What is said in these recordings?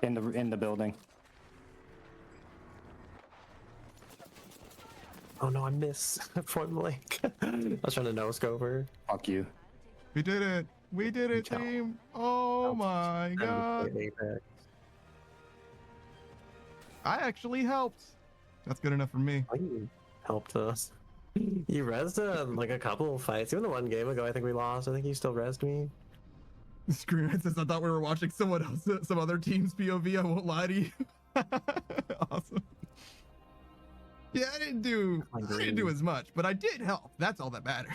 In the building. Oh no, I miss point blank. I was trying to no scope her. Fuck you. We did it. We did it, team. Oh my god. I actually helped. That's good enough for me. You helped us. You rezzed like a couple of fights. Even the one game ago, I think we lost. I think you still rezzed me. Screen says I thought we were watching someone else, some other team's POV. I won't lie to you. Awesome. Yeah, I didn't do as much, but I did help. That's all that matters.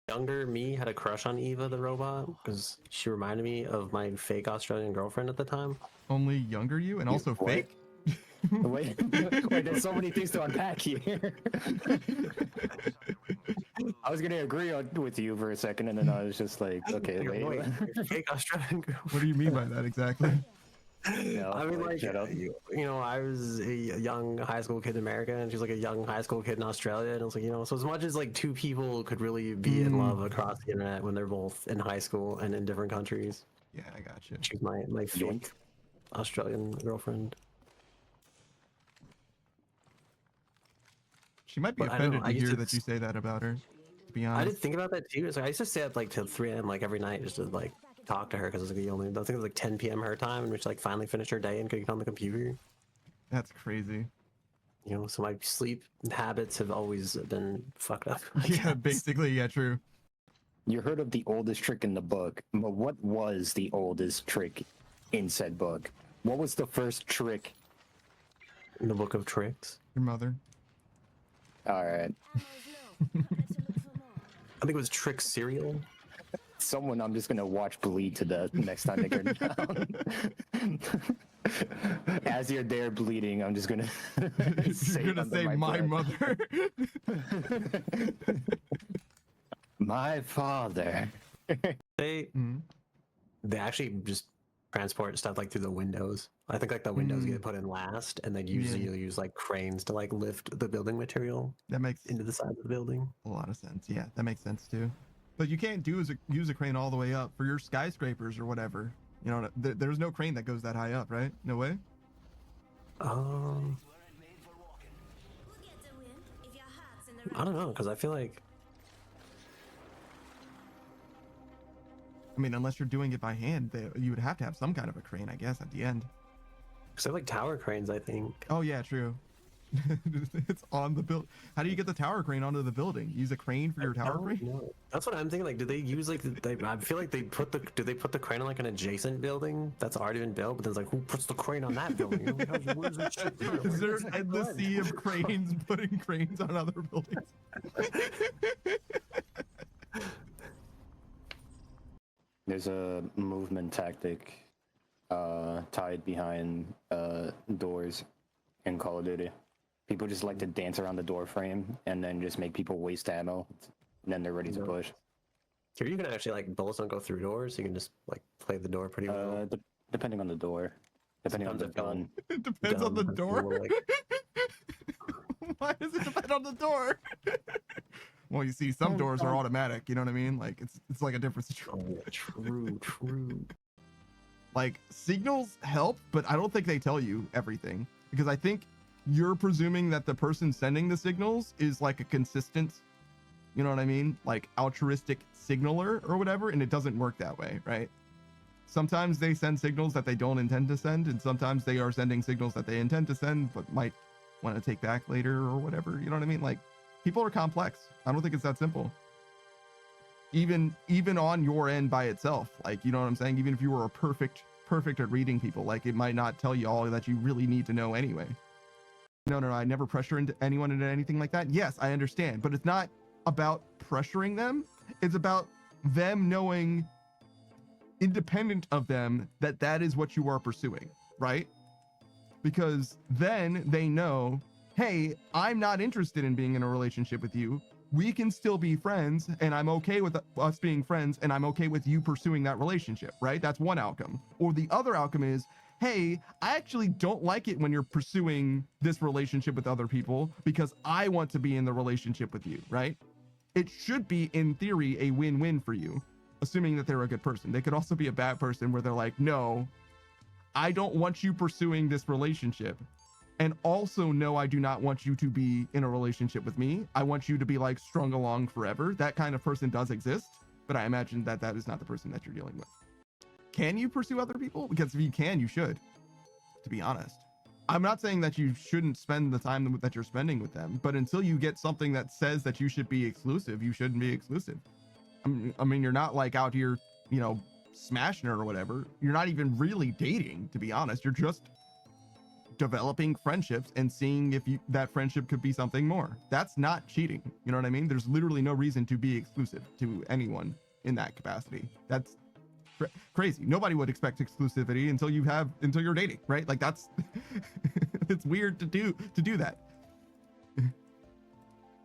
Younger me had a crush on Eva the robot because she reminded me of my fake Australian girlfriend at the time. Only younger you and also What? fake? Wait, there's so many things to unpack here. I was gonna agree with you for a second, and then I was just like, okay, wait. Fake Australian girlfriend. What do you mean by that exactly? No, I mean, like, shut up. you know, I was a young high school kid in America, and she's like a young high school kid in Australia, and it's like, you know, so as much as like two people could really be in love across the internet when they're both in high school and in different countries. Yeah, I got you. She's my fake Australian girlfriend. She might be But I don't offended know, to I used hear to- that you say that about her. To be I honest. did think about that too. So I used to stay up like till 3 a.m. like every night just to like talk to her because it was like the only. I think it was like 10 p.m. her time, and we like finally finished her day and could get on the computer. That's crazy. You know, so my sleep habits have always been fucked up. I Yeah, guess. basically, yeah, true. You heard of the oldest trick in the book, but what was the oldest trick in said book? What was the first trick? In the book of tricks. Your mother. All right, I think it was trick cereal. someone I'm just gonna watch bleed to death next time they go down. As you're there bleeding, I'm just gonna You're gonna say my breath. mother. My father. They Mhm. they actually just transport stuff like through the windows. I think like the windows get put in last, and then usually Yeah. you'll use like cranes to like lift the building material That makes into the side of the building. a lot of sense. Yeah, that makes sense too. But you can't use a crane all the way up for your skyscrapers or whatever. You know, there's no crane that goes that high up, right? No way. I don't know, because I feel like I mean, unless you're doing it by hand, you would have to have some kind of a crane, I guess, at the end. because they're like tower cranes. I think. Oh yeah, true. It's on the build. How do you get the tower crane onto the building? Use a crane for your tower crane? No. That's what I'm thinking. Like, do they use like? I feel like do they put the crane on like an adjacent building that's already been built? But then it's like, who puts the crane on that building? You know, where's that shit from? Is there Where's an that endless done? sea of cranes putting cranes on other buildings? There's a movement tactic tied behind doors in Call of Duty. People just like to dance around the door frame and then just make people waste ammo, and then they're ready to push. Here you can actually like bullets don't go through doors. You can just like play the door pretty well. Depending on the door, depending on the Sometimes gun. It depends on the Gun, door. like- Why does it depend on the door? Well, you see, some doors are automatic. You know what I mean? Like it's like a different situation. Oh, true. Like signals help, but I don't think they tell you everything because I think you're presuming that the person sending the signals is like a consistent, you know what I mean? Like altruistic signaler or whatever, and it doesn't work that way, right? Sometimes they send signals that they don't intend to send, and sometimes they are sending signals that they intend to send but might want to take back later or whatever. You know what I mean? Like people are complex. I don't think it's that simple. Even on your end by itself, like, you know what I'm saying? Even if you were a perfect at reading people, like it might not tell you all that you really need to know anyway. No, I never pressure anyone into anything like that. Yes, I understand, but it's not about pressuring them. It's about them knowing, independent of them, that that is what you are pursuing, right? Because then they know, hey, I'm not interested in being in a relationship with you. We can still be friends, and I'm okay with us being friends, and I'm okay with you pursuing that relationship, right? That's one outcome. Or the other outcome is, hey, I actually don't like it when you're pursuing this relationship with other people because I want to be in the relationship with you, right? It should be, in theory, a win-win for you, assuming that they're a good person. They could also be a bad person where they're like, no, I don't want you pursuing this relationship. And also, no, I do not want you to be in a relationship with me. I want you to be like strung along forever. That kind of person does exist, but I imagine that that is not the person that you're dealing with. Can you pursue other people? Because if you can, you should, to be honest. I'm not saying that you shouldn't spend the time that you're spending with them, but until you get something that says that you should be exclusive, you shouldn't be exclusive. I mean, you're not like out here, you know, smashing her or whatever. You're not even really dating, to be honest. You're just developing friendships and seeing if that friendship could be something more. That's not cheating. You know what I mean? There's literally no reason to be exclusive to anyone in that capacity. That's crazy. Nobody would expect exclusivity until you're dating, right? Like that's it's weird to do that.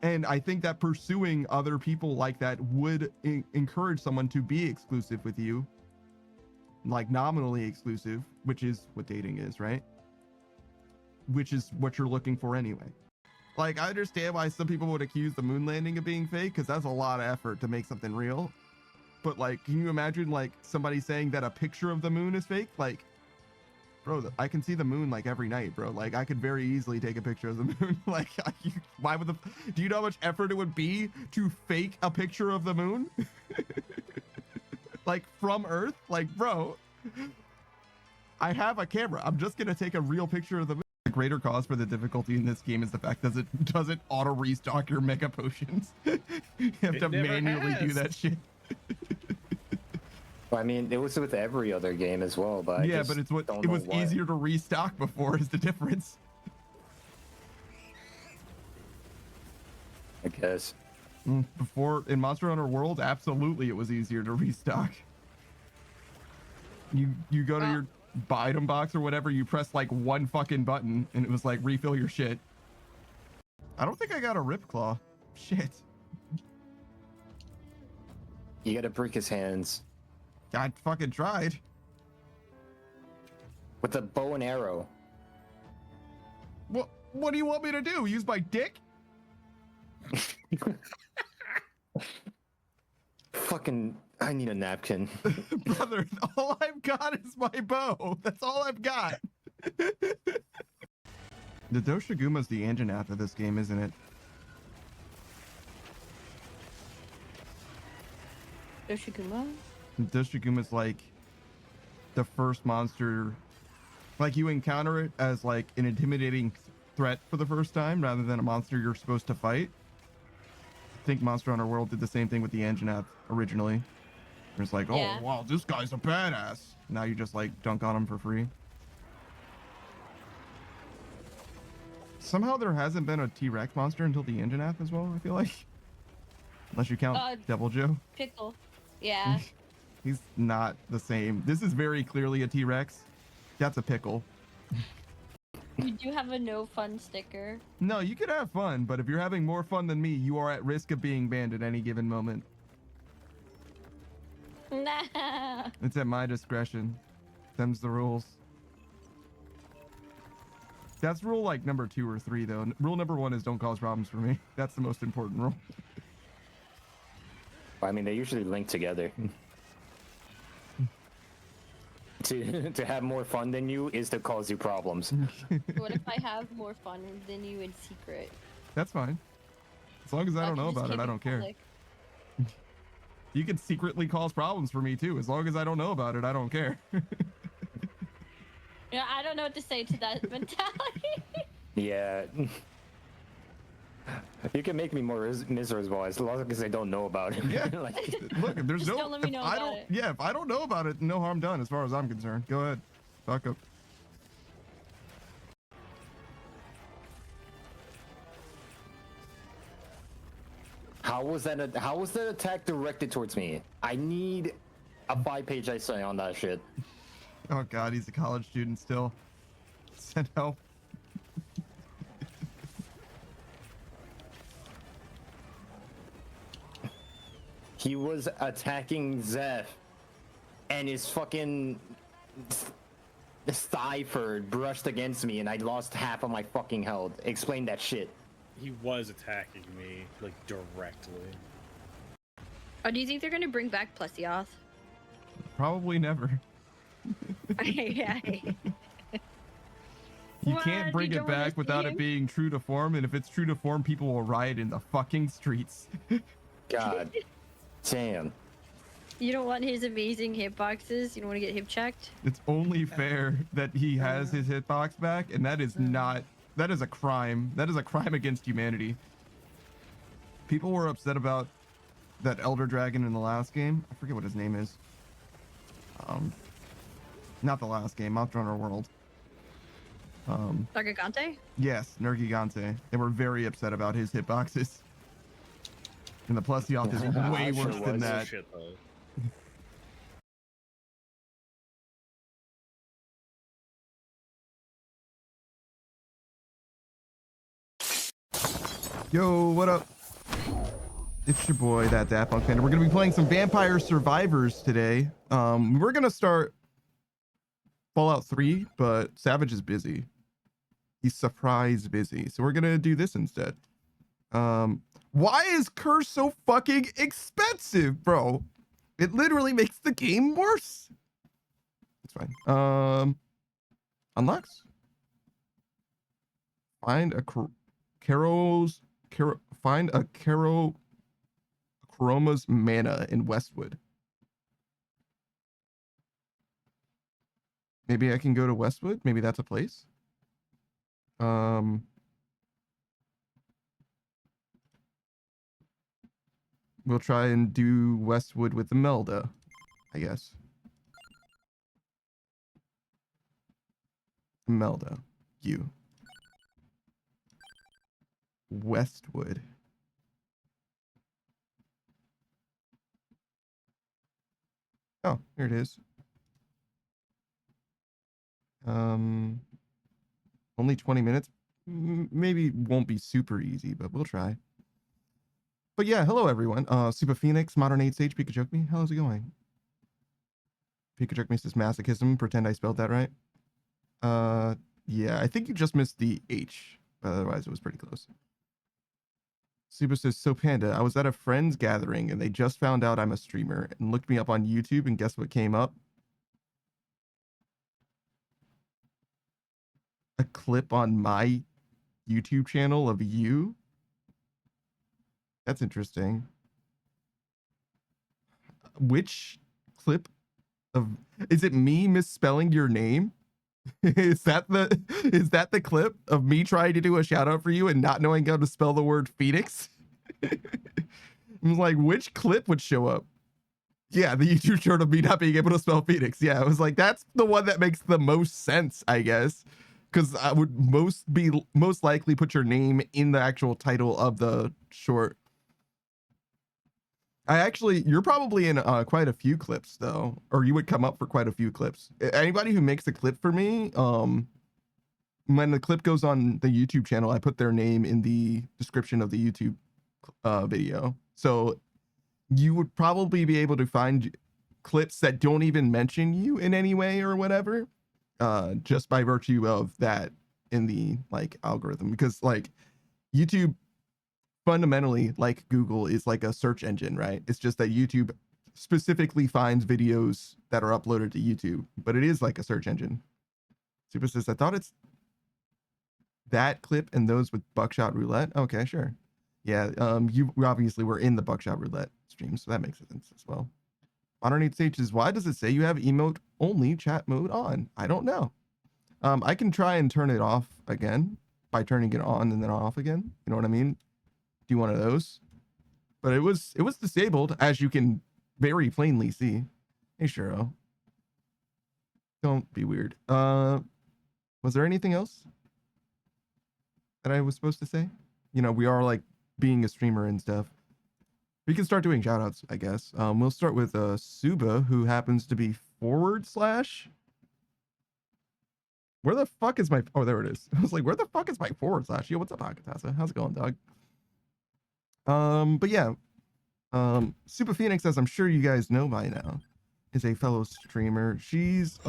And I think that pursuing other people like that would encourage someone to be exclusive with you, like nominally exclusive, which is what dating is, right? Which is what you're looking for anyway. Like, I understand why some people would accuse the moon landing of being fake, because that's a lot of effort to make something real. But like, can you imagine like somebody saying that a picture of the moon is fake? Like, bro, I can see the moon like every night, bro. Like, I could very easily take a picture of the moon. Like, why would do you know how much effort it would be to fake a picture of the moon? Like from Earth? Like, bro, I have a camera. I'm just gonna take a real picture of the moon. The greater cause for the difficulty in this game is the fact that it doesn't auto restock your mega potions. You have to manually do that shit. Well, I mean, it was with every other game as well, but yeah, but it was easier to restock before is the difference. I guess. Before in Monster Hunter World, absolutely it was easier to restock. You go to your item box or whatever, you press like one fucking button and it was like refill your shit. I don't think I got a Rip Claw. Shit. You gotta break his hands. I fucking tried. With a bow and arrow. What do you want me to do? Use my dick? Fucking, I need a napkin. Brother, all I've got is my bow. That's all I've got. The Doshaguma's the Anjanath of this game, isn't it? Doshiguma? Doshaguma's like the first monster, like you encounter it as like an intimidating threat for the first time rather than a monster you're supposed to fight. I think Monster Hunter World did the same thing with the Anjanath originally. It's like, Yeah. oh wow, this guy's a badass. Now you just like dunk on him for free. Somehow there hasn't been a T-Rex monster until the Anjanath as well, I feel like. Unless you count Devil Joe. Pickle. Yeah. He's not the same. This is very clearly a T-Rex. That's a pickle. You do have a no fun sticker. No, you can have fun, but if you're having more fun than me, you are at risk of being banned at any given moment. Nah. It's at my discretion. Them's the rules. That's rule like number 2 or 3 though. Rule number 1 is don't cause problems for me. That's the most important rule. I mean, they usually link together. To have more fun than you is to cause you problems. What if I have more fun than you in secret? That's fine. As long as I don't know about it, I don't care. You can secretly cause problems for me too. As long as I don't know about it, I don't care. Yeah, I don't know what to say to that mentality. Yeah. You can make me more miserable as long as I don't know about it. Yeah. Like, Look, if there's Just no, don't let me if know I about don't, it. yeah, if I don't know about it, no harm done as far as I'm concerned. Go ahead, fuck up. how was that attack directed towards me? I need a 5-page essay on that shit. Oh god, he's a college student still. Send help. He was attacking Zeph, and his fucking Cypher brushed against me, and I lost half of my fucking health. Explain that shit. He was attacking me, like, directly. Oh, do you think they're gonna bring back Plesioth? Probably never. You What? can't You bring it don't wanna back without see it him? being true to form, and if it's true to form, people will riot in the fucking streets. God damn. You don't want his amazing hitboxes? You don't want to get hip checked? It's only fair that he has his hitbox back, and that is not. That is a crime. That is a crime against humanity. People were upset about that Elder Dragon in the last game. I forget what his name is. Not the last game, Monster Hunter World. Sargagante? Yes, Nergigante. They were very upset about his hitboxes. And the Plesioth is Yeah, way I sure worse than was. that. Shit, though. Yo, what up? It's your boy, that Daft Punk fan. We're gonna be playing some Vampire Survivors today. We're gonna start Fallout 3, but Savage is busy. He's surprise busy, so we're gonna do this instead. Why is Curse so fucking expensive, bro? It literally makes the game worse. It's fine. Unlocks. Find a find a Chroma's mana in Westwood. Maybe I can go to Westwood. Maybe that's a place. We'll try and do Westwood with Imelda, I guess. Imelda, you. Westwood. Oh, here it is. Only 20 minutes. Maybe won't be super easy, but we'll try. But yeah, hello everyone. Super Phoenix, Modern 8 Sage, Pikajoke me. How's it going? Pikajoke me says masochism. Pretend I spelled that right. Yeah, I think you just missed the H. But otherwise, it was pretty close. Super says, so Panda, I was at a friend's gathering and they just found out I'm a streamer and looked me up on YouTube, and guess what came up? A clip on my YouTube channel of you. That's interesting. Which clip of, is it me misspelling your name? Is that the clip of me trying to do a shout out for you and not knowing how to spell the word Phoenix? I was like, which clip would show up? Yeah, the YouTube short of me not being able to spell Phoenix. Yeah, I was like, that's the one that makes the most sense, I guess, because I would most likely put your name in the actual title of the short. You're probably in quite a few clips though, or you would come up for quite a few clips. Anybody who makes a clip for me, when the clip goes on the YouTube channel, I put their name in the description of the YouTube video. So you would probably be able to find clips that don't even mention you in any way or whatever, just by virtue of that in the like algorithm, because like YouTube fundamentally, like Google, is like a search engine, right? It's just that YouTube specifically finds videos that are uploaded to YouTube, but it is like a search engine. Super says, I thought it's that clip and those with Buckshot Roulette. Okay, sure. Yeah, you obviously were in the Buckshot Roulette stream, so that makes sense as well. Modern 8 Sage is, why does it say you have emote only chat mode on? I don't know. I can try and turn it off again by turning it on and then off again. You know what I mean? Do one of those. But it was disabled, as you can very plainly see. Hey Shuro. Don't be weird. Was there anything else that I was supposed to say? You know, we are like being a streamer and stuff. We can start doing shoutouts, I guess. We'll start with Suba, who happens to be /. Where the fuck is my, oh, there it is. I was like, where the fuck is my /? Yo, what's up, Hakatasa? How's it going, dog? But yeah, Super Phoenix, as I'm sure you guys know by now, is a fellow streamer. She's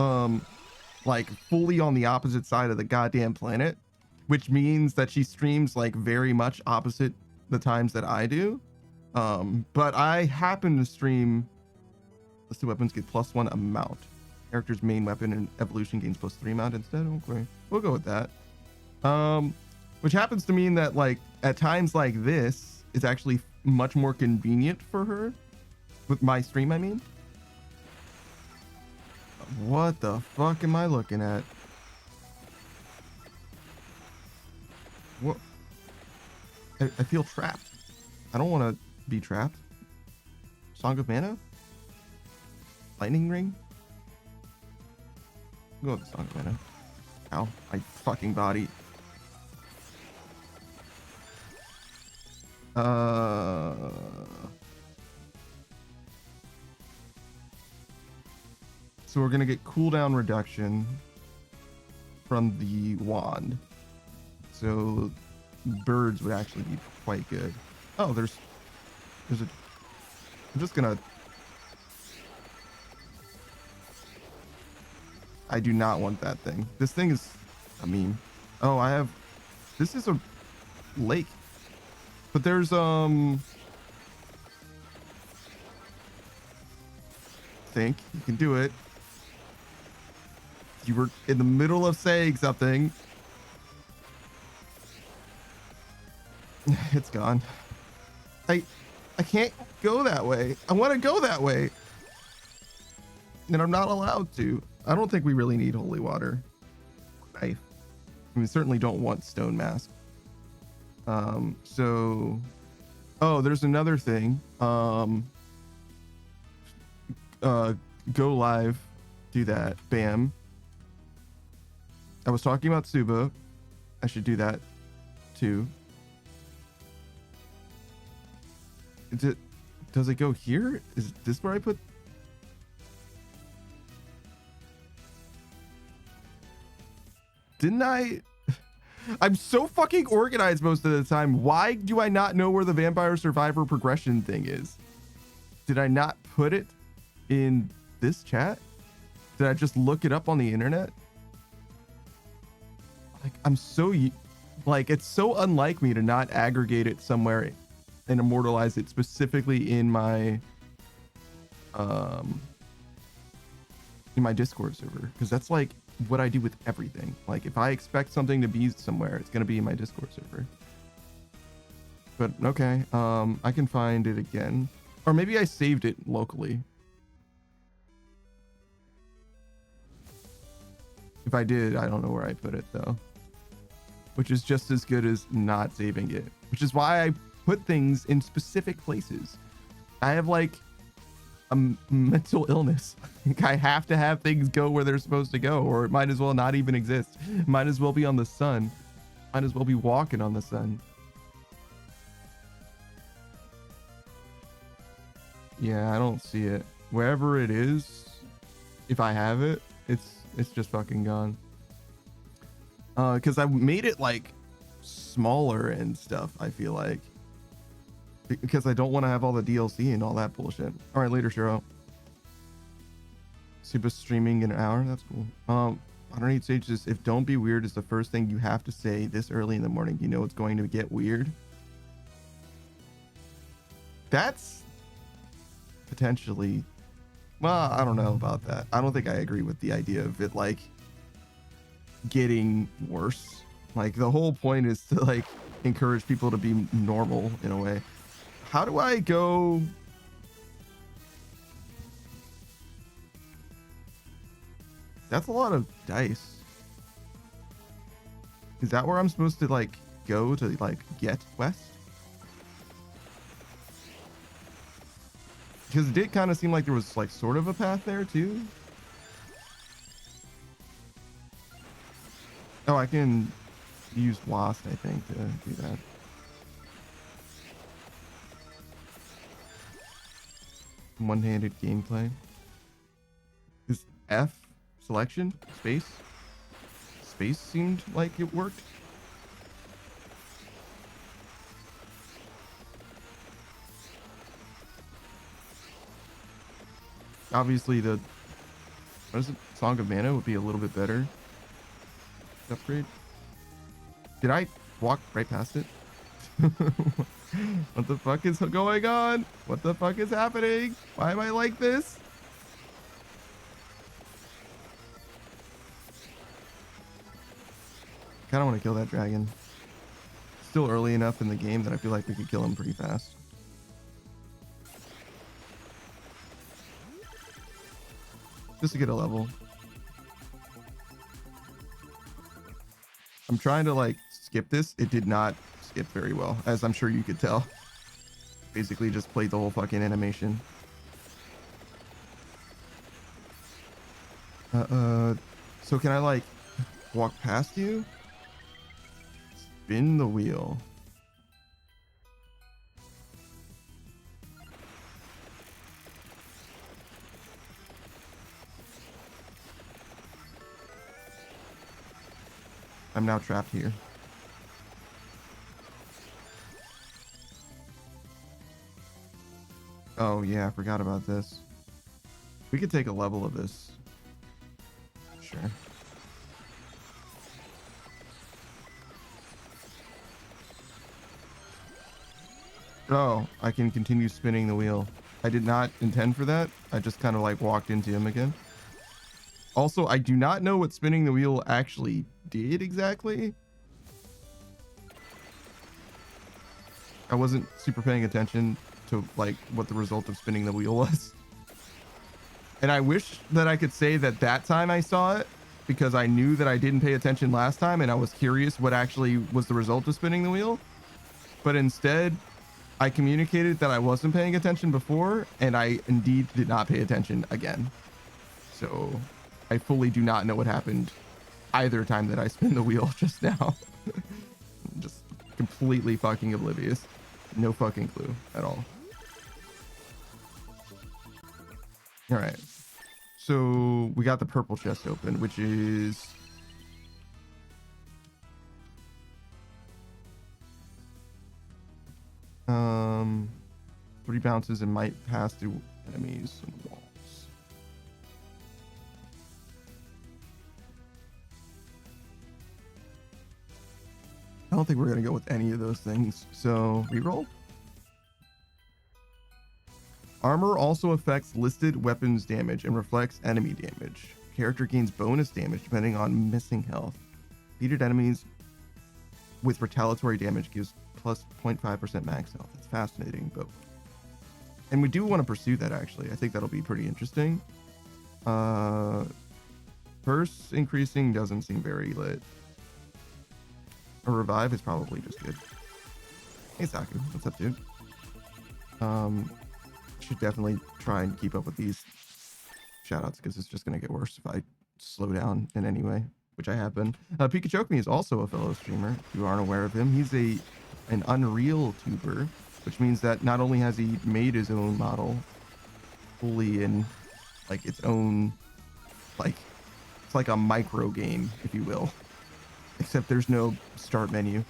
like fully on the opposite side of the goddamn planet, which means that she streams like very much opposite the times that I do. But I happen to stream, let's see, weapons get +1 amount. Character's main weapon and evolution gains +3 amount instead. Okay, we'll go with that. Which happens to mean that like at times like this is actually much more convenient for her with my stream. I mean, what the fuck am I looking at? What? I feel trapped. I don't want to be trapped. Song of Mana? Lightning Ring? Go with the Song of Mana. Ow, my fucking body. So we're gonna get cooldown reduction from the wand. So birds would actually be quite good. Oh, there's a. I'm just gonna. I do not want that thing. This thing is a meme. Oh, I have. This is a lake. But there's think you can do it. You were in the middle of saying something. It's gone. I can't go that way. I want to go that way. And I'm not allowed to. I don't think we really need holy water. I mean, certainly don't want stone mask. So, oh, there's another thing. Go live, do that. Bam. I was talking about Suba. I should do that too. Does it go here? Is this where I put? Didn't I? I'm so fucking organized most of the time. Why do I not know where the Vampire Survivor progression thing is? Did I not put it in this chat? Did I just look it up on the internet? Like, I'm so like, it's so unlike me to not aggregate it somewhere and immortalize it specifically in my Discord server, because that's like what I do with everything. Like, if I expect something to be somewhere, it's gonna be in my Discord server. But okay, I can find it again, or maybe I saved it locally. If I did, I don't know where I put it though, which is just as good as not saving it, which is why I put things in specific places. I have like a mental illness. I have to have things go where they're supposed to go, or it might as well not even exist. It might as well be on the sun. Might as well be walking on the sun. Yeah, I don't see it. Wherever it is, if I have it, it's just fucking gone. Because I made it like smaller and stuff, I feel like. Because I don't want to have all the DLC and all that bullshit. All right, later, Shiro. Super streaming in an hour. That's cool. Underneath stages, if "don't be weird" is the first thing you have to say this early in the morning, you know it's going to get weird. That's potentially, well, I don't know about that. I don't think I agree with the idea of it like getting worse. Like, the whole point is to like encourage people to be normal in a way. How do I go? That's a lot of dice. Is that where I'm supposed to like go to like get west? Because it did kind of seem like there was like sort of a path there too. Oh, I can use Wasp, I think, to do that. One-handed gameplay. Is F selection? Space? Space seemed like it worked. Obviously the, what is it? Song of Mana would be a little bit better. Upgrade. Did I walk right past it? What the fuck is going on? What the fuck is happening? Why am I like this? Kind of want to kill that dragon. Still early enough in the game that I feel like we could kill him pretty fast. Just to get a level. I'm trying to like skip this. It did not skip very well, as I'm sure you could tell. Basically just played the whole fucking animation. So can I like walk past you? Spin the wheel. I'm now trapped here. Oh yeah, I forgot about this. We could take a level of this. Sure. Oh, I can continue spinning the wheel. I did not intend for that. I just kind of like walked into him again. Also, I do not know what spinning the wheel actually did exactly. I wasn't super paying attention to like what the result of spinning the wheel was. And I wish that I could say that that time I saw it, because I knew that I didn't pay attention last time and I was curious what actually was the result of spinning the wheel. But instead, I communicated that I wasn't paying attention before, and I indeed did not pay attention again. So I fully do not know what happened either time that I spin the wheel just now. Just completely fucking oblivious. No fucking clue at all. All right. So we got the purple chest open, which is... Three bounces and might pass through enemies and walls. I don't think we're gonna go with any of those things. So reroll. Armor also affects listed weapons damage and reflects enemy damage. Character gains bonus damage depending on missing health. Defeated enemies with retaliatory damage gives plus 0.5% max health. It's fascinating, but... And we do want to pursue that, actually. I think that'll be pretty interesting. Burst increasing doesn't seem very lit. A revive is probably just good. Hey, Saku. What's up, dude? Should definitely try and keep up with these shoutouts because it's just going to get worse if I slow down in any way, which I have been. Pikachu is also a fellow streamer. If you aren't aware of him, he's an Unreal tuber, which means that not only has he made his own model fully in like its own, like it's like a micro game, if you will, except there's no start menu,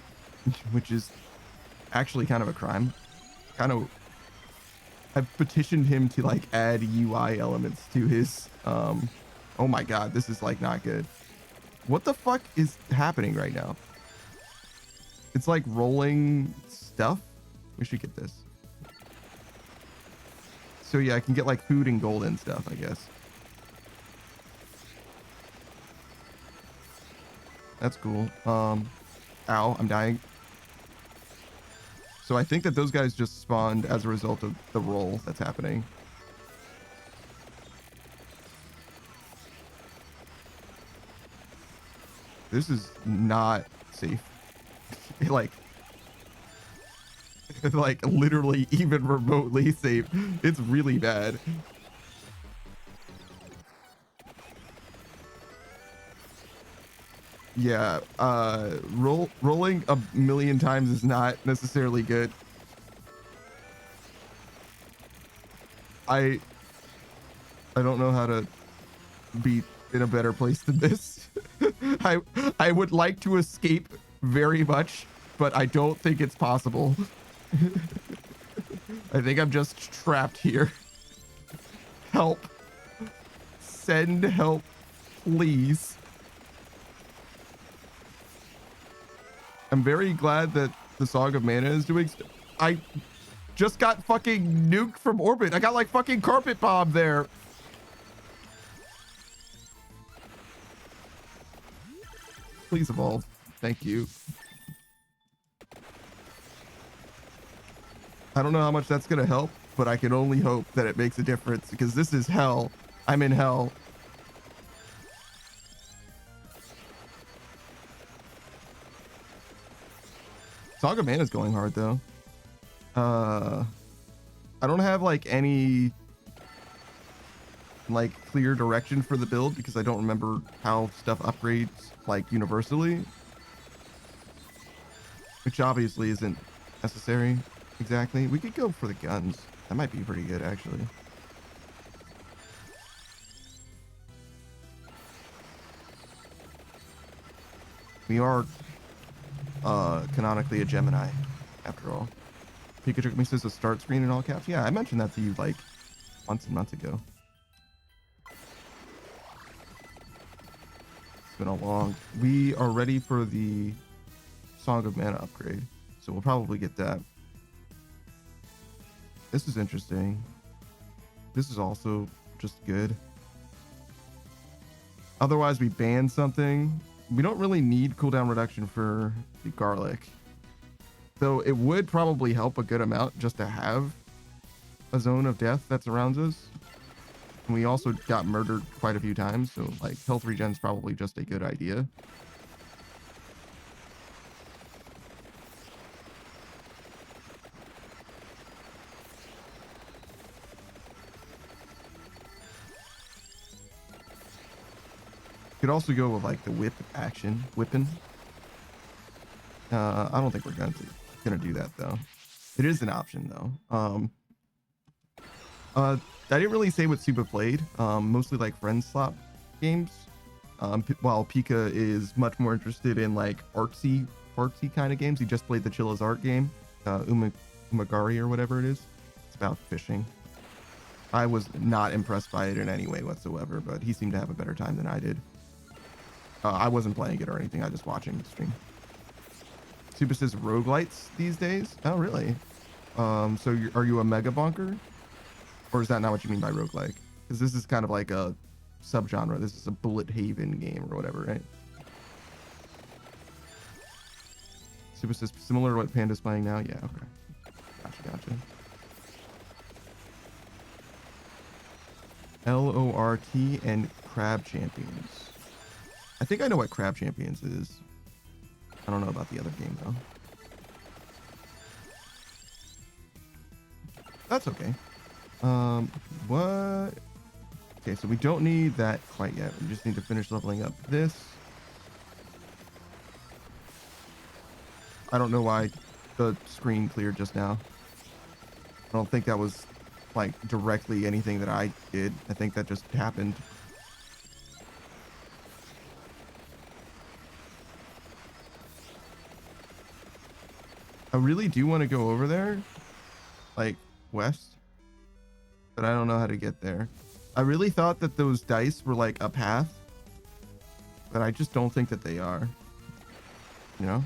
which is actually kind of a crime. I've petitioned him to like add UI elements to his oh my god, this is like not good. What the fuck is happening right now? It's like rolling stuff. We should get this. So yeah, I can get like food and gold and stuff, I guess. That's cool. Ow, I'm dying. So I think that those guys just spawned as a result of the roll that's happening. This is not safe. like literally even remotely safe. It's really bad. Yeah, rolling a million times is not necessarily good. I don't know how to be in a better place than this. I would like to escape very much, but I don't think it's possible. I think I'm just trapped here. Help. Send help, please. I'm very glad that the Song of Mana is doing... I just got fucking nuked from orbit. I got like fucking carpet bomb there. Please evolve. Thank you. I don't know how much that's gonna help, but I can only hope that it makes a difference because this is hell. I'm in hell. Song of Mana is going hard though. I don't have like any like clear direction for the build because I don't remember how stuff upgrades like universally, which obviously isn't necessary exactly. We could go for the guns. That might be pretty good actually. We are canonically a Gemini after all. Pikachu took me says a start screen in all caps. Yeah, I mentioned that to you like months and months ago. It's been a long. We are ready for the Song of Mana upgrade, so we'll probably get that. This is interesting. This is also just good. Otherwise, we ban something. We don't really need cooldown reduction for the garlic. Though it would probably help a good amount just to have a zone of death that surrounds us. And we also got murdered quite a few times, so like health regen is probably just a good idea. Could also go with like the whip action, whipping. I don't think we're gonna do that though. It is an option though. I didn't really say what Suba played. Mostly like friend slot games. While Pika is much more interested in like artsy kind of games. He just played the Chilla's Art game, Umagari or whatever it is. It's about fishing. I was not impressed by it in any way whatsoever, but he seemed to have a better time than I did. I wasn't playing it or anything. I was just watching the stream. Super says roguelites these days. Oh, really? So are you a mega bonker? Or is that not what you mean by roguelike? Because this is kind of like a subgenre. This is a bullet haven game or whatever, right? Super says similar to what Panda's playing now. Yeah, okay. Gotcha. LORT and Crab Champions. I think I know what Crab Champions is. I don't know about the other game though. That's okay. What? Okay, so we don't need that quite yet. We just need to finish leveling up this. I don't know why the screen cleared just now. I don't think that was like directly anything that I did. I think that just happened. I really do want to go over there, like west, but I don't know how to get there. I really thought that those dice were like a path, but I just don't think that they are, you know?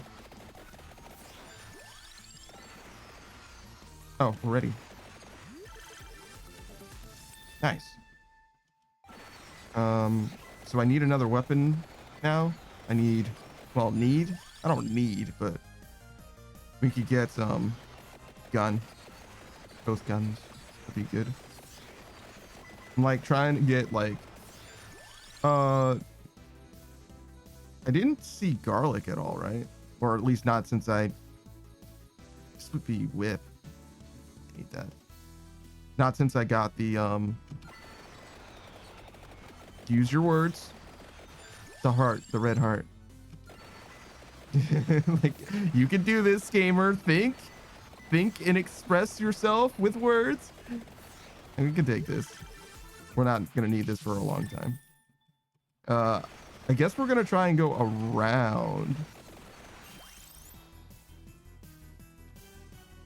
Oh, we're ready. Nice. So I need another weapon now. I don't need, but we could get gun. Both guns would be good. I'm like trying to get like I didn't see garlic at all, right? Or at least not since this would be whip. Need that. Not since I got the use your words. The heart, the red heart. Like, you can do this, gamer. Think and express yourself with words. And we can take this. We're not gonna need this for a long time. I guess we're gonna try and go around.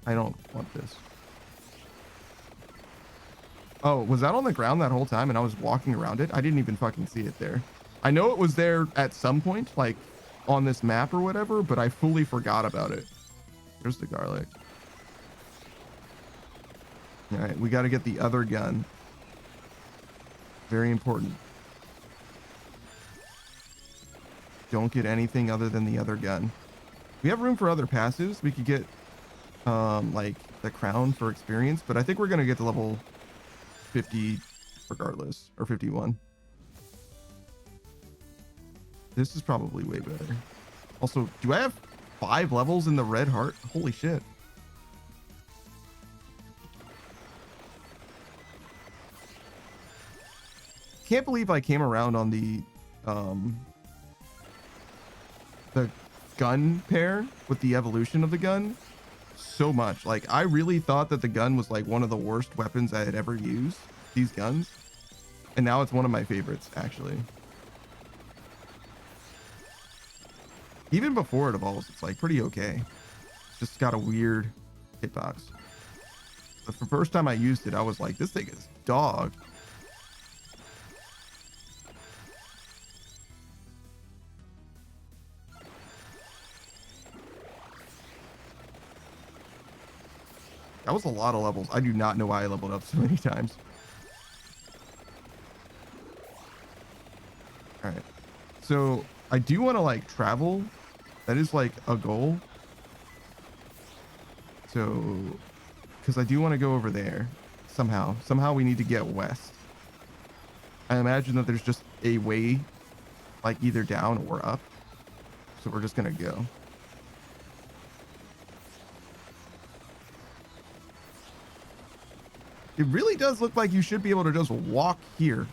I don't want this. Oh, was that on the ground that whole time and I was walking around it? I didn't even fucking see it there. I know it was there at some point, like on this map or whatever, but I fully forgot about it. There's the garlic. All right, we got to get the other gun. Very important. don't get anything other than the other gun. We have room for other passives. We could get like the crown for experience, but I think we're gonna get to level 50 regardless, or 51. This is probably way better. Also, do I have 5 levels in the red heart? Holy shit. Can't believe I came around on the gun pair with the evolution of the gun so much. Like, I really thought that the gun was like one of the worst weapons I had ever used, these guns, and now it's one of my favorites, actually. Even before it evolves, it's like pretty okay. It's just got a weird hitbox. But the first time I used it, I was like, this thing is dog. That was a lot of levels. I do not know why I leveled up so many times. All right. So I do want to like travel. That is like a goal. So, because I do want to go over there somehow. Somehow we need to get west. I imagine that there's just a way like either down or up. So we're just going to go. It really does look like you should be able to just walk here.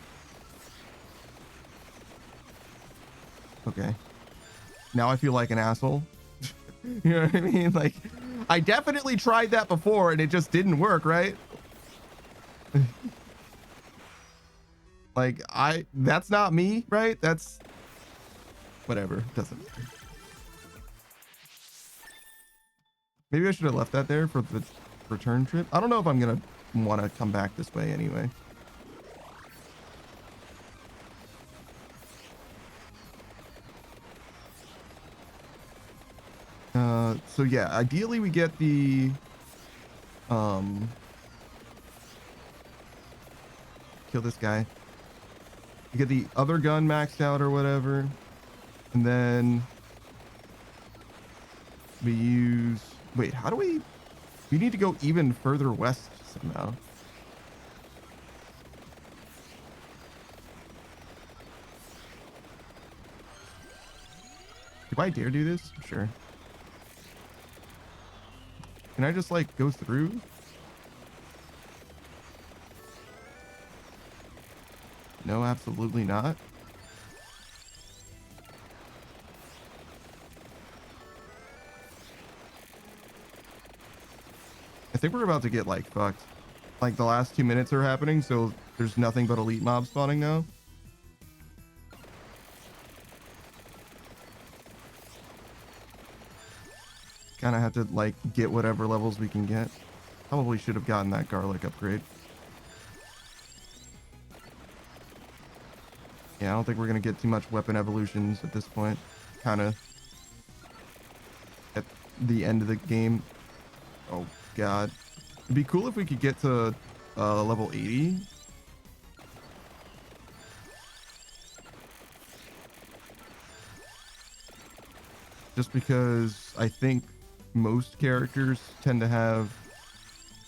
Okay. Now I feel like an asshole. You know what I mean? Like, I definitely tried that before and it just didn't work, right? Like, that's not me, right? That's whatever. Doesn't matter. Maybe I should have left that there for the return trip. I don't know if I'm gonna want to come back this way anyway. So yeah, ideally we get the kill this guy. You get the other gun maxed out or whatever, and then we use, wait, how do we need to go even further west somehow. Do I dare do this? Sure. Can I just like go through? No, absolutely not. I think we're about to get like fucked. Like the last 2 minutes are happening, so there's nothing but elite mob spawning now. Kind of have to like get whatever levels we can get. Probably should have gotten that garlic upgrade. Yeah, I don't think we're gonna get too much weapon evolutions at this point. Kind of at the end of the game. Oh god, it'd be cool if we could get to level 80. Just because I think most characters tend to have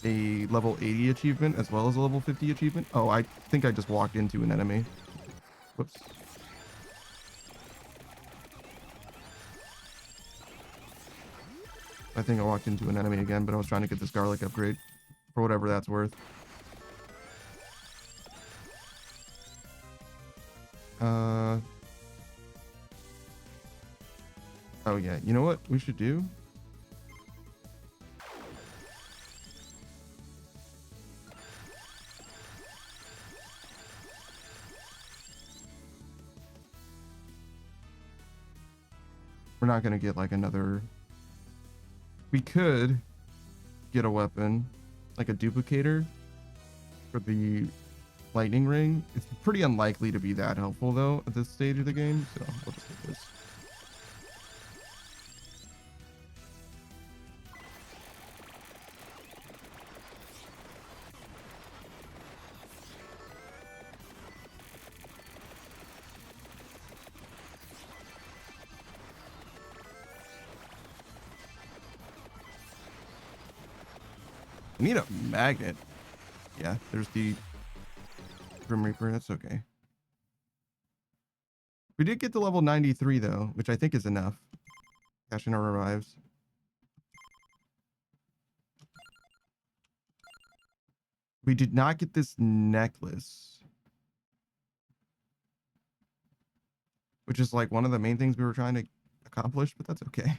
a level 80 achievement as well as a level 50 achievement. Oh, I think I just walked into an enemy. Whoops. I think I walked into an enemy again, but I was trying to get this garlic upgrade for whatever that's worth. Oh yeah, you know what we should do? We're not gonna get like another. We could get a weapon, like a duplicator for the lightning ring. It's pretty unlikely to be that helpful though at this stage of the game, so we'll just do this. I need a magnet. Yeah, there's the Grim Reaper. That's okay. We did get to level 93 though, which I think is enough. Cash in our revives. We did not get this necklace, which is like one of the main things we were trying to accomplish, but that's okay.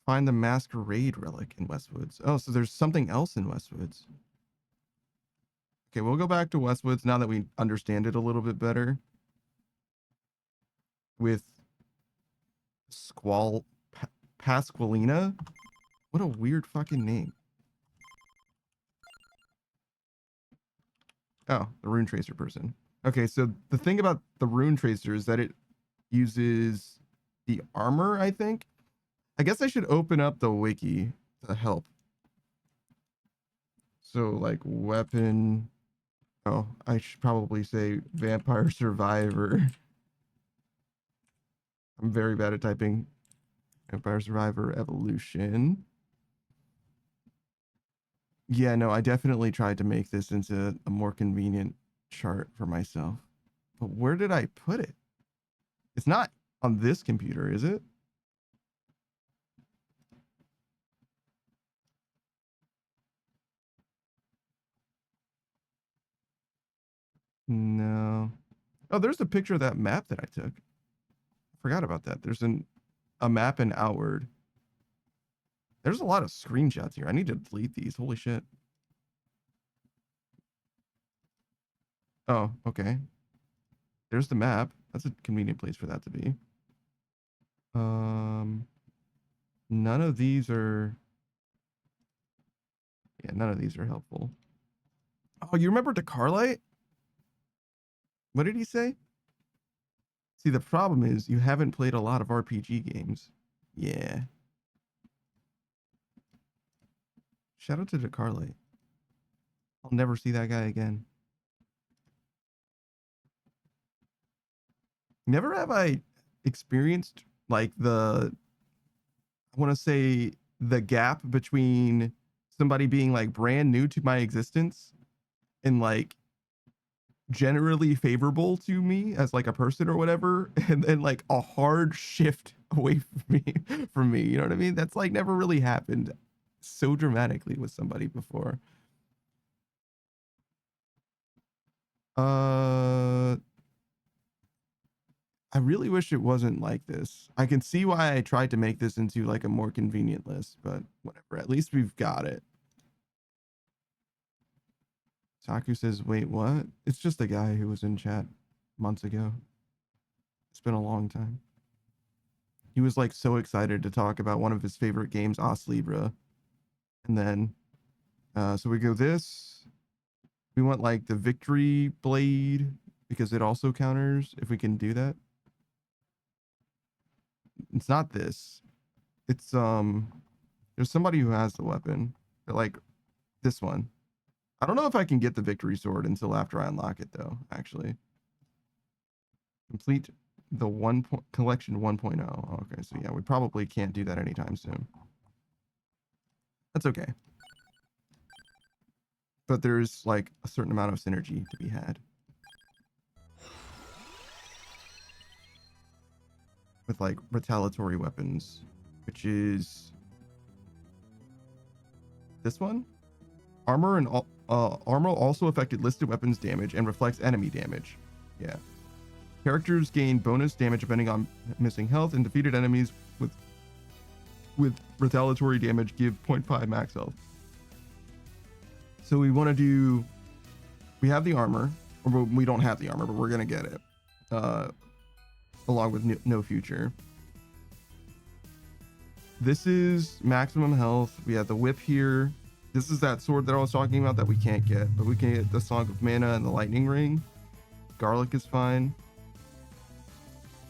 Find the Masquerade relic in Westwoods. Oh, so there's something else in Westwoods. Okay, we'll go back to Westwoods now that we understand it a little bit better. With Pasqualina? What a weird fucking name. Oh, the Rune Tracer person. Okay, so the thing about the Rune Tracer is that it uses the armor, I think. I guess I should open up the wiki to help. So, like, weapon... Oh, I should probably say Vampire Survivor. I'm very bad at typing. Vampire Survivor Evolution. Yeah, no, I definitely tried to make this into a more convenient chart for myself. But where did I put it? It's not on this computer, is it? No. Oh, there's a picture of that map that I took. I forgot about that. There's a map in Outward. There's a lot of screenshots here. I need to delete these. Holy shit. Oh, okay. There's the map. That's a convenient place for that to be. None of these are... Yeah, none of these are helpful. Oh, you remember Decarlite? What did he say? See, the problem is you haven't played a lot of RPG games. Yeah. Shout out to Decarlite. I'll never see that guy again. Never have I experienced like I want to say the gap between somebody being like brand new to my existence and like generally favorable to me as like a person or whatever, and then like a hard shift away from me, you know what I mean? That's like never really happened so dramatically with somebody before. I really wish it wasn't like this. I can see why I tried to make this into like a more convenient list, but whatever. At least we've got it. Taku says, wait, what? It's just the guy who was in chat months ago. It's been a long time. He was like so excited to talk about one of his favorite games, Os Libra. And then, so we go this. We want like the Victory Blade because it also counters if we can do that. It's not this. It's, there's somebody who has the weapon. But like this one. I don't know if I can get the Victory Sword until after I unlock it though, actually. Complete the collection 1.0. Okay, so yeah, we probably can't do that anytime soon. That's okay. But there's like a certain amount of synergy to be had. With like retaliatory weapons, which is this one. Armor and armor also affected listed weapons damage and reflects enemy damage. Yeah. Characters gain bonus damage depending on missing health, and defeated enemies with retaliatory damage give 0.5 max health. So we want to do. We have the armor, or we don't have the armor, but we're gonna get it. Along with no future. This is maximum health. We have the whip here. This is that sword that I was talking about that we can't get, but we can get the Song of Mana and the Lightning Ring. Garlic is fine.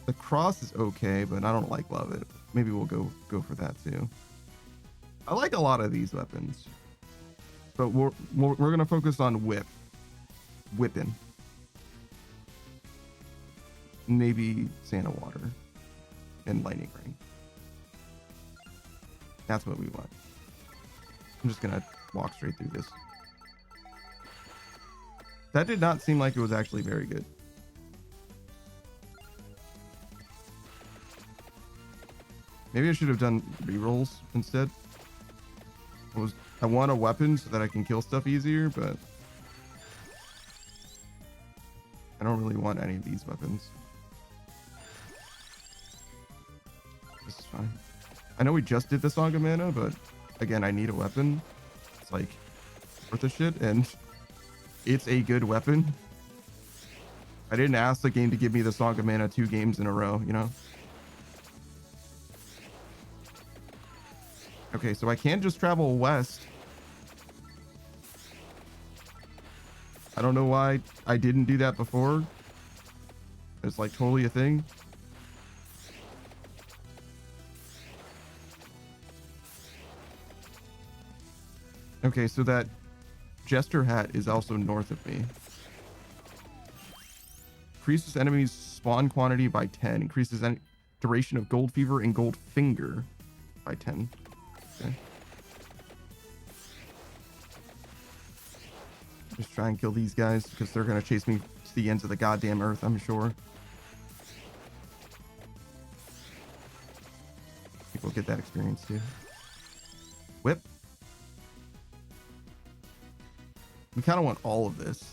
The cross is okay, but I don't like love it. Maybe we'll go for that too. I like a lot of these weapons, but we're gonna focus on whipping. Maybe Santa Water and Lightning Ring. That's what we want. I'm just gonna walk straight through this. That did not seem like it was actually very good. Maybe I should have done rerolls instead. I want a weapon so that I can kill stuff easier, but I don't really want any of these weapons. This is fine. I know we just did the Song of Mana, but again, I need a weapon. It's like worth a shit, and it's a good weapon. I didn't ask the game to give me the Song of Mana 2 games in a row, you know? Okay, so I can't just travel west. I don't know why I didn't do that before. It's like totally a thing. Okay, so that Jester hat is also north of me. Increases enemies spawn quantity by 10. Increases duration of Gold Fever and Gold Finger by 10. Okay. Just try and kill these guys because they're going to chase me to the ends of the goddamn earth, I'm sure. People get that experience too. Whip. We kind of want all of this.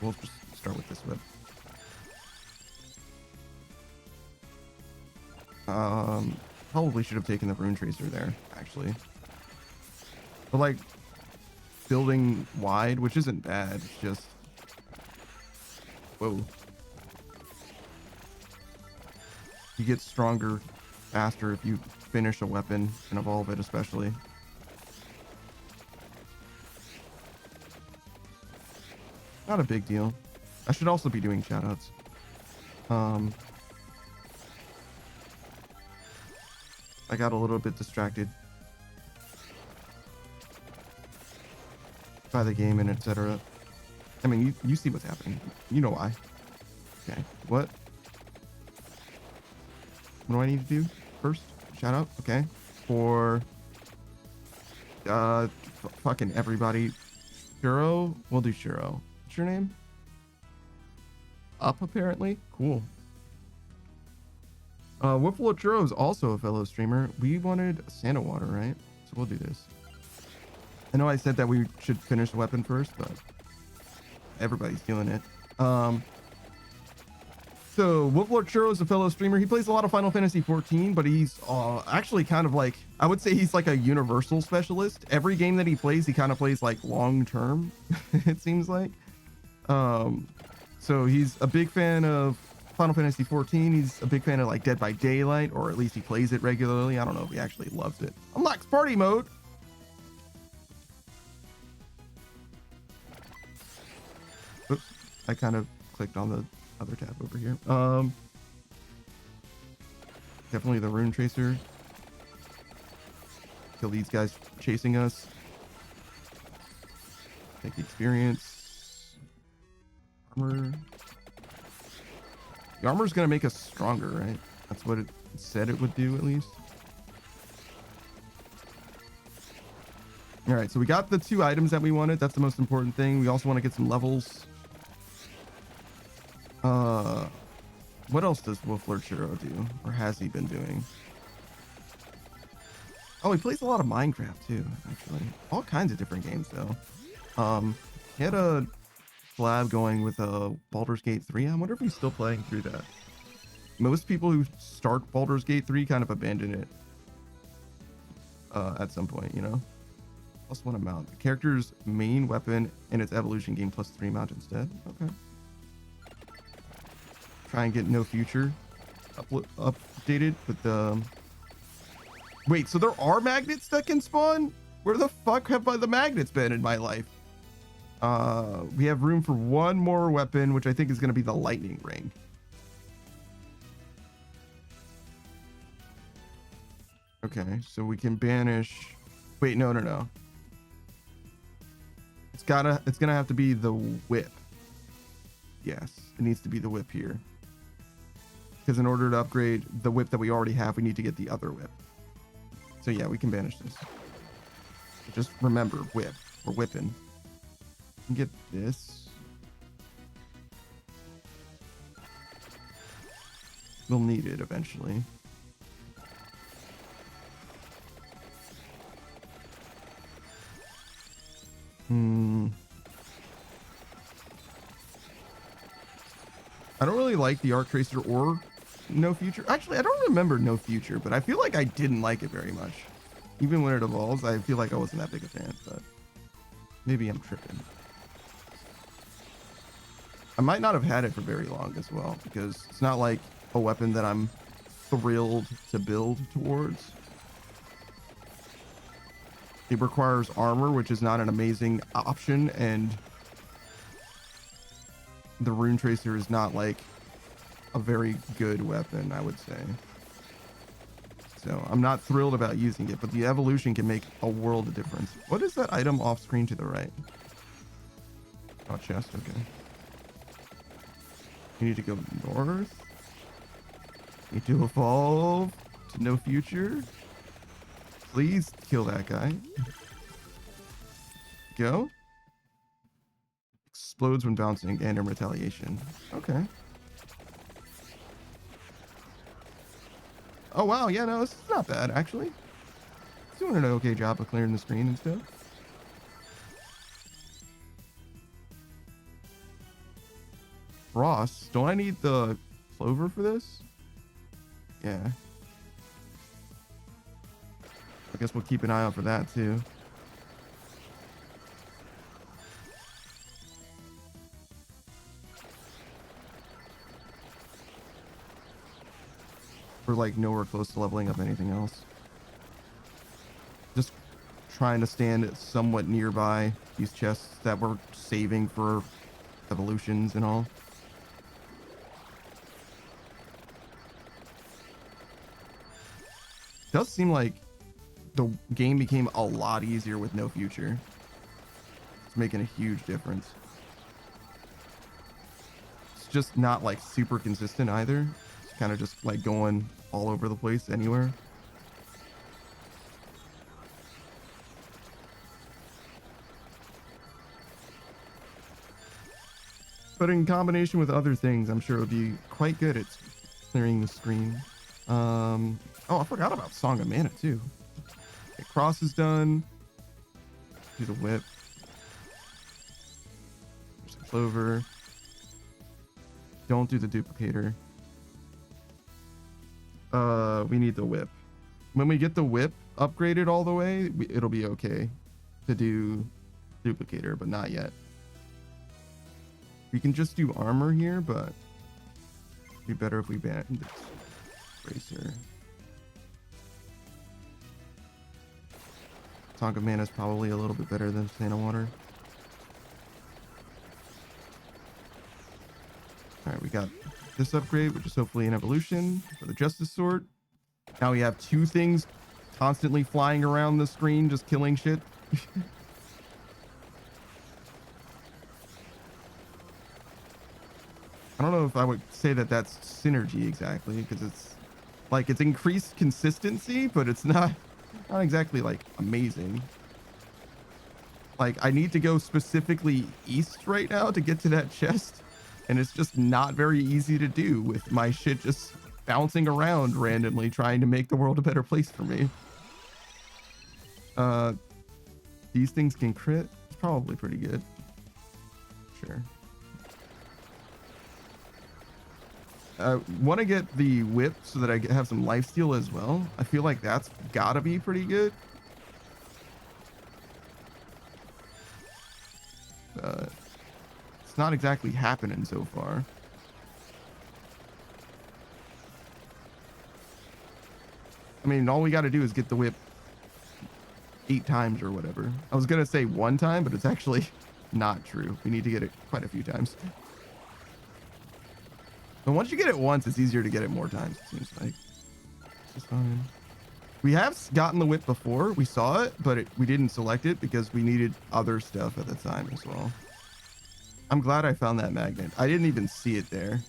We'll just start with this whip. Probably should have taken the Rune Tracer there, actually. But like, building wide, which isn't bad, it's just... Whoa. You get stronger faster if you finish a weapon and evolve it, especially. Not a big deal. I should also be doing shoutouts. I got a little bit distracted by the game and etc. I mean, you see what's happening. You know why. Okay. What do I need to do first? Shout out. Okay. For fucking everybody. Shuro. We'll do Shuro. What's your name? Up, apparently. Cool. Whiffle Churro is also a fellow streamer. We wanted Santa Water, right? So we'll do this. I know I said that we should finish the weapon first, but everybody's doing it. So Whiffle Churro is a fellow streamer. He plays a lot of Final Fantasy 14, but he's actually kind of like, I would say he's like a universal specialist. Every game that he plays, he kind of plays like long term, it seems like. So he's a big fan of Final Fantasy 14. He's a big fan of like Dead by Daylight, or at least he plays it regularly. I don't know if he actually loves it. Unlocks party mode. Oops, I kind of clicked on the other tab over here. Definitely the Rune Tracer. Kill these guys chasing us. Take the experience. Armor. The armor is going to make us stronger, right? That's what it said it would do, at least. All right, so we got the 2 items that we wanted. That's the most important thing. We also want to get some levels. What else does Whiffle Churro do? Or has he been doing? Oh, he plays a lot of Minecraft, too, actually. All kinds of different games, though. He had a collab going with Baldur's Gate 3. I wonder if he's still playing through that. Most people who start Baldur's Gate 3 kind of abandon it at some point, you know. Plus 1 amount. The character's main weapon and its evolution gain plus 3 amount instead. Okay. Try and get No Future updated with the... Wait, so there are magnets that can spawn? Where the fuck have the magnets been in my life? We have room for 1 more weapon, which I think is going to be the lightning ring. Okay, so we can banish. Wait, no. It's gonna have to be the whip. Yes, it needs to be the whip here. Because in order to upgrade the whip that we already have, we need to get the other whip. So yeah, we can banish this. But just remember, whip. We're whipping. We can get this. We'll need it eventually. I don't really like the Arc Tracer or No Future. Actually, I don't remember No Future, but I feel like I didn't like it very much. Even when it evolves, I feel like I wasn't that big a fan, but maybe I'm tripping. I might not have had it for very long as well, because it's not like a weapon that I'm thrilled to build towards. It requires armor, which is not an amazing option, and the Rune Tracer is not like a very good weapon, I would say. So I'm not thrilled about using it, but the evolution can make a world of difference. What is that item off screen to the right? Oh, chest, okay. You need to go north. You need to evolve to No Future. Please kill that guy. Go. Explodes when bouncing and in retaliation. Okay. Oh wow, yeah, no, this is not bad actually. It's doing an okay job of clearing the screen and stuff. Ross, don't I need the clover for this? Yeah. I guess we'll keep an eye out for that too. We're like nowhere close to leveling up anything else. Just trying to stand somewhat nearby these chests that we're saving for evolutions and all. Does seem like the game became a lot easier with No Future. It's making a huge difference. It's just not like super consistent either. It's kind of just like going all over the place anywhere. But in combination with other things, I'm sure it would be quite good at clearing the screen. Oh, I forgot about Song of Mana too. Okay, cross is done. Do the whip. There's the clover. Don't do the duplicator. We need the whip. When we get the whip upgraded all the way, it'll be okay to do duplicator, but not yet. We can just do armor here, but it'd be better if we ban this bracer. Song of Mana is probably a little bit better than Sand and Water. Alright, we got this upgrade, which is hopefully an evolution for the Justice Sword. Now we have two things constantly flying around the screen, just killing shit. I don't know if I would say that that's synergy exactly, because it's like it's increased consistency, but it's not exactly like amazing. Like I need to go specifically east right now to get to that chest, and it's just not very easy to do with my shit just bouncing around randomly trying to make the world a better place for me. These things can crit. It's probably pretty good. Sure. I want to get the whip so that I have some lifesteal as well. I feel like that's gotta be pretty good. It's not exactly happening so far. I mean, all we got to do is get the whip 8 times or whatever. I was gonna say 1 time, but it's actually not true. We need to get it quite a few times. But once you get it once, it's easier to get it more times, it seems like. It's fine. We have gotten the whip before. We saw it, but we didn't select it because we needed other stuff at the time as well. I'm glad I found that magnet. I didn't even see it there.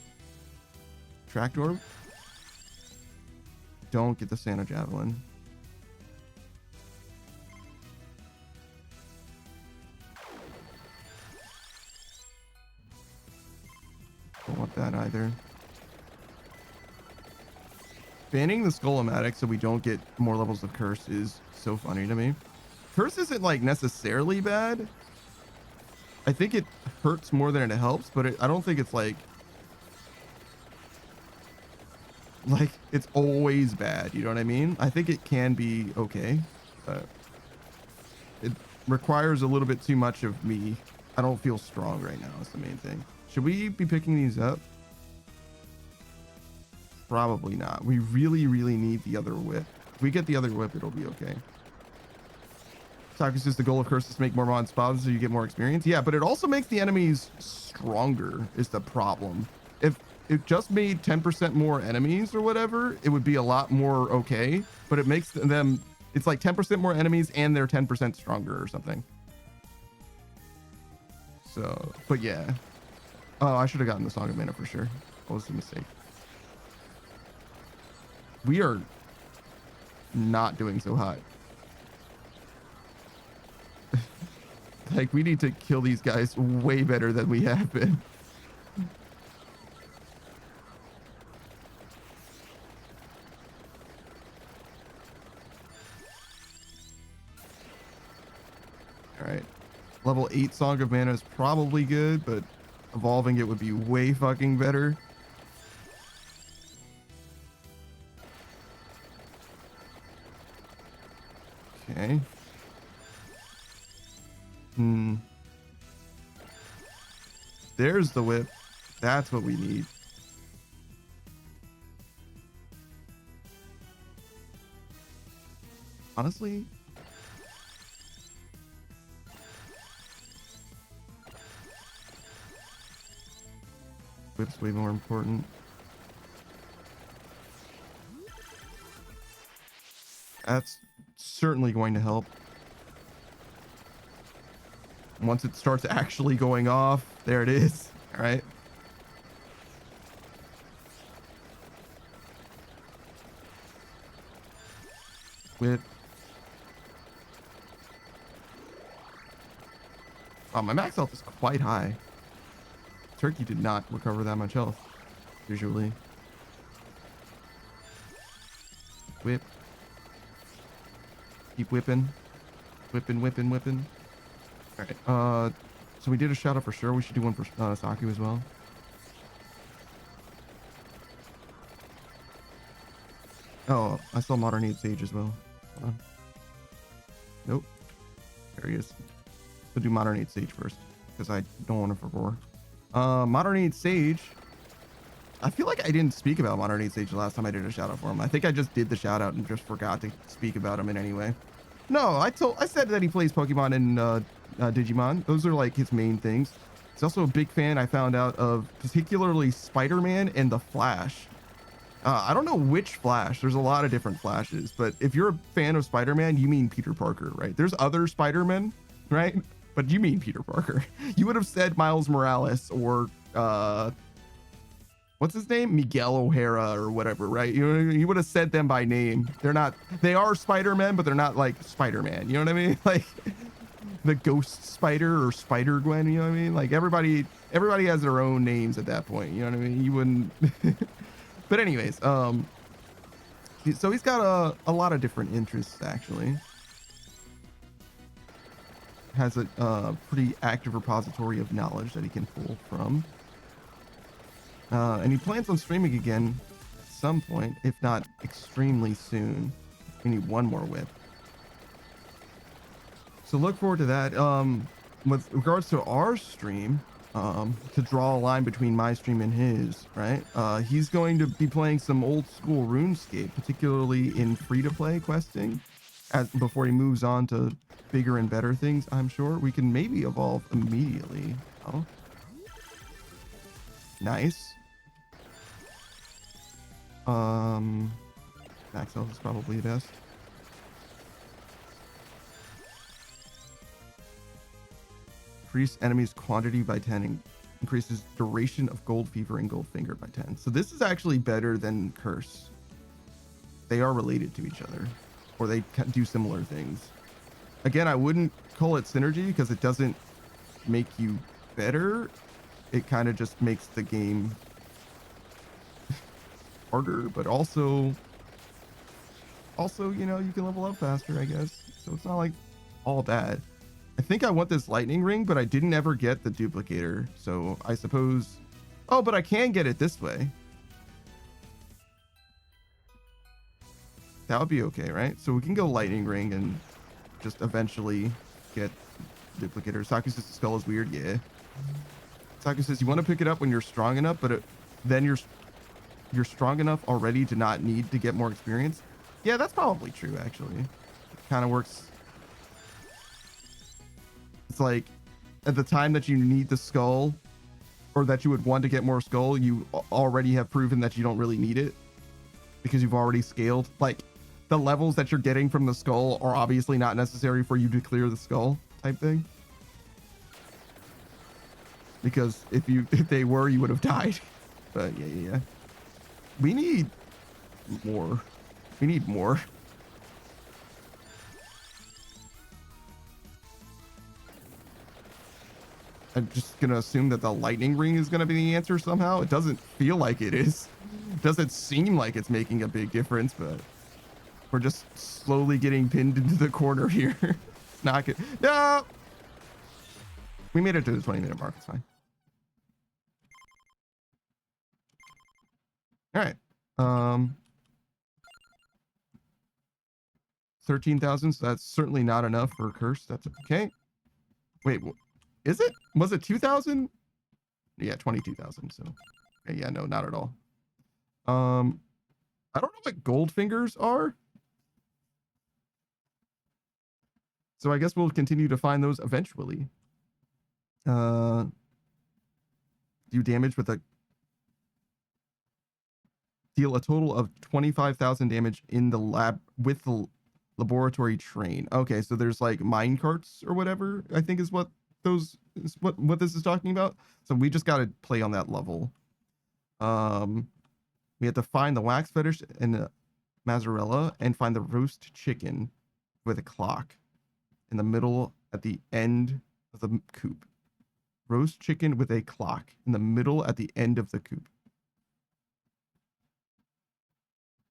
Tracked orb. Don't get the Santa Javelin. want that either. Banning the Skull-O-Matic so we don't get more levels of Curse is so funny to me. Curse isn't like necessarily bad. I think it hurts more than it helps, but I don't think it's like it's always bad. You know what I mean? I think it can be okay, but it requires a little bit too much of me. I don't feel strong right now is the main thing. Should we be picking these up? Probably not. We really, really need the other whip. If we get the other whip, it'll be okay. Taku says the goal of Curse is to make more mod spawns so you get more experience. Yeah, but it also makes the enemies stronger is the problem. If it just made 10% more enemies or whatever, it would be a lot more okay. But it makes them, it's like 10% more enemies and they're 10% stronger or something. So, but yeah. Oh, I should have gotten the Song of Mana for sure. That was a mistake. We are not doing so hot. Like, we need to kill these guys way better than we have been. All right. Level 8 Song of Mana is probably good, but evolving it would be way fucking better. Okay. There's the whip. That's what we need. Honestly, whip's way more important. That's certainly going to help. Once it starts actually going off, there it is. All right. Whip. Oh, my max health is quite high. Turkey did not recover that much health, usually. Whip. Keep whipping. Whipping, whipping, whipping. Alright, so we did a shout out for sure. We should do one for Saku as well. Oh, I saw Modern Age Sage as well. Hold on. Nope. There he is. We'll do Modern Age Sage first, because I don't want to roar. Modern Age Sage. I feel like I didn't speak about Modern Age Sage the last time I did a shout out for him. I think I just did the shout out and just forgot to speak about him in any way. No, I said that he plays Pokemon and Digimon. Those are like his main things. He's also a big fan, I found out, of particularly Spider-Man and the Flash. I don't know which Flash. There's a lot of different Flashes, but if you're a fan of Spider-Man, you mean Peter Parker, right? There's other Spider-Men, right? But you mean Peter Parker. You would have said Miles Morales or what's his name? Miguel O'Hara or whatever, right? You would have said them by name. They are Spider-Man, but they're not like Spider-Man. You know what I mean? Like the Ghost Spider or Spider-Gwen, you know what I mean? Like everybody has their own names at that point. You know what I mean? You wouldn't. But anyways, so he's got a lot of different interests actually. Has a pretty active repository of knowledge that he can pull from. And he plans on streaming again at some point, if not extremely soon. We need one more whip. So look forward to that. With regards to our stream, to draw a line between my stream and his, right? He's going to be playing some old school RuneScape, particularly in free-to-play questing, before he moves on to bigger and better things, I'm sure. We can maybe evolve immediately. Oh. Nice. Max health is probably the best. Increase enemies quantity by 10 and increases duration of Gold Fever and Gold Finger by 10. So this is actually better than Curse. They are related to each other, or they do similar things. Again, I wouldn't call it synergy because it doesn't make you better. It kind of just makes the game harder, but also, you know, you can level up faster, I guess. So it's not like all bad. I think I want this lightning ring, but I didn't ever get the duplicator. So I suppose, oh, but I can get it this way. That would be okay, right? So we can go lightning ring and just eventually get duplicator. Saku says the skull is weird. Yeah. Saku says you want to pick it up when you're strong enough, but then you're strong enough already to not need to get more experience. Yeah, that's probably true, actually. It kind of works. It's like at the time that you need the skull, or that you would want to get more skull, you already have proven that you don't really need it because you've already scaled. Like the levels that you're getting from the skull are obviously not necessary for you to clear the skull type thing. Because if they were, you would have died. But yeah. We need more. We need more. I'm just gonna assume that the lightning ring is gonna be the answer somehow. It doesn't feel like it is. It doesn't seem like it's making a big difference, but we're just slowly getting pinned into the corner here. It's not good. No! We made it to the 20-minute mark. It's fine. All right. 13,000. So that's certainly not enough for a curse. That's okay. Wait, is it? Was it 2,000? Yeah, 22,000. So, okay, yeah, no, not at all. I don't know what gold fingers are. So I guess we'll continue to find those eventually. Do damage with a deal a total of 25,000 damage in the lab with the laboratory train. Okay, so there's like mine carts or whatever, I think is what those is what this is talking about. So we just got to play on that level. We have to find the wax fetish and the mozzarella and find the roast chicken with a clock in the middle at the end of the coop. Roast chicken with a clock in the middle at the end of the coop.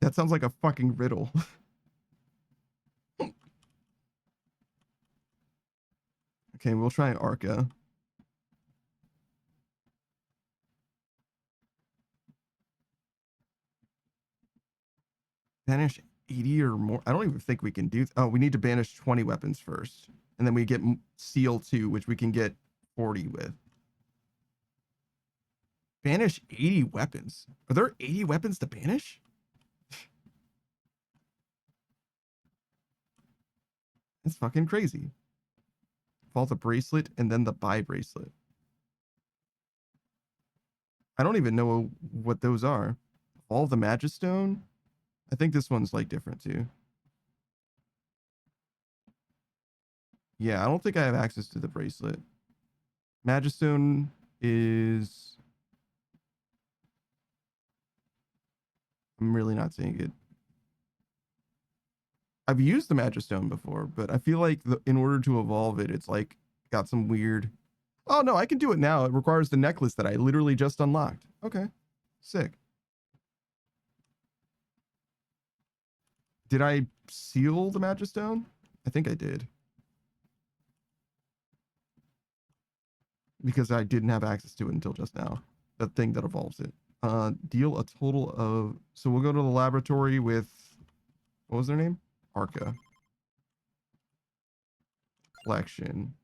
That sounds like a fucking riddle. Okay, we'll try Arca. Banish 80 or more. I don't even think we can do. Oh, we need to banish 20 weapons first. And then we get Seal 2, which we can get 40 with. Banish 80 weapons. Are there 80 weapons to banish? That's fucking crazy. Vault a bracelet and then the buy bracelet. I don't even know what those are. All the Magistone. I think this one's like different too. Yeah, I don't think I have access to the bracelet. Magistone is... I'm really not seeing it. I've used the Magistone before, but I feel like in order to evolve it, it's like got some weird... Oh no, I can do it now. It requires the necklace that I literally just unlocked. Okay, sick. Did I seal the Magistone? I think I did. Because I didn't have access to it until just now. The thing that evolves it. Deal a total of... So we'll go to the laboratory with... What was their name? Arca. Collection.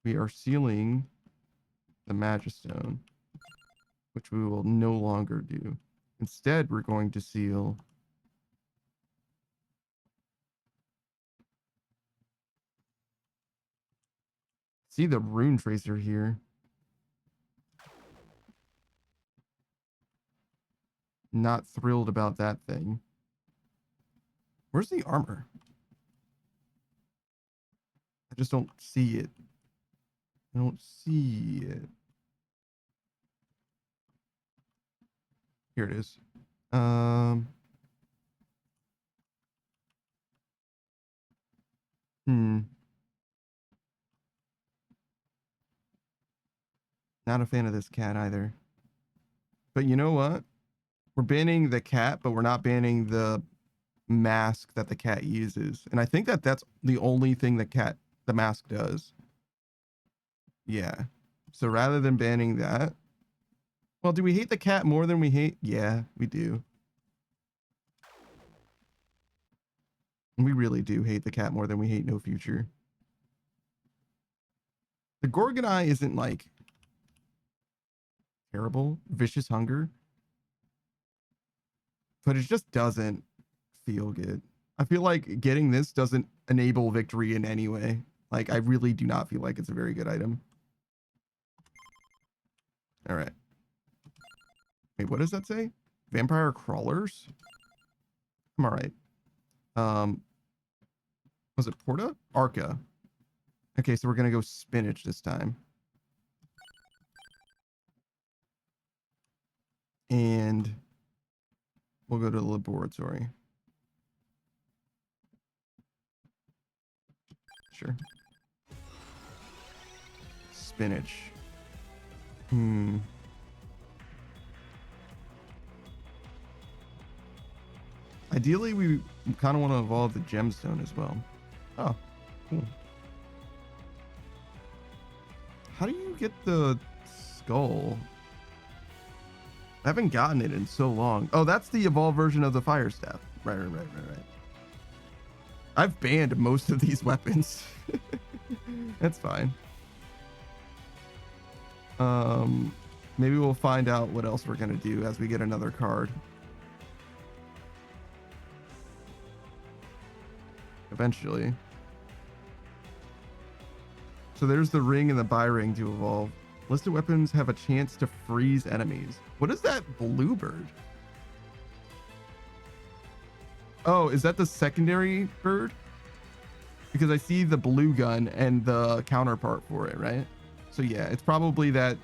We are sealing the Magistone, which we will no longer do. Instead, we're going to seal... See the rune tracer here. Not thrilled about that thing. Where's the armor? I just don't see it. I don't see it. Here it is. Not a fan of this cat either. But you know what? We're banning the cat, but we're not banning the mask that the cat uses. And I think that that's the only thing the mask does. Yeah. So rather than banning that, well, do we hate the cat more than we hate? Yeah, we do. We really do hate the cat more than we hate No Future. The Gorgonite isn't like terrible. Vicious Hunger. But it just doesn't feel good. I feel like getting this doesn't enable victory in any way. Like, I really do not feel like it's a very good item. All right. Wait, what does that say? Vampire Crawlers? I'm all right. Was it Porta? Arca. Okay, so we're going to go spinach this time. And we'll go to the laboratory. Sure. Spinach. Ideally, we kind of want to evolve the gemstone as well. Oh, cool. How do you get the skull? I haven't gotten it in so long. Oh, that's the evolved version of the fire staff. Right. I've banned most of these weapons. That's fine. Maybe we'll find out what else we're gonna do as we get another card. Eventually. So there's the ring and the buy ring to evolve. Listed weapons have a chance to freeze enemies. What is that bluebird? Oh, is that the secondary bird? Because I see the blue gun and the counterpart for it, right? So yeah, it's probably that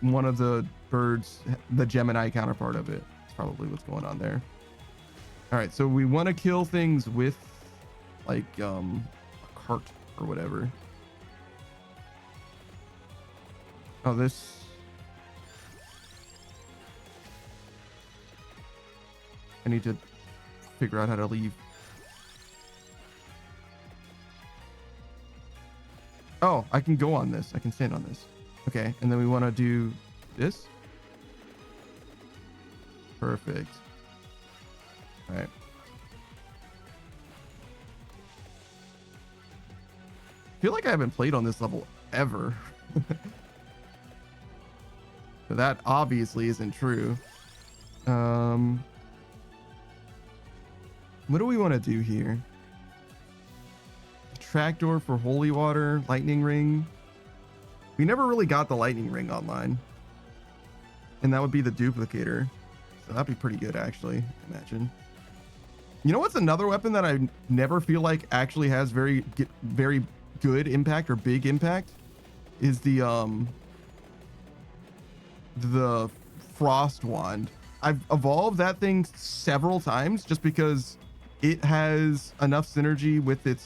one of the birds, the Gemini counterpart of it. It's probably what's going on there. All right, so we want to kill things with like a cart or whatever. Oh, this. I need to figure out how to leave. Oh, I can go on this. I can stand on this. Okay, and then we want to do this. Perfect. All right. I feel like I haven't played on this level ever. So that obviously isn't true. What do we want to do here? Trapdoor for holy water, lightning ring. We never really got the lightning ring online. And that would be the duplicator. So that'd be pretty good, actually, imagine. You know what's another weapon that I never feel like actually has very good impact or big impact? Is the frost wand. I've evolved that thing several times just because it has enough synergy with its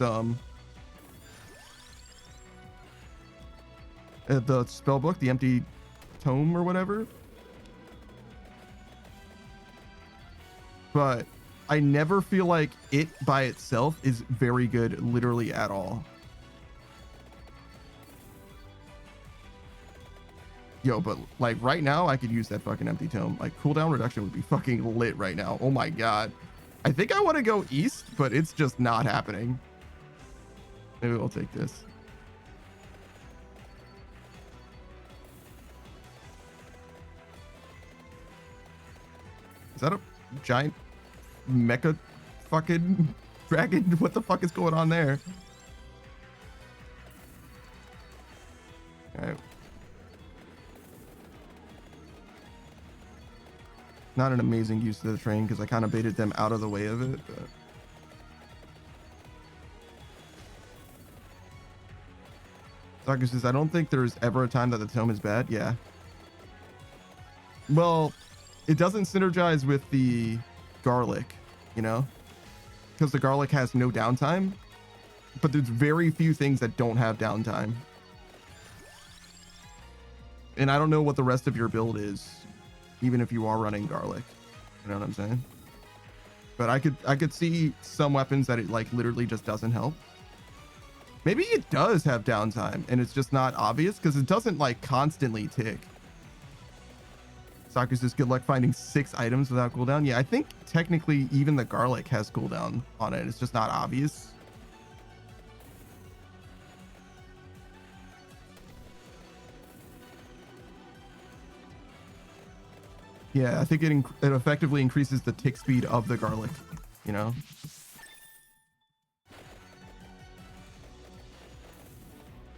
the spell book, the empty tome or whatever. But I never feel like it by itself is very good literally at all. Yo, but like right now I could use that fucking empty tome. Like cooldown reduction would be fucking lit right now. Oh my god. I think I want to go east, but it's just not happening. Maybe we'll take this. Is that a giant mecha fucking dragon? What the fuck is going on there? All right. Not an amazing use of the train because I kind of baited them out of the way of it. But... Soccer says, I don't think there's ever a time that the tome is bad. Yeah. Well, it doesn't synergize with the garlic, you know, because the garlic has no downtime, but there's very few things that don't have downtime. And I don't know what the rest of your build is. even if you are running garlic. You know what I'm saying? But I could see some weapons that it like literally just doesn't help. Maybe it does have downtime and it's just not obvious because it doesn't like constantly tick. Soccer says good luck finding 6 items without cooldown. Yeah, I think technically even the garlic has cooldown on it. It's just not obvious. Yeah, I think it effectively increases the tick speed of the garlic, you know?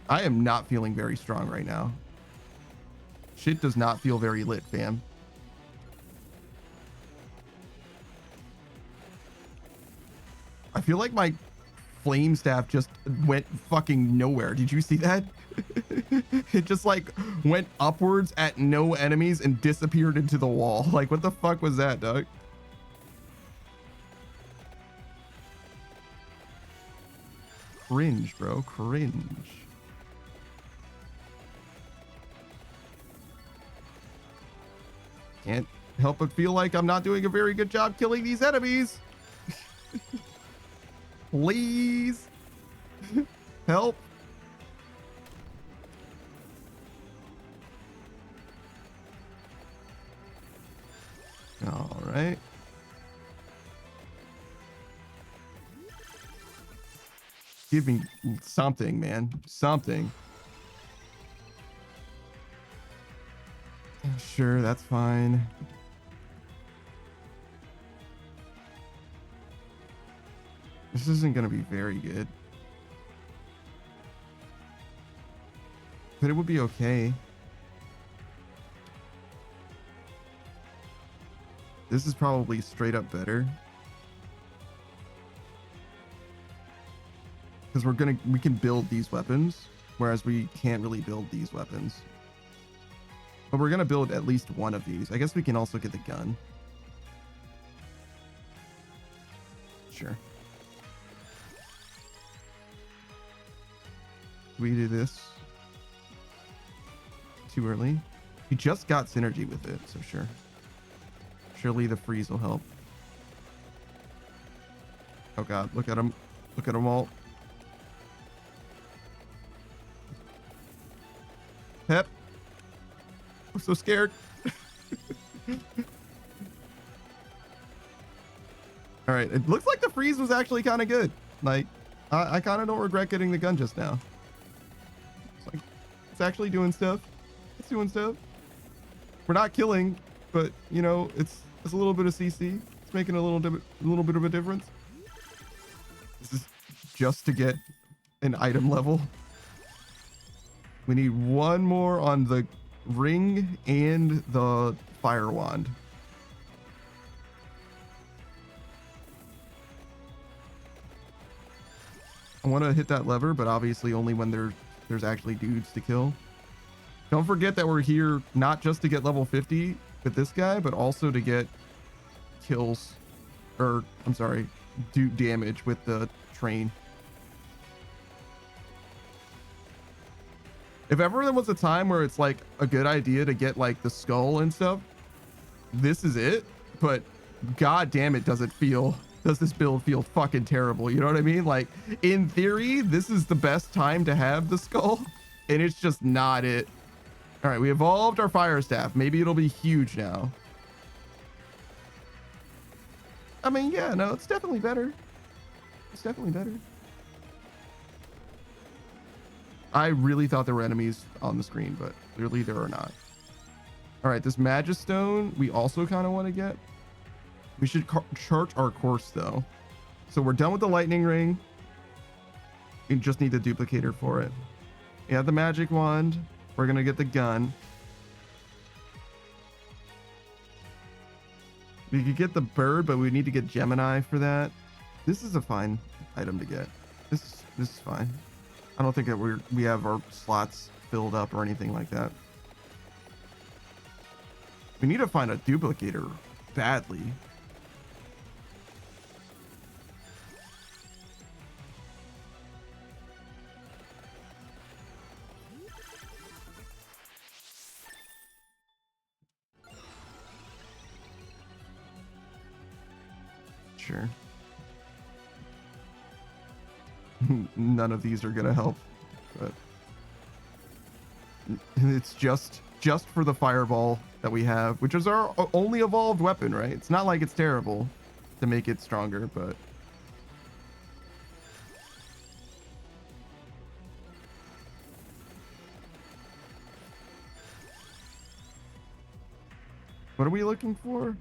I am not feeling very strong right now. Shit does not feel very lit, fam. I feel like my flame staff just went fucking nowhere. Did you see that? It just like went upwards at no enemies and disappeared into the wall. Like, what the fuck was that, Doug? Cringe, bro. Cringe. Can't help but feel like I'm not doing a very good job killing these enemies. Please. Help. All right. Give me something, man. Something. Sure, that's fine. This isn't going to be very good. But it would be okay. This is probably straight up better. Because we can build these weapons, whereas we can't really build these weapons. But we're gonna build at least one of these. I guess we can also get the gun. Sure. We do this too early. We just got synergy with it, so sure. Surely the freeze will help. Oh god, look at him. Look at them all. Pep. I'm so scared. All right, it looks like the freeze was actually kind of good. Like, I kind of don't regret getting the gun just now. It's like, it's actually doing stuff. It's doing stuff. We're not killing, but you know, it's a little bit of CC. It's making a little bit of a difference. This is just to get an item level. We need one more on the ring and the fire wand. I want to hit that lever, but obviously only when there's actually dudes to kill. Don't forget that we're here not just to get level 50 with this guy, but also to get kills, or I'm sorry, do damage with the train. If ever there was a time where it's like a good idea to get like the skull and stuff, this is it. But god damn it, does this build feel fucking terrible? You know what I mean? Like, in theory, this is the best time to have the skull, and it's just not it. All right, we evolved our fire staff. Maybe it'll be huge now. I mean, yeah, no, it's definitely better. It's definitely better. I really thought there were enemies on the screen, but clearly there are not. All right, this Magistone we also kind of want to get. We should chart our course though. So we're done with the lightning ring. We just need the duplicator for it. We have the magic wand. We're gonna get the gun. We could get the bird, but we need to get Gemini for that. This is a fine item to get. This is fine. I don't think that we have our slots filled up or anything like that. We need to find a duplicator badly. Sure. None of these are gonna help, but it's just for the fireball that we have, which is our only evolved weapon, right? It's not like it's terrible to make it stronger, but what are we looking for?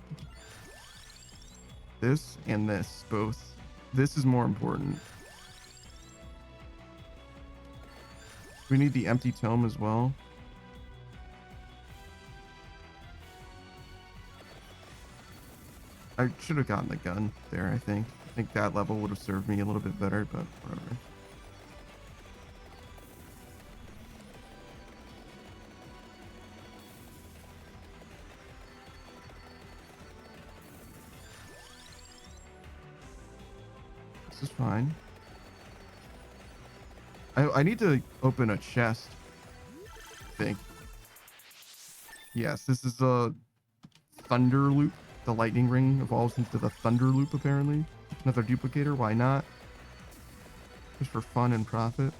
This and this, both. This is more important. We need the empty tome as well. I should have gotten the gun there, I think. I think that level would have served me a little bit better, but whatever. This is fine. I need to open a chest, I think. Yes, this is a thunder loop. The lightning ring evolves into the thunder loop, apparently. Another duplicator, why not? Just for fun and profit.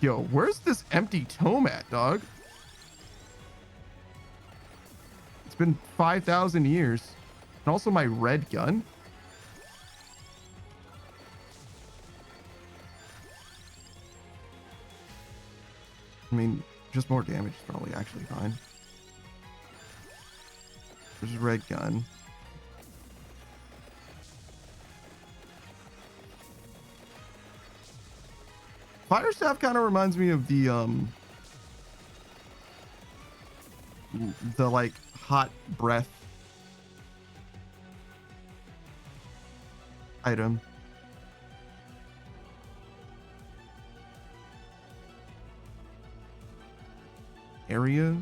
Yo, where's this empty tome at, dog? It's been 5,000 years. And also my red gun. I mean, just more damage is probably actually fine. There's a red gun. Fire staff kind of reminds me of the like hot breath item. Area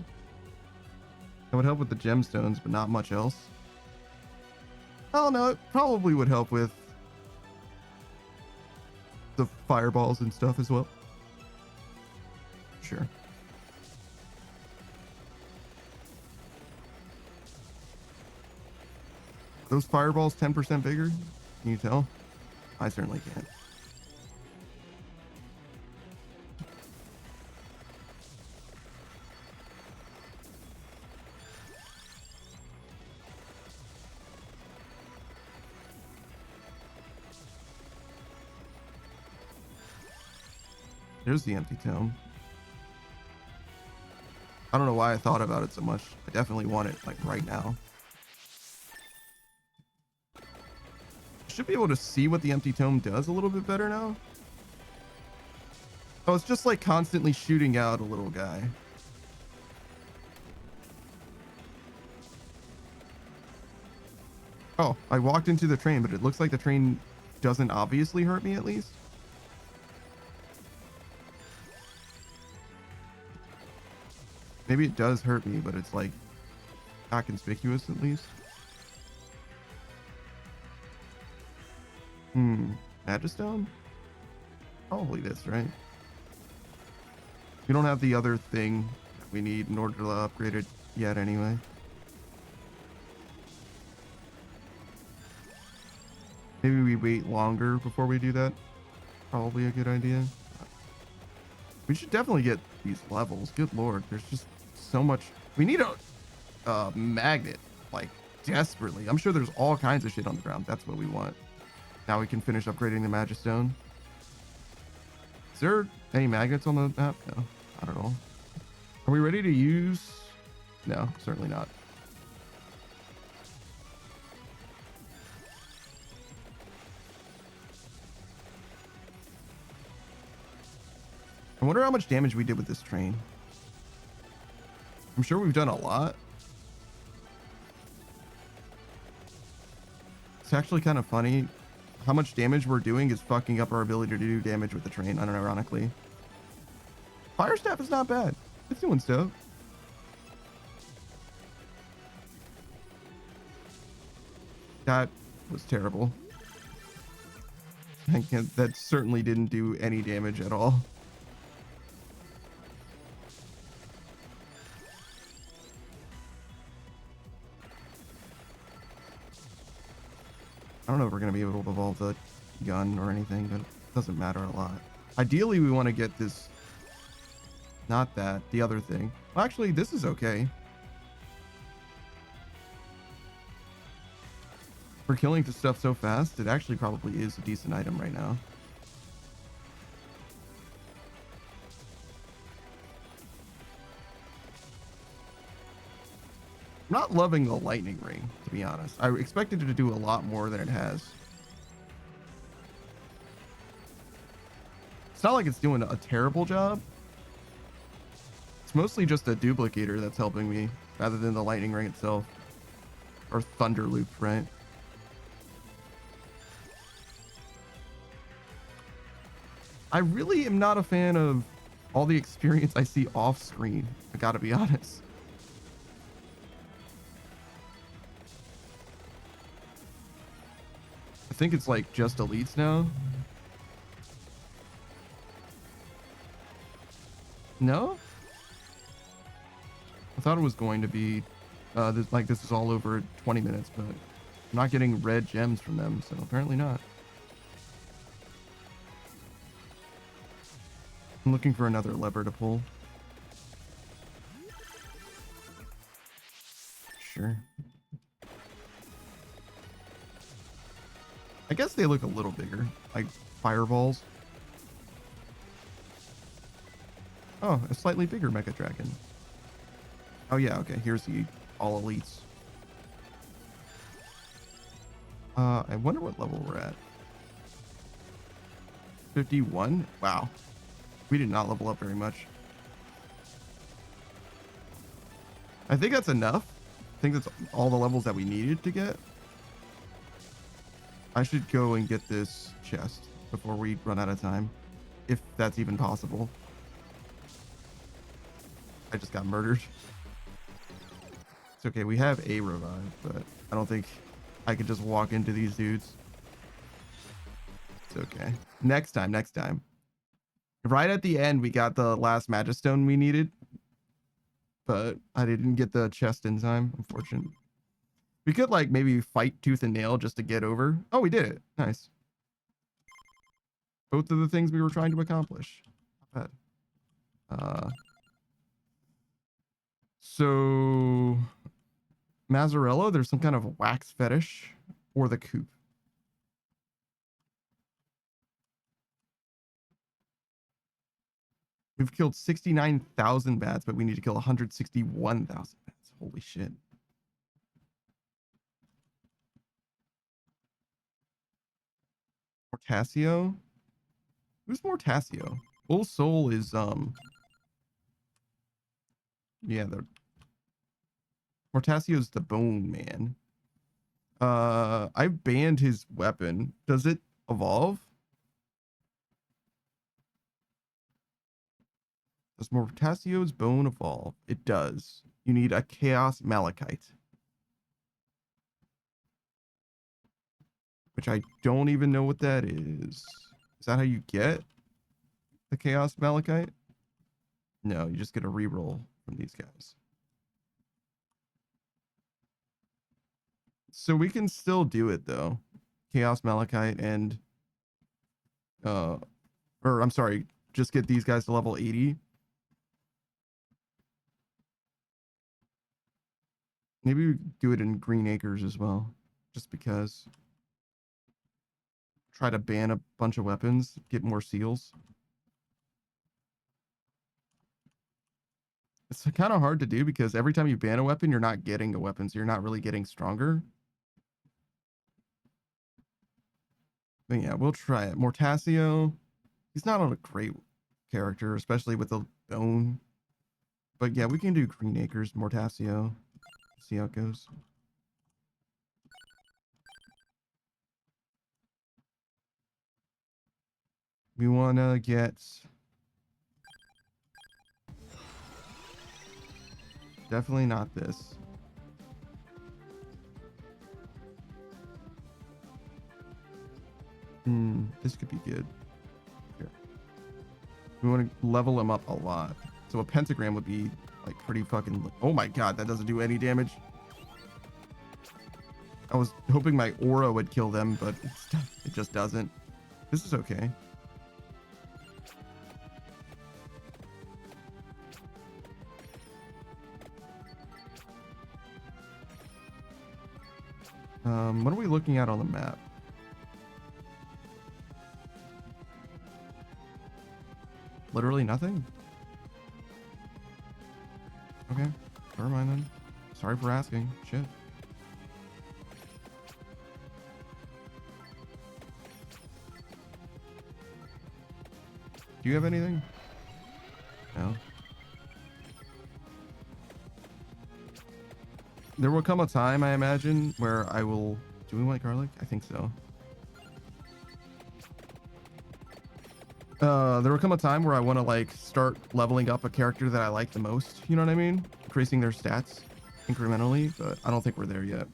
that would help with the gemstones, but not much else. Oh no, it probably would help with the fireballs and stuff as well. Sure. Those fireballs 10% bigger? Can you tell? I certainly can't. There's the empty tome. I don't know why I thought about it so much. I definitely want it like right now. Should be able to see what the empty tome does a little bit better now. Oh, it's just like constantly shooting out a little guy. Oh, I walked into the train, but it looks like the train doesn't obviously hurt me at least. Maybe it does hurt me, but it's like not conspicuous at least. Magistone? Probably this, right? We don't have the other thing that we need in order to upgrade it yet anyway. Maybe we wait longer before we do that. Probably a good idea. We should definitely get these levels. Good lord, there's just so much. We need a magnet, like desperately. I'm sure there's all kinds of shit on the ground. That's what we want. Now we can finish upgrading the Magistone. Is there any magnets on the map? No, not at all. Are we ready to use? No, certainly not. I wonder how much damage we did with this train. I'm sure we've done a lot. It's actually kind of funny. How much damage we're doing is fucking up our ability to do damage with the train, unironically. Fire staff is not bad. It's doing stuff. That was terrible. That certainly didn't do any damage at all. I don't know if we're going to be able to evolve the gun or anything, but it doesn't matter a lot. Ideally, we want to get this, not that, the other thing. Well, actually, this is okay. For killing the stuff so fast, it actually probably is a decent item right now. I'm not loving the lightning ring, to be honest. I expected it to do a lot more than it has. It's not like it's doing a terrible job. It's mostly just a duplicator that's helping me rather than the lightning ring itself. Or thunder loop, right? I really am not a fan of all the experience I see off screen. I gotta be honest. I think it's like just elites now. No? I thought it was going to be this is all over 20 minutes, but I'm not getting red gems from them, so apparently not. I'm looking for another lever to pull. Sure. I guess they look a little bigger, like fireballs. Oh, a slightly bigger Mecha Dragon. Oh yeah, okay, here's the all elites. I wonder what level we're at. 51? Wow. We did not level up very much. I think that's enough. I think that's all the levels that we needed to get. I should go and get this chest before we run out of time, if that's even possible. I just got murdered. It's okay, we have a revive, but I don't think I could just walk into these dudes. It's okay. Next time, next time. Right at the end, we got the last Magistone we needed, but I didn't get the chest in time, unfortunately. We could like maybe fight tooth and nail just to get over. Oh, we did it. Nice. Both of the things we were trying to accomplish. Not bad. So Mazzarella, there's some kind of wax fetish, or the coop. We've killed 69,000 bats, but we need to kill 161,000 bats. Holy shit. Mortasio? Who's Mortasio? Bull Soul is yeah, the Mortasio's the bone man. I banned his weapon. Does it evolve? Does Mortasio's bone evolve? It does. You need a Chaos Malachite, which I don't even know what that is. Is that how you get the Chaos Malachite? No, you just get a reroll from these guys. So we can still do it though. Chaos Malachite and or I'm sorry, just get these guys to level 80. Maybe we do it in Green Acres as well, just because. Try to ban a bunch of weapons, get more seals. It's kind of hard to do because every time you ban a weapon, you're not getting a weapon, so you're not really getting stronger. But yeah, we'll try it. Mortasio, he's not on a great character, especially with the bone. But yeah, we can do Green Acres, Mortasio. See how it goes. We want to get... Definitely not this. This could be good. Here. We want to level him up a lot. So a pentagram would be like pretty fucking... Oh my god, that doesn't do any damage. I was hoping my aura would kill them, but it just doesn't. This is okay. What are we looking at on the map? Literally nothing? Okay, never mind then. Sorry for asking. Shit. Do you have anything? No. There will come a time, I imagine, where I will... Do we want garlic? I think so. There will come a time where I want to like start leveling up a character that I like the most. You know what I mean? Increasing their stats incrementally, but I don't think we're there yet.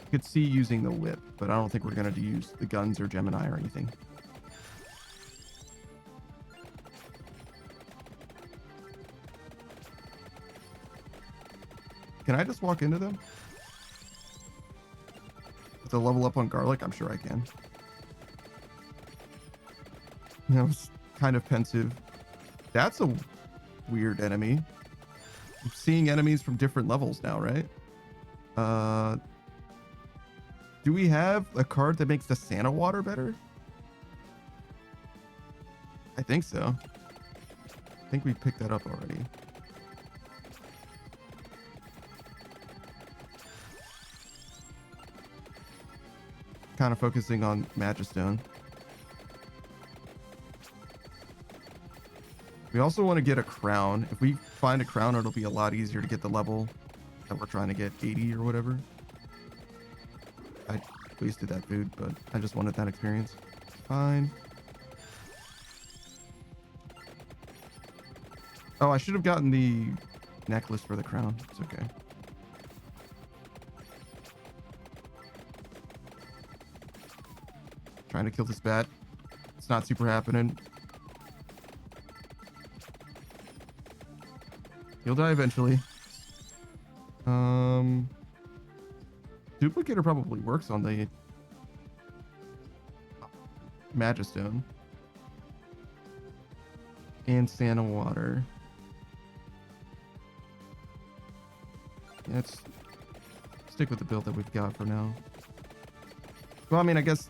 I could see using the whip, but I don't think we're gonna use the guns or Gemini or anything. Can I just walk into them? To level up on garlic? I'm sure I can. I was kind of pensive. That's a weird enemy. I'm seeing enemies from different levels now, right? Do we have a card that makes the Santa water better? I think so. I think we picked that up already. Kind of focusing on Magistone. We also want to get a crown. If we find a crown, it'll be a lot easier to get the level that we're trying to get, 80 or whatever. I wasted that food, but I just wanted that experience. Fine. Oh, I should have gotten the necklace for the crown. It's okay. Trying to kill this bat. It's not super happening. He'll die eventually. Duplicator probably works on the Magistone and Santa water. Yeah, let's stick with the build that we've got for now. Well, I mean, I guess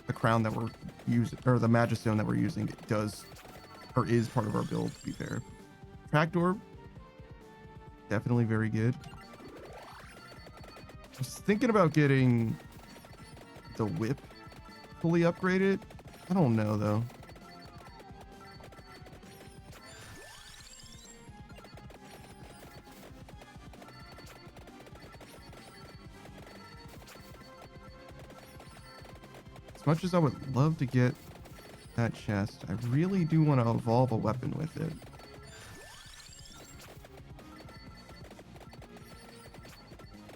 the crown that we're using, or the Magistone that we're using, does or is part of our build, to be fair. Trapdoor, definitely very good. I was thinking about getting the whip fully upgraded. I don't know though. As much as I would love to get that chest, I really do want to evolve a weapon with it.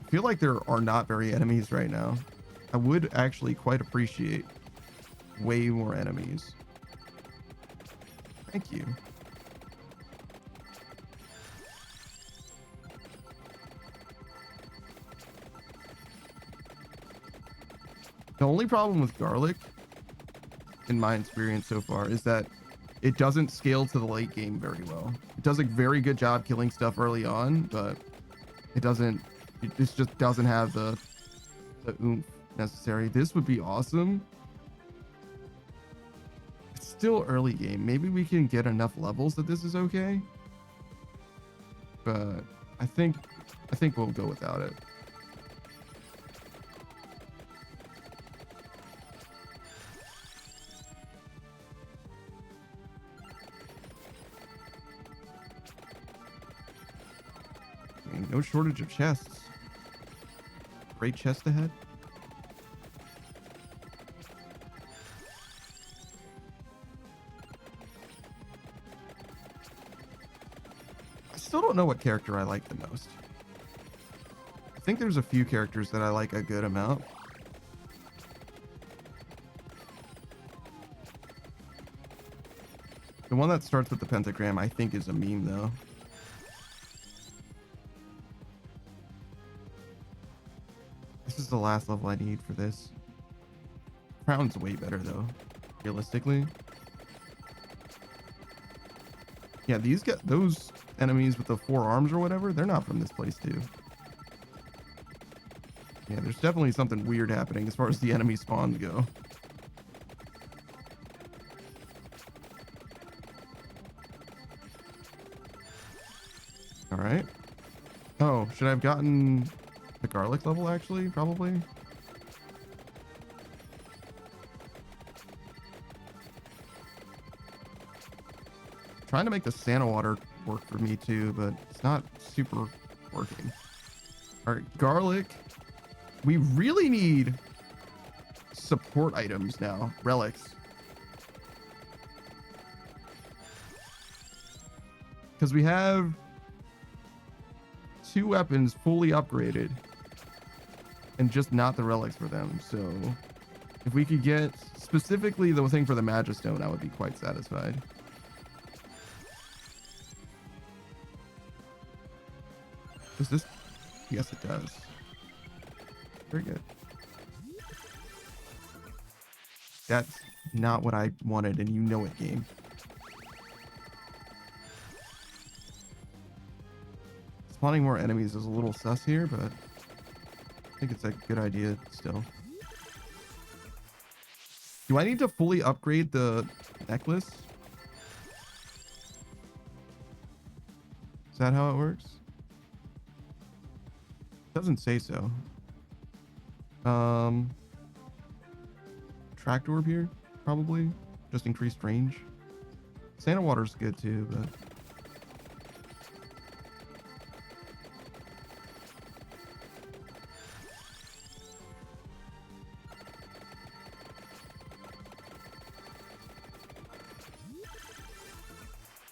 I feel like there are not very enemies right now. I would actually quite appreciate way more enemies. Thank you. The only problem with garlic, in my experience so far, is that it doesn't scale to the late game very well. It does a very good job killing stuff early on, but it just doesn't have the oomph necessary. This would be awesome. It's still early game. Maybe we can get enough levels that this is okay. But I think we'll go without it. No shortage of chests. Great chest ahead. I still don't know what character I like the most. I think there's a few characters that I like a good amount. The one that starts with the pentagram, I think, is a meme, though. This is the last level I need for this. Crown's way better, though, realistically. Yeah, those enemies with the 4 arms or whatever, they're not from this place, too. Yeah, there's definitely something weird happening as far as the enemy spawns go. All right. Oh, should I have gotten the garlic level, actually? Probably. Trying to make the Santa water work for me too, but it's not super working. All right, garlic. We really need support items now, relics. Because we have 2 weapons fully upgraded and just not the relics for them. So if we could get specifically the thing for the Magistone, I would be quite satisfied. Does this? Yes, it does. Very good. That's not what I wanted, and you know it, game. Spawning more enemies is a little sus here, but I think it's a good idea still. Do I need to fully upgrade the necklace? Is that how it works? Doesn't say so. Tracked orb here, probably. Just increased range. Santa water's good too, but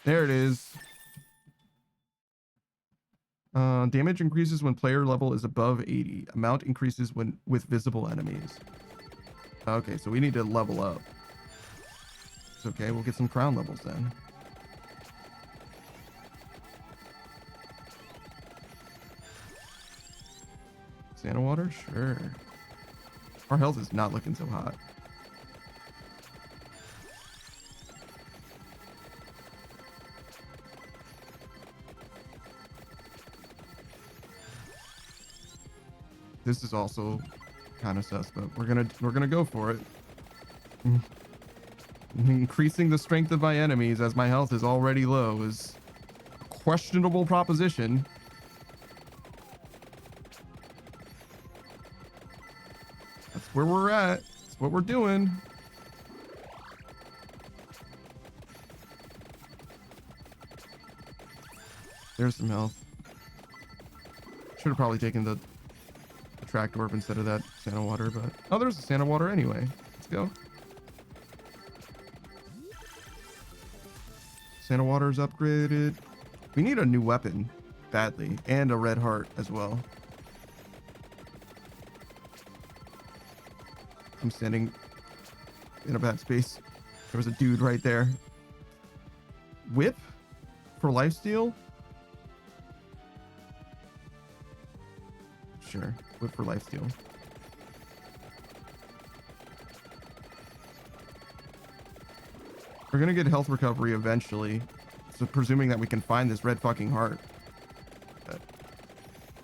there it is. Damage increases when player level is above 80. Amount increases when with visible enemies. Okay, so we need to level up. It's okay, we'll get some crown levels then. Santa water? Sure. Our health is not looking so hot. This is also kind of sus, but we're gonna go for it. Increasing the strength of my enemies as my health is already low is a questionable proposition. That's where we're at. That's what we're doing. There's some health. Should have probably taken the tracked orb instead of that Santa water, but oh, there's a Santa water anyway. Let's go. Santa water is upgraded. We need a new weapon badly, and a red heart as well. I'm standing in a bad space. There was a dude right there. Whip for lifesteal? Sure. Whip for lifesteal. We're gonna get health recovery eventually. So presuming that we can find this red fucking heart. But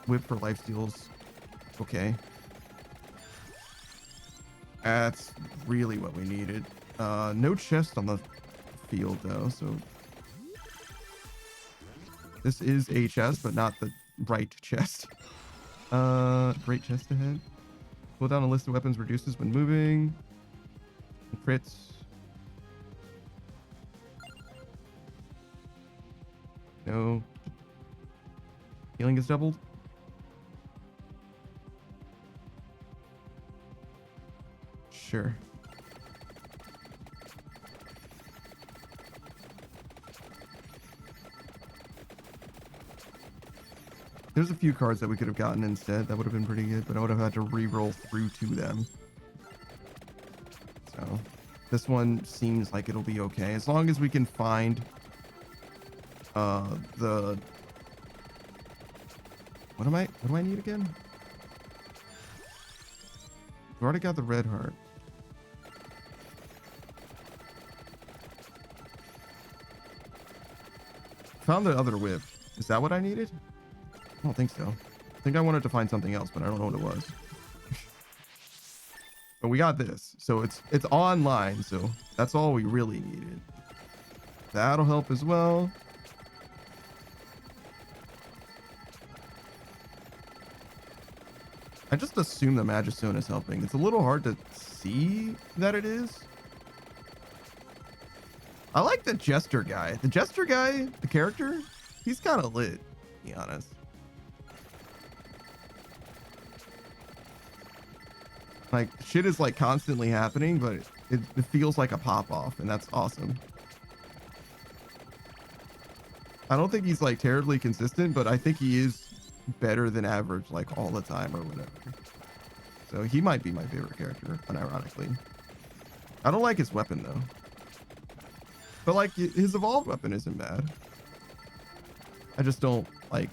whip for lifesteal's okay. That's really what we needed. No chest on the field though, so this is a chest, but not the right chest. Great chest ahead. Pull down a list of weapons reduces when moving. Crits. No. Healing is doubled. Sure. There's a few cards that we could have gotten instead. That would have been pretty good, but I would have had to re-roll through to them. So, This one seems like it'll be okay as long as we can find the what do I need again? We've already got the red heart. Found the other whip. Is that what I needed? I don't think so. I think I wanted to find something else, but I don't know what it was. But we got this, so it's online, so that's all we really needed. That'll help as well. I just assume the Magistone is helping. It's a little hard to see that it is. I like the Jester guy. The Jester guy, the character, he's kind of lit, to be honest. Like, shit is like constantly happening, but it feels like a pop-off, and that's awesome. I don't think he's like terribly consistent, but I think he is better than average like all the time or whatever. So he might be my favorite character, unironically. I don't like his weapon though. But like his evolved weapon isn't bad. I just don't like,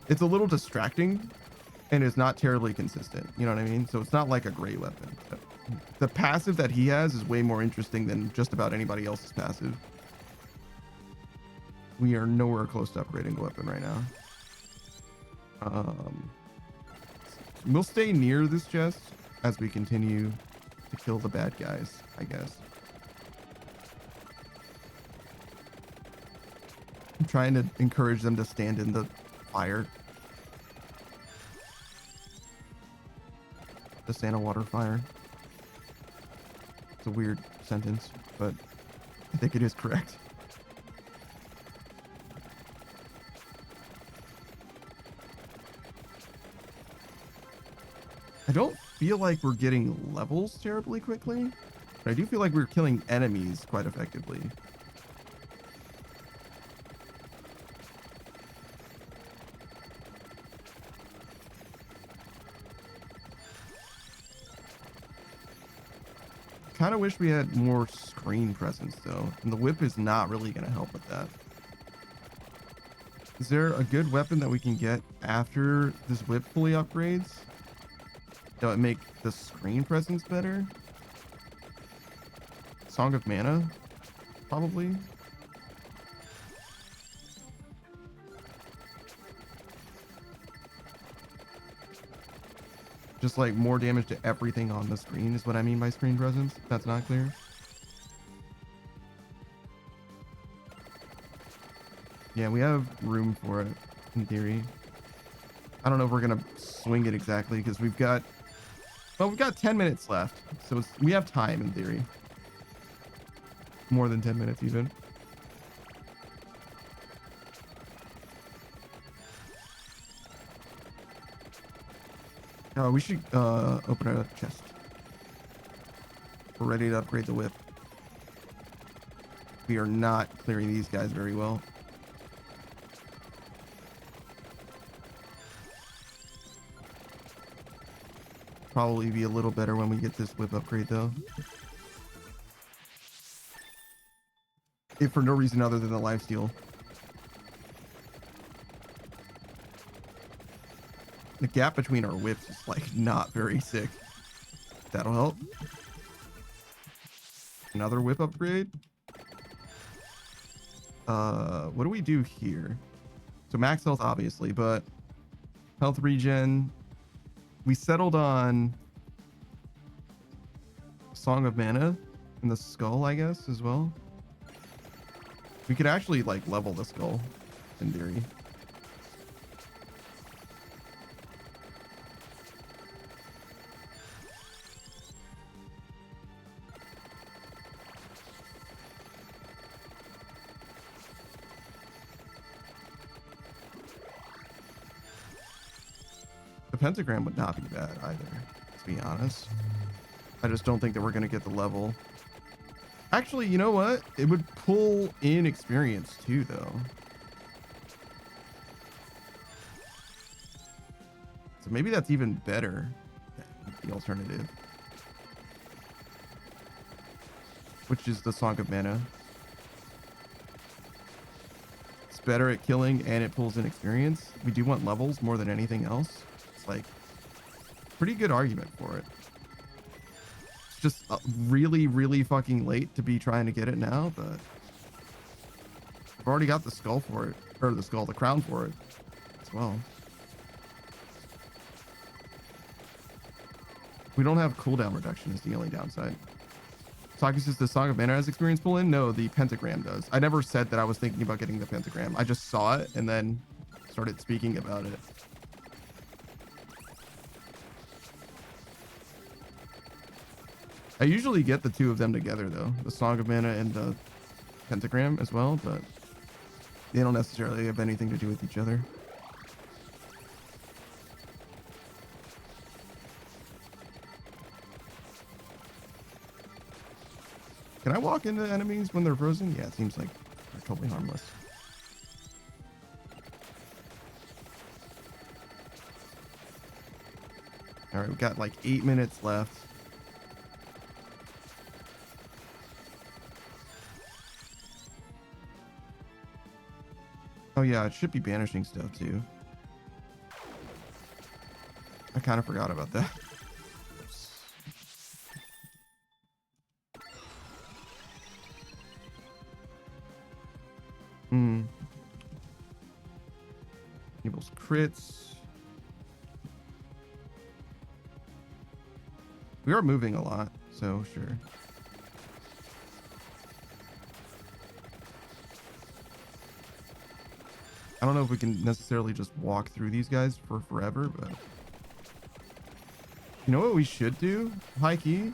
it's a little distracting and is not terribly consistent. You know what I mean? So it's not like a great weapon. But the passive that he has is way more interesting than just about anybody else's passive. We are nowhere close to upgrading the weapon right now. We'll stay near this chest as we continue to kill the bad guys, I guess. I'm trying to encourage them to stand in the fire. The Santa water fire. It's a weird sentence, but I think it is correct. I don't feel like we're getting levels terribly quickly, but I do feel like we're killing enemies quite effectively. Kind of wish we had more screen presence though, and the whip is not really going to help with that. Is there a good weapon that we can get after this whip fully upgrades that would make the screen presence better? Song of Mana, probably. Just like more damage to everything on the screen is what I mean by screen presence. If that's not clear. Yeah, we have room for it in theory. I don't know if we're gonna swing it exactly because we've got 10 minutes left, so we have time in theory. More than 10 minutes even. We should open a chest. We're ready to upgrade the whip. We are not clearing these guys very well. Probably be a little better when we get this whip upgrade though. If for no reason other than the lifesteal. The gap between our whips is like not very sick. That'll help. Another whip upgrade. What do we do here? So max health obviously, but health regen. We settled on Song of Mana and the skull, I guess, as well. We could actually like level the skull in theory. The pentagram would not be bad either, to be honest. I just don't think that we're going to get the level. Actually, you know what? It would pull in experience too, though. So maybe that's even better than the alternative. which is the Song of Mana. It's better at killing and it pulls in experience. We do want levels more than anything else. It's like pretty good argument for it. It's just really, really fucking late to be trying to get it now, but I've already got the skull for it, or the crown for it as well. We don't have cooldown reduction is the only downside. Sakus is the Song of Mana has experience pull in? No, the pentagram does. I never said that I was thinking about getting the pentagram. I just saw it and then started speaking about it. I usually get the two of them together though, the Song of Mana and the pentagram as well, but they don't necessarily have anything to do with each other. Can I walk into enemies when they're frozen? Yeah, it seems like they're totally harmless. All right, we've got like 8 minutes left. Oh yeah, it should be banishing stuff too. I kind of forgot about that. Enables crits. We are moving a lot, so sure. I don't know if we can necessarily just walk through these guys for forever, but you know what we should do? High key.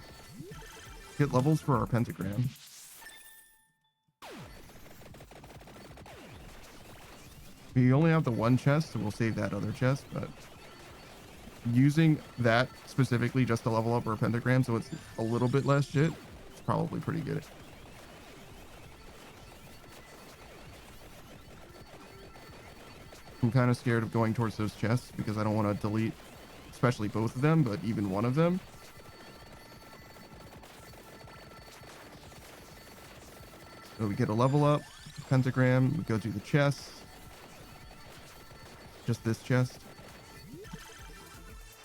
Get levels for our pentagram. We only have the one chest, so we'll save that other chest, but using that specifically just to level up our pentagram so it's a little bit less shit, it's probably pretty good. I'm kind of scared of going towards those chests because I don't want to delete, especially both of them, but even one of them. So we get a level up, pentagram, we go do the chest. Just this chest.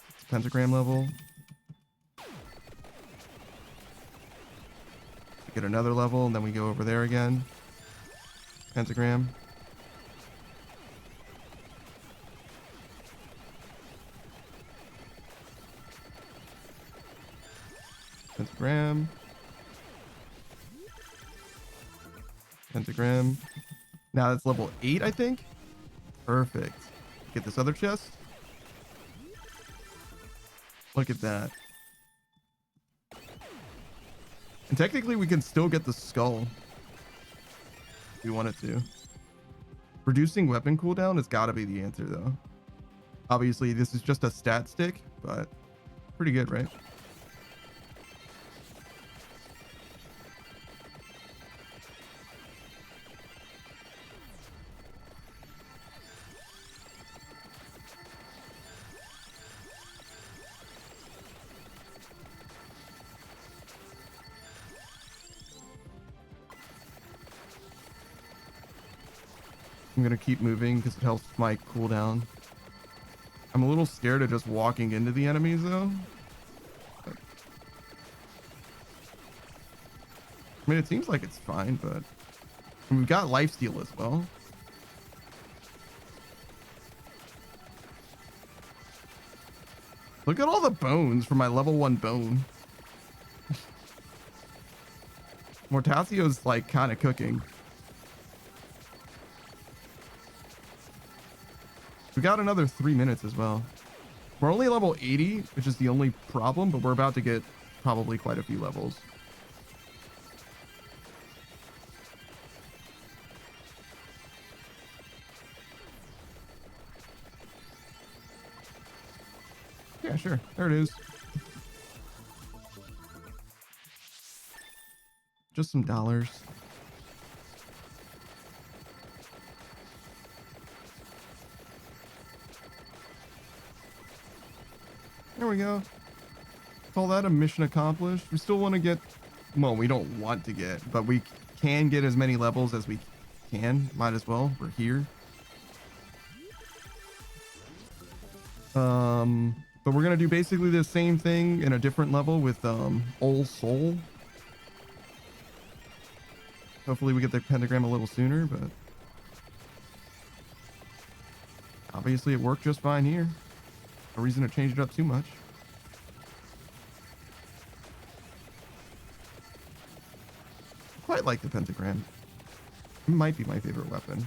It's pentagram level. We get another level, and then we go over there again. Pentagram. Pentagram. Pentagram. Now that's level 8, I think. Perfect. Get this other chest. Look at that. And technically we can still get the skull if we wanted to. Reducing weapon cooldown has got to be the answer though. Obviously this is just a stat stick, but pretty good, right? I'm gonna keep moving because it helps my cooldown. I'm a little scared of just walking into the enemies though. I mean, it seems like it's fine, but and we've got lifesteal as well. Look at all the bones for my level 1 bone. Mortaccio's like kind of cooking. We got another 3 minutes as well. We're only level 80, which is the only problem, but we're about to get probably quite a few levels. Yeah, sure. There it is. Just some dollars. There we go. Call that a mission accomplished. We still want to get Well, we don't want to get, but we can get as many levels as we can. Might as well. We're here. But we're gonna do basically the same thing in a different level with Ol Sol. Hopefully we get the pentagram a little sooner, but obviously it worked just fine here. No reason to change it up too much. Quite like the pentagram. It might be my favorite weapon.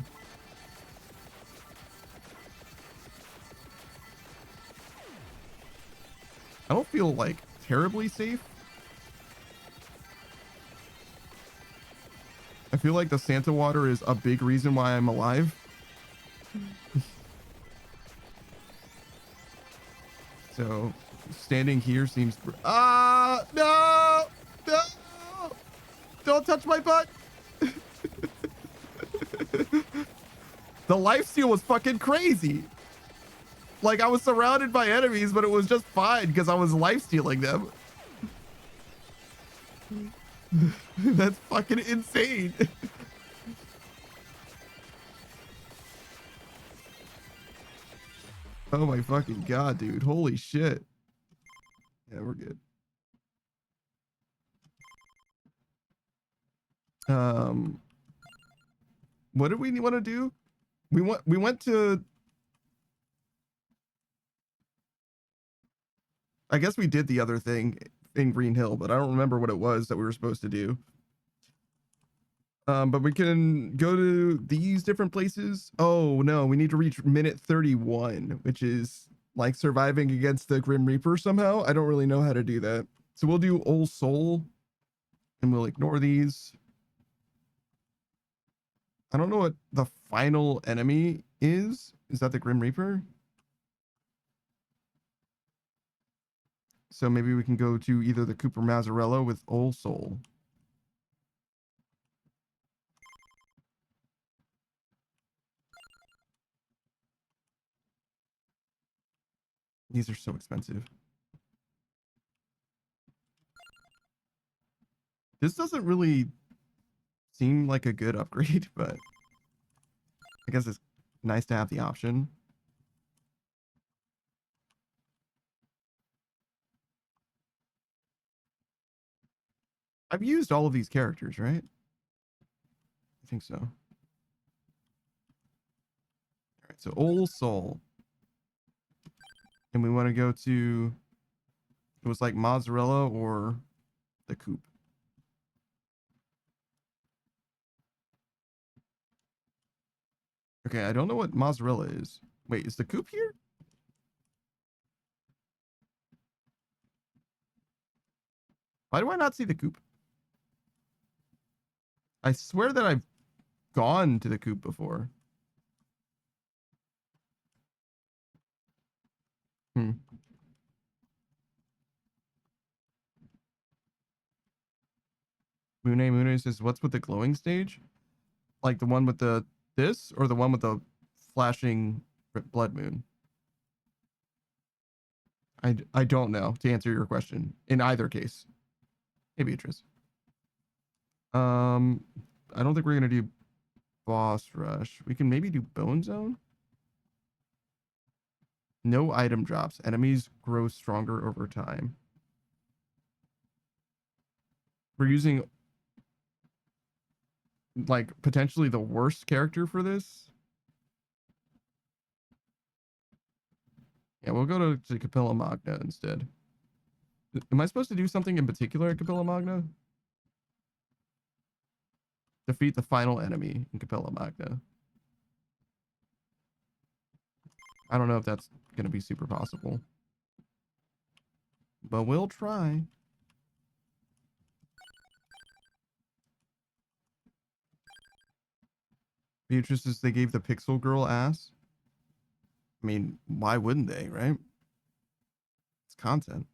I don't feel like terribly safe. I feel like the Santa water is a big reason why I'm alive. So standing here seems no, no, don't touch my butt. The lifesteal was fucking crazy. Like, I was surrounded by enemies, but it was just fine because I was lifestealing them. That's fucking insane. Oh my fucking god, dude. Holy shit. Yeah, we're good. What did we want to do? We went to, I guess we did the other thing in Green Hill, but I don't remember what it was that we were supposed to do. But we can go to these different places. Oh no, we need to reach minute 31, which is like surviving against the Grim Reaper somehow. I don't really know how to do that. So we'll do Ol Sol and we'll ignore these. I don't know what the final enemy is. Is that the Grim Reaper? So maybe we can go to either the Cooper Mazzarella with Ol Sol. These are so expensive. This doesn't really seem like a good upgrade, but I guess it's nice to have the option. I've used all of these characters, right? I think so. All right, so Ol Sol. And we want to go to, it was like Mozzarella or the Coop. Okay, I don't know what Mozzarella is. Wait, is the Coop here? Why do I not see the Coop? I swear that I've gone to the Coop before. Mune says, what's with the glowing stage? Like the one with the this or the one with the flashing blood moon? I don't know, to answer your question. In either case. Hey, Beatrice. I don't think we're gonna do boss rush. We can maybe do bone zone. No item drops. Enemies grow stronger over time. We're using like potentially the worst character for this. Yeah, we'll go to Capella Magna instead. Am I supposed to do something in particular at Capella Magna? Defeat the final enemy in Capella Magna. I don't know if that's going to be super possible. But we'll try. Beatrice says they gave the Pixel Girl ass. I mean, why wouldn't they, right? It's content.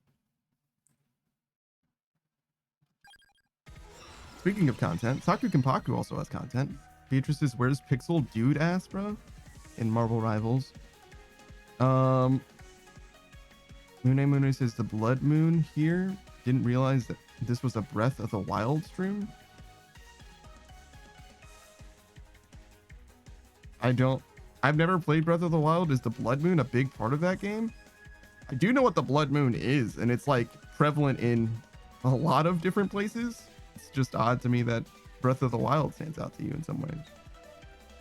Speaking of content, Taku Kenpaku also has content. Beatrice says, where's Pixel Dude ass, bro? In Marvel Rivals. Mune says the blood moon here. Didn't realize that This was a Breath of the Wild stream. I've never played Breath of the Wild. Is the Blood Moon a big part of that game? I do know what the Blood Moon is, and it's like prevalent in a lot of different places. It's just odd to me that Breath of the Wild stands out to you in some ways.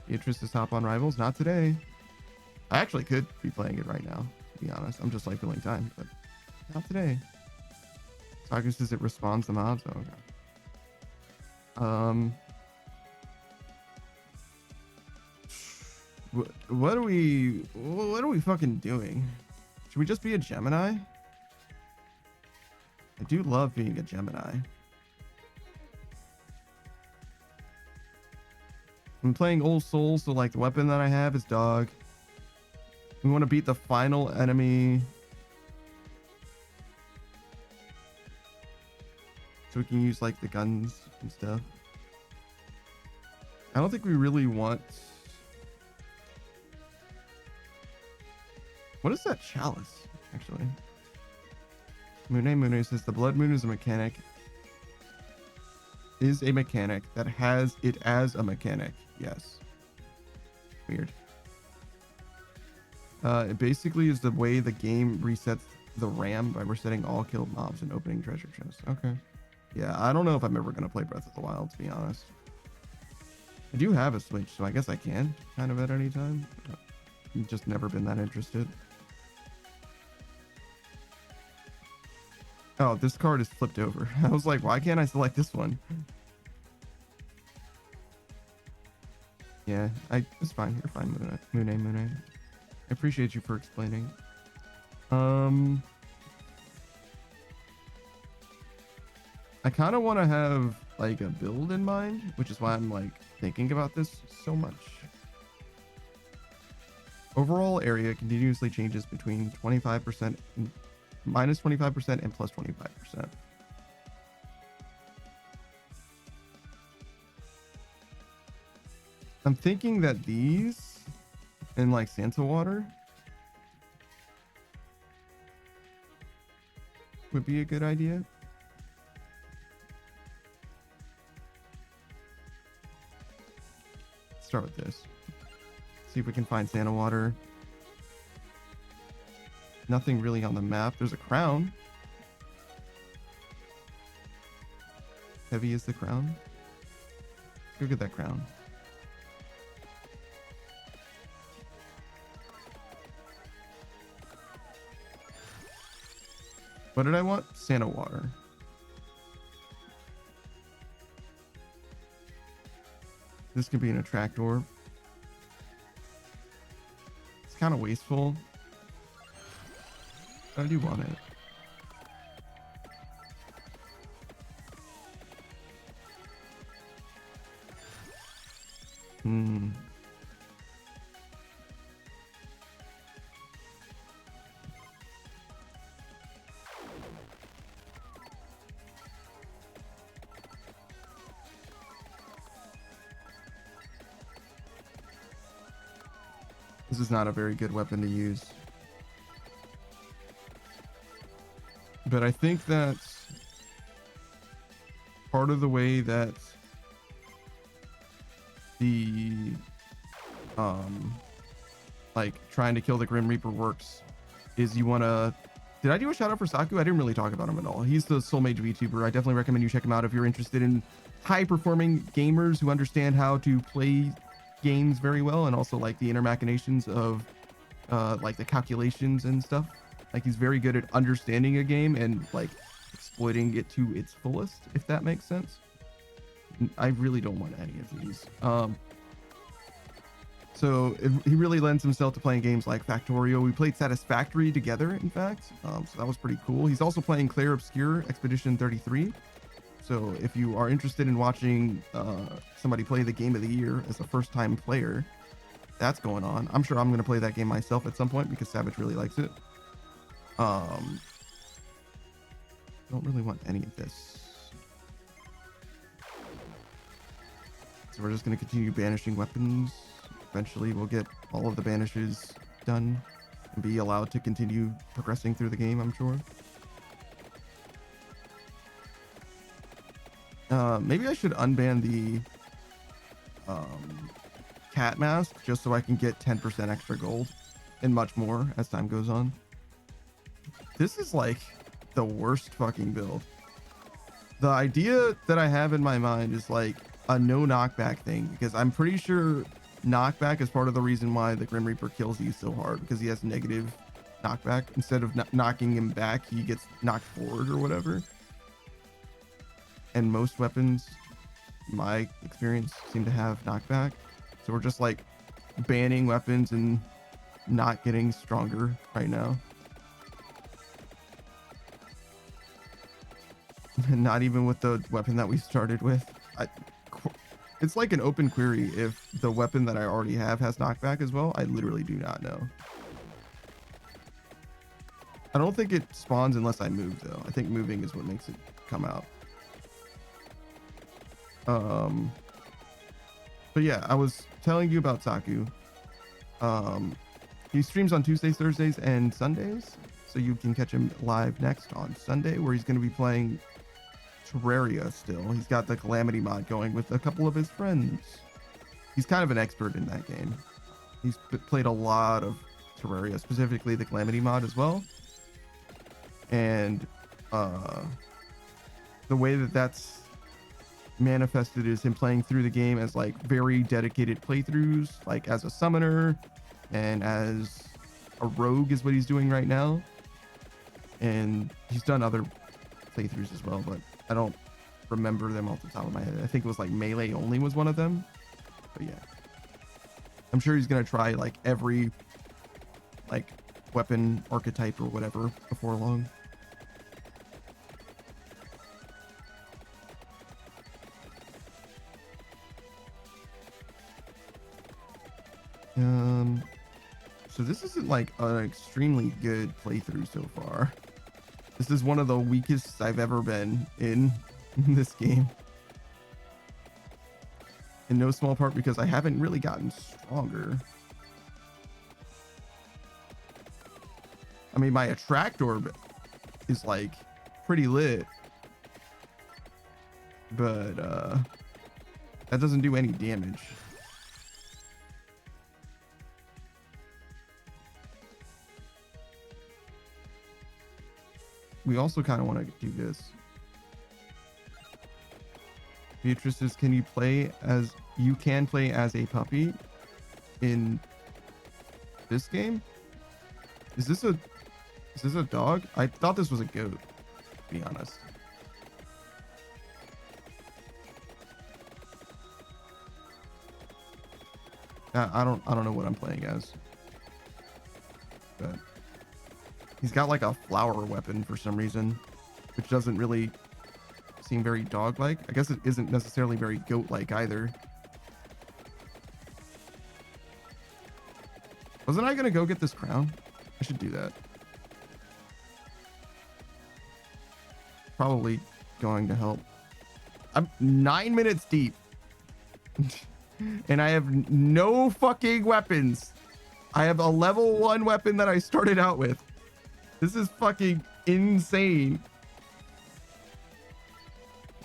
The interest is top on Rivals? Not today. I actually could be playing it right now, to be honest. I'm just like filling time, but not today. Saga says it responds to mobs. Oh, okay. What are we fucking doing? Should we just be a Gemini? I do love being a Gemini. I'm playing Old Soul, so like the weapon that I have is dog. We want to beat the final enemy. So we can use like the guns and stuff. I don't think we really want... What is that chalice, actually? Mune says the Blood Moon is a mechanic. Is a mechanic that has it as a mechanic. Yes. Weird. It basically is the way the game resets the RAM by resetting all killed mobs and opening treasure chests. Okay. Yeah, I don't know if I'm ever going to play Breath of the Wild, to be honest. I do have a Switch, so I guess I can, kind of at any time. I've just never been that interested. Oh, this card is flipped over. I was like, why can't I select this one? Yeah, it's fine. You're fine, Mune. I appreciate you for explaining. I kind of want to have like a build in mind, which is why I'm like thinking about this so much. Overall area continuously changes between 25% and minus 25% and plus 25%. I'm thinking that these and like Santa Water would be a good idea. Let's start with this. See if we can find Santa Water. Nothing really on the map. There's a crown. Heavy is the crown. Let's go get that crown. What did I want? Santa Water. This could be an attractor. It's kind of wasteful. But I do want it. This is not a very good weapon to use. But I think that part of the way that the like trying to kill the Grim Reaper works is you want to... Did I do a shout out for Saku? I didn't really talk about him at all. He's the Soul Mage VTuber. I definitely recommend you check him out if you're interested in high performing gamers who understand how to play games very well, and also like the inner machinations of like the calculations and stuff. Like he's very good at understanding a game and like exploiting it to its fullest, if that makes sense. I really don't want any of these. So he really lends himself to playing games like Factorio. We played Satisfactory together, in fact. So that was pretty cool. He's also playing Clair Obscure Expedition 33. So if you are interested in watching somebody play the game of the year as a first-time player, that's going on. I'm sure I'm going to play that game myself at some point because Savage really likes it. Don't really want any of this. So we're just going to continue banishing weapons. Eventually we'll get all of the banishes done and be allowed to continue progressing through the game, I'm sure. Maybe I should unban the cat mask just so I can get 10% extra gold and much more as time goes on. This is like the worst fucking build. The idea that I have in my mind is like a no knockback thing, because I'm pretty sure knockback is part of the reason why the Grim Reaper kills you so hard, because he has negative knockback. Instead of knocking him back, he gets knocked forward or whatever. And most weapons, my experience, seem to have knockback. So we're just like banning weapons and not getting stronger right now. And not even with the weapon that we started with. It's like an open query if the weapon that I already have has knockback as well. I literally do not know. I don't think it spawns unless I move though. I think moving is what makes it come out. But yeah, I was telling you about Saku. He streams on Tuesdays, Thursdays, and Sundays, so you can catch him live next on Sunday, where he's going to be playing Terraria still. He's got the Calamity mod going with a couple of his friends. He's kind of an expert in that game. He's played a lot of Terraria, specifically the Calamity mod as well. And the way that that's manifested is him playing through the game as like very dedicated playthroughs, like as a summoner and as a rogue is what he's doing right now. And he's done other playthroughs as well, but I don't remember them off the top of my head. I think it was like melee only was one of them. But yeah, I'm sure he's gonna try like every like weapon archetype or whatever before long. So this isn't like an extremely good playthrough so far. This is one of the weakest I've ever been in this game. In no small part because I haven't really gotten stronger. I mean, my attract orb is like pretty lit, but that doesn't do any damage. We also kind of want to do this. Beatrice says, can you can play as a puppy in this game? Is this a dog? I thought this was a goat, to be honest. I don't know what I'm playing as. But he's got like a flower weapon for some reason, which doesn't really seem very dog-like. I guess it isn't necessarily very goat-like either. Wasn't I gonna go get this crown? I should do that. Probably going to help. I'm 9 minutes deep. And I have no fucking weapons. I have a level 1 weapon that I started out with. This is fucking insane.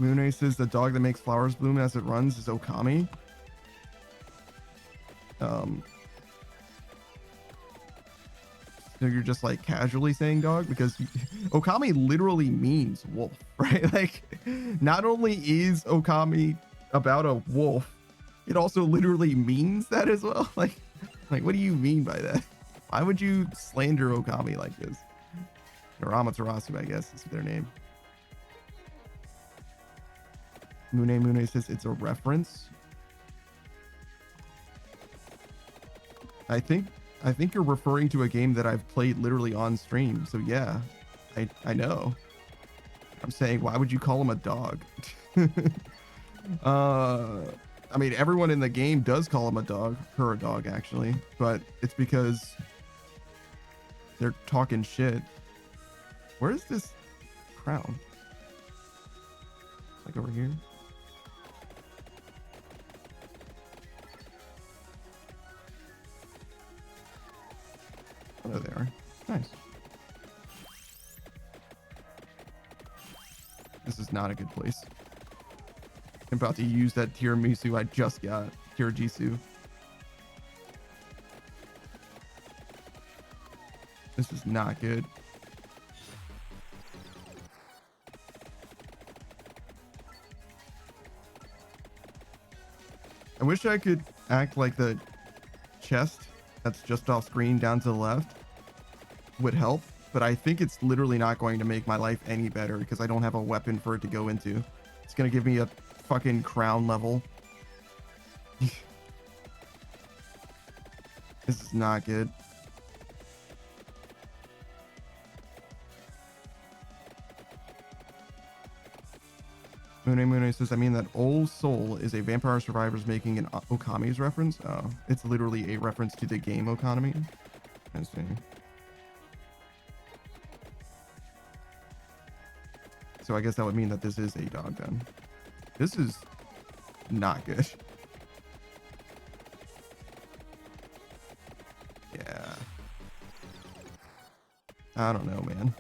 Moonray says the dog that makes flowers bloom as it runs is Okami. So you're just like casually saying dog, because Okami literally means wolf, right? Like, not only is Okami about a wolf, it also literally means that as well. Like what do you mean by that? Why would you slander Okami like this? Or Amaterasu, I guess is their name. Mune says it's a reference. I think you're referring to a game that I've played literally on stream. So yeah, I know. I'm saying, why would you call him a dog? I mean, everyone in the game does call him a dog, her a dog actually, but it's because they're talking shit. Where is this crown? Like over here. Oh, there they are. Nice. This is not a good place. I'm about to use that tiramisu I just got. Tiramisu. This is not good. I wish I could act like the chest that's just off screen down to the left would help, but I think it's literally not going to make my life any better because I don't have a weapon for it to go into. It's going to give me a fucking crown level. This is not good. Mune says, I mean that Old Soul is a Vampire Survivors making an Okami's reference. Oh, it's literally a reference to the game Okami. I see. So I guess that would mean that this is a dog then. This is not good. Yeah. I don't know, man.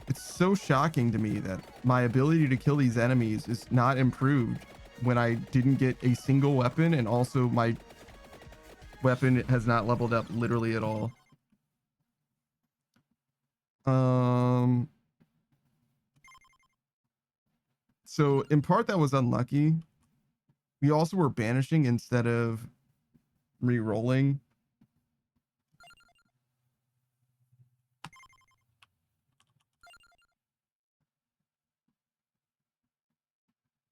It's so shocking to me that my ability to kill these enemies is not improved when I didn't get a single weapon, and also my weapon has not leveled up literally at all. So in part that was unlucky. We also were banishing instead of re-rolling.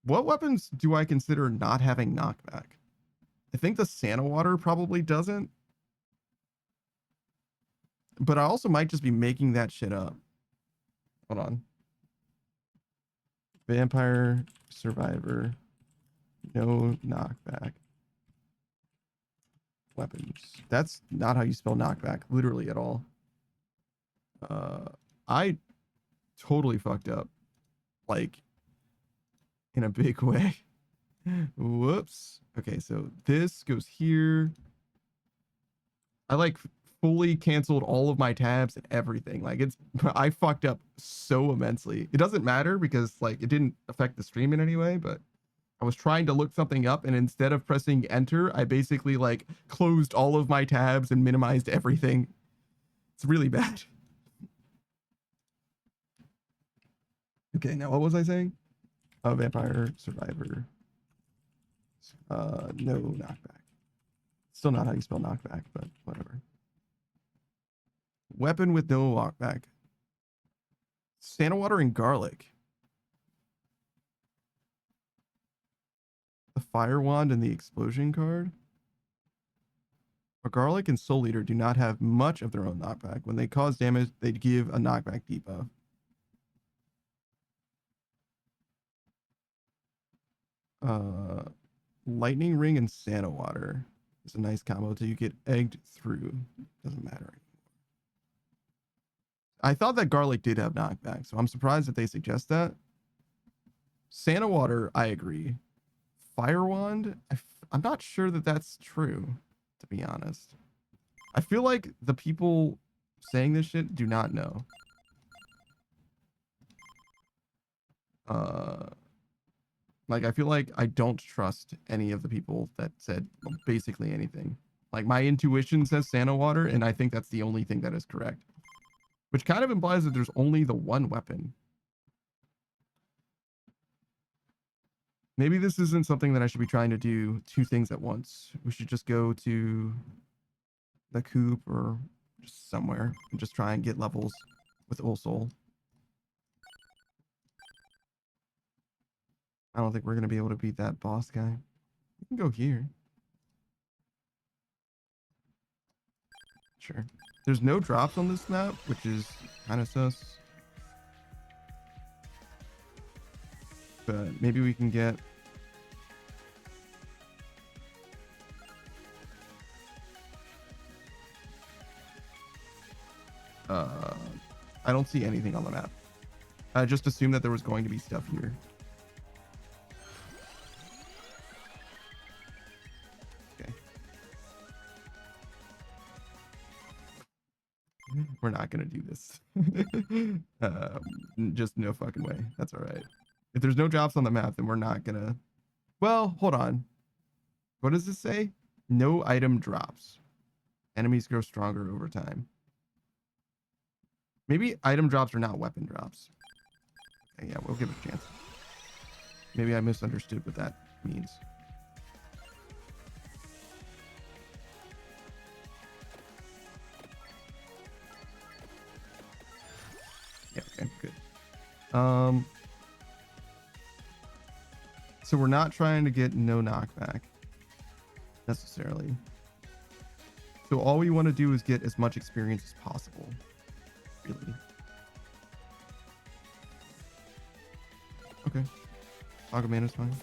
What weapons do I consider not having knockback? I think the Santa Water probably doesn't. But I also might just be making that shit up. Hold on. Vampire Survivor. No knockback. Weapons. That's not how you spell knockback, literally at all. I totally fucked up. Like, in a big way. Whoops. Okay, so this goes here. I like fully canceled all of my tabs and everything. Like I fucked up so immensely. It doesn't matter because like it didn't affect the stream in any way, but I was trying to look something up, and instead of pressing enter, I basically like closed all of my tabs and minimized everything. It's really bad. Okay, now what was I saying? Oh, Vampire Survivor. No knockback. Still not how you spell knockback, but whatever. Weapon with no knockback. Santa Water and Garlic. The Fire Wand and the Explosion card. A Garlic and Soul Eater do not have much of their own knockback. When they cause damage, they give a knockback debuff. Lightning Ring and Santa Water is a nice combo till you get egged through. Doesn't matter anymore. I thought that Garlic did have knockback, so I'm surprised that they suggest that. Santa Water, I agree. Fire Wand, I'm not sure that that's true, to be honest. I feel like the people saying this shit do not know. Like, I feel like I don't trust any of the people that said basically anything. Like, my intuition says Santa Water, and I think that's the only thing that is correct. Which kind of implies that there's only the one weapon. Maybe this isn't something that I should be trying to do two things at once. We should just go to the coop or just somewhere and just try and get levels with Old Soul. I don't think we're going to be able to beat that boss guy. We can go here. Sure. There's no drops on this map, which is kind of sus. But maybe we can get... I don't see anything on the map. I just assumed that there was going to be stuff here. Okay. We're not gonna do this. Just no fucking way. That's all right. If there's no drops on the map, then we're not gonna. Well, hold on. What does this say? No item drops. Enemies grow stronger over time. Maybe item drops are not weapon drops. Okay, yeah, we'll give it a chance. Maybe I misunderstood what that means. Yeah, okay, good. So we're not trying to get no knockback necessarily. So all we want to do is get as much experience as possible. Really. Okay. Saga Mana's fine.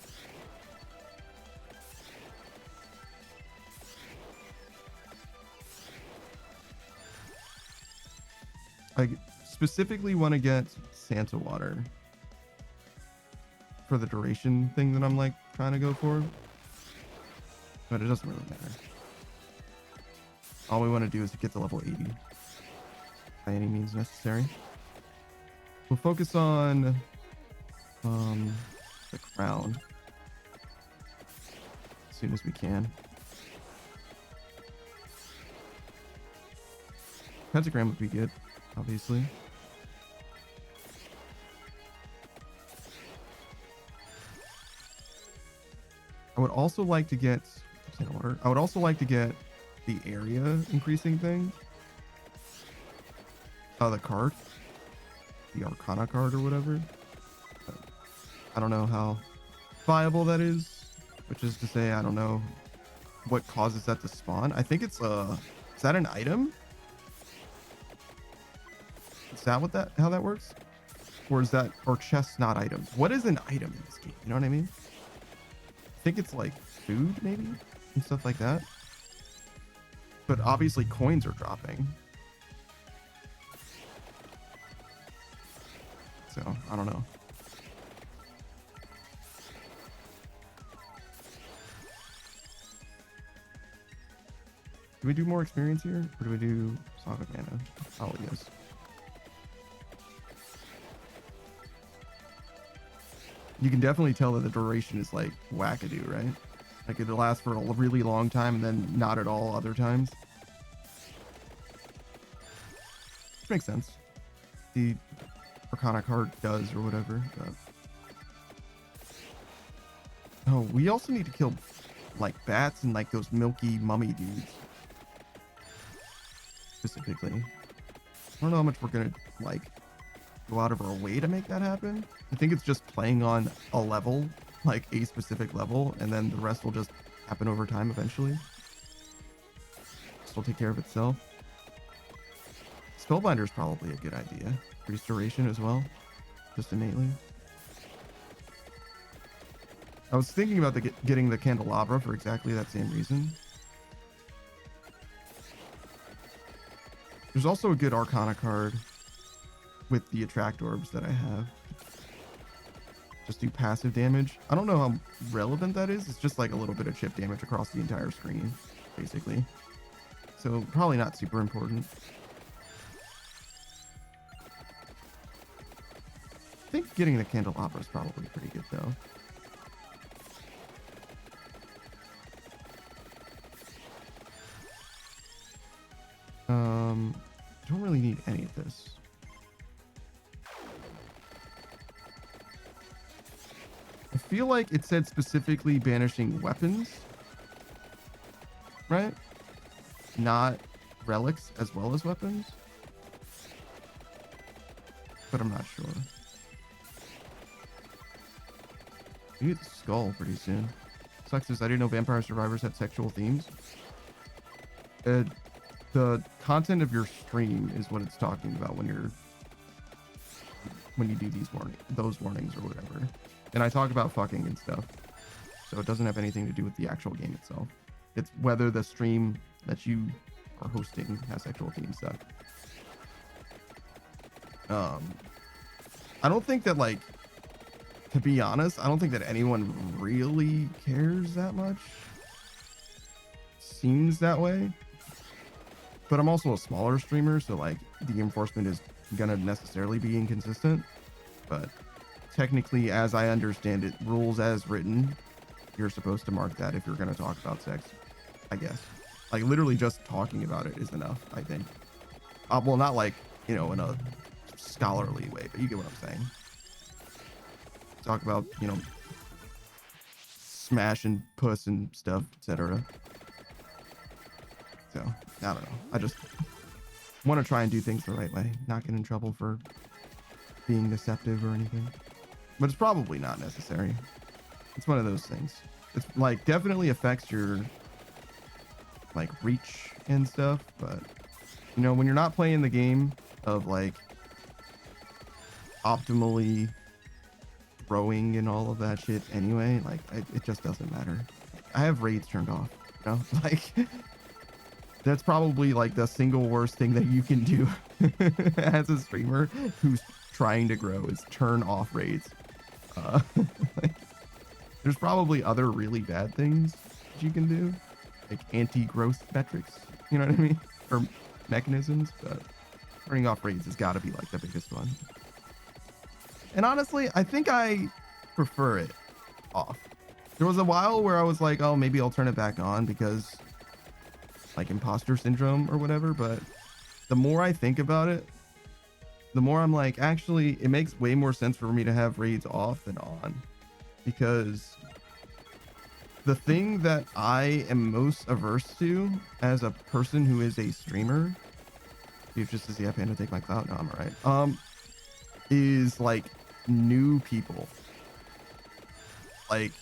I specifically want to get Santa Water for the duration thing that I'm like trying to go for, but it doesn't really matter. All we want to do is get to level 80 by any means necessary. We'll focus on the crown as soon as we can. Pentagram would be good, obviously. I would also like to get I would also like to get the area increasing thing. The card. The Arcana card or whatever. But I don't know how viable that is. Which is to say, I don't know what causes that to spawn. I think it's is that an item? Is that what how that works? Or is that, or chests not items? What is an item in this game? You know what I mean? I think it's like food maybe and stuff like that. But obviously coins are dropping. So I don't know. Do we do more experience here? Or do we do Song of Mana? Oh yes. You can definitely tell that the duration is like wackadoo, right? Like it'll last for a really long time and then not at all other times. Which makes sense. The Arcana card does or whatever. But... Oh, we also need to kill like bats and like those milky mummy dudes. Specifically. I don't know how much we're gonna like go out of our way to make that happen. I think it's just playing on a level, like a specific level, and then the rest will just happen over time eventually. Still take care of itself. Spellbinder is probably a good idea. Increase duration as well, just innately. I was thinking about getting the Candelabra for exactly that same reason. There's also a good Arcana card with the Attract Orbs that I have. Just do passive damage. I don't know how relevant that is. It's just like a little bit of chip damage across the entire screen, basically. So probably not super important. I think getting the Candelabra is probably pretty good though. Don't really need any of this. I feel like it said specifically banishing weapons, right? Not relics as well as weapons. But I'm not sure. We get the skull pretty soon. Sucks is I didn't know Vampire Survivors had sexual themes. The content of your stream is what it's talking about when you do those warnings or whatever. And I talk about fucking and stuff. So it doesn't have anything to do with the actual game itself. It's whether the stream that you are hosting has sexual themes stuff. I don't think that, like, to be honest, I don't think that anyone really cares that much. Seems that way. But I'm also a smaller streamer, so like the enforcement is gonna necessarily be inconsistent. But technically, as I understand it, rules as written, you're supposed to mark that if you're going to talk about sex, I guess. Like literally just talking about it is enough, I think. Well, not like, you know, in a scholarly way, but you get what I'm saying. Talk about, you know, smash and puss and stuff, etc. So, I don't know. I just want to try and do things the right way, not get in trouble for being deceptive or anything. But it's probably not necessary. It's one of those things. It's like definitely affects your like reach and stuff, but you know, when you're not playing the game of like optimally growing and all of that shit anyway, like it just doesn't matter. I have raids turned off, you know, like that's probably like the single worst thing that you can do as a streamer who's trying to grow is turn off raids. Like, there's probably other really bad things that you can do, like anti-growth metrics, you know what I mean, or mechanisms, but turning off raids has got to be like the biggest one. And honestly, I think I prefer it off. There was a while where I was like, oh, maybe I'll turn it back on because like imposter syndrome or whatever, but the more I think about it, the more I'm like, actually, it makes way more sense for me to have raids off than on, because the thing that I am most averse to as a person who is a streamer, Steve just says, yeah, Panda, take my clout. No, I'm all right. Is like new people. Like,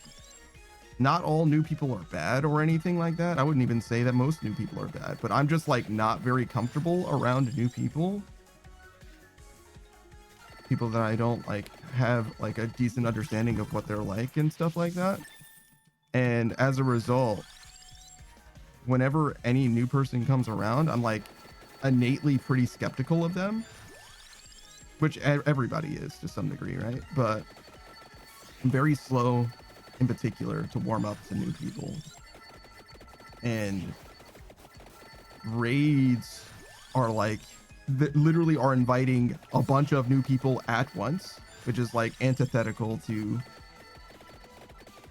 not all new people are bad or anything like that. I wouldn't even say that most new people are bad, but I'm just like not very comfortable around new people. People that I don't like have like a decent understanding of what they're like and stuff like that. And as a result, whenever any new person comes around, I'm like innately pretty skeptical of them, which everybody is to some degree, right? But I'm very slow in particular to warm up to new people. And raids are like that literally are inviting a bunch of new people at once, which is like antithetical to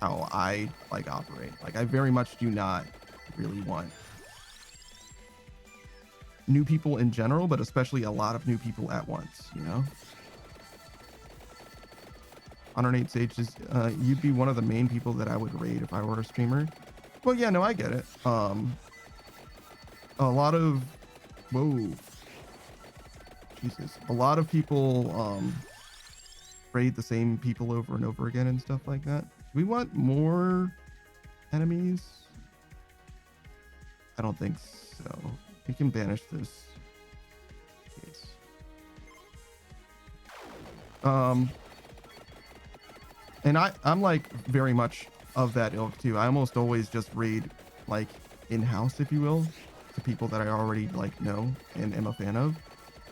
how I like operate. Like I very much do not really want new people in general, but especially a lot of new people at once, you know? Honor Nate Sage is you'd be one of the main people that I would raid if I were a streamer. Well, yeah, no, I get it. A lot of Jesus. A lot of people raid the same people over and over again and stuff like that. We want more enemies. I don't think so. We can banish this case. And I'm like very much of that ilk too. I almost always just raid like in-house, if you will, to people that I already like know and am a fan of,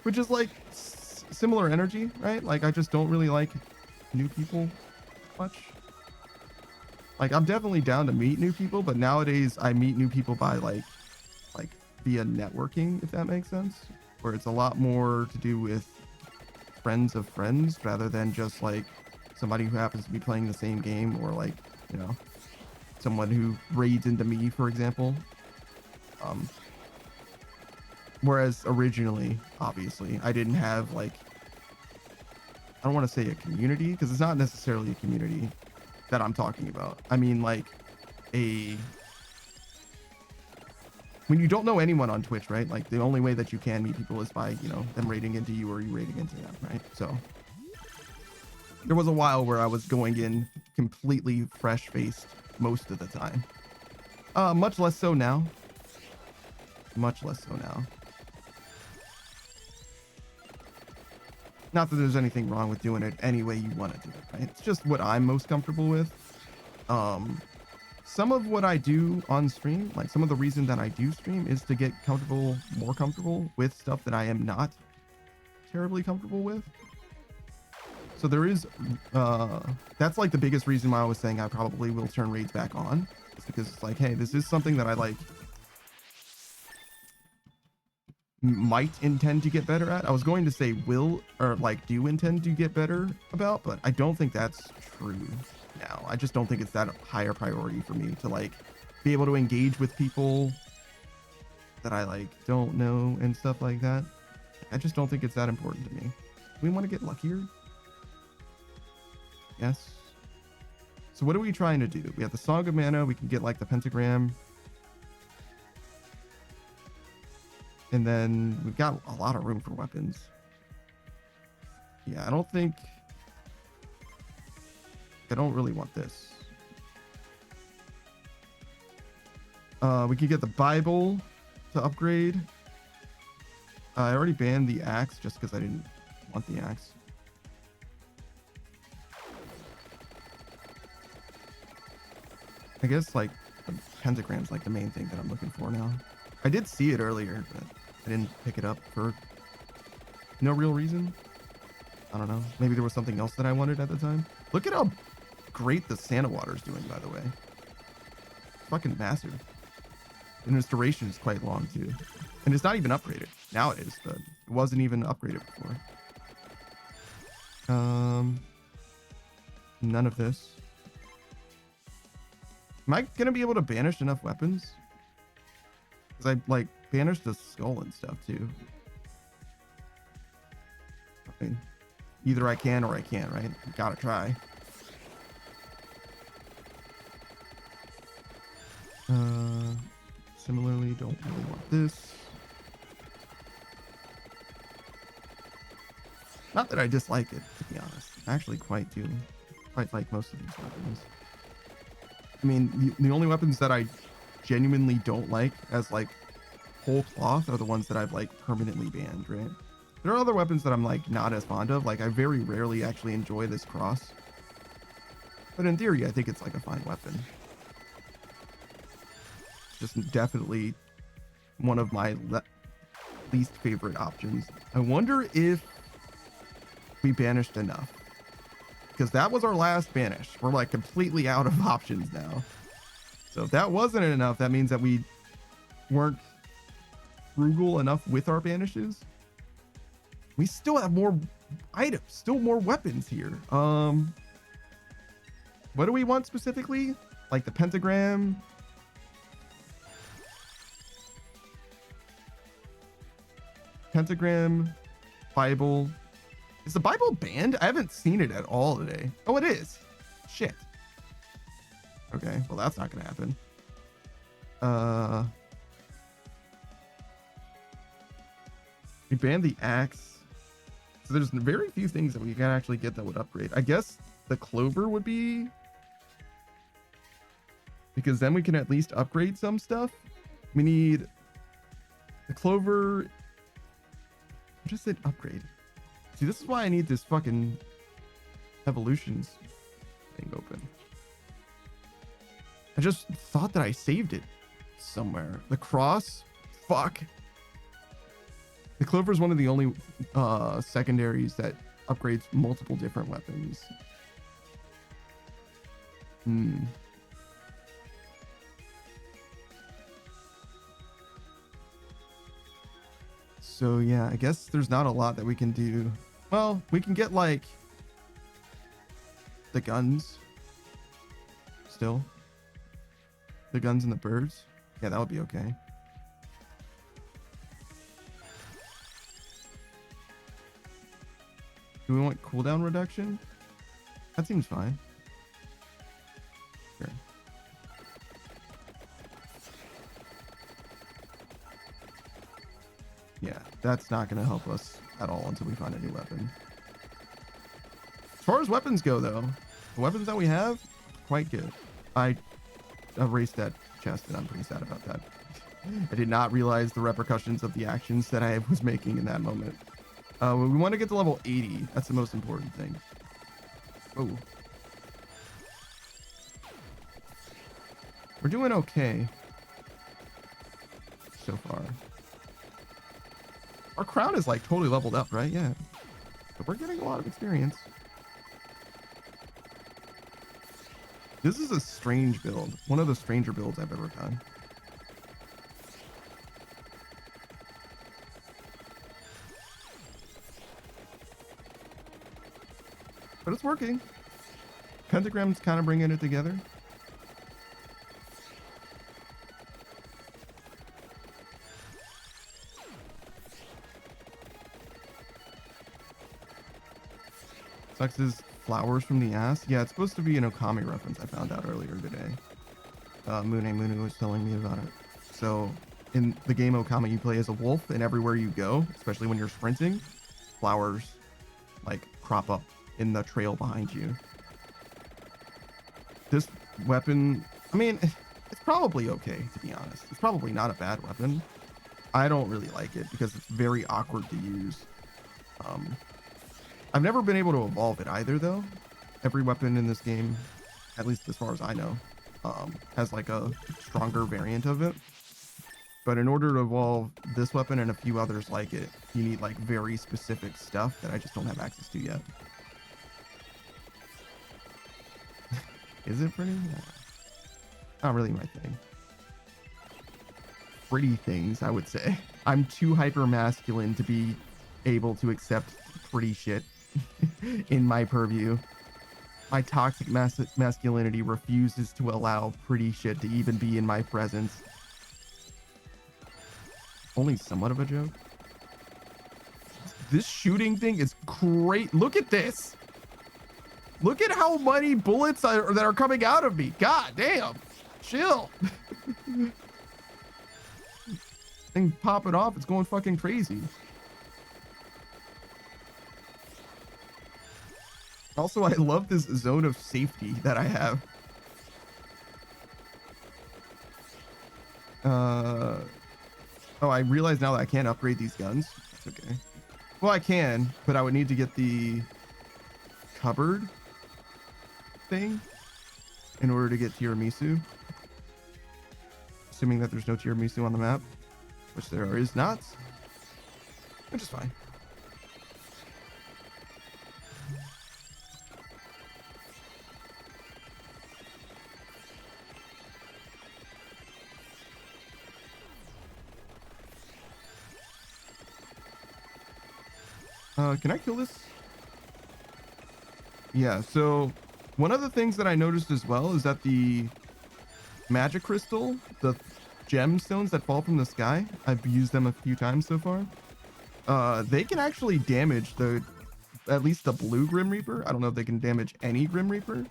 which is like similar energy, right? Like I just don't really like new people much. Like I'm definitely down to meet new people, but nowadays I meet new people by like via networking, if that makes sense, where it's a lot more to do with friends of friends rather than just like somebody who happens to be playing the same game, or like, you know, someone who raids into me, for example. Whereas originally, obviously, I didn't have like, I don't want to say a community, because it's not necessarily a community that I'm talking about. I mean like when you don't know anyone on Twitch, right? Like the only way that you can meet people is by, you know, them raiding into you or you raiding into them, right? So there was a while where I was going in completely fresh-faced most of the time. Much less so now. Much less so now. Not that there's anything wrong with doing it any way you want to do it, right? It's just what I'm most comfortable with. Some of what I do on stream, like some of the reason that I do stream, is to get comfortable, more comfortable with stuff that I am not terribly comfortable with. So there is, that's like the biggest reason why I was saying I probably will turn raids back on. It's because it's like, hey, this is something that I like might intend to get better at. I was going to say will or like do intend to get better about, but I don't think that's true now. I just don't think it's that higher priority for me to like be able to engage with people that I like don't know and stuff like that. I just don't think it's that important to me. We want to get luckier. Yes. So what are we trying to do? We have the Song of Mana. We can get like the pentagram. And then we've got a lot of room for weapons. Yeah, I don't really want this. We could get the Bible to upgrade. I already banned the axe just because I didn't want the axe. I guess like the pentagram's like the main thing that I'm looking for now. I did see it earlier, but I didn't pick it up for no real reason. I don't know. Maybe there was something else that I wanted at the time. Look at how great the Santa Water's doing, by the way. It's fucking massive. And its duration is quite long too. And it's not even upgraded. Now it is, but it wasn't even upgraded before. None of this. Am I gonna be able to banish enough weapons? Because I like banished the skull and stuff too. I mean, either I can or I can't, right? Gotta try. Similarly, don't really want this. Not that I dislike it, to be honest. I actually quite like most of these weapons. I mean, the only weapons that I genuinely don't like as like whole cloth are the ones that I've like permanently banned, right? There are other weapons that I'm like not as fond of. Like I very rarely actually enjoy this cross. But in theory, I think it's like a fine weapon. Just definitely one of my least favorite options. I wonder if we banished enough. Because that was our last banish. We're like completely out of options now. So if that wasn't enough, that means that we weren't frugal enough with our banishes. We still have more items, still more weapons here. What do we want specifically? Like the pentagram. Pentagram, Bible. Is the Bible banned? I haven't seen it at all today. Oh, it is. Shit. Okay, well that's not gonna happen. We banned the axe. So there's very few things that we can actually get that would upgrade. I guess the clover would be, because then we can at least upgrade some stuff. We need the clover. I just said upgrade. See, this is why I need this fucking evolutions thing open. I just thought that I saved it somewhere. The cross, fuck. The clover is one of the only secondaries that upgrades multiple different weapons. So yeah, I guess there's not a lot that we can do. Well, we can get like the guns still. The guns and the birds. Yeah, that would be okay. Do we want cooldown reduction? That seems fine. Sure. Yeah, that's not going to help us at all until we find a new weapon. As far as weapons go, though, the weapons that we have, quite good. I erased that chest, and I'm pretty sad about that. I did not realize the repercussions of the actions that I was making in that moment. We want to get to level 80. That's the most important thing. Oh. We're doing okay so far. Our crown is like totally leveled up, right? Yeah. But we're getting a lot of experience. This is a strange build. One of the stranger builds I've ever done. but it's working. Pentagram's kind of bringing it together. Sucks is flowers from the ass. Yeah, it's supposed to be an Okami reference I found out earlier today. Mune was telling me about it. So in the game Okami, you play as a wolf, and everywhere you go, especially when you're sprinting, flowers like crop up in the trail behind you. This weapon, I mean, it's probably okay, to be honest. It's probably not a bad weapon. I don't really like it because it's very awkward to use. I've never been able to evolve it either, though. Every weapon in this game, at least as far as I know, has like a stronger variant of it. But in order to evolve this weapon and a few others like it, you need like very specific stuff that I just don't have access to yet. Is it pretty? Yeah. Not really my thing. Pretty things, I would say. I'm too hyper masculine to be able to accept pretty shit in my purview. My toxic masculinity refuses to allow pretty shit to even be in my presence. Only somewhat of a joke. This shooting thing is great. Look at this. Look at how many bullets that are coming out of me. God damn. Chill. Thing popping off. It's going fucking crazy. Also, I love this zone of safety that I have. Oh, I realize now that I can't upgrade these guns. That's okay. Well, I can, but I would need to get the cupboard thing in order to get tiramisu. Assuming that there's no tiramisu on the map, which there is not, which is fine. Can I kill this? Yeah, so one of the things that I noticed as well is that the magic crystal, the gemstones that fall from the sky, I've used them a few times so far. They can actually damage at least the blue Grim Reaper. I don't know if they can damage any Grim Reaper.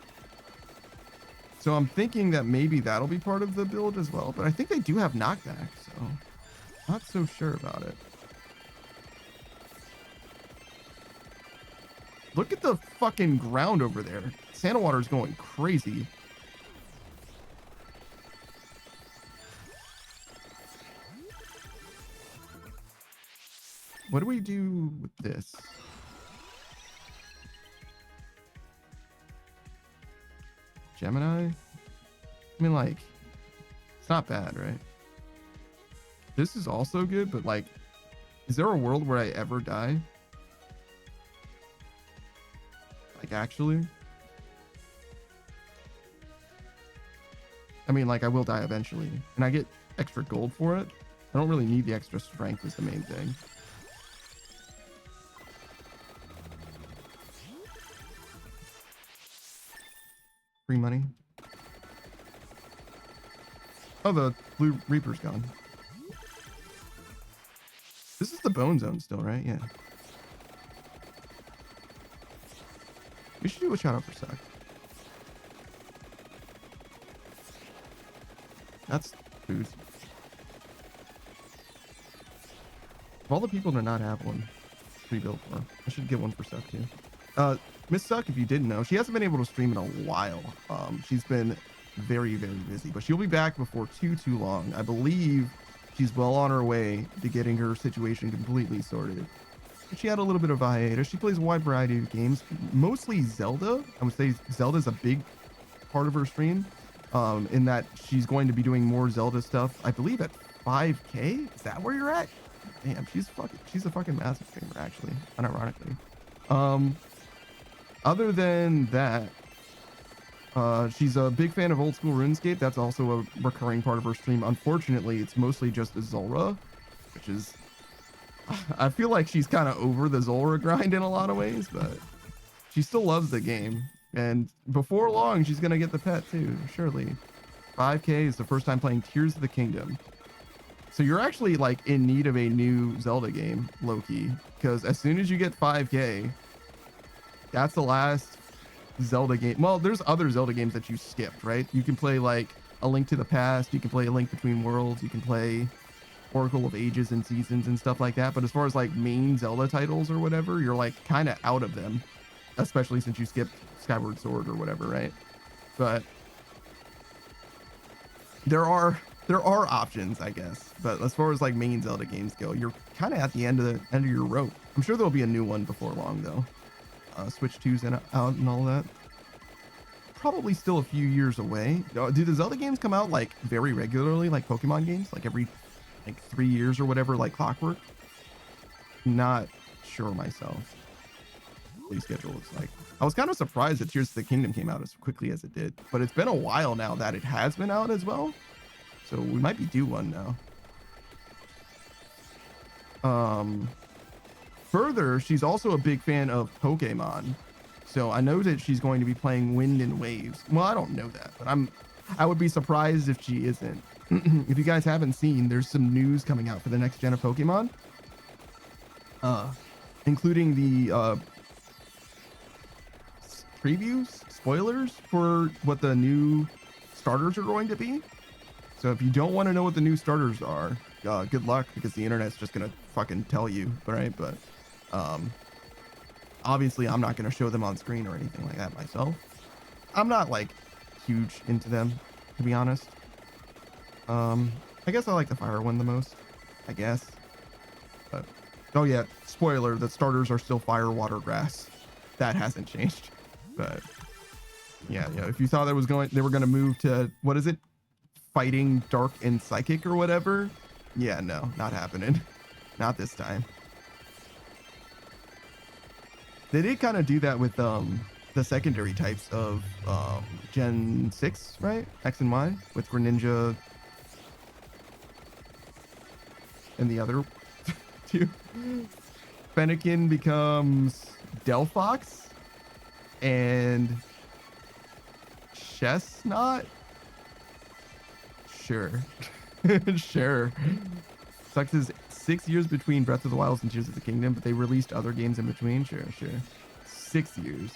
So I'm thinking that maybe that'll be part of the build as well, but I think they do have knockback, so not so sure about it. Look at the fucking ground over there. Santa Water's going crazy. What do we do with this? Gemini? I mean, like, it's not bad, right? This is also good, but like, is there a world where I ever die? Like, actually? I mean, like, I will die eventually, and I get extra gold for it. I don't really need the extra strength is the main thing. Free money. Oh, the blue Reaper's gone. This is the bone zone still, right? Yeah. We should do a shout out for Sec. That's food. Of all the people to not have one pre-built for, I should get one for Sec too. Miss Suck, if you didn't know, she hasn't been able to stream in a while. She's been very, very busy, but she'll be back before too long. I believe she's well on her way to getting her situation completely sorted. She had a little bit of a hiatus. She plays a wide variety of games, mostly Zelda. I would say Zelda's a big part of her stream, in that she's going to be doing more Zelda stuff, I believe at 5K? Is that where you're at? Damn, she's a fucking massive gamer, actually, unironically. Other than that, she's a big fan of old school RuneScape. That's also a recurring part of her stream. Unfortunately, it's mostly just Zulrah, which is, I feel like she's kind of over the Zulrah grind in a lot of ways, but she still loves the game, and before long she's gonna get the pet too, surely. 5K is the first time playing Tears of the Kingdom. So you're actually like in need of a new Zelda game, Loki, because as soon as you get 5K, that's the last Zelda game. Well, there's other Zelda games that you skipped, right? You can play like A Link to the Past, you can play A Link Between Worlds, you can play Oracle of Ages and Seasons and stuff like that. But as far as like main Zelda titles or whatever, you're like kind of out of them, especially since you skipped Skyward Sword or whatever, right? But there are options, I guess. But as far as like main Zelda games go, you're kind of at the end of your rope. I'm sure there'll be a new one before long though. Switch 2's out and all that. Probably still a few years away. Do the Zelda games come out like very regularly, like Pokemon games, like every like 3 years or whatever, like clockwork? Not sure myself. Release schedule looks like. I was kind of surprised that Tears of the Kingdom came out as quickly as it did, but it's been a while now that it has been out as well, so we might be due one now. Further, she's also a big fan of Pokemon, so I know that she's going to be playing Wind and Waves. Well, I don't know that, but I would be surprised if she isn't. If you guys haven't seen, there's some news coming out for the next gen of Pokemon, including the previews, spoilers for what the new starters are going to be. So if you don't want to know what the new starters are, good luck, because the internet's just gonna fucking tell you, right? But obviously I'm not gonna show them on screen or anything like that myself. I'm not like huge into them, to be honest. I guess I like the fire one the most, I guess. But oh yeah, spoiler, the starters are still fire, water, grass. That hasn't changed. But yeah, if you thought they were gonna move to, what is it, fighting, dark, and psychic or whatever, yeah, no, not happening. Not this time. They did kind of do that with the secondary types of Gen 6, right? X and Y, with Greninja and the other two. Fennekin becomes Delphox and Chestnut. Sure. Sure. Sucks is 6 years between Breath of the Wild and Tears of the Kingdom, but they released other games in between. Sure. 6 years.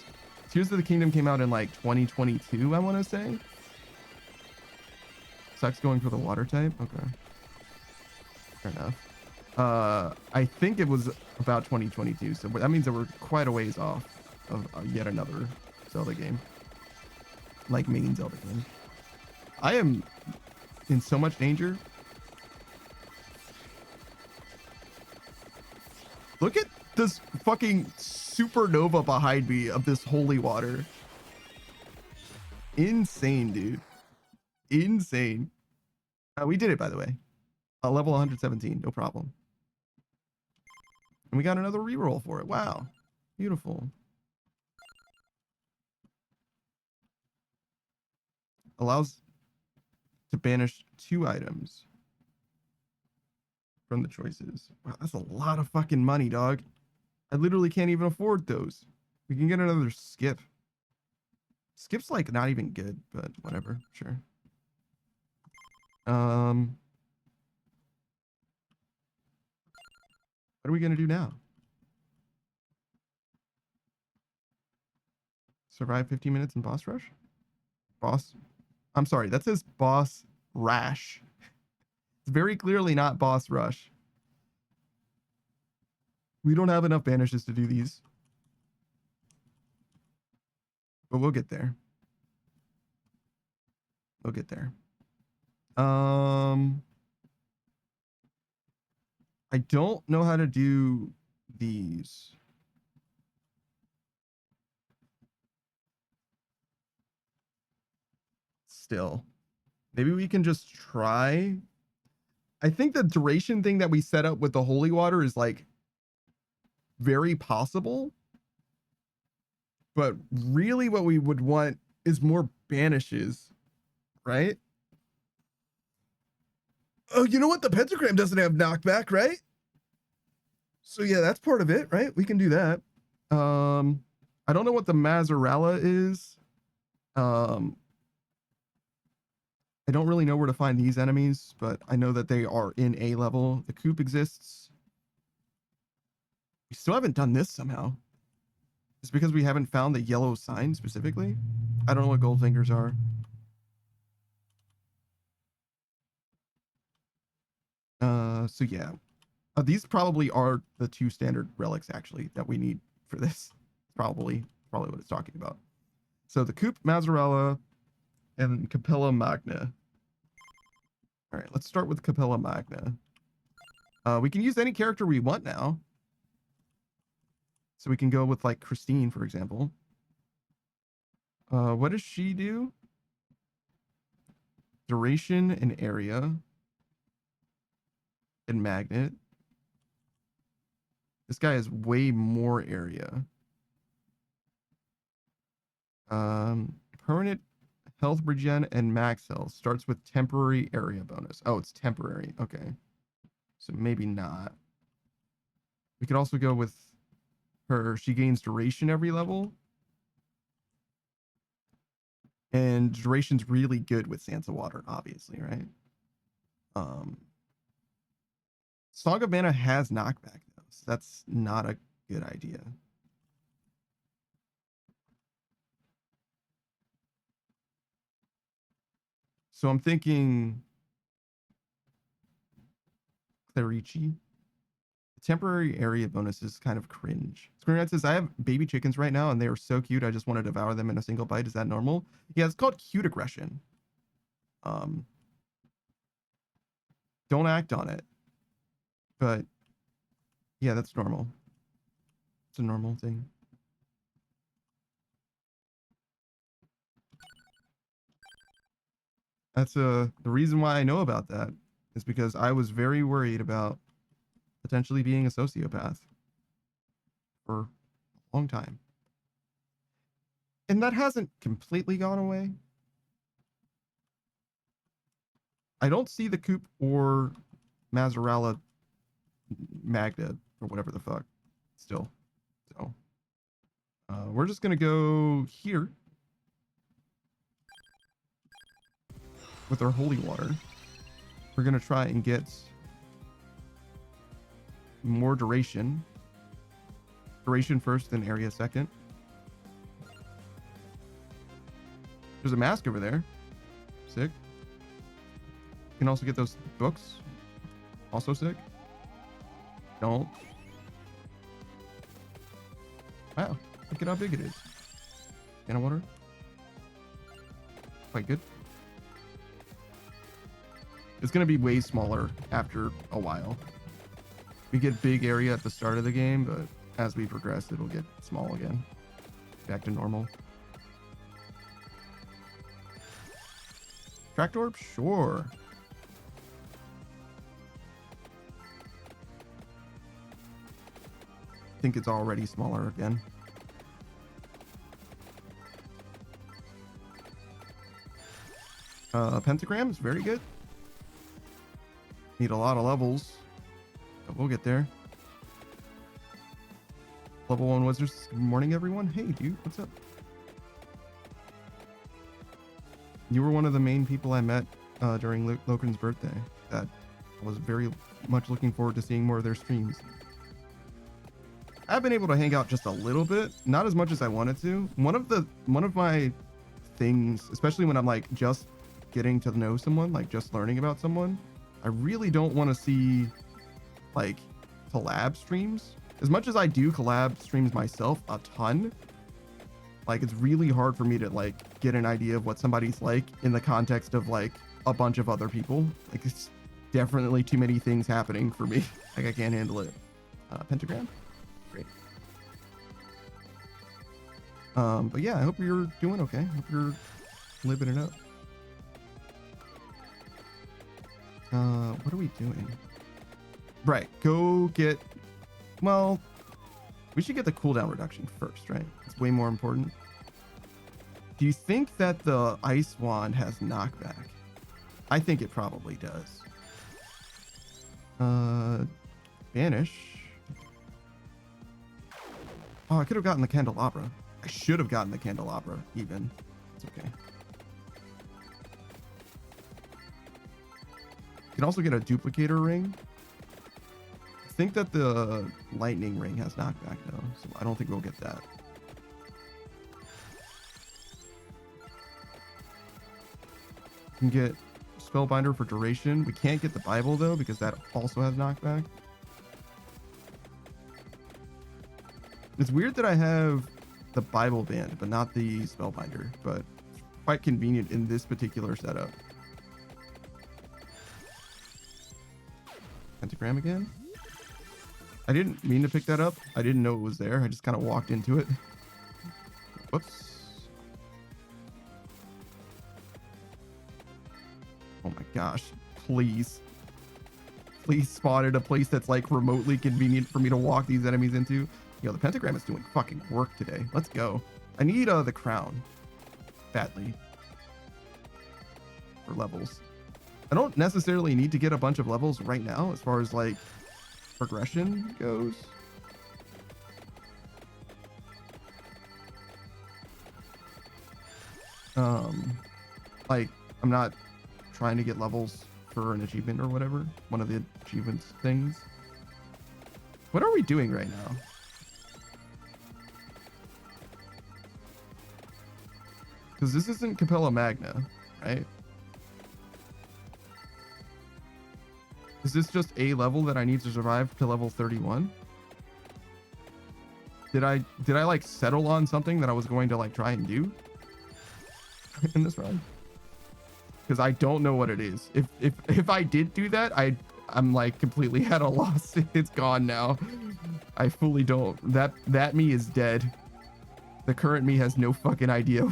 Tears of the Kingdom came out in like 2022, I want to say. Sucks going for the water type. Okay. Fair enough. I think it was about 2022, so that means that we're quite a ways off of yet another Zelda game. Like main Zelda game. I am in so much danger. Look at this fucking supernova behind me of this holy water. Insane, dude. Insane. We did it, by the way. Level 117, no problem. And we got another reroll for it. Wow. Beautiful. Allows to banish 2 items from the choices. Wow, that's a lot of fucking money, dog. I literally can't even afford those. We can get another skip. Skip's like not even good, but whatever. Sure. What are we gonna do now? Survive 15 minutes in boss rush? I'm sorry, that says boss rash. It's very clearly not boss rush. We don't have enough banishes to do these. But we'll get there. We'll get there. I don't know how to do these. Still. Maybe we can just try. I think the duration thing that we set up with the holy water is like very possible. But really what we would want is more banishes, right? Oh, you know what? The pentagram doesn't have knockback, right? So yeah, that's part of it, right? We can do that. I don't know what the Mazzarella is. I don't really know where to find these enemies, but I know that they are in A level. The coop exists. We still haven't done this somehow. It's because we haven't found the yellow sign specifically. I don't know what gold fingers are. So yeah. These probably are the 2 standard relics actually that we need for this. Probably what it's talking about. So the coop, Mazzarella, and Capella Magna. All right, let's start with Capella Magna. We can use any character we want now. So we can go with like Christine, for example. What does she do? Duration and area. And magnet. This guy has way more area. Permanent health regen and max health starts with temporary area bonus. Oh, it's temporary. Okay. So maybe not. We could also go with her. She gains duration every level. And duration's really good with Sansa Water, obviously, right? Song of Mana has knockback though, so that's not a good idea. So I'm thinking Clarici. Temporary area bonus is kind of cringe. Screenride says, I have baby chickens right now and they are so cute. I just want to devour them in a single bite. Is that normal? Yeah, it's called cute aggression. Don't act on it. But yeah, that's normal. It's a normal thing. That's the reason why I know about that is because I was very worried about potentially being a sociopath for a long time. And that hasn't completely gone away. I don't see the coop or Mazzarella Magna or whatever the fuck still. So we're just gonna go here with our holy water. We're gonna try and get more duration. Duration first, then area second. There's a mask over there. Sick. You can also get those books. Also sick. Don't. Wow. Look at how big it is. Can of water. Quite good. It's going to be way smaller after a while. We get big area at the start of the game, but as we progress, it'll get small again. Back to normal. Tracked orb? Sure. I think it's already smaller again. Pentagram is very good. Need a lot of levels, but we'll get there. Level 1 wizards. Good morning, everyone. Hey, dude, what's up? You were one of the main people I met during Loken's birthday. That I was very much looking forward to seeing more of their streams. I've been able to hang out just a little bit, not as much as I wanted to. One of my things, especially when I'm like just getting to know someone, like just learning about someone, I really don't want to see like collab streams. As much as I do collab streams myself a ton, like it's really hard for me to like get an idea of what somebody's like in the context of like a bunch of other people. Like it's definitely too many things happening for me. Like I can't handle it. Pentagram? Great. But yeah, I hope you're doing okay. Hope you're living it up. What are we doing? Right, go get, well, we should get the cooldown reduction first, right? It's way more important. Do you think that the ice wand has knockback? I think it probably does. Banish. Oh, I could have gotten the candelabra. I should have gotten the candelabra even. It's okay. You can also get a duplicator ring. I think that the lightning ring has knockback though, so I don't think we'll get that. You can get Spellbinder for duration. We can't get the Bible though because that also has knockback. It's weird that I have the Bible band but not the Spellbinder, but it's quite convenient in this particular setup. Pentagram again. I didn't mean to pick that up. I didn't know it was there. I just kind of walked into it. Whoops. Oh my gosh. Please. Please spawn at a place that's like remotely convenient for me to walk these enemies into. Yo, the pentagram is doing fucking work today. Let's go. I need the crown. Badly. For levels. I don't necessarily need to get a bunch of levels right now as far as like progression goes. Like I'm not trying to get levels for an achievement or whatever. One of the achievements things. What are we doing right now? Because this isn't Capella Magna, right? Is this just a level that I need to survive to level 31? Did I like settle on something that I was going to like try and do in this run? Because I don't know what it is. If I did do that, I'm like completely at a loss. It's gone now. I fully don't. That me is dead. The current me has no fucking idea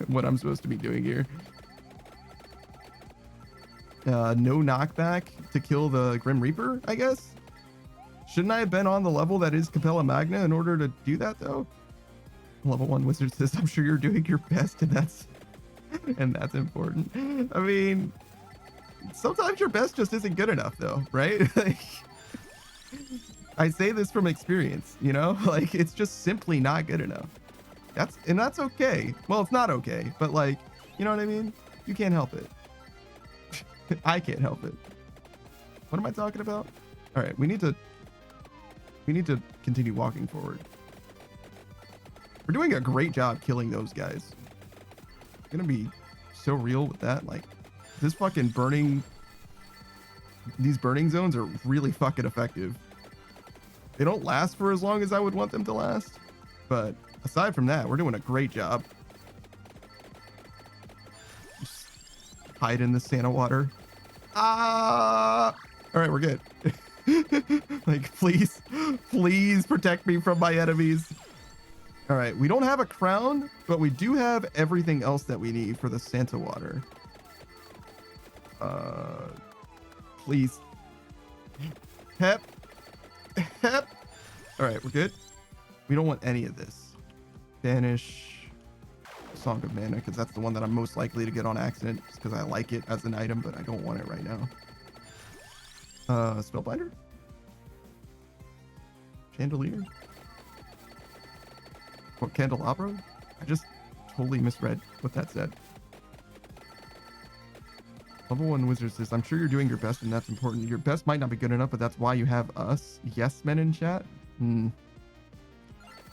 what I'm supposed to be doing here. No knockback to kill the Grim Reaper, I guess. Shouldn't I have been on the level that is Capella Magna in order to do that though? Level 1 wizard says, I'm sure you're doing your best, and that's important. I mean, sometimes your best just isn't good enough though, right? Like, I say this from experience, you know, like it's just simply not good enough. That's okay. Well, it's not okay, but like, you know what I mean? You can't help it. I can't help it. What am I talking about? All right, we need to continue walking forward. We're doing a great job killing those guys. It's gonna be so real with that. Like this fucking these burning zones are really fucking effective. They don't last for as long as I would want them to last, but aside from that, we're doing a great job. Just hide in the Santa water. All right, we're good. Like, please protect me from my enemies. All right, we don't have a crown, but we do have everything else that we need for the Santa water. Please. Hep. All right, we're good. We don't want any of this. Banish Song of Mana, because that's the one that I'm most likely to get on accident, just because I like it as an item, but I don't want it right now. Spellbinder? Chandelier? What, candelabra? I just totally misread what that said. Level 1 wizard says, I'm sure you're doing your best and that's important. Your best might not be good enough, but that's why you have us. Yes, men in chat?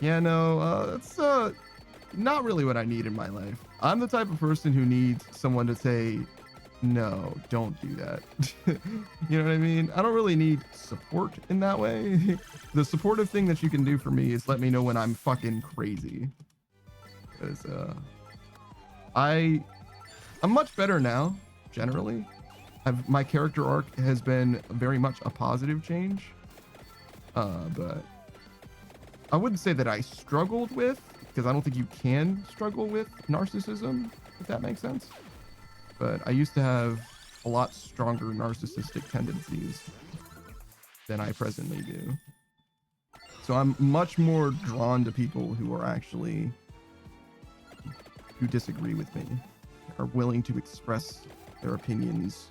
Yeah, no, that's not really what I need in my life. I'm the type of person who needs someone to say, no, don't do that. You know what I mean? I don't really need support in that way. The supportive thing that you can do for me is let me know when I'm fucking crazy. Because I'm much better now, generally. My character arc has been very much a positive change. But I wouldn't say that I struggled with, because I don't think you can struggle with narcissism, if that makes sense. But I used to have a lot stronger narcissistic tendencies than I presently do. So I'm much more drawn to people who are actually, who disagree with me, are willing to express their opinions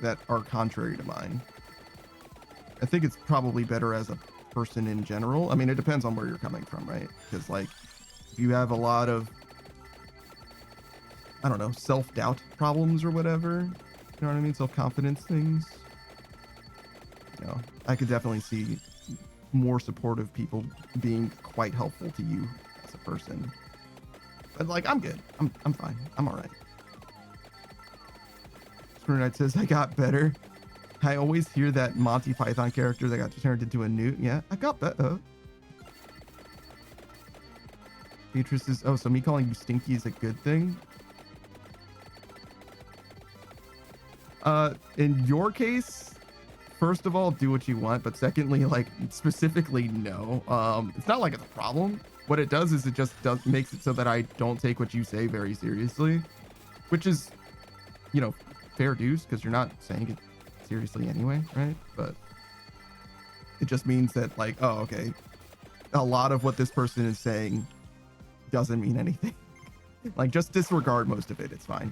that are contrary to mine. I think it's probably better as a person in general. I mean, it depends on where you're coming from, right? Because like if you have a lot of, I don't know, self-doubt problems or whatever, you know what I mean? Self-confidence things. You know, I could definitely see more supportive people being quite helpful to you as a person. But like, I'm good. I'm fine. I'm all right. Screw Knight says, I got better. I always hear that Monty Python character that got turned into a newt. Yeah, I got better. Beatrice is, oh, so me calling you Stinky is a good thing? In your case, first of all, do what you want, but secondly, like, specifically, no. It's not like it's a problem. What it does is it just makes it so that I don't take what you say very seriously, which is, you know, fair dues, because you're not saying it seriously anyway, right? But it just means that, like, oh, okay, a lot of what this person is saying doesn't mean anything. Like, just disregard most of it. It's fine.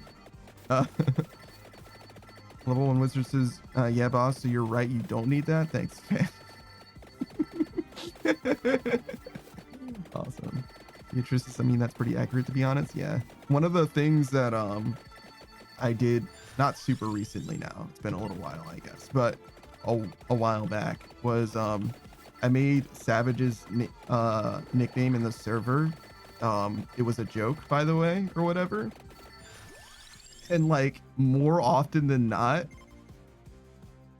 Level 1 Wizard says, yeah, boss, so you're right. You don't need that. Thanks, man. Awesome. Beatrice says, I mean, that's pretty accurate, to be honest. Yeah. One of the things that I did, not super recently now, it's been a little while, I guess, but a while back, was I made Savage's nickname in the server. It was a joke, by the way, or whatever. And like, more often than not,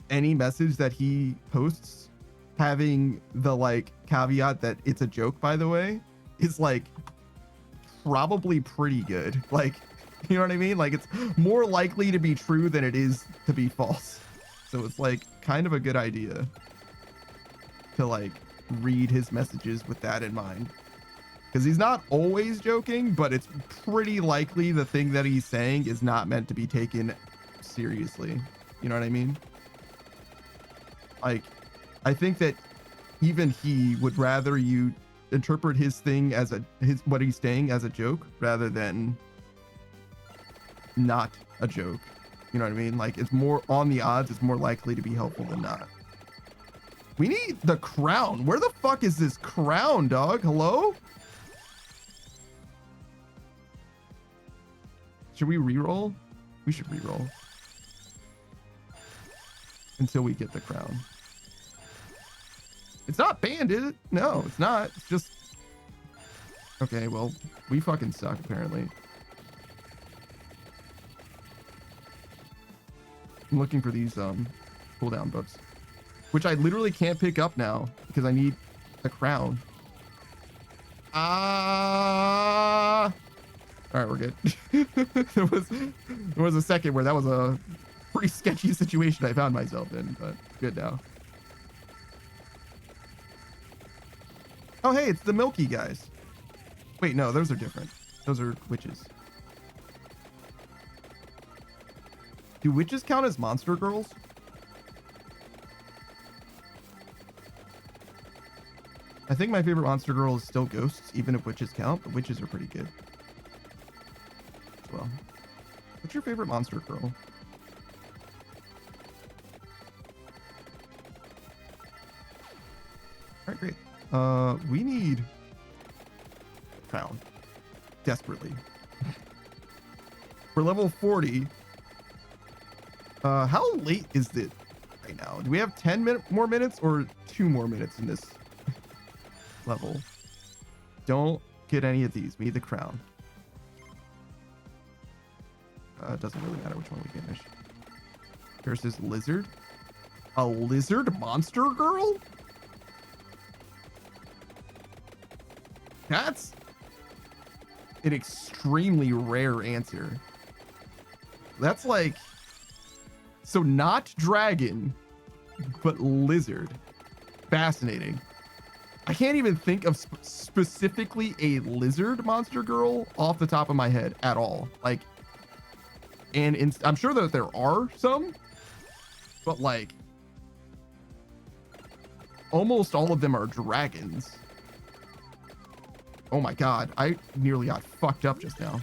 any message that he posts having the like caveat that it's a joke, by the way, is like probably pretty good. Like, you know what I mean? Like, it's more likely to be true than it is to be false. So it's like kind of a good idea to like read his messages with that in mind. Because he's not always joking, but it's pretty likely the thing that he's saying is not meant to be taken seriously. You know what I mean? Like, I think that even he would rather you interpret his thing as what he's saying as a joke rather than not a joke. You know what I mean? Like, it's more on the odds, it's more likely to be helpful than not. We need the crown. Where the fuck is this crown, dog? Hello? Should we reroll? We should reroll until we get the crown. It's not banned, is it? No, it's not. It's just... Okay, well, we fucking suck, apparently. I'm looking for these cooldown books, which I literally can't pick up now because I need the crown. All right, we're good. there was a second where that was a pretty sketchy situation I found myself in, but good now. Oh, hey, it's the Milky guys. Wait, no, those are different. Those are witches. Do witches count as monster girls? I think my favorite monster girl is still ghosts, even if witches count, but witches are pretty good. Well, what's your favorite monster girl? All right, great. We need crown desperately. We're level 40. How late is it right now? Do we have 10 more minutes or 2 more minutes in this level? Don't get any of these. We need the crown. It doesn't really matter which one we finish. There's this lizard. A lizard monster girl? That's an extremely rare answer. That's like... So not dragon, but lizard. Fascinating. I can't even think of specifically a lizard monster girl off the top of my head at all. Like, and I'm sure that there are some, but like almost all of them are dragons. Oh my god, I nearly got fucked up just now.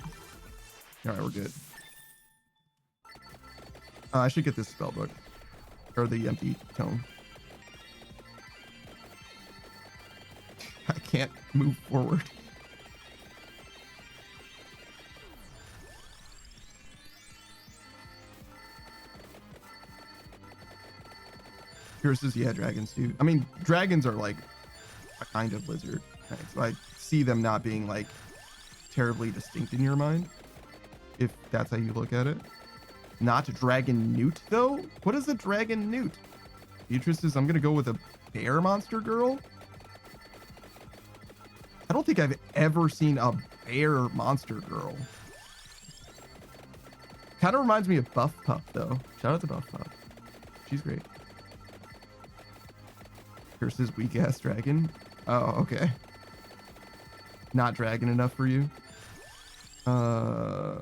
All right, we're good. I should get this spell book or the empty tome. I can't move forward. Curses, yeah, dragons too. I mean, dragons are like a kind of lizard, right? So I see them not being like terribly distinct in your mind, if that's how you look at it. Not dragon newt though. What is a dragon newt? Beatrice is, I'm gonna go with a bear monster girl. I don't think I've ever seen a bear monster girl. Kind of reminds me of Buff Pup though. Shout out to Buff Pup. She's great. Versus weak ass dragon. Oh, okay. Not dragon enough for you. I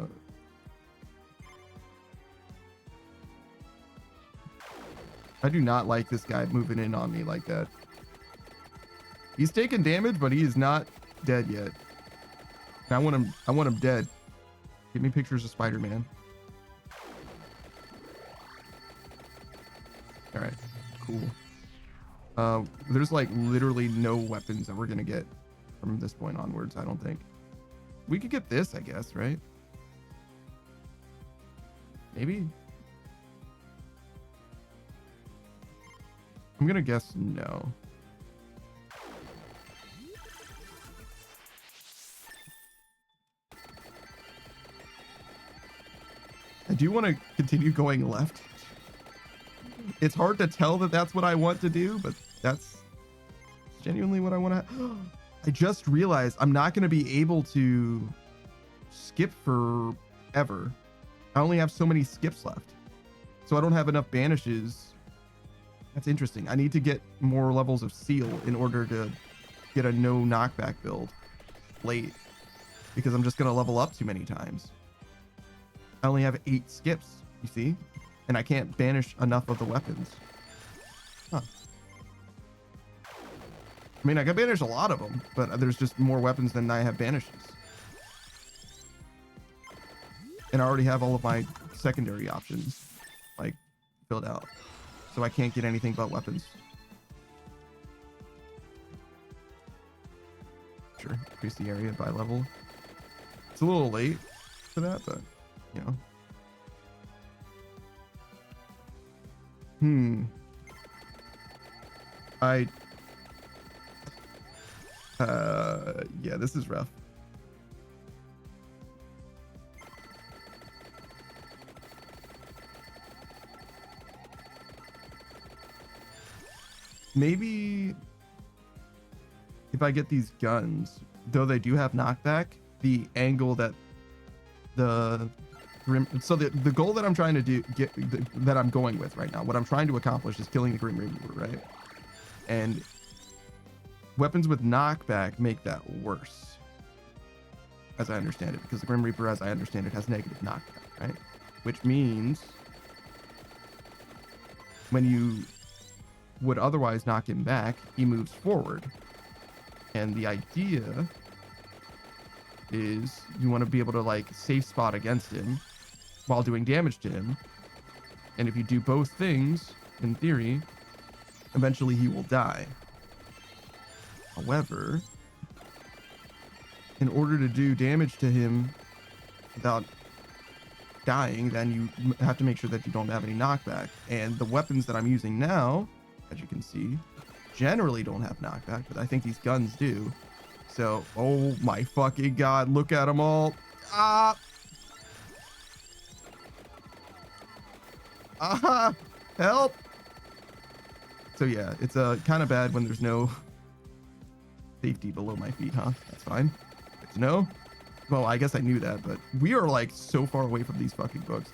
do not like this guy moving in on me like that. He's taking damage, but he is not dead yet. I want him dead. Give me pictures of Spider-Man. All right, cool. There's like literally no weapons that we're gonna get from this point onwards, I don't think. We could get this, I guess, right? Maybe. I'm gonna guess no. I do want to continue going left. It's hard to tell that that's what I want to do, but that's genuinely what I want to. I just realized I'm not going to be able to skip forever. I only have so many skips left, so I don't have enough banishes. That's interesting. I need to get more levels of seal in order to get a no knockback build late, because I'm just going to level up too many times. I only have 8 skips, you see? And I can't banish enough of the weapons. Huh. I mean, I can banish a lot of them, but there's just more weapons than I have banishes. And I already have all of my secondary options, like, filled out. So I can't get anything but weapons. Sure, increase the area by level. It's a little late for that, but, you know. Yeah, this is rough. Maybe if I get these guns, though they do have knockback, the angle that the the goal that I'm trying to that I'm going with right now, what I'm trying to accomplish is killing the Grim Reaper, right? And weapons with knockback make that worse, as I understand it, because the Grim Reaper, as I understand it, has negative knockback, right? Which means when you would otherwise knock him back, he moves forward. And the idea is you want to be able to like safe spot against him while doing damage to him. And if you do both things, in theory, eventually he will die. However, in order to do damage to him without dying, then you have to make sure that you don't have any knockback. And the weapons that I'm using now, as you can see, generally don't have knockback, but I think these guns do. So, oh my fucking god, look at them all. Help. So yeah, it's kind of bad when there's no safety below my feet, huh? That's fine. Good to know. Well, I guess I knew that, but we are like so far away from these fucking books.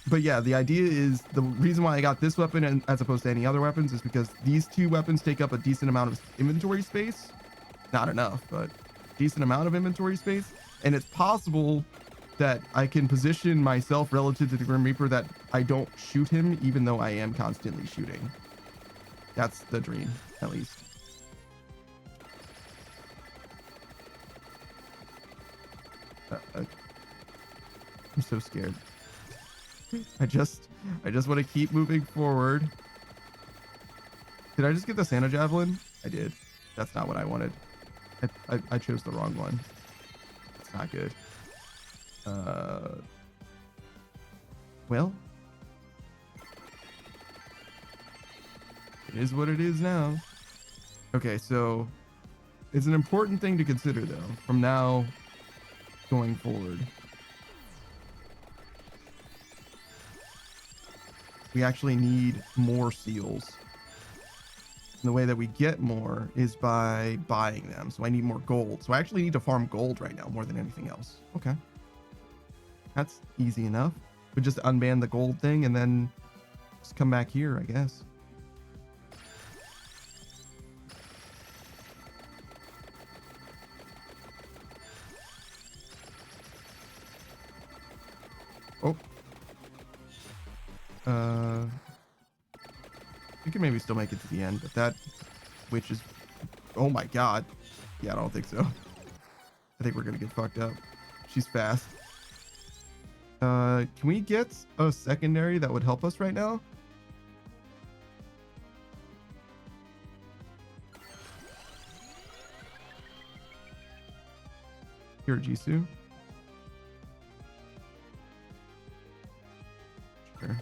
But yeah, the idea is the reason why I got this weapon and as opposed to any other weapons is because these 2 weapons take up a decent amount of inventory space. Not enough, but decent amount of inventory space. And it's possible that I can position myself relative to the Grim Reaper that I don't shoot him, even though I am constantly shooting. That's the dream, at least. I'm so scared. I just want to keep moving forward. Did I just get the Santa Javelin? I did. That's not what I wanted. I chose the wrong one. It's not good. Well, It is what it is now. Okay, so it's an important thing to consider though, from now going forward. We actually need more seals. And the way that we get more is by buying them. So I need more gold. So I actually need to farm gold right now more than anything else. Okay. That's easy enough. We just unban the gold thing and then just come back here, I guess. Oh. We can maybe still make it to the end, but that witch is... Oh my god. Yeah, I don't think so. I think we're gonna get fucked up. She's fast. Can we get a secondary that would help us right now? Here, Jisoo. Sure.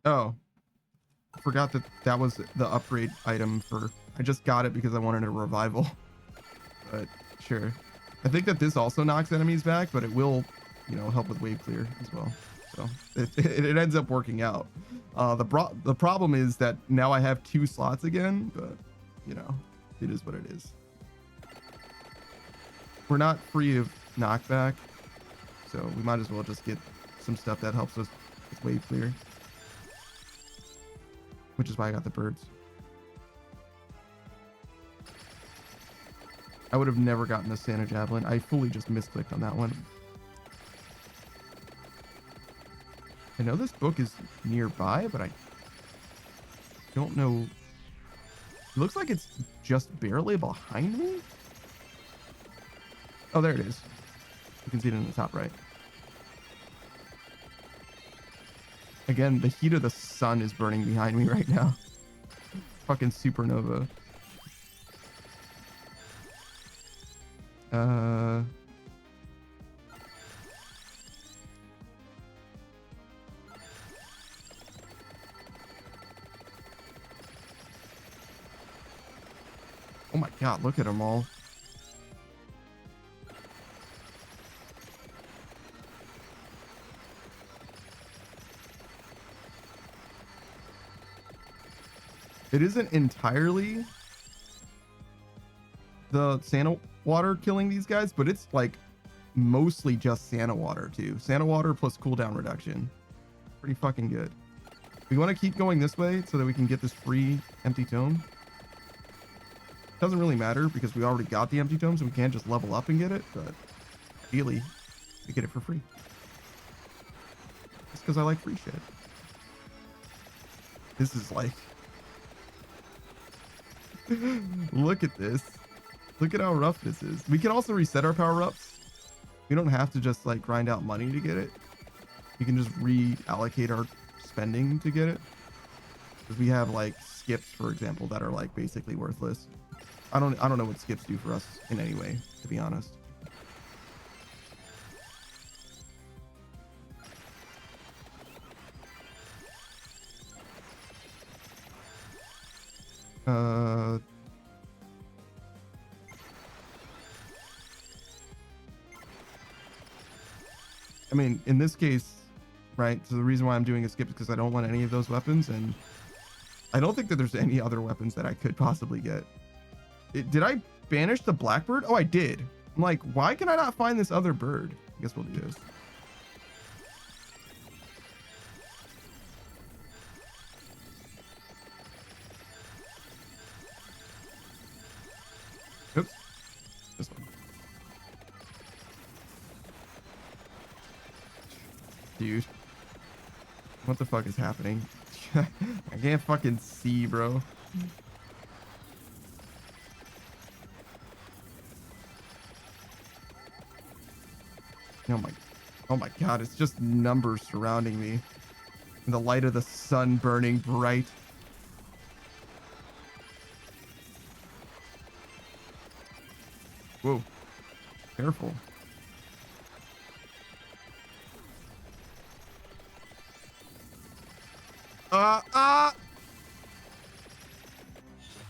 Oh, I forgot that that was the upgrade item for... I just got it because I wanted a revival. But sure. I think that this also knocks enemies back, but it will, you know, help with wave clear as well. So it ends up working out. The problem is that now I have 2 slots again, but you know, it is what it is. We're not free of knockback, so we might as well just get some stuff that helps us with wave clear. Which is why I got the birds. I would have never gotten the Santa Javelin. I fully just misclicked on that one. I know this book is nearby, but I don't know. It looks like it's just barely behind me. Oh, there it is. You can see it in the top right. Again, the heat of the sun is burning behind me right now. Fucking supernova. Oh my god, look at them all. It isn't entirely the Santa water killing these guys, but it's like mostly just Santa water too. Santa water plus cooldown reduction. Pretty fucking good. We want to keep going this way so that we can get this free empty tome. Doesn't really matter because we already got the empty tome, so we can't just level up and get it, but ideally we get it for free. Just because I like free shit. This is like... Look at this. Look at how rough this is. We can also reset our power-ups. We don't have to just like grind out money to get it. We can just reallocate our spending to get it. Because we have like skips, for example, that are like basically worthless. I don't know what skips do for us in any way, to be honest. I mean, in this case, right, so the reason why I'm doing a skip is because I don't want any of those weapons, and I don't think that there's any other weapons that I could possibly get. Did I banish the blackbird? Oh, I did. I'm like, why can I not find this other bird? I guess we'll do this. Oops. This one. Dude. What the fuck is happening? I can't fucking see, bro. Oh my god, it's just numbers surrounding me. And the light of the sun burning bright. Whoa. Careful.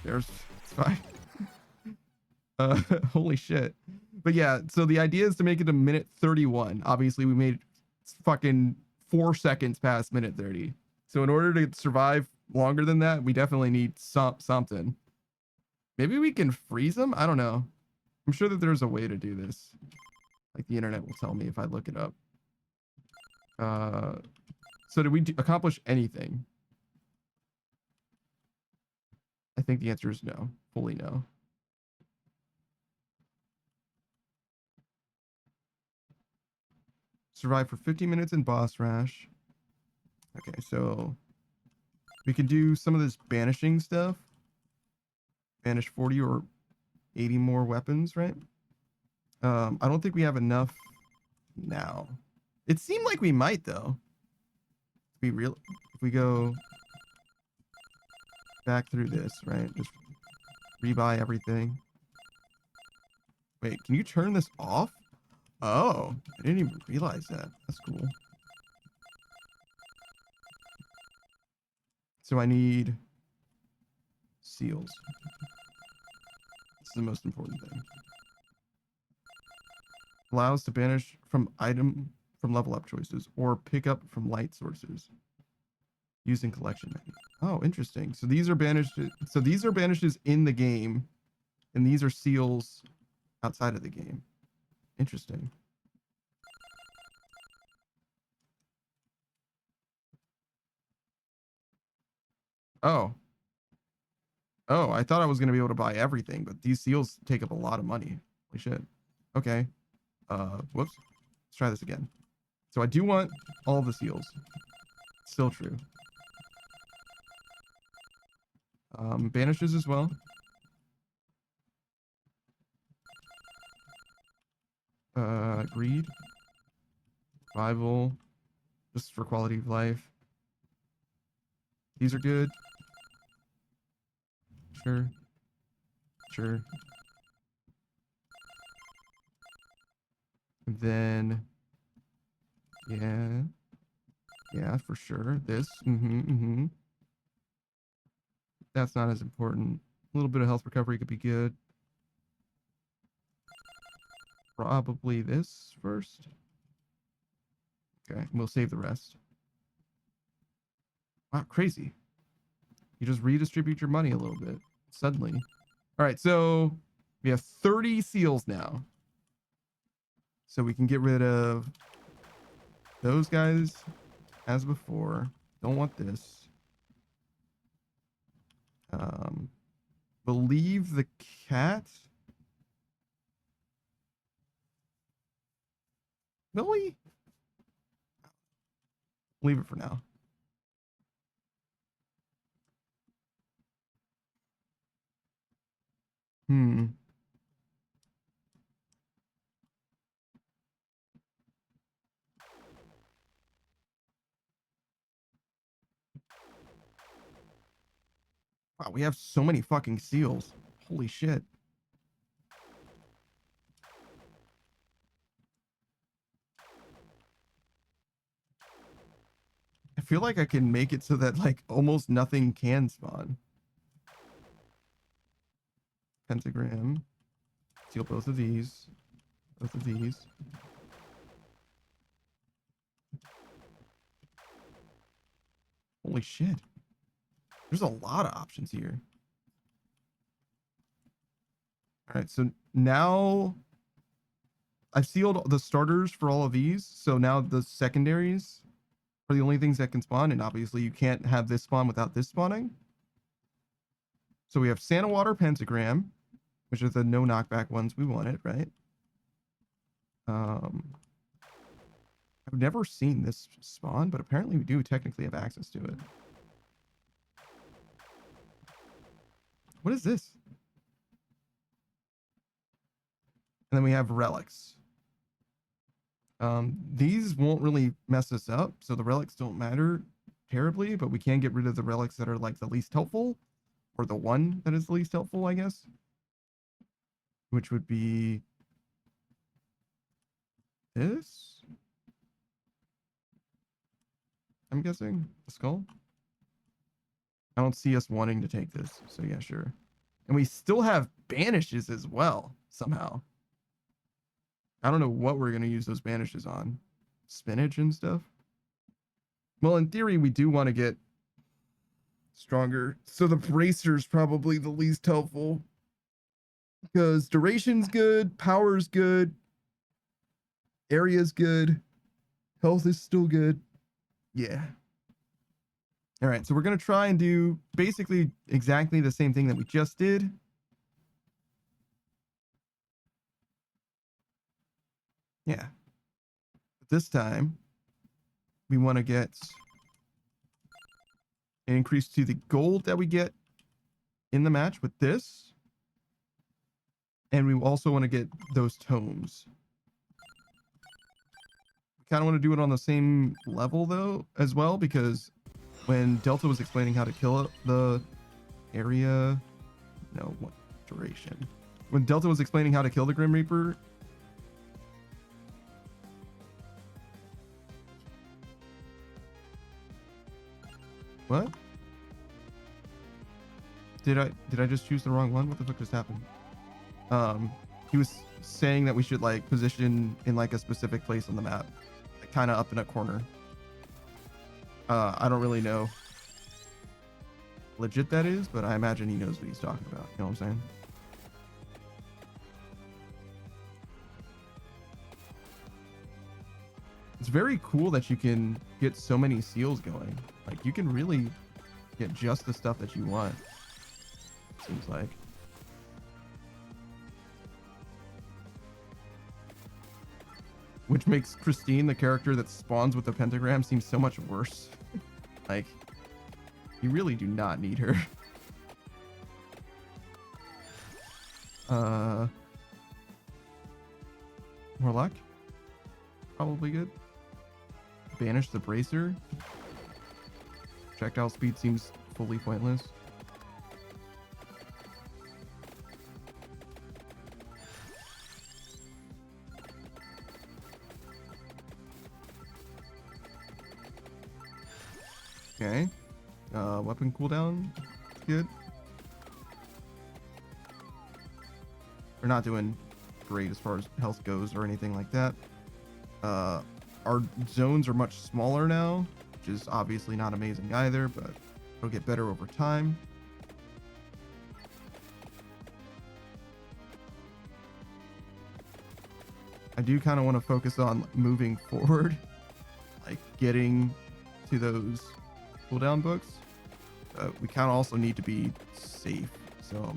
There's it's fine. Holy shit. But yeah, so the idea is to make it a minute 31. Obviously, we made fucking 4 seconds past minute 30. So in order to survive longer than that, we definitely need something. Maybe we can freeze them? I don't know. I'm sure that there's a way to do this. Like the internet will tell me if I look it up. So did we accomplish anything? I think the answer is no. Fully no. Survive for 50 minutes in boss rush. Okay, so we can do some of this banishing stuff. Banish 40 or 80 more weapons, right? I don't think we have enough now. It seemed like we might though. To be real, if we go back through this, right? Just rebuy everything. Wait, can you turn this off? Oh, I didn't even realize that. That's cool. So I need seals. This is the most important thing. Allows to banish from level up choices or pick up from light sources using collection menu. Oh, interesting. So these are banished. So these are banishes in the game, and these are seals outside of the game. Interesting. Oh. Oh, I thought I was going to be able to buy everything, but these seals take up a lot of money. Holy shit. Okay. Whoops. Let's try this again. So I do want all the seals. Still true. Banishes as well. Greed. Survival. Just for quality of life. These are good. Sure. Sure. And then, yeah. Yeah, for sure. This. That's not as important. A little bit of health recovery could be good. Probably this first. Okay, we'll save the rest. Wow, crazy. You just redistribute your money a little bit suddenly. All right, so we have 30 seals now. So we can get rid of those guys as before. Don't want this. Believe the cat. Really? Leave it for now. Wow, we have so many fucking seals. Holy shit. I feel like I can make it so that like almost nothing can spawn. Pentagram. Seal both of these. Both of these. Holy shit. There's a lot of options here. All right, so now I've sealed the starters for all of these. So now the secondaries are the only things that can spawn. And obviously you can't have this spawn without this spawning. So we have Santa Water Pentagram, which are the no knockback ones we wanted, right? I've never seen this spawn, but apparently we do technically have access to it. What is this? And then we have relics. These won't really mess us up, so the relics don't matter terribly, but we can get rid of the relics that are like the least helpful, or the one that is the least helpful, I guess. Which would be this. I'm guessing the skull. I don't see us wanting to take this. So yeah, sure. And we still have banishes as well, somehow. I don't know what we're going to use those banishes on. Spinach and stuff. Well, in theory, we do want to get stronger. So the bracer's probably the least helpful. Because duration's good, power's good, area's good, health is still good. Yeah. All right, so we're going to try and do basically exactly the same thing that we just did. Yeah. But this time, we want to get an increase to the gold that we get in the match with this. And we also want to get those tomes. We kind of want to do it on the same level, though, as well, because when Delta was explaining how to kill the area... No, what duration? When Delta was explaining how to kill the Grim Reaper... What? Did I just choose the wrong one? What the fuck just happened? He was saying that we should like position in like a specific place on the map, like, kind of up in a corner. I don't really know legit that is, but I imagine he knows what he's talking about. You know what I'm saying? It's very cool that you can get so many seals going. Like you can really get just the stuff that you want. Seems like. Which makes Christine, the character that spawns with the pentagram, seem so much worse. Like, you really do not need her. More luck? Probably good. Banish the bracer. Projectile speed seems fully pointless. Okay. Weapon cooldown. Good. We're not doing great as far as health goes or anything like that. Our zones are much smaller now, which is obviously not amazing either, but it'll get better over time. I do kind of want to focus on moving forward, like getting to those cooldown books. We kind of also need to be safe, so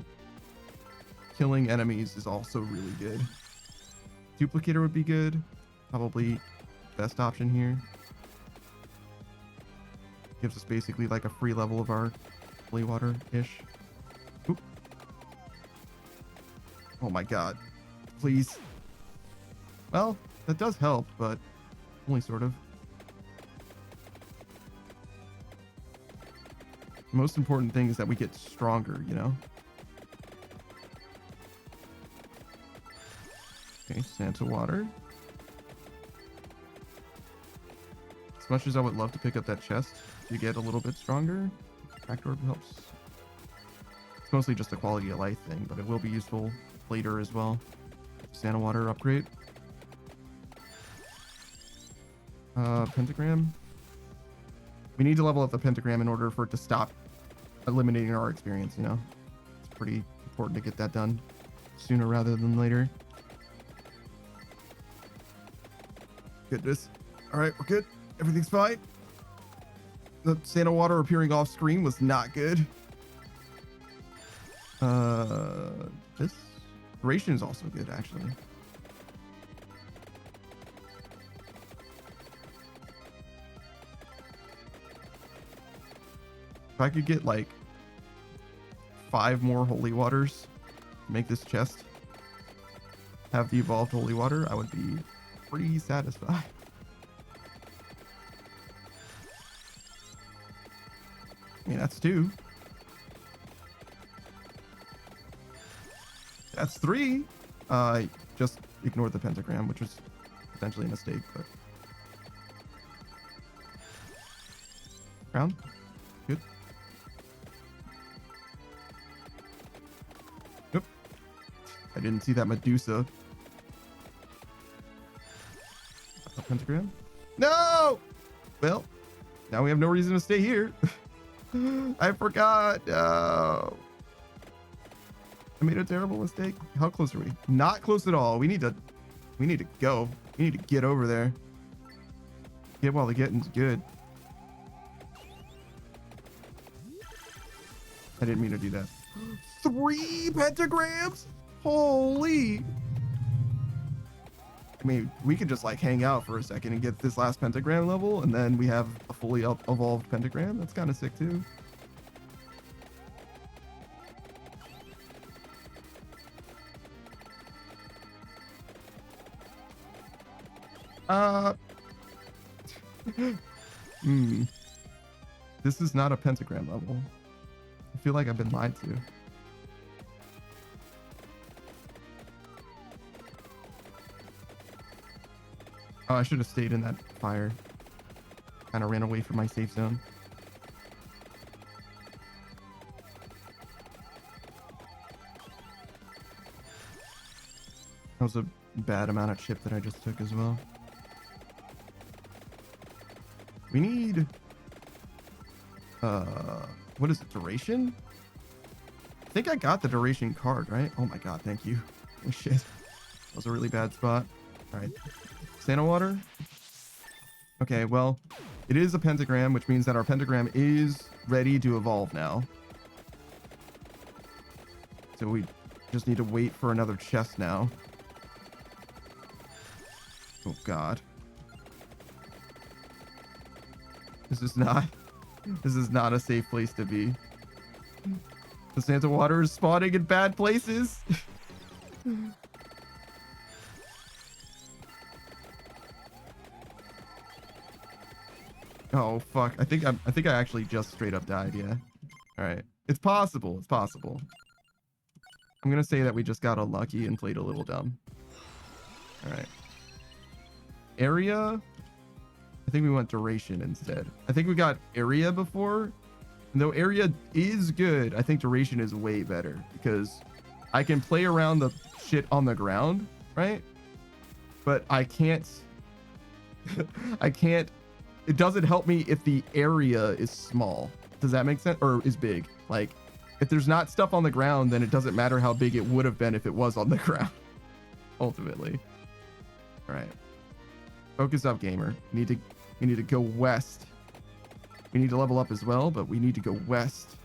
killing enemies is also really good. Duplicator would be good, probably best option here. Gives us basically like a free level of our holy water ish. Oop. Oh my god, please. Well, that does help, but only sort of. The most important thing is that we get stronger, you know? Okay, Santa water. As much as I would love to pick up that chest to get a little bit stronger, Cracked Orb helps. It's mostly just a quality of life thing, but it will be useful later as well. Santa water upgrade. Pentagram. We need to level up the pentagram in order for it to stop eliminating our experience, you know? It's pretty important to get that done sooner rather than later. Goodness. All right, we're good. Everything's fine. The Santa water appearing off screen was not good. This duration is also good, actually. If I could get like 5 more holy waters to make this chest have the evolved holy water, I would be pretty satisfied. I mean, that's 2. That's 3. Just ignore the pentagram, which was potentially a mistake, but crown. Good. I didn't see that Medusa. A pentagram? No! Well, now we have no reason to stay here. I forgot. No. I made a terrible mistake. How close are we? Not close at all. We need to go. We need to get over there. Get while the getting's good. I didn't mean to do that. 3 pentagrams? Holy. I mean, we could just like hang out for a second and get this last pentagram level, and then we have a fully evolved pentagram. That's kind of sick too. This is not a pentagram level. I feel like I've been lied to. Oh, I should have stayed in that fire. Kind of ran away from my safe zone. That was a bad amount of chip that I just took as well. We need what is it, duration? I think I got the duration card, right? Oh my god, thank you. Oh shit. That was a really bad spot. Alright. Santa water? Okay, well, it is a pentagram, which means that our pentagram is ready to evolve now. So we just need to wait for another chest now. Oh god. This is not a safe place to be. The Santa water is spawning in bad places. Oh fuck. I think I actually just straight up died, yeah. Alright. It's possible. It's possible. I'm gonna say that we just got unlucky and played a little dumb. Alright. Area. I think we went duration instead. I think we got area before. And though area is good, I think duration is way better because I can play around the shit on the ground, right? But I can't it doesn't help me if the area is small. Does that make sense? Or is big? Like if there's not stuff on the ground, then it doesn't matter how big it would have been if it was on the ground. Ultimately. All right. Focus up, gamer. We need to go west. We need to level up as well, but we need to go west.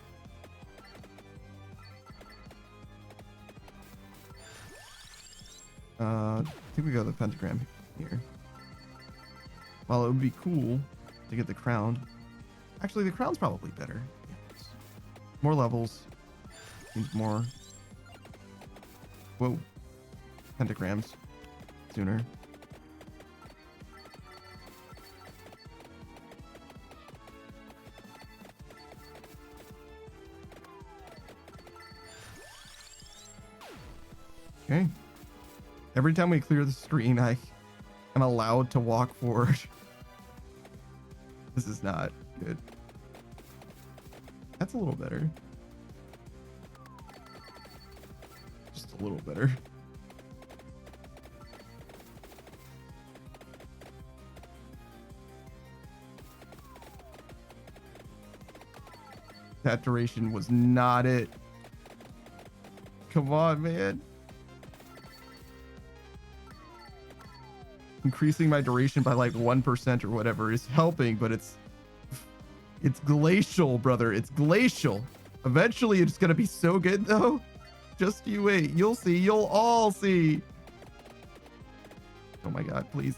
I think we go to the pentagram here. While it would be cool to get the crown. Actually, the crown's probably better. More levels. Means more. Whoa. Pentagrams. Sooner. Okay. Every time we clear the screen, I am allowed to walk forward. This is not good. That's a little better. Just a little better. That duration was not it. Come on, man. Increasing my duration by like 1% or whatever is helping, but it's glacial, brother. It's glacial. Eventually it's gonna be so good though. Just you wait. You'll see. You'll all see. Oh my god, please.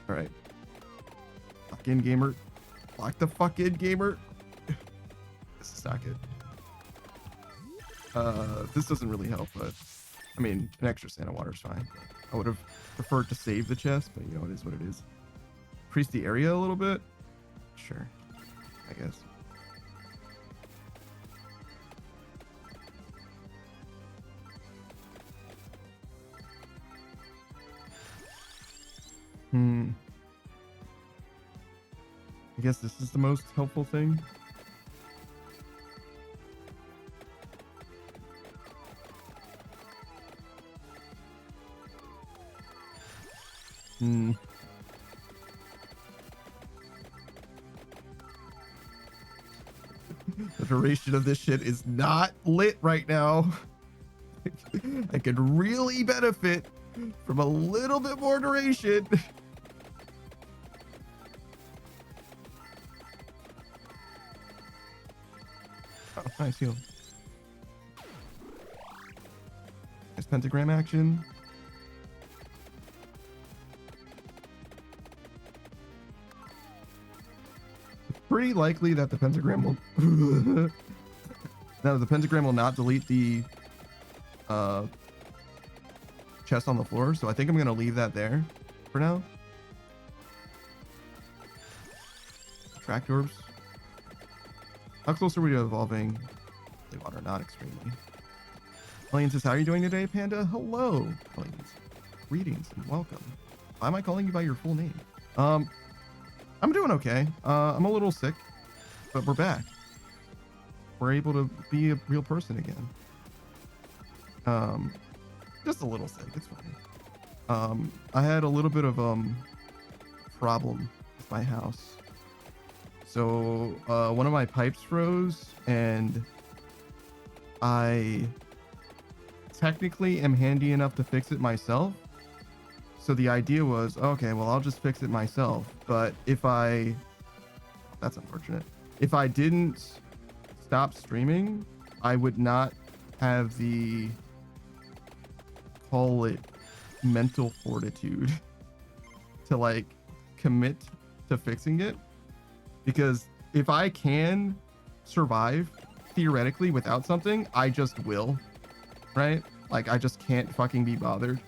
All right. Lock in, gamer. Lock the fuck in, gamer. This is not good. This doesn't really help, but I mean, an extra Santa water is fine. I would have preferred to save the chest, but you know, it is what it is. Increase the area a little bit? Sure, I guess. I guess this is the most helpful thing. Hmm. The duration of this shit is not lit right now. I could really benefit from a little bit more duration. Oh, nice heal. Nice pentagram action. It's pretty likely that the pentagram will no, the pentagram will not delete the chest on the floor, so I think I'm gonna leave that there for now. Track orbs. How close are we to evolving? Holy water, not extremely. Helene says, how are you doing today, Panda? Hello, Helene. Greetings and welcome. Why am I calling you by your full name? I'm doing okay. I'm a little sick, but we're back. We're able to be a real person again. Just a little sick. It's fine. I had a little bit of problem with my house. So one of my pipes froze, and I technically am handy enough to fix it myself. So the idea was, okay, well, I'll just fix it myself. But that's unfortunate. If I didn't stop streaming, I would not have the, call it, mental fortitude to like commit to fixing it. Because if I can survive theoretically without something, I just will, right? Like I just can't fucking be bothered.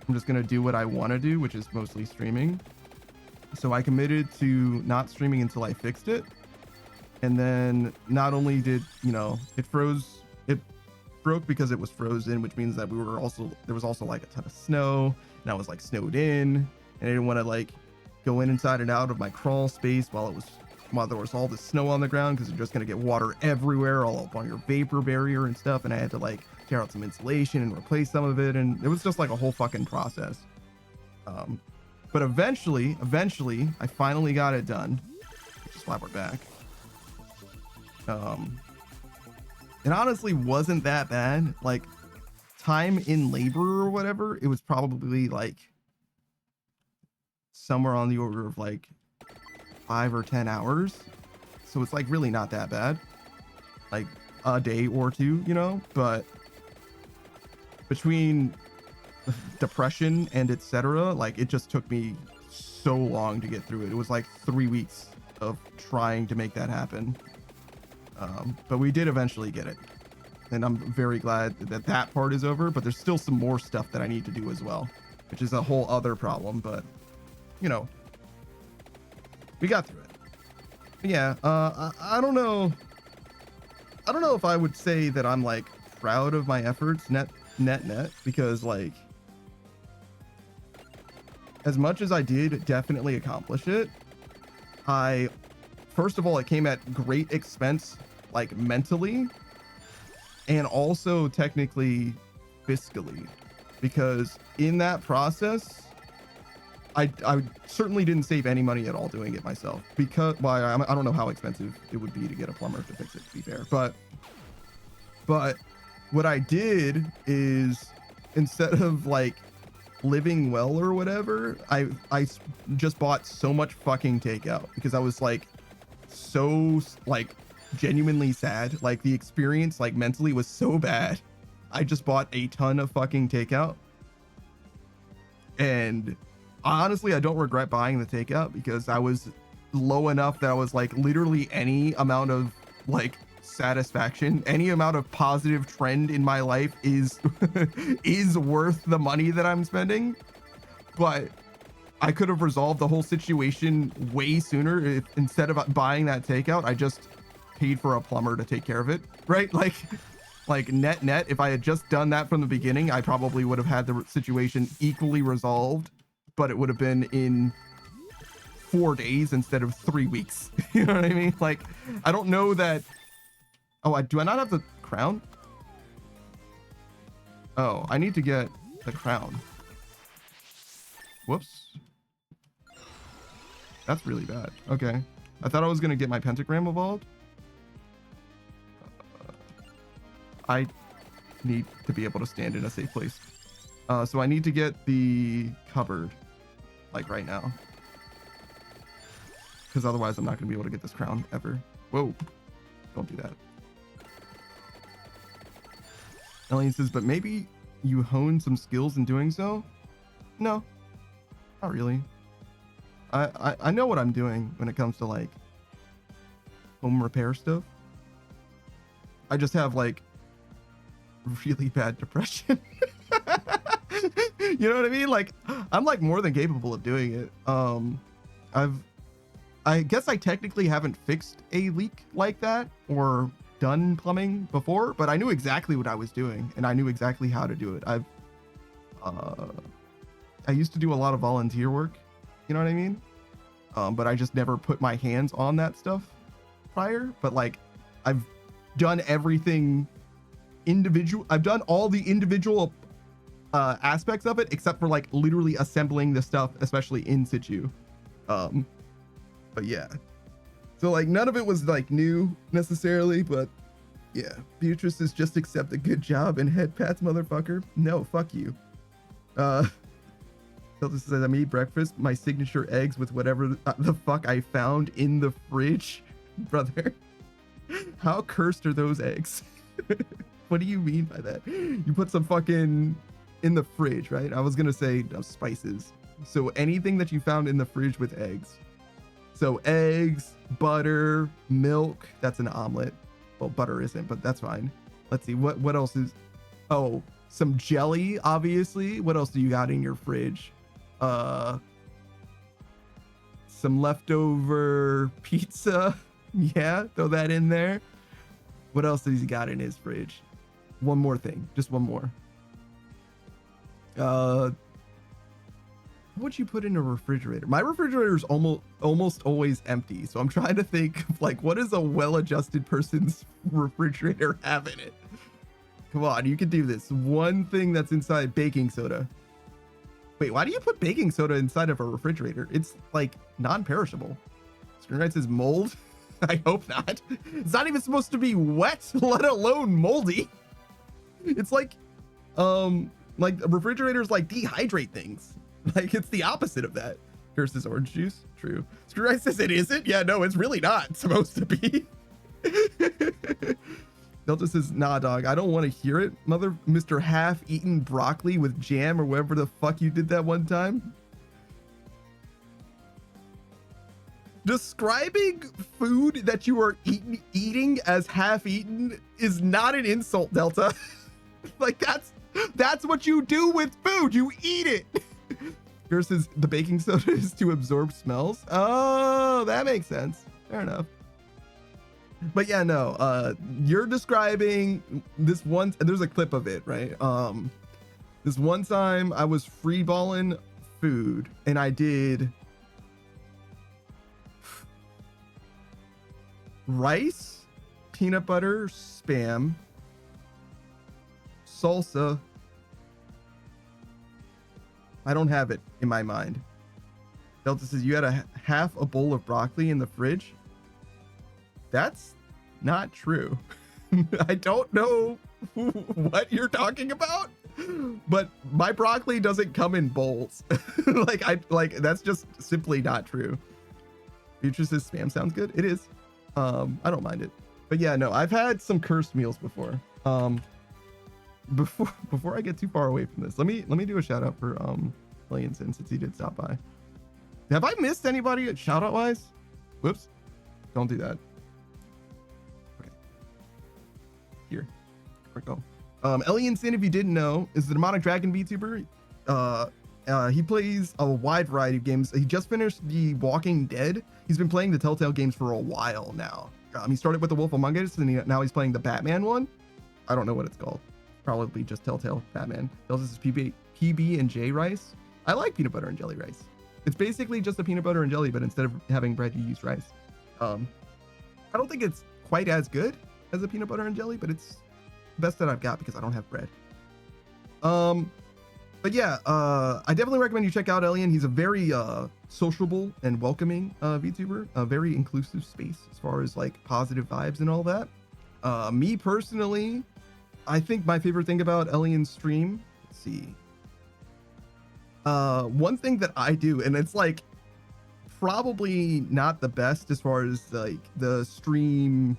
I'm just gonna do what I want to do, which is mostly streaming. So I committed to not streaming until I fixed it. And then not only did, it broke because it was frozen, which means that there was also like a ton of snow, and I was like snowed in, and I didn't want to like go inside and out of my crawl space while there was all this snow on the ground, because you're just gonna get water everywhere, all up on your vapor barrier and stuff. And I had to like tear out some insulation and replace some of it, and it was just like a whole fucking process. But eventually, I finally got it done, which is why we're back. It honestly wasn't that bad. Like time in labor or whatever, it was probably like somewhere on the order of like 5 or 10 hours. So it's like really not that bad. Like a day or two, but between depression and etc., like it just took me so long to get through it. It was like 3 weeks of trying to make that happen. But we did eventually get it, and I'm very glad that part is over. But there's still some more stuff that I need to do as well, which is a whole other problem. But we got through it. But yeah, I don't know if I would say that I'm like proud of my efforts net, because like as much as I did definitely accomplish it, first of all, it came at great expense, like mentally, and also technically fiscally, because in that process, I certainly didn't save any money at all doing it myself, because I don't know how expensive it would be to get a plumber to fix it, to be fair, but what I did is, instead of like living well or whatever, I just bought so much fucking takeout, because I was like so like genuinely sad. Like the experience like mentally was so bad, I just bought a ton of fucking takeout. And honestly, I don't regret buying the takeout, because I was low enough that I was like, literally any amount of like satisfaction, any amount of positive trend in my life is is worth the money that I'm spending. But I could have resolved the whole situation way sooner if, instead of buying that takeout, I just paid for a plumber to take care of it, right? Like net, if I had just done that from the beginning, I probably would have had the situation equally resolved, but it would have been in 4 days instead of 3 weeks. You know what I mean? Like, I don't know that. Oh, do I not have the crown? Oh, I need to get the crown. Whoops. That's really bad. Okay. I thought I was going to get my pentagram evolved. I need to be able to stand in a safe place. So I need to get the cupboard, like right now. Because otherwise I'm not going to be able to get this crown ever. Whoa. Don't do that. Alien says, but maybe you hone some skills in doing so? No, not really. I know what I'm doing when it comes to like home repair stuff. I just have like really bad depression. You know what I mean? Like I'm like more than capable of doing it. I guess I technically haven't fixed a leak like that or done plumbing before, but I knew exactly what I was doing and I knew exactly how to do it. I used to do a lot of volunteer work, you know what I mean? But I just never put my hands on that stuff prior. But like I've done everything individual. I've done all the individual aspects of it except for like literally assembling the stuff, especially in situ. But yeah, so like none of it was like new necessarily, but yeah, Beatrice is just accept a good job and head pats, motherfucker. No, fuck you. Delta says I made breakfast, my signature eggs with whatever the fuck I found in the fridge. Brother, how cursed are those eggs? What do you mean by that? You put some fucking in the fridge, right? I was gonna say spices. So anything that you found in the fridge with eggs. So eggs, butter, milk. That's an omelet. Well, butter isn't, but that's fine. Let's see. What else is... Oh, some jelly, obviously. What else do you got in your fridge? Some leftover pizza. Yeah, throw that in there. What else has he got in his fridge? One more thing. Just one more. What would you put in a refrigerator? My refrigerator is almost always empty. So I'm trying to think of like, what does a well-adjusted person's refrigerator have in it? Come on, you can do this. One thing that's inside baking soda. Wait, why do you put baking soda inside of a refrigerator? It's like non-perishable. Screenwright says mold. I hope not. It's not even supposed to be wet, let alone moldy. It's like refrigerators like dehydrate things. Like it's the opposite of that. Curses orange juice. True. Screwright says it isn't. Yeah, no, it's really not supposed to be. Delta says, nah, dog, I don't want to hear it. Mr. Half-eaten broccoli with jam or whatever the fuck you did that one time. Describing food that you are eating as half-eaten is not an insult, Delta. Like that's what you do with food. You eat it. Versus the baking soda is to absorb smells. Oh, that makes sense. Fair enough. But yeah, no, you're describing this one. There's a clip of it, right? This one time I was freeballing food and I did rice, peanut butter, spam, salsa. I don't have it in my mind. Delta says you had half a bowl of broccoli in the fridge. That's not true. I don't know what you're talking about, but my broccoli doesn't come in bowls. That's just simply not true. Future says spam sounds good. It is. I don't mind it. But yeah, no, I've had some cursed meals before. Before I get too far away from this, let me do a shout out for Alien since he did stop by. Have I missed anybody shout out wise? Whoops. Don't do that. Okay. Here we go. Alien Sin, if you didn't know, is the Demonic Dragon VTuber. He plays a wide variety of games. He just finished The Walking Dead. He's been playing the Telltale games for a while now. He started with The Wolf Among Us, and now he's playing the Batman one. I don't know what it's called. Probably just Telltale Batman. This is PB and J rice. I like peanut butter and jelly rice. It's basically just a peanut butter and jelly, but instead of having bread, you use rice. I don't think it's quite as good as a peanut butter and jelly, but it's the best that I've got because I don't have bread. But yeah, I definitely recommend you check out Elian. He's a very sociable and welcoming VTuber, a very inclusive space as far as like positive vibes and all that. Me personally, I think my favorite thing about Elian's stream, let's see. One thing that I do, and it's like probably not the best as far as like the stream,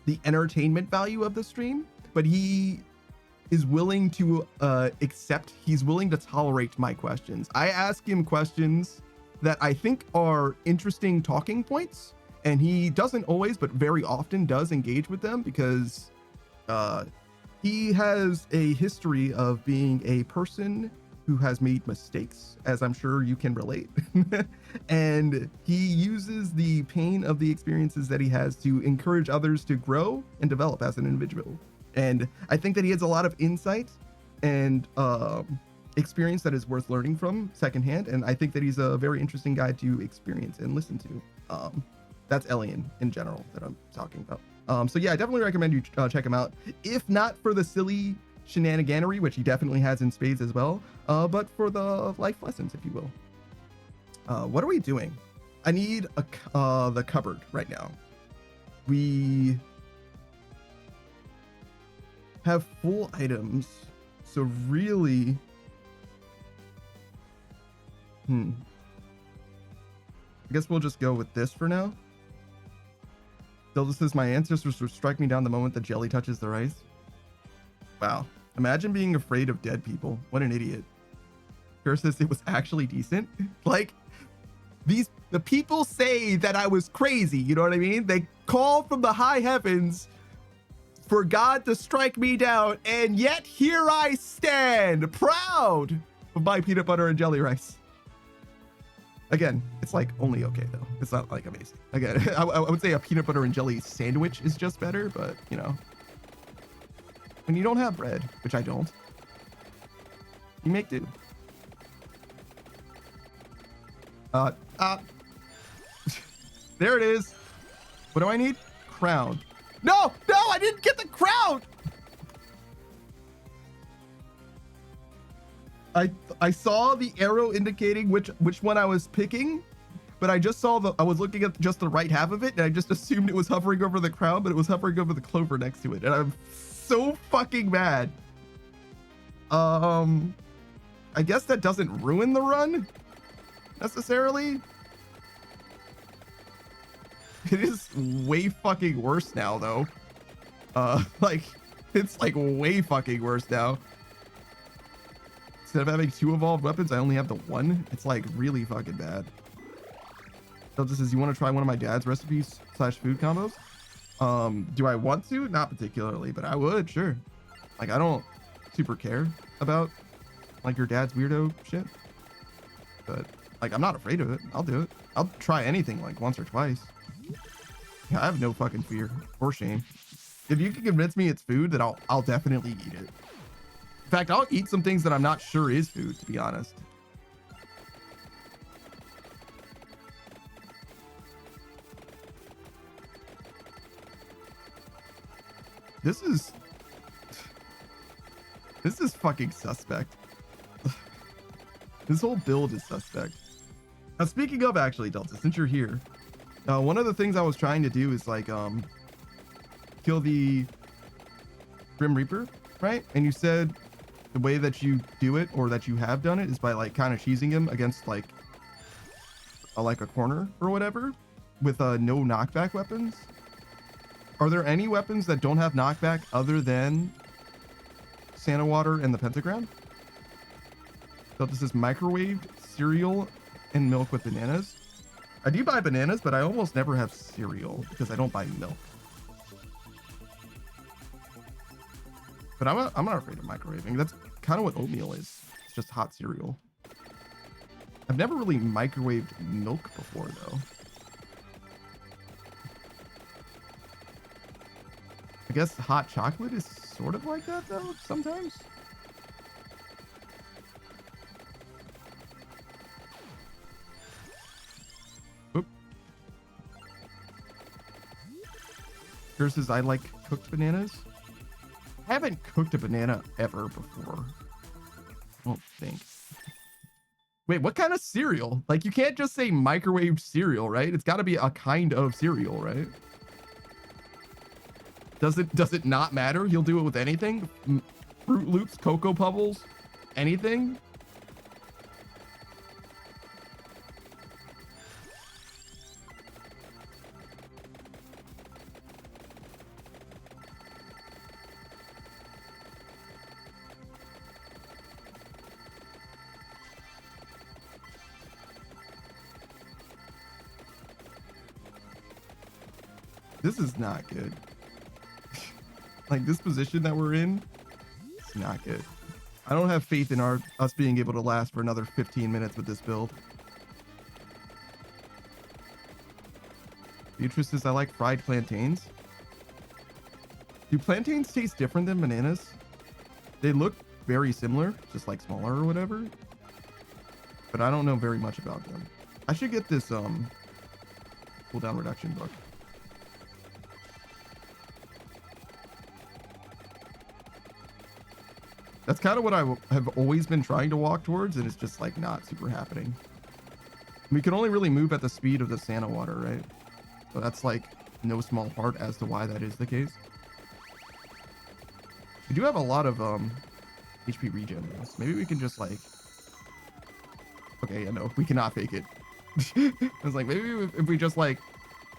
the entertainment value of the stream, but he is willing to he's willing to tolerate my questions. I ask him questions that I think are interesting talking points, and he doesn't always, but very often does engage with them because he has a history of being a person who has made mistakes, as I'm sure you can relate. And he uses the pain of the experiences that he has to encourage others to grow and develop as an individual. And I think that he has a lot of insight and experience that is worth learning from secondhand. And I think that he's a very interesting guy to experience and listen to. That's Elian in general that I'm talking about. So yeah, I definitely recommend you check him out. If not for the silly shenaniganery, which he definitely has in spades as well, but for the life lessons, if you will. What are we doing? I need the cupboard right now. We have full items, so really, I guess we'll just go with this for now. Zelda says my ancestors would strike me down the moment the jelly touches the rice. Wow. Imagine being afraid of dead people. What an idiot. Kara says it was actually decent. Like, the people say that I was crazy, you know what I mean? They call from the high heavens for God to strike me down, and yet here I stand, proud of my peanut butter and jelly rice. Again, it's like only okay though. It's not like amazing. Again, I would say a peanut butter and jelly sandwich is just better, but you know, when you don't have bread, which I don't, you make do. There it is. What do I need? Crown. No, I didn't get the crown. I saw the arrow indicating which one I was picking, but I just saw I was looking at just the right half of it, and I just assumed it was hovering over the crown, but it was hovering over the clover next to it, and I'm so fucking mad. I guess that doesn't ruin the run necessarily. It is way fucking worse now though. Like it's like way fucking worse now. Instead of having 2 evolved weapons, I only have the 1. It's like really fucking bad. So this is, you want to try one of my dad's recipes / food combos? Do I want to? Not particularly, but I would, sure. Like I don't super care about like your dad's weirdo shit, but like I'm not afraid of it. I'll do it. I'll try anything like once or twice. Yeah, I have no fucking fear or shame. If you can convince me it's food, then I'll definitely eat it. In fact, I'll eat some things that I'm not sure is food, to be honest. This is fucking suspect. This whole build is suspect. Now, speaking of actually, Delta, since you're here, one of the things I was trying to do is like kill the Grim Reaper, right? And you said the way that you do it, or that you have done it, is by like kind of cheesing him against like a corner or whatever with no knockback weapons. Are there any weapons that don't have knockback other than Santa Water and the Pentagram? So this is microwaved cereal and milk with bananas. I do buy bananas, but I almost never have cereal because I don't buy milk. But I'm not afraid of microwaving. That's kind of what oatmeal is. It's just hot cereal. I've never really microwaved milk before, though. I guess hot chocolate is sort of like that, though, sometimes. Oop. Versus I like cooked bananas. I haven't cooked a banana ever before. don't think. Wait, what kind of cereal? Like, you can't just say microwave cereal, right? It's got to be a kind of cereal, right? Does it not matter? He'll do it with anything? Fruit Loops, Cocoa Pebbles, anything? This is not good. Like, this position that we're in, it's not good. I don't have faith in us being able to last for another 15 minutes with this build. Beatrice says, I like fried plantains. Do plantains taste different than bananas? They look very similar, just like smaller or whatever. But I don't know very much about them. I should get this cooldown reduction book. That's kind of what I have always been trying to walk towards, and it's just like not super happening. We can only really move at the speed of the Santa water, right? So that's like no small part as to why that is the case. We do have a lot of HP regen though, so maybe we can just like... Okay, yeah, no, we cannot fake it. I was like, maybe if we just like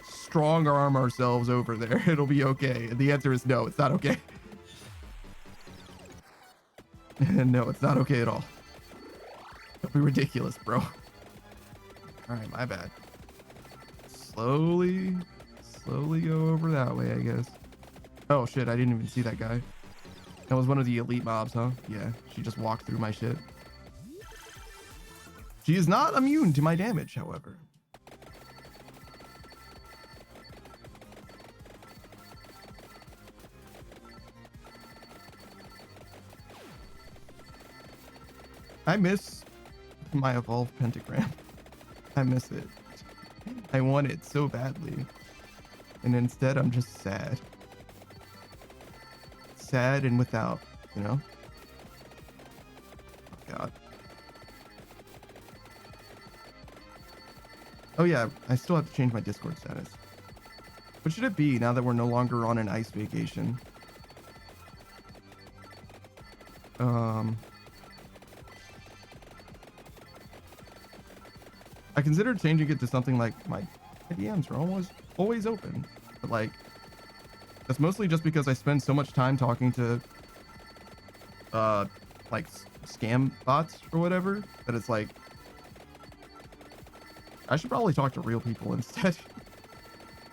strong arm ourselves over there, it'll be okay. And the answer is no, it's not okay. No, it's not okay at all. Don't be ridiculous, bro. All right, my bad. Slowly go over that way, I guess. Oh shit, I didn't even see that guy. That was one of the elite mobs, huh? Yeah, she just walked through my shit. She is not immune to my damage, however. I miss my evolved pentagram. I miss it. I want it so badly. And instead, I'm just sad. Sad and without, you know? Oh, God. Oh yeah, I still have to change my Discord status. What should it be now that we're no longer on an ice vacation? I considered changing it to something like my DMs are always open, but like that's mostly just because I spend so much time talking to like scam bots or whatever that it's like I should probably talk to real people instead.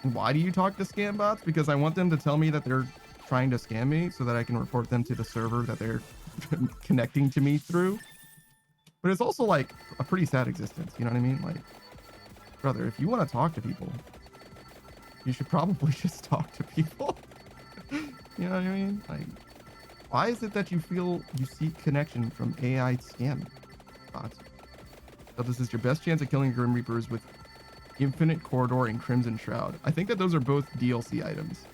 Why do you talk to scam bots? Because I want them to tell me that they're trying to scam me so that I can report them to the server that they're connecting to me through. But it's also like a pretty sad existence, you know what I mean? Like, brother, if you want to talk to people, you should probably just talk to people. You know what I mean? Like, why is it that you feel you seek connection from AI scam bots? So this is your best chance at killing Grim Reapers with Infinite Corridor and Crimson Shroud. I think that those are both DLC items.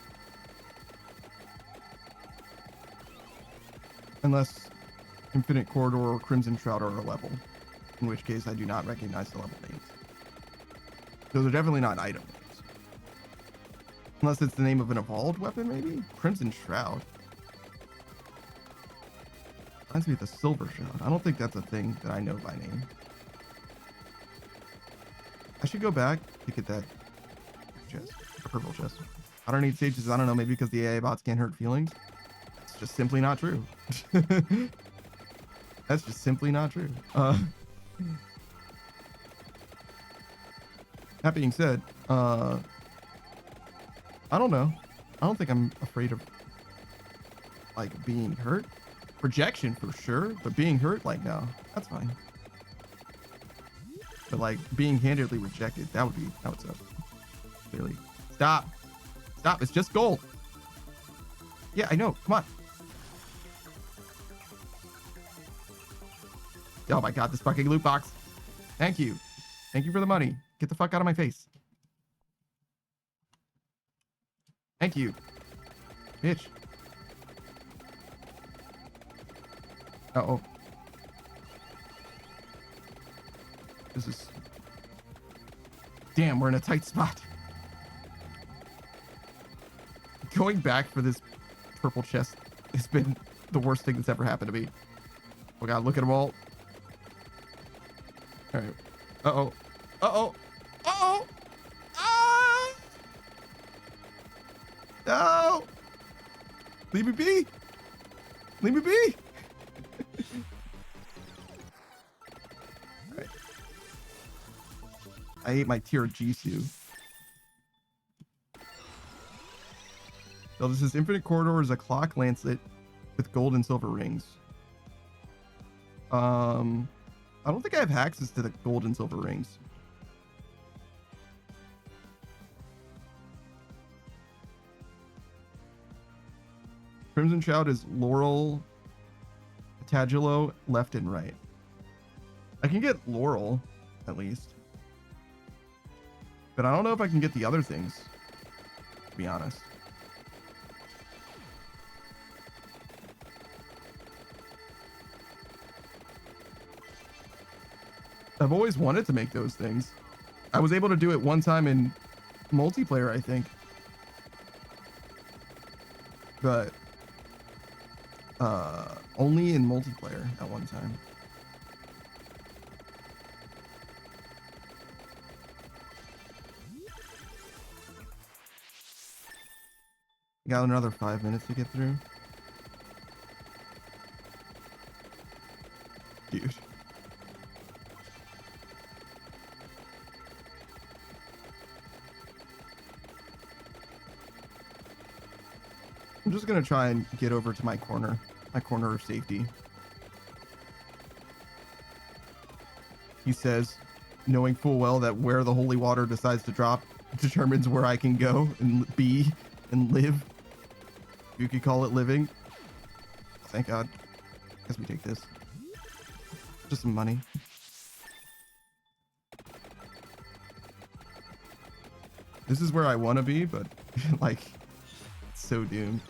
Unless Infinite Corridor or Crimson Shroud are a level, in which case I do not recognize the level names. Those are definitely not item names. Unless it's the name of an evolved weapon, maybe? Crimson Shroud. Reminds me of the Silver Shroud. I don't think that's a thing that I know by name. I should go back to get that chest, a purple chest. I don't need sages. I don't know, maybe because the AI bots can't hurt feelings. It's just simply not true. That's just simply not true. That being said, I don't know. I don't think I'm afraid of like being hurt. Rejection for sure, but being hurt, like, no, that's fine. But like being handedly rejected, that would suck. Clearly. Stop. It's just gold. Yeah, I know. Come on. Oh my God, this fucking loot box. Thank you. Thank you for the money. Get the fuck out of my face. Thank you. Bitch. Uh-oh. This is... Damn, we're in a tight spot. Going back for this purple chest has been the worst thing that's ever happened to me. Oh god, look at them all. Alright. Uh-oh. Uh-oh. Uh-oh! Ah! No! Leave me be! Leave me be! Alright. I ate my tier Jisoo. So this is Infinite Corridor is a clock lancet with gold and silver rings. I don't think I have access to the gold and silver rings. Crimson Shout is Laurel, Tagulo, left and right. I can get Laurel, at least. But I don't know if I can get the other things, to be honest. I've always wanted to make those things. I was able to do it one time in multiplayer, I think. But only in multiplayer at one time. Got another 5 minutes to get through. Dude. I'm just gonna try and get over to my corner of safety. He says, knowing full well that where the holy water decides to drop determines where I can go and be and live. You could call it living. Thank God. Guess we take this. Just some money. This is where I want to be, but like, it's so doomed.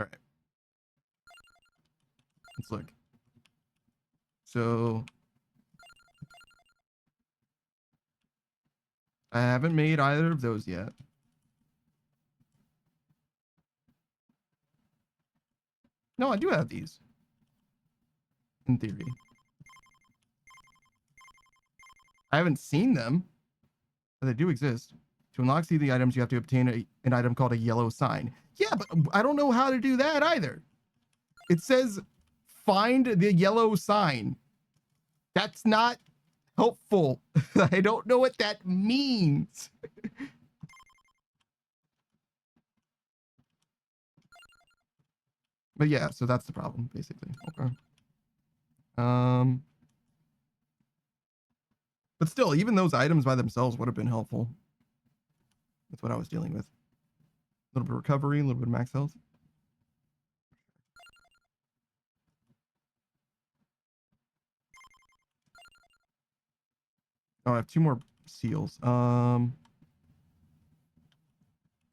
All right. Let's look. So I haven't made either of those yet. No, I do have these. In theory. I haven't seen them, but they do exist. To unlock the items, you have to obtain an item called a yellow sign. Yeah, but I don't know how to do that either. It says, find the yellow sign. That's not helpful. I don't know what that means. But yeah, so that's the problem, basically. Okay. But still, even those items by themselves would have been helpful. That's what I was dealing with. A little bit of recovery, a little bit of max health. Oh, I have 2 more seals.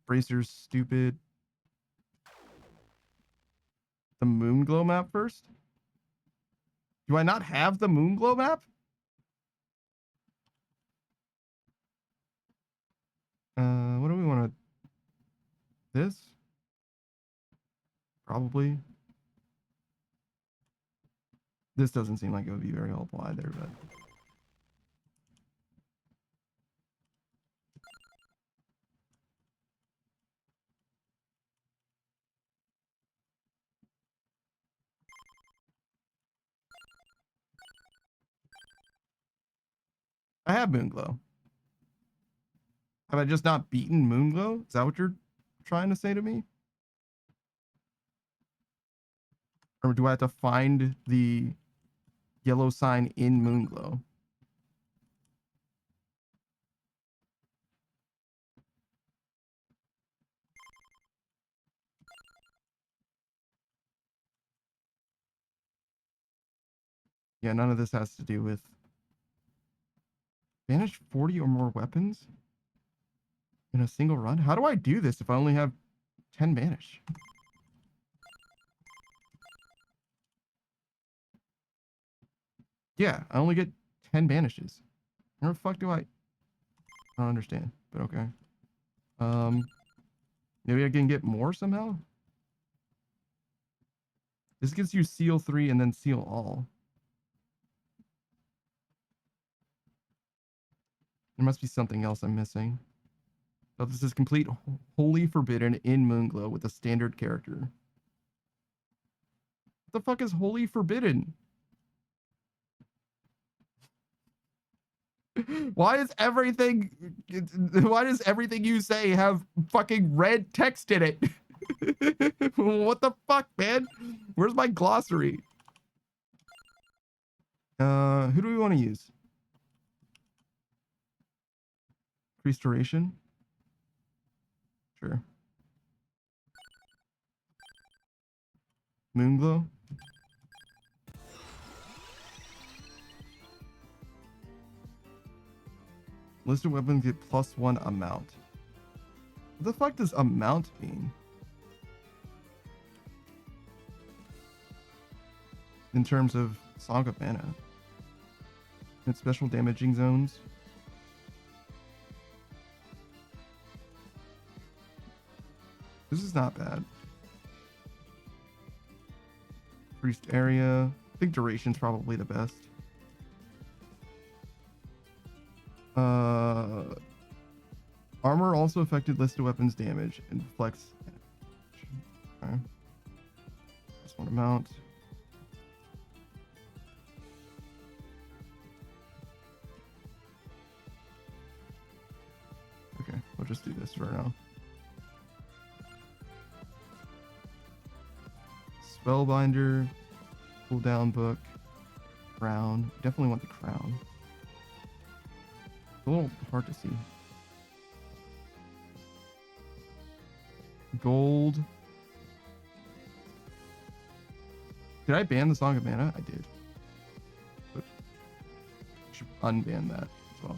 Bracer's stupid. The Moonglow map first? Do I not have the Moonglow map? What do we want to... This? Probably. This doesn't seem like it would be very helpful either, but... I have Moonglow. Have I just not beaten Moonglow? Is that what you're trying to say to me? Or do I have to find the yellow sign in Moonglow? Yeah, none of this has to do with... Banish 40 or more weapons in a single run? How do I do this if I only have 10 banish? Yeah, I only get 10 banishes. Where the fuck do I don't understand, but okay. Maybe I can get more somehow? This gives you seal 3 and then seal all. There must be something else I'm missing. But this is complete Holy Forbidden in Moonglow with a standard character. What the fuck is Holy Forbidden? Why does everything you say have fucking red text in it? What the fuck, man? Where's my glossary? Who do we want to use? Restoration? Sure. Moonglow? Listed weapons get +1 amount. What the fuck does amount mean? In terms of Song of Mana. And special damaging zones. This is not bad. Priest area. I think duration's probably the best. Armor also affected listed weapons damage and flex. Okay. That's one amount. Okay, we'll just do this for now. Spellbinder, cooldown book, crown. Definitely want the crown. It's a little hard to see. Gold. Did I ban the Song of Mana? I did. But I should unban that as well.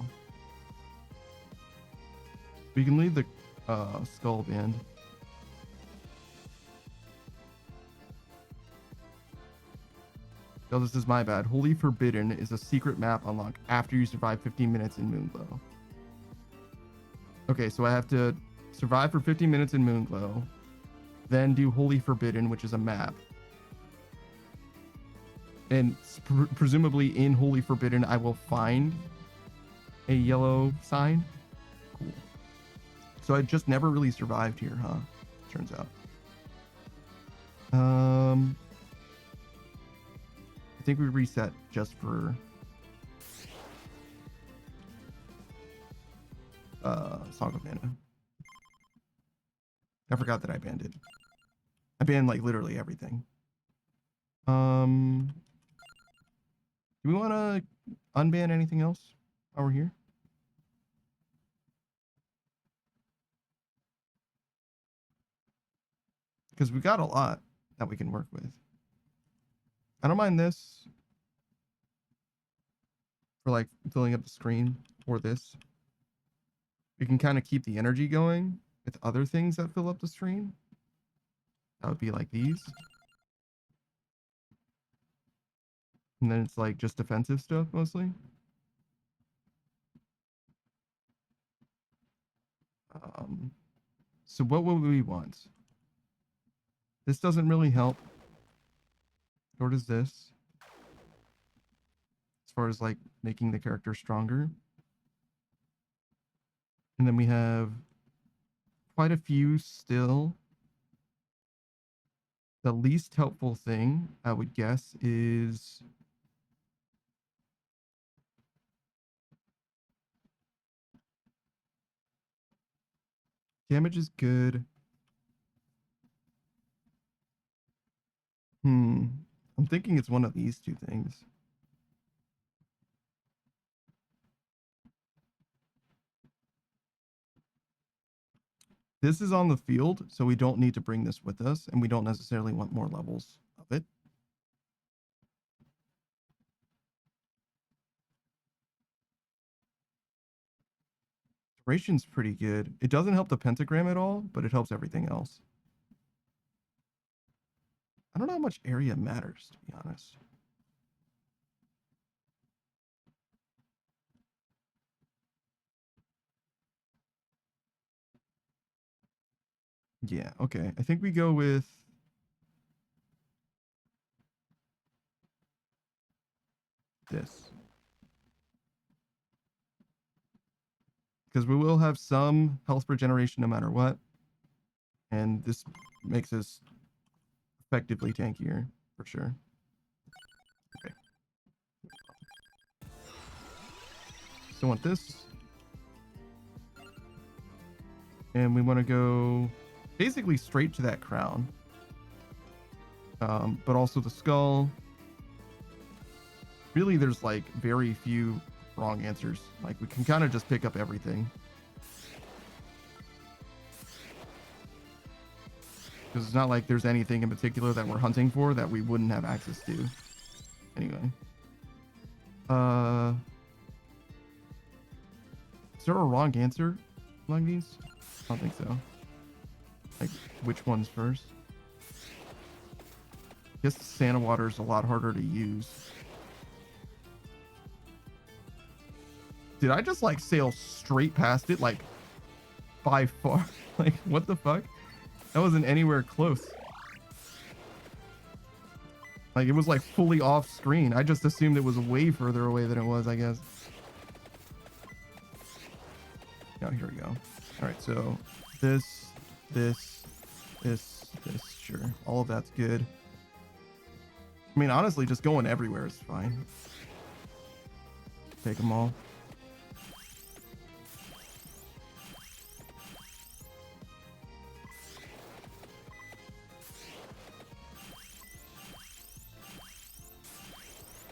We can leave the skull band. Oh, this is my bad. Holy Forbidden is a secret map unlock after you survive 15 minutes in Moonglow. Okay, so I have to survive for 15 minutes in Moonglow, then do Holy Forbidden, which is a map. And presumably in Holy Forbidden, I will find a yellow sign. Cool. So I just never really survived here, huh? Turns out. I think we reset just for Song of Mana. I forgot that I banned it. I banned like literally everything. Do we want to unban anything else while we're here? Because we got a lot that we can work with. I don't mind this for like filling up the screen or this. We can kind of keep the energy going with other things that fill up the screen. That would be like these. And then it's like just defensive stuff mostly. So what would we want? This doesn't really help. Nor does this. As far as like making the character stronger. And then we have quite a few still. The least helpful thing, I would guess, is damage is good. I'm thinking it's one of these two things. This is on the field, so we don't need to bring this with us, and we don't necessarily want more levels of it. Duration's pretty good. It doesn't help the pentagram at all, but it helps everything else. I don't know how much area matters, to be honest. Yeah, okay. I think we go with this. Because we will have some health regeneration no matter what. And this makes us effectively tankier, for sure. Okay. Still want this. And we want to go basically straight to that crown. But also the skull. Really, there's like very few wrong answers. Like we can kind of just pick up everything. Because it's not like there's anything in particular that we're hunting for that we wouldn't have access to. Anyway. Is there a wrong answer among these? I don't think so. Like, which one's first? I guess the Santa water is a lot harder to use. Did I just like sail straight past it? Like by far? Like what the fuck? That wasn't anywhere close. Like it was like fully off screen. I just assumed it was way further away than it was, I guess. Oh, here we go. All right, so this, sure. All of that's good. I mean, honestly, just going everywhere is fine. Take them all.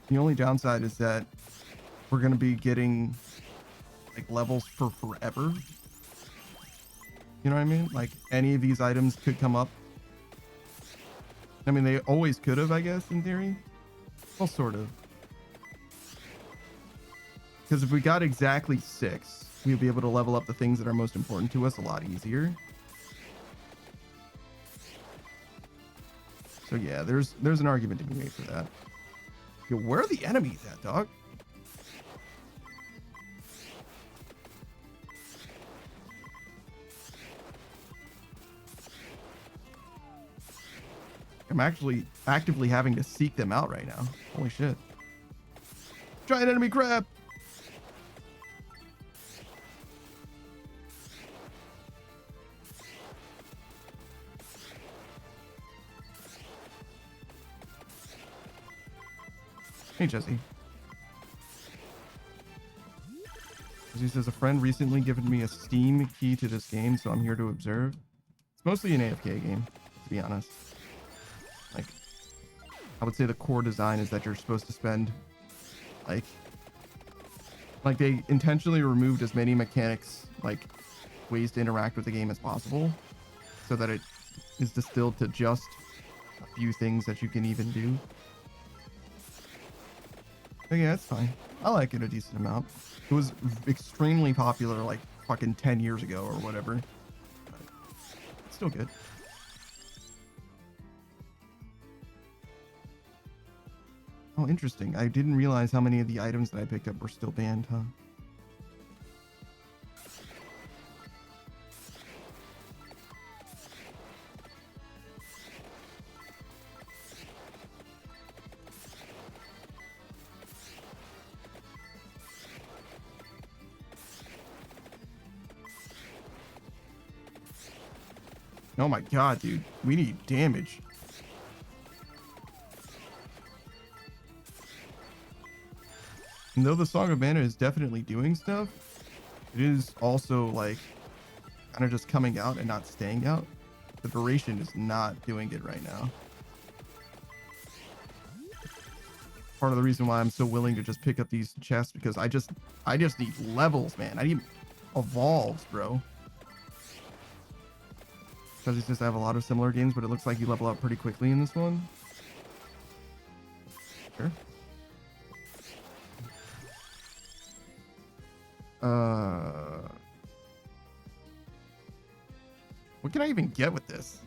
The only downside is that we're going to be getting like levels for forever. You know what I mean? Like any of these items could come up. I mean, they always could have, I guess, in theory. Well, sort of. Because if we got exactly 6, we'd be able to level up the things that are most important to us a lot easier. So yeah, there's an argument to be made for that. Yo, where are the enemies at, dog? I'm actually actively having to seek them out right now. Holy shit. Giant enemy crab! Hey, Jesse. He says, a friend recently given me a Steam key to this game, so I'm here to observe. It's mostly an AFK game, to be honest. Like, I would say the core design is that you're supposed to spend, like they intentionally removed as many mechanics, like, ways to interact with the game as possible, so that it is distilled to just a few things that you can even do. But yeah, it's fine. I like it a decent amount. It was extremely popular like fucking 10 years ago or whatever. But it's still good. Oh, interesting. I didn't realize how many of the items that I picked up were still banned, huh? Oh my god, dude. We need damage. And though the Song of Mana is definitely doing stuff, it is also like kind of just coming out and not staying out. The duration is not doing it right now. Part of the reason why I'm so willing to just pick up these chests, because I just need levels, man. I need evolves, bro. Because he says I have a lot of similar games, but it looks like you level up pretty quickly in this one. Sure. What can I even get with this?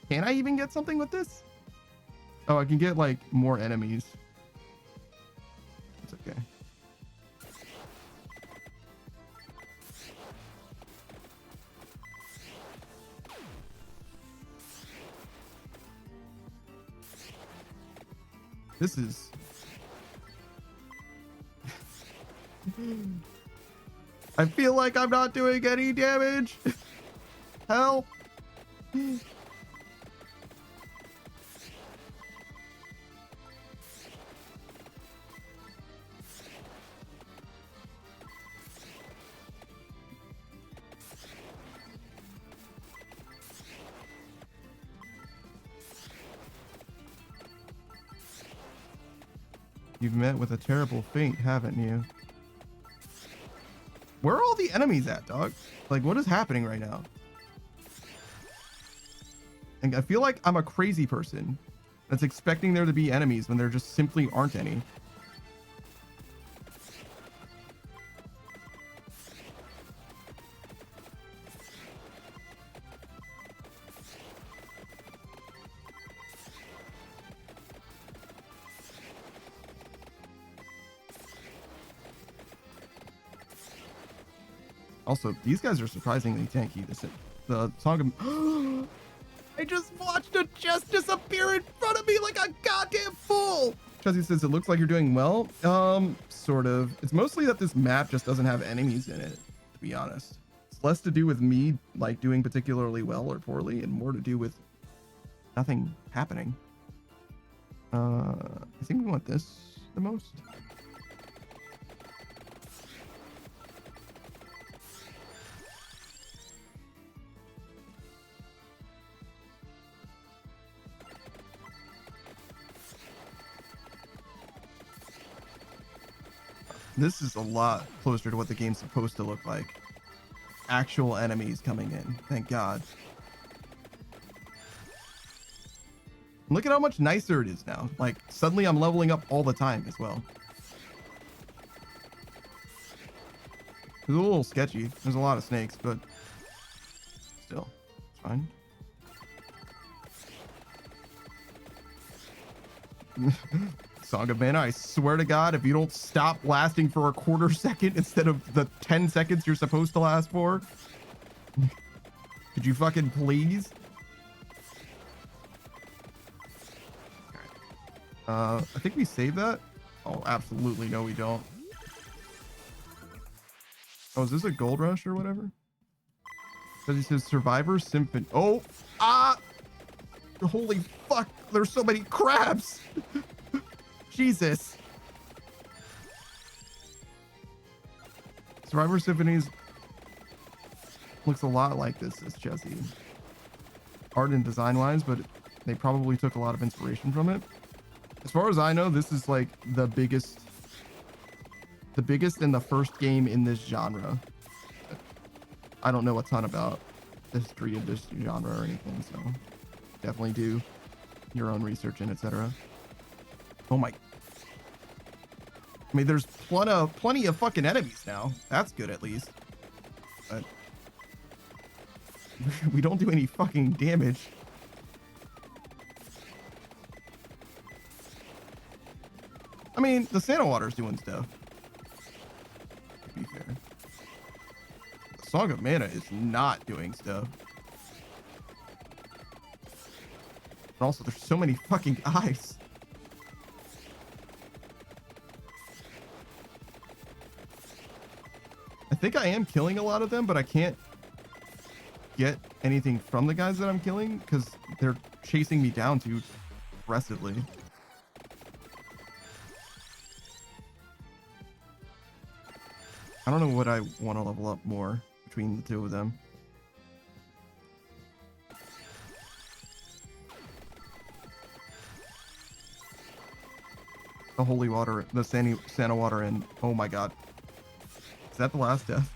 Can I even get something with this? Oh, I can get like more enemies. It's okay. This is. I feel like I'm not doing any damage. Hell. You've met with a terrible fate, haven't you? Where are all the enemies at, dog? Like, what is happening right now? And I feel like I'm a crazy person that's expecting there to be enemies when there just simply aren't any. Also, these guys are surprisingly tanky. The song of... I just watched a chest disappear in front of me like a goddamn fool! Chuzzy says, it looks like you're doing well. Sort of. It's mostly that this map just doesn't have enemies in it, to be honest. It's less to do with me, like, doing particularly well or poorly, and more to do with nothing happening. I think we want this the most. This is a lot closer to what the game's supposed to look like. Actual enemies coming in. Thank God. Look at how much nicer it is now. Like, suddenly I'm leveling up all the time as well. It's a little sketchy. There's a lot of snakes, but still, it's fine. Song of Mana, I swear to God, if you don't stop lasting for a quarter second instead of the 10 seconds you're supposed to last for, could you fucking please? I think we saved that. Oh, absolutely no, we don't. Oh, is this a gold rush or whatever? Because he says Survivor Symphony. Oh, holy fuck! There's so many crabs. Jesus. Survivor Symphonies looks a lot like this as Jesse. Art and design wise, but they probably took a lot of inspiration from it. As far as I know, this is like the biggest and the first game in this genre. I don't know a ton about the history of this genre or anything, so definitely do your own research and etc. Oh my. I mean, there's plenty of fucking enemies now. That's good at least. But we don't do any fucking damage. I mean, the Santa Water's doing stuff. To be fair. The Song of Mana is not doing stuff. And also, there's so many fucking eyes. I think I am killing a lot of them, but I can't get anything from the guys that I'm killing because they're chasing me down too aggressively. I don't know what I want to level up more between the two of them. The holy water, the Santa water, and oh my god. Is that the last death?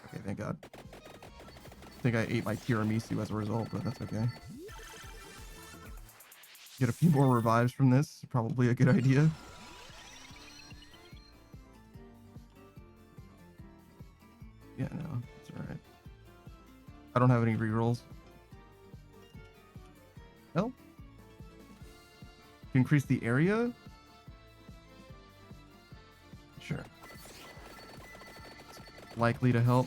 Okay, thank god. I think I ate my tiramisu as a result, but that's okay. Get a few more revives from this, probably a good idea. Yeah, no, it's alright. I don't have any rerolls. Well, increase the area? Sure. It's likely to help.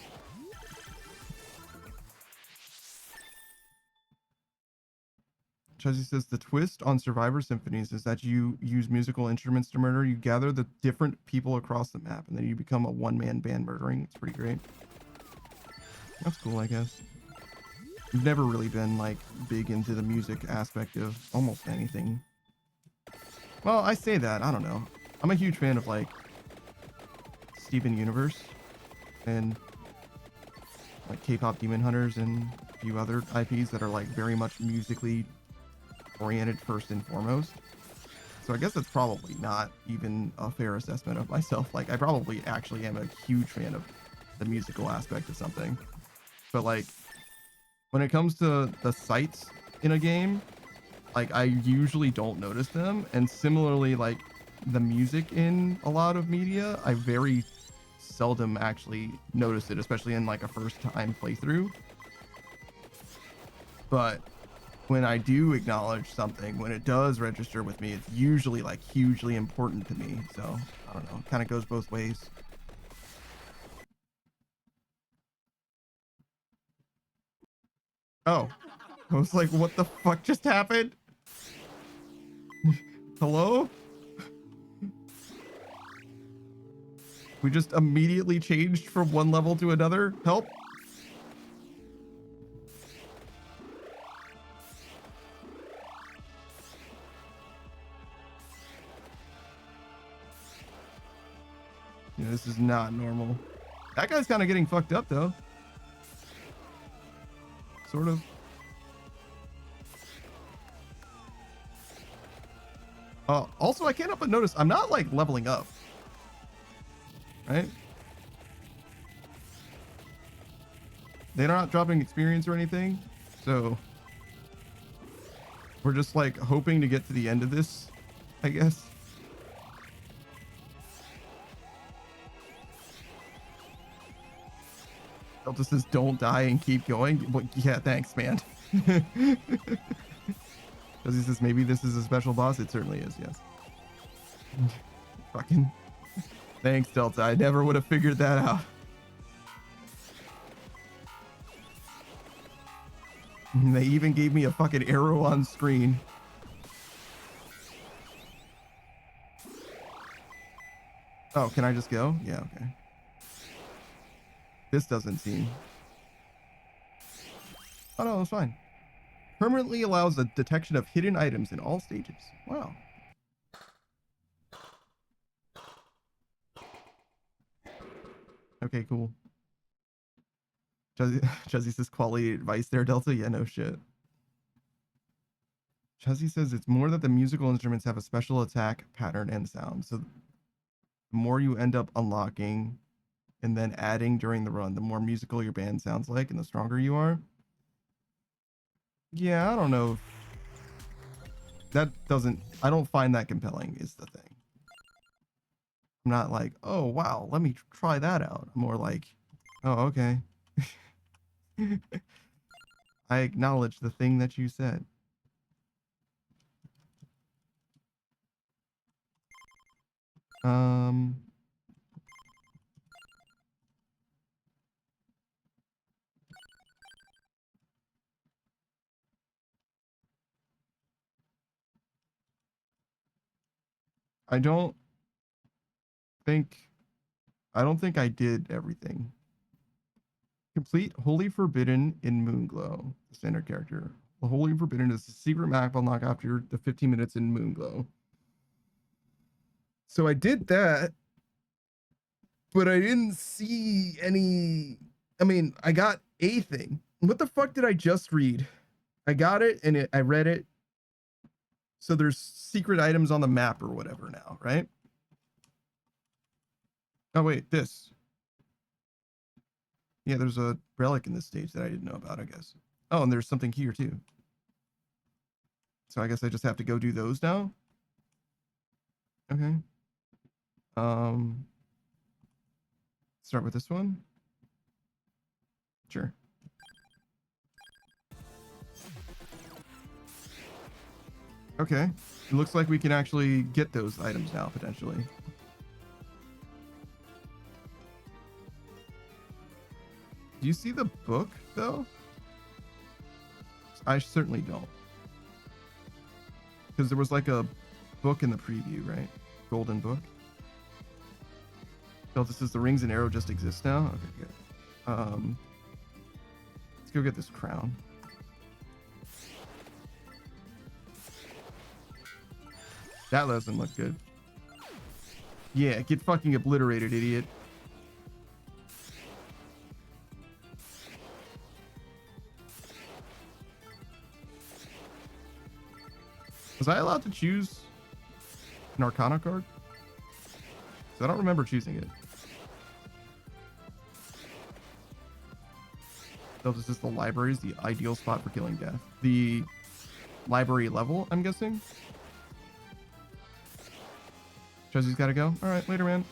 Chuzzy says the twist on Survivor Symphonies is that you use musical instruments to murder. You gather the different people across the map, and then you become a one-man band murdering. It's pretty great. That's cool, I guess. I've never really been like big into the music aspect of almost anything. Well, I say that, I don't know. I'm a huge fan of like Steven Universe and like K-pop Demon Hunters and a few other IPs that are like very much musically oriented first and foremost. So I guess that's probably not even a fair assessment of myself. Like I probably actually am a huge fan of the musical aspect of something. But like when it comes to the sights in a game, like I usually don't notice them. And similarly, like the music in a lot of media, I very seldom actually notice it, especially in like a first time playthrough. But when I do acknowledge something, when it does register with me, it's usually like hugely important to me. So I don't know, kind of goes both ways. Oh, I was like, what the fuck just happened? Hello? We just immediately changed from one level to another. Help. Yeah, this is not normal. That guy's kind of getting fucked up though. Sort of. Also, I can't help but notice I'm not like leveling up. Right? They're not dropping experience or anything. So we're just like hoping to get to the end of this, I guess. Delta says don't die and keep going. Well, yeah, thanks, man. Because he says maybe this is a special boss. It certainly is, yes. Fucking thanks, Delta. I never would have figured that out. And they even gave me a fucking arrow on screen. Oh, can I just go? Yeah, okay. This doesn't seem... Oh no, it's fine. Permanently allows the detection of hidden items in all stages. Wow. Okay, cool. Chuzzy says quality advice there, Delta. Yeah, no shit. Chuzzy says it's more that the musical instruments have a special attack pattern and sound. So the more you end up unlocking and then adding during the run, the more musical your band sounds like and the stronger you are. Yeah, I don't know. That doesn't... I don't find that compelling is the thing. I'm not like, oh, wow, let me try that out. I'm more like, oh, okay. I acknowledge the thing that you said. I don't think I did everything. Complete Holy Forbidden in Moonglow, the standard character. The Holy Forbidden is a secret map unlock after the 15 minutes in Moonglow. So I did that, but I didn't see any... I mean, I got a thing. What the fuck did I just read? I got it and I read it. So there's secret items on the map or whatever now, right? Oh, wait, this. Yeah, there's a relic in this stage that I didn't know about, I guess. Oh, and there's something here too. So I guess I just have to go do those now. Okay. Start with this one. Sure. Okay. It looks like we can actually get those items now, potentially. Do you see the book, though? I certainly don't. Because there was like a book in the preview, right? Golden book. Oh, this is the rings and arrow just exist now? Okay, good. Let's go get this crown. That doesn't look good. Yeah, get fucking obliterated, idiot. Was I allowed to choose an Arcana card? 'Cause I don't remember choosing it. So this is the library is the ideal spot for killing death. The library level, I'm guessing. Chuzzy's gotta go. All right, later, man.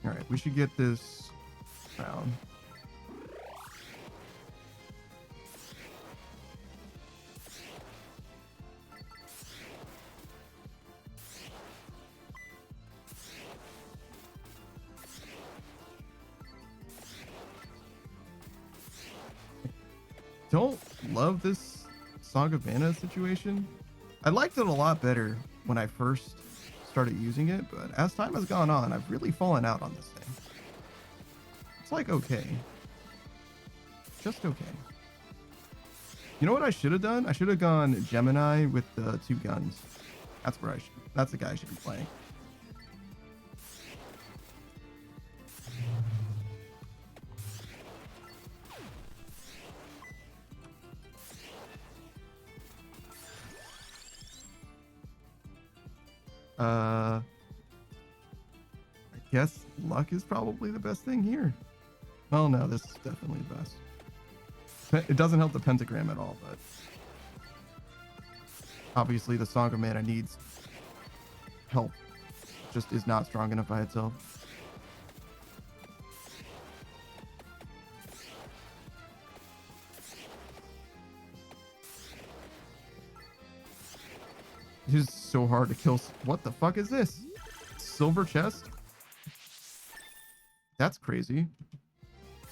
All right, we should get this crown. Don't love this Song of Mana situation. I liked it a lot better when I first started using it, but as time has gone on, I've really fallen out on this thing. It's like okay. Just okay. You know what I should have done? I should have gone Gemini with the 2 guns. That's where I should. That's the guy I should be playing. I guess luck is probably the best thing here. Well, no, this is definitely the best. It doesn't help the pentagram at all, but obviously the Song of Mana needs help. Just is not strong enough by itself. It is so hard to kill. What the fuck is this? Silver chest? That's crazy.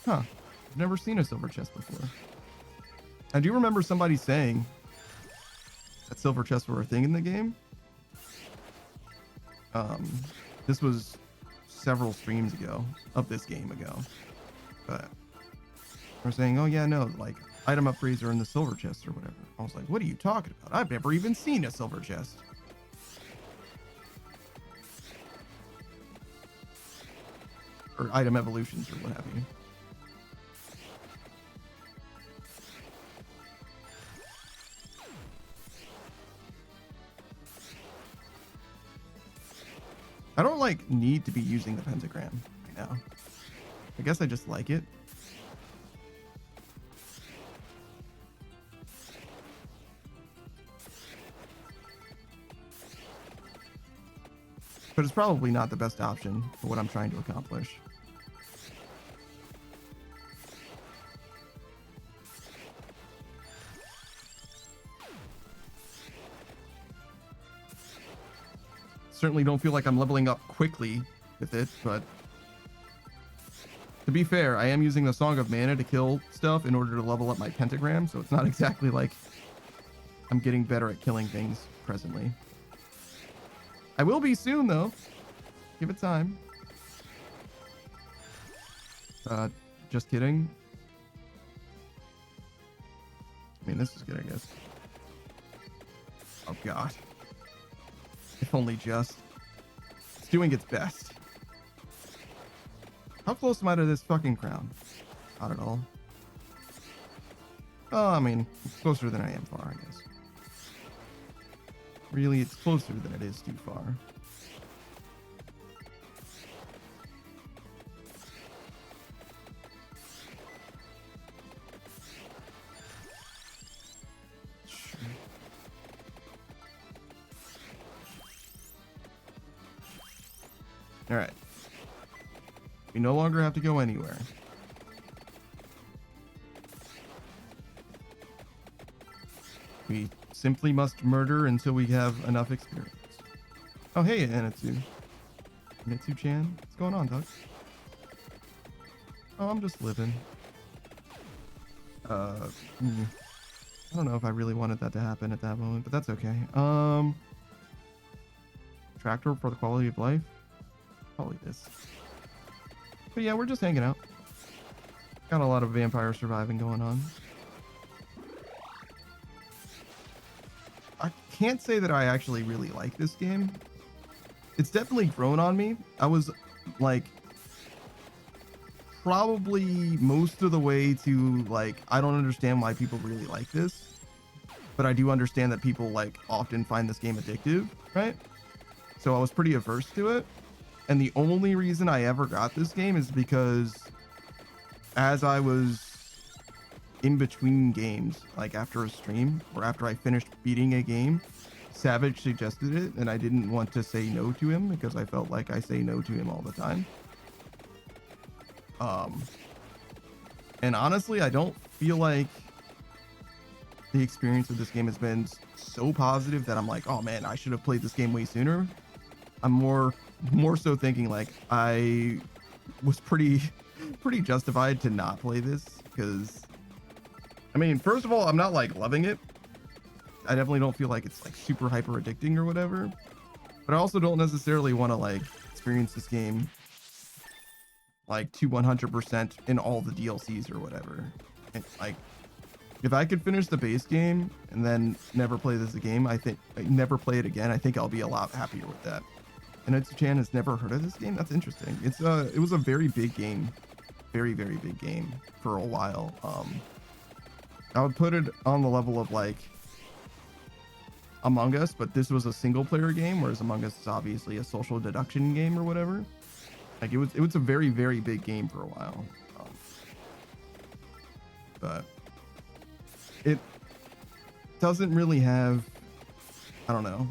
Huh. I've never seen a silver chest before. I do remember somebody saying that silver chests were a thing in the game. This was several streams ago, of this game ago. But we're saying, oh yeah, no, like item upgrades are in the silver chest or whatever. I was like, what are you talking about? I've never even seen a silver chest. Or item evolutions or what have you. I don't like need to be using the pentagram right now. I guess I just like it. But it's probably not the best option for what I'm trying to accomplish. Certainly don't feel like I'm leveling up quickly with it, but to be fair, I am using the Song of Mana to kill stuff in order to level up my pentagram, so it's not exactly like I'm getting better at killing things presently. I will be soon, though. Give it time. Just kidding. I mean, this is good, I guess. Oh, God. If only just. It's doing its best. How close am I to this fucking crown? Not at all. Oh, I mean, it's closer than I am far, I guess. Really, it's closer than it is too far. Sure. All right. We no longer have to go anywhere. We simply must murder until we have enough experience. Oh, hey, Anatu. Mitsu-chan, what's going on, Doug? Oh, I'm just living. I don't know if I really wanted that to happen at that moment, but that's okay. Tractor for the quality of life? Probably this. But yeah, we're just hanging out. Got a lot of vampire surviving going on. I can't say that I actually really like this game. It's definitely grown on me. I was like probably most of the way to like, I don't understand why people really like this, but I do understand that people like often find this game addictive, right? So I was pretty averse to it. And the only reason I ever got this game is because as I was in between games, like after a stream or after I finished beating a game, Savage suggested it and I didn't want to say no to him because I felt like I say no to him all the time. And honestly, I don't feel like the experience of this game has been so positive that I'm like, oh man, I should have played this game way sooner. I'm more so thinking like I was pretty justified to not play this because I mean, first of all, I'm not like loving it. I definitely don't feel like it's like super hyper addicting or whatever, but I also don't necessarily want to like experience this game like to 100% in all the DLCs or whatever. And like if I could finish the base game and then never play this game, I think never play it again, I think I'll be a lot happier with that. And Itsu-chan has never heard of this game. That's interesting. It was a very big game, very big game for a while. I would put it on the level of like Among Us, but this was a single player game, whereas Among Us is obviously a social deduction game or whatever. Like it was a very big game for a while. But it doesn't really have, I don't know,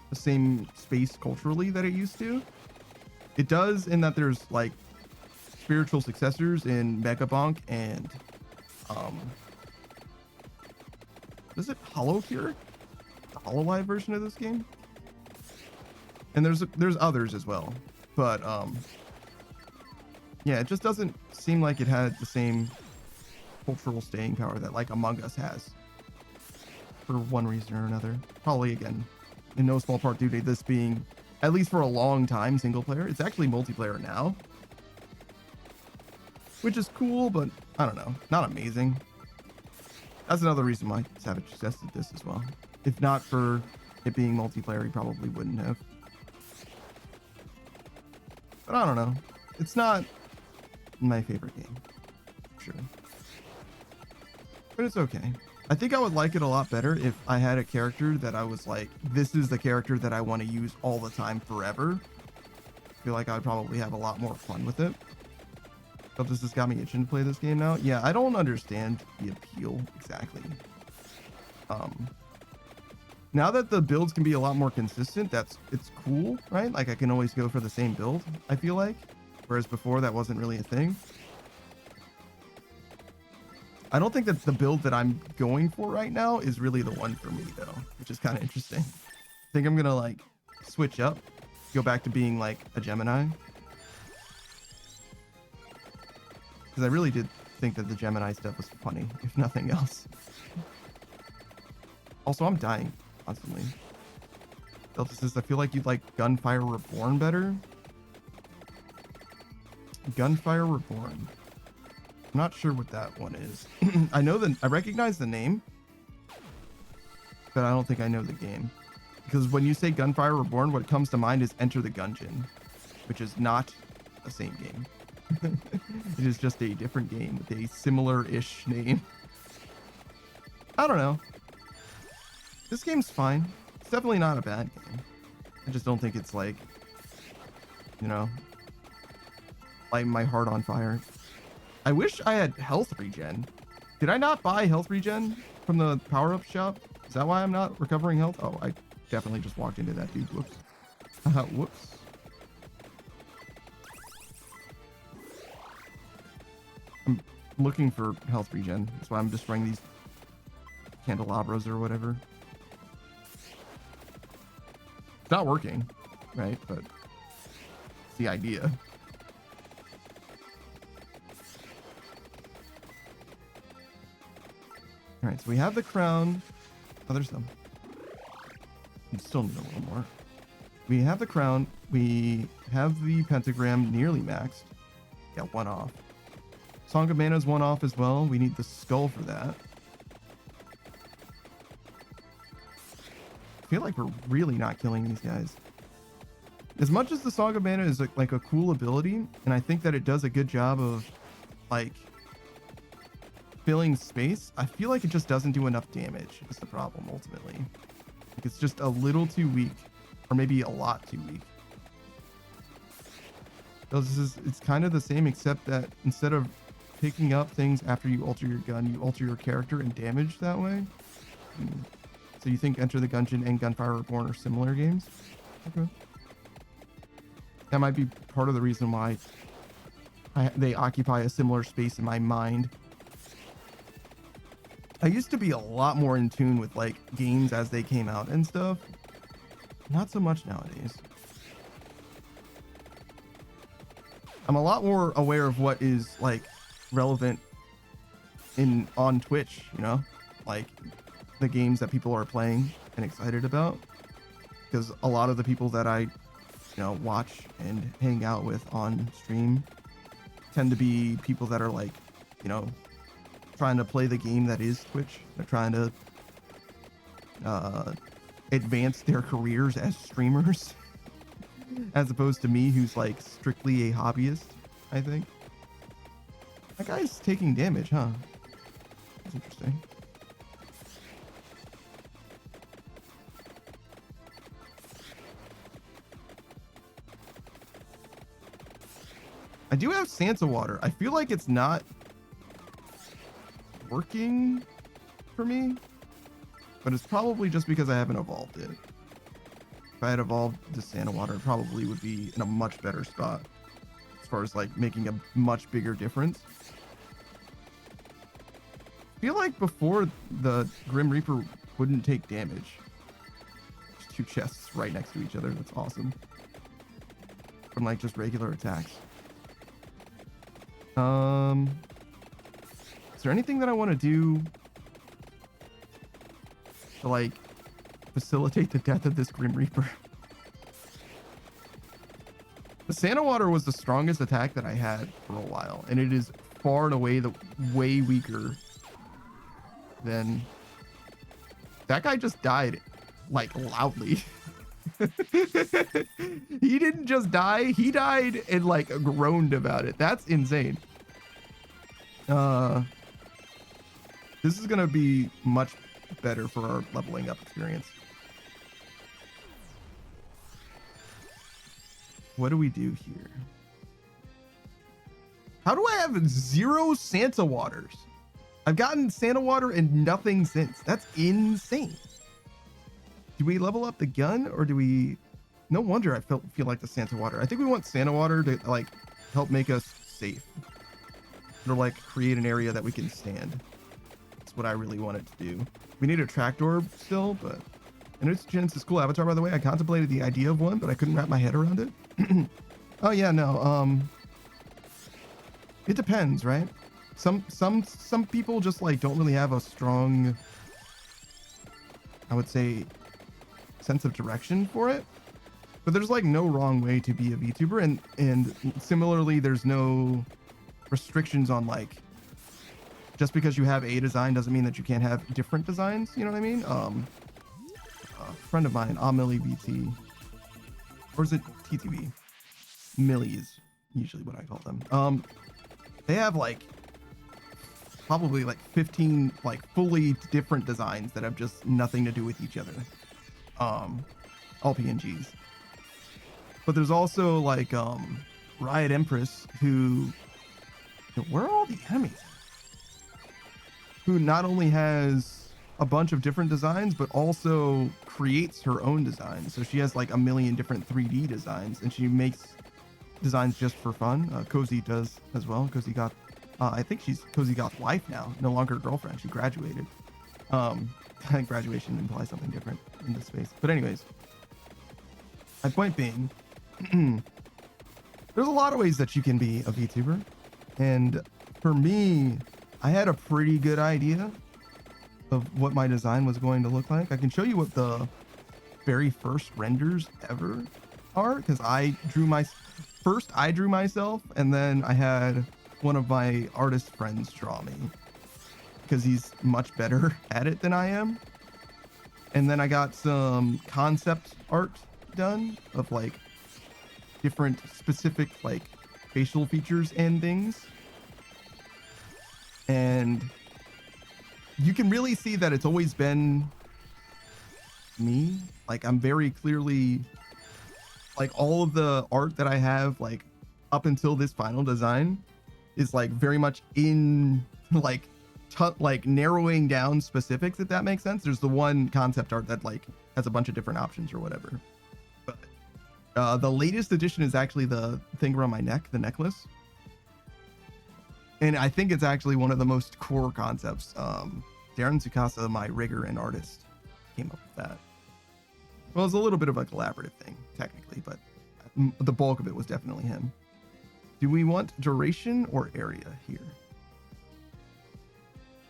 the same space culturally that it used to. It does in that there's like spiritual successors in Megabonk and is it HoloCure? The HoloLive version of this game? And there's others as well. But yeah, it just doesn't seem like it had the same cultural staying power that like Among Us has. For one reason or another. Probably again, in no small part due to this being, at least for a long time, single player. It's actually multiplayer now, which is cool, but I don't know, not amazing. That's another reason why Savage suggested this as well. If not for it being multiplayer, he probably wouldn't have. But I don't know. It's not my favorite game, sure. But it's okay. I think I would like it a lot better if I had a character that I was like, this is the character that I want to use all the time forever. I feel like I'd probably have a lot more fun with it. But this has got me itching to play this game now. Yeah, I don't understand the appeal exactly. Now that the builds can be a lot more consistent, it's cool, right? Like I can always go for the same build, I feel like. Whereas before that wasn't really a thing. I don't think that the build that I'm going for right now is really the one for me though, which is kind of interesting. I think I'm gonna like switch up, go back to being like a Gemini. Because I really did think that the Gemini stuff was funny, if nothing else. Also, I'm dying constantly. Delta says, I feel like you'd like Gunfire Reborn better. Gunfire Reborn. I'm not sure what that one is. I recognize the name, but I don't think I know the game. Because when you say Gunfire Reborn, what comes to mind is Enter the Gungeon, which is not the same game. It is just a different game with a similar-ish name. I don't know. This game's fine. It's definitely not a bad game. I just don't think it's like, you know, lighting my heart on fire. I wish I had health regen. Did I not buy health regen from the power-up shop? Is that why I'm not recovering health? Oh, I definitely just walked into that dude. Whoops. Whoops. I'm looking for health regen. That's why I'm destroying these candelabras or whatever. It's not working, right? But the idea. All right, so we have the crown. Oh, there's some. We still need a little more. We have the crown. We have the pentagram nearly maxed. Yeah, one off. Song of Mana is one off as well. We need the skull for that. I feel like we're really not killing these guys. As much as the Song of Mana is like a cool ability, and I think that it does a good job of like filling space, I feel like it just doesn't do enough damage is the problem ultimately. Like it's just a little too weak, or maybe a lot too weak. So it's kind of the same, except that instead of picking up things after you alter your gun, you alter your character and damage that way. So you think Enter the Gungeon and Gunfire Reborn are similar games? Okay. That might be part of the reason why they occupy a similar space in my mind. I used to be a lot more in tune with like games as they came out and stuff. Not so much nowadays. I'm a lot more aware of what is like relevant on Twitch, you know, like the games that people are playing and excited about, because a lot of the people that I watch and hang out with on stream tend to be people that are like, trying to play the game that is Twitch. They're trying to advance their careers as streamers, as opposed to me, who's like strictly a hobbyist, I think. That guy's taking damage, huh? That's interesting. I do have Santa water. I feel like it's not working for me, but it's probably just because I haven't evolved it. If I had evolved the Santa water, it probably would be in a much better spot as far as like making a much bigger difference. I feel like before the Grim Reaper wouldn't take damage. There's two chests right next to each other. That's awesome. From like just regular attacks. Is there anything that I want to do to like facilitate the death of this Grim Reaper? The Santa water was the strongest attack that I had for a while, and it is far and away the way weaker than that guy. Just died like loudly. He didn't just die, he died and like groaned about it. That's insane. This is gonna be much better for our leveling up experience. What do we do here? How do I have 0 Santa waters? I've gotten Santa water and nothing since. That's insane. Do we level up the gun, or do we? No wonder I feel like the Santa water. I think we want Santa water to like help make us safe, or like create an area that we can stand. That's what I really want it to do. We need a tracked orb still, but Innocen's a cool avatar, by the way. I contemplated the idea of one, but I couldn't wrap my head around it. Oh yeah, no. It depends, right? Some people just like don't really have a strong, I would say, sense of direction for it. But there's like no wrong way to be a VTuber, and similarly, there's no restrictions on like, just because you have a design doesn't mean that you can't have different designs. You know what I mean? A friend of mine, Millie VT, or is it TTV? Millie is usually what I call them. They have like probably like 15 like fully different designs that have just nothing to do with each other. All PNGs. But there's also like Riot Empress, who, where are all the enemies? Who not only has a bunch of different designs, but also creates her own designs. So she has like a million different 3D designs, and she makes designs just for fun. Cozy does as well. Cozy Goth, I think she's Cozy Goth wife now, no longer girlfriend. She graduated. I think graduation implies something different in this space. But anyways, my point being, there's a lot of ways that you can be a VTuber. And for me, I had a pretty good idea of what my design was going to look like. I can show you what the very first renders ever are, because I drew myself, and then I had one of my artist friends draw me because he's much better at it than I am. And then I got some concept art done of like different specific like facial features and things. And you can really see that it's always been me. Like I'm very clearly, like all of the art that I have like up until this final design is like very much in like like narrowing down specifics, if that makes sense. There's the one concept art that like has a bunch of different options or whatever. But the latest addition is actually the thing around my neck, the necklace. And I think it's actually one of the most core concepts. Darren Tsukasa, my rigger and artist, came up with that. Well, it's a little bit of a collaborative thing, technically, but the bulk of it was definitely him. Do we want duration or area here?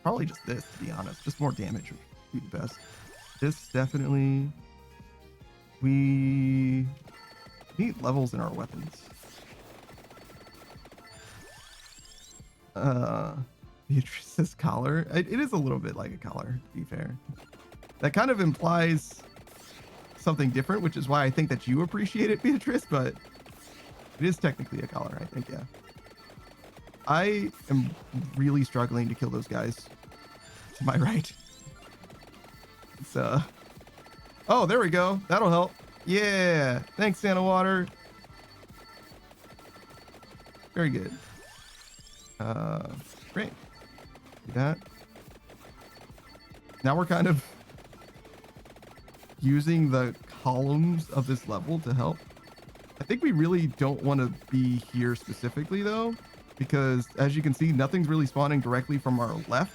Probably just this, to be honest. Just more damage would be the best. This definitely... We need levels in our weapons. Beatrice's collar. It is a little bit like a collar, to be fair. That kind of implies something different, which is why I think that you appreciate it, Beatrice, but it is technically a collar, I think, yeah. I am really struggling to kill those guys to my right. It's, oh, there we go. That'll help. Yeah. Thanks, Santa Water. Very good. Great. Do that. Now we're kind of using the columns of this level to help. I think we really don't want to be here specifically though, because as you can see, nothing's really spawning directly from our left.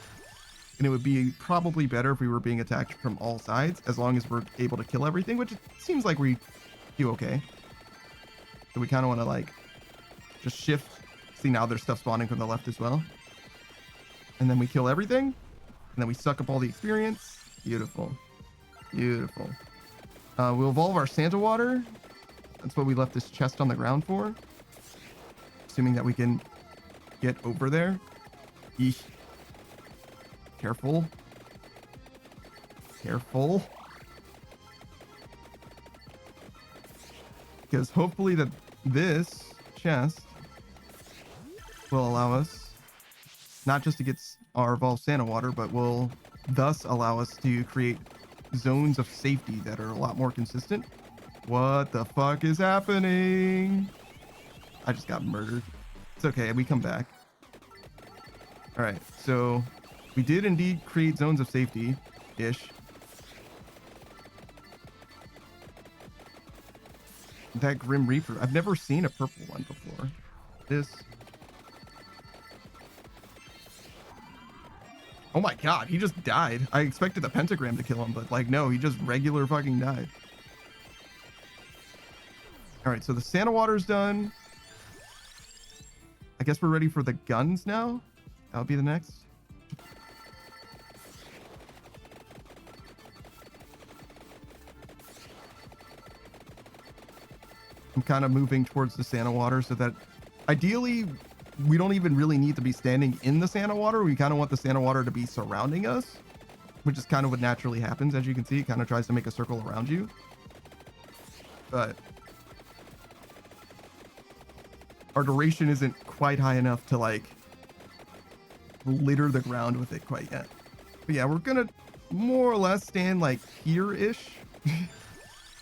And it would be probably better if we were being attacked from all sides, as long as we're able to kill everything, which it seems like we do okay. So we kind of want to like just shift. See, now there's stuff spawning from the left as well. And then we kill everything. And then we suck up all the experience. Beautiful. Beautiful. We'll evolve our Santa Water. That's what we left this chest on the ground for. Assuming that we can get over there. Eesh. Careful. Careful. Because hopefully that this chest will allow us not just to get our evolved Santa Water, but will thus allow us to create zones of safety that are a lot more consistent. What the fuck is happening? I just got murdered. It's okay, we come back. All right, so we did indeed create zones of safety-ish. That Grim Reaper, I've never seen a purple one before. This. Oh my god, he just died. I expected the pentagram to kill him, but like, no, he just regular fucking died. All right, so the Santa Water's done. I guess we're ready for the guns now. That'll be the next. I'm kind of moving towards the Santa Water so that ideally we don't even really need to be standing in the Santa Water. We kind of want the Santa Water to be surrounding us, which is kind of what naturally happens. As you can see, it kind of tries to make a circle around you. But our duration isn't quite high enough to like litter the ground with it quite yet. But yeah, we're gonna more or less stand like here-ish and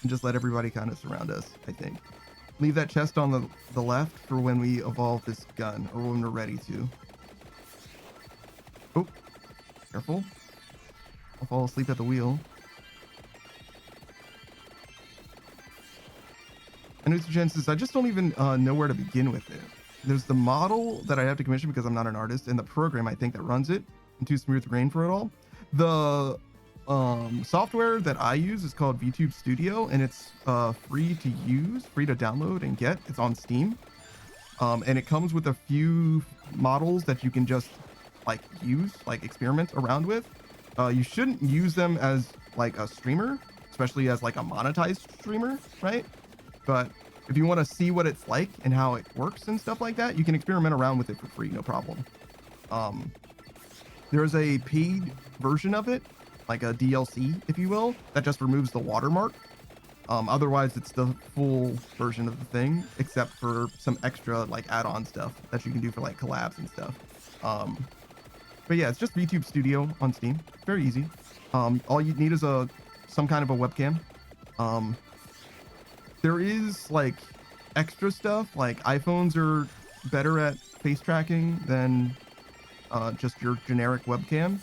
just let everybody kind of surround us, I think. Leave that chest on the left for when we evolve this gun, or when we're ready to. Oh, careful. I'll fall asleep at the wheel. And Nutrigenesis, I just don't even know where to begin with it. There's the model that I have to commission because I'm not an artist, and the program I think that runs it, and Too Smooth Rain for it all. The software that I use is called VTube Studio, and it's free to use, free to download and get. It's on Steam. And it comes with a few models that you can just like use, like experiment around with. You shouldn't use them as like a streamer, especially as like a monetized streamer, right? But if you want to see what it's like and how it works and stuff like that, you can experiment around with it for free, no problem. There's a paid version of it, like a DLC, if you will, that just removes the watermark. Otherwise, it's the full version of the thing, except for some extra like add-on stuff that you can do for like collabs and stuff. But yeah, it's just VTube Studio on Steam. Very easy. All you need is some kind of a webcam. There is like extra stuff, like iPhones are better at face tracking than just your generic webcam.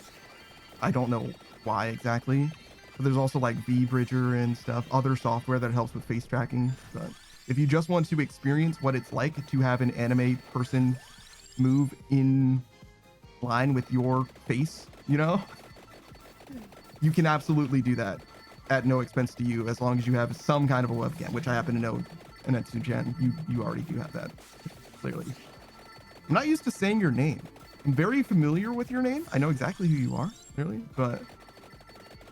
I don't know why exactly. But there's also like VBridger and stuff, other software that helps with face tracking. But if you just want to experience what it's like to have an anime person move in line with your face, you know, you can absolutely do that at no expense to you, as long as you have some kind of a webcam, which I happen to know, Anetsu-chan, you already do have that, clearly. I'm not used to saying your name. I'm very familiar with your name. I know exactly who you are, clearly, but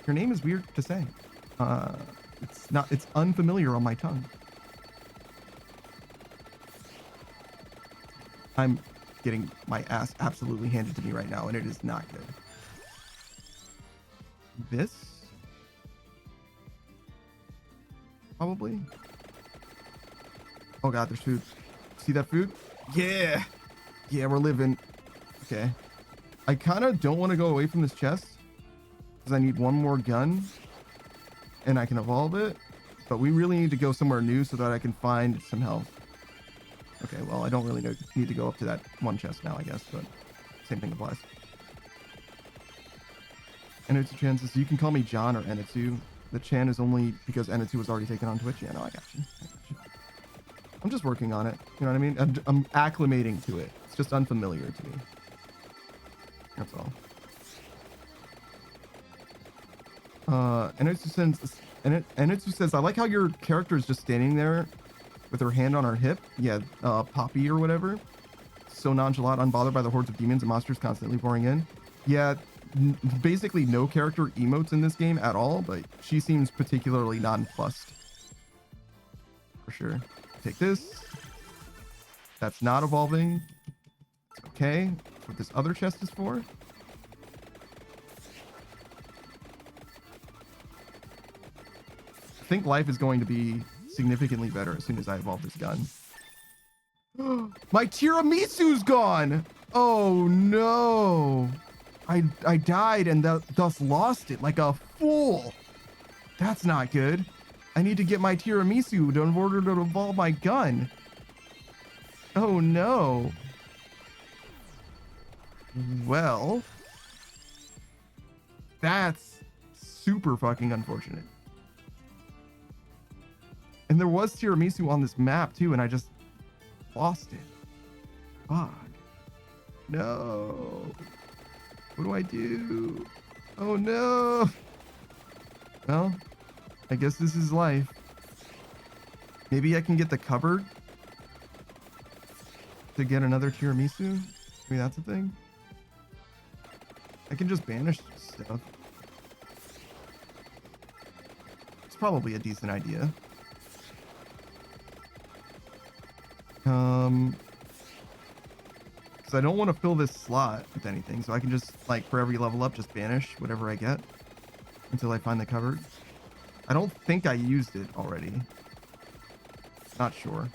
your name is weird to say. It's unfamiliar on my tongue. I'm getting my ass absolutely handed to me right now, and it is not good. This? Probably. Oh god, there's food. See that food? Yeah! Yeah, we're living. Okay. I kind of don't want to go away from this chest, because I need one more gun, and I can evolve it. But we really need to go somewhere new so that I can find some health. Okay, well, I don't really need to go up to that one chest now, I guess, but same thing applies. Enetsu-chan says, you can call me John or Enetsu. The Chan is only because Enetsu was already taken on Twitch. Yeah, no, I got you. I'm just working on it. You know what I mean? I'm acclimating to it. It's just unfamiliar to me. That's all. Enetsu says, I like how your character is just standing there with her hand on her hip. Yeah, Poppy or whatever. So nonchalant, unbothered by the hordes of demons and monsters constantly pouring in. Yeah, basically no character emotes in this game at all, but she seems particularly nonplussed. For sure. Take this. That's not evolving. It's okay. That's what this other chest is for. I think life is going to be significantly better as soon as I evolve this gun. My tiramisu's gone. Oh no. I died and thus lost it like a fool. That's not good. I need to get my tiramisu in order to evolve my gun. Oh no. Well, that's super fucking unfortunate. And there was tiramisu on this map too, and I just lost it. Fuck. No. What do I do? Oh no. Well, I guess this is life. Maybe I can get the cupboard to get another tiramisu. Maybe that's a thing. I can just banish stuff. It's probably a decent idea. Because I don't want to fill this slot with anything, so I can just, like, for every level up, just banish whatever I get until I find the cupboard. I don't think I used it already. Not sure.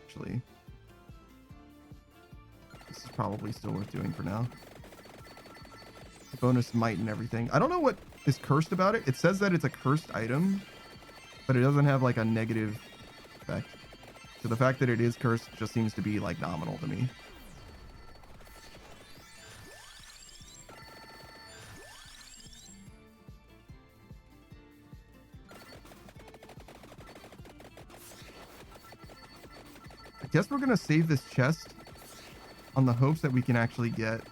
Actually, this is probably still worth doing for now. Bonus might and everything. I don't know what is cursed about it. It says that it's a cursed item, but it doesn't have like a negative effect. So the fact that it is cursed just seems to be like nominal to me. I guess we're gonna save this chest on the hopes that we can actually get.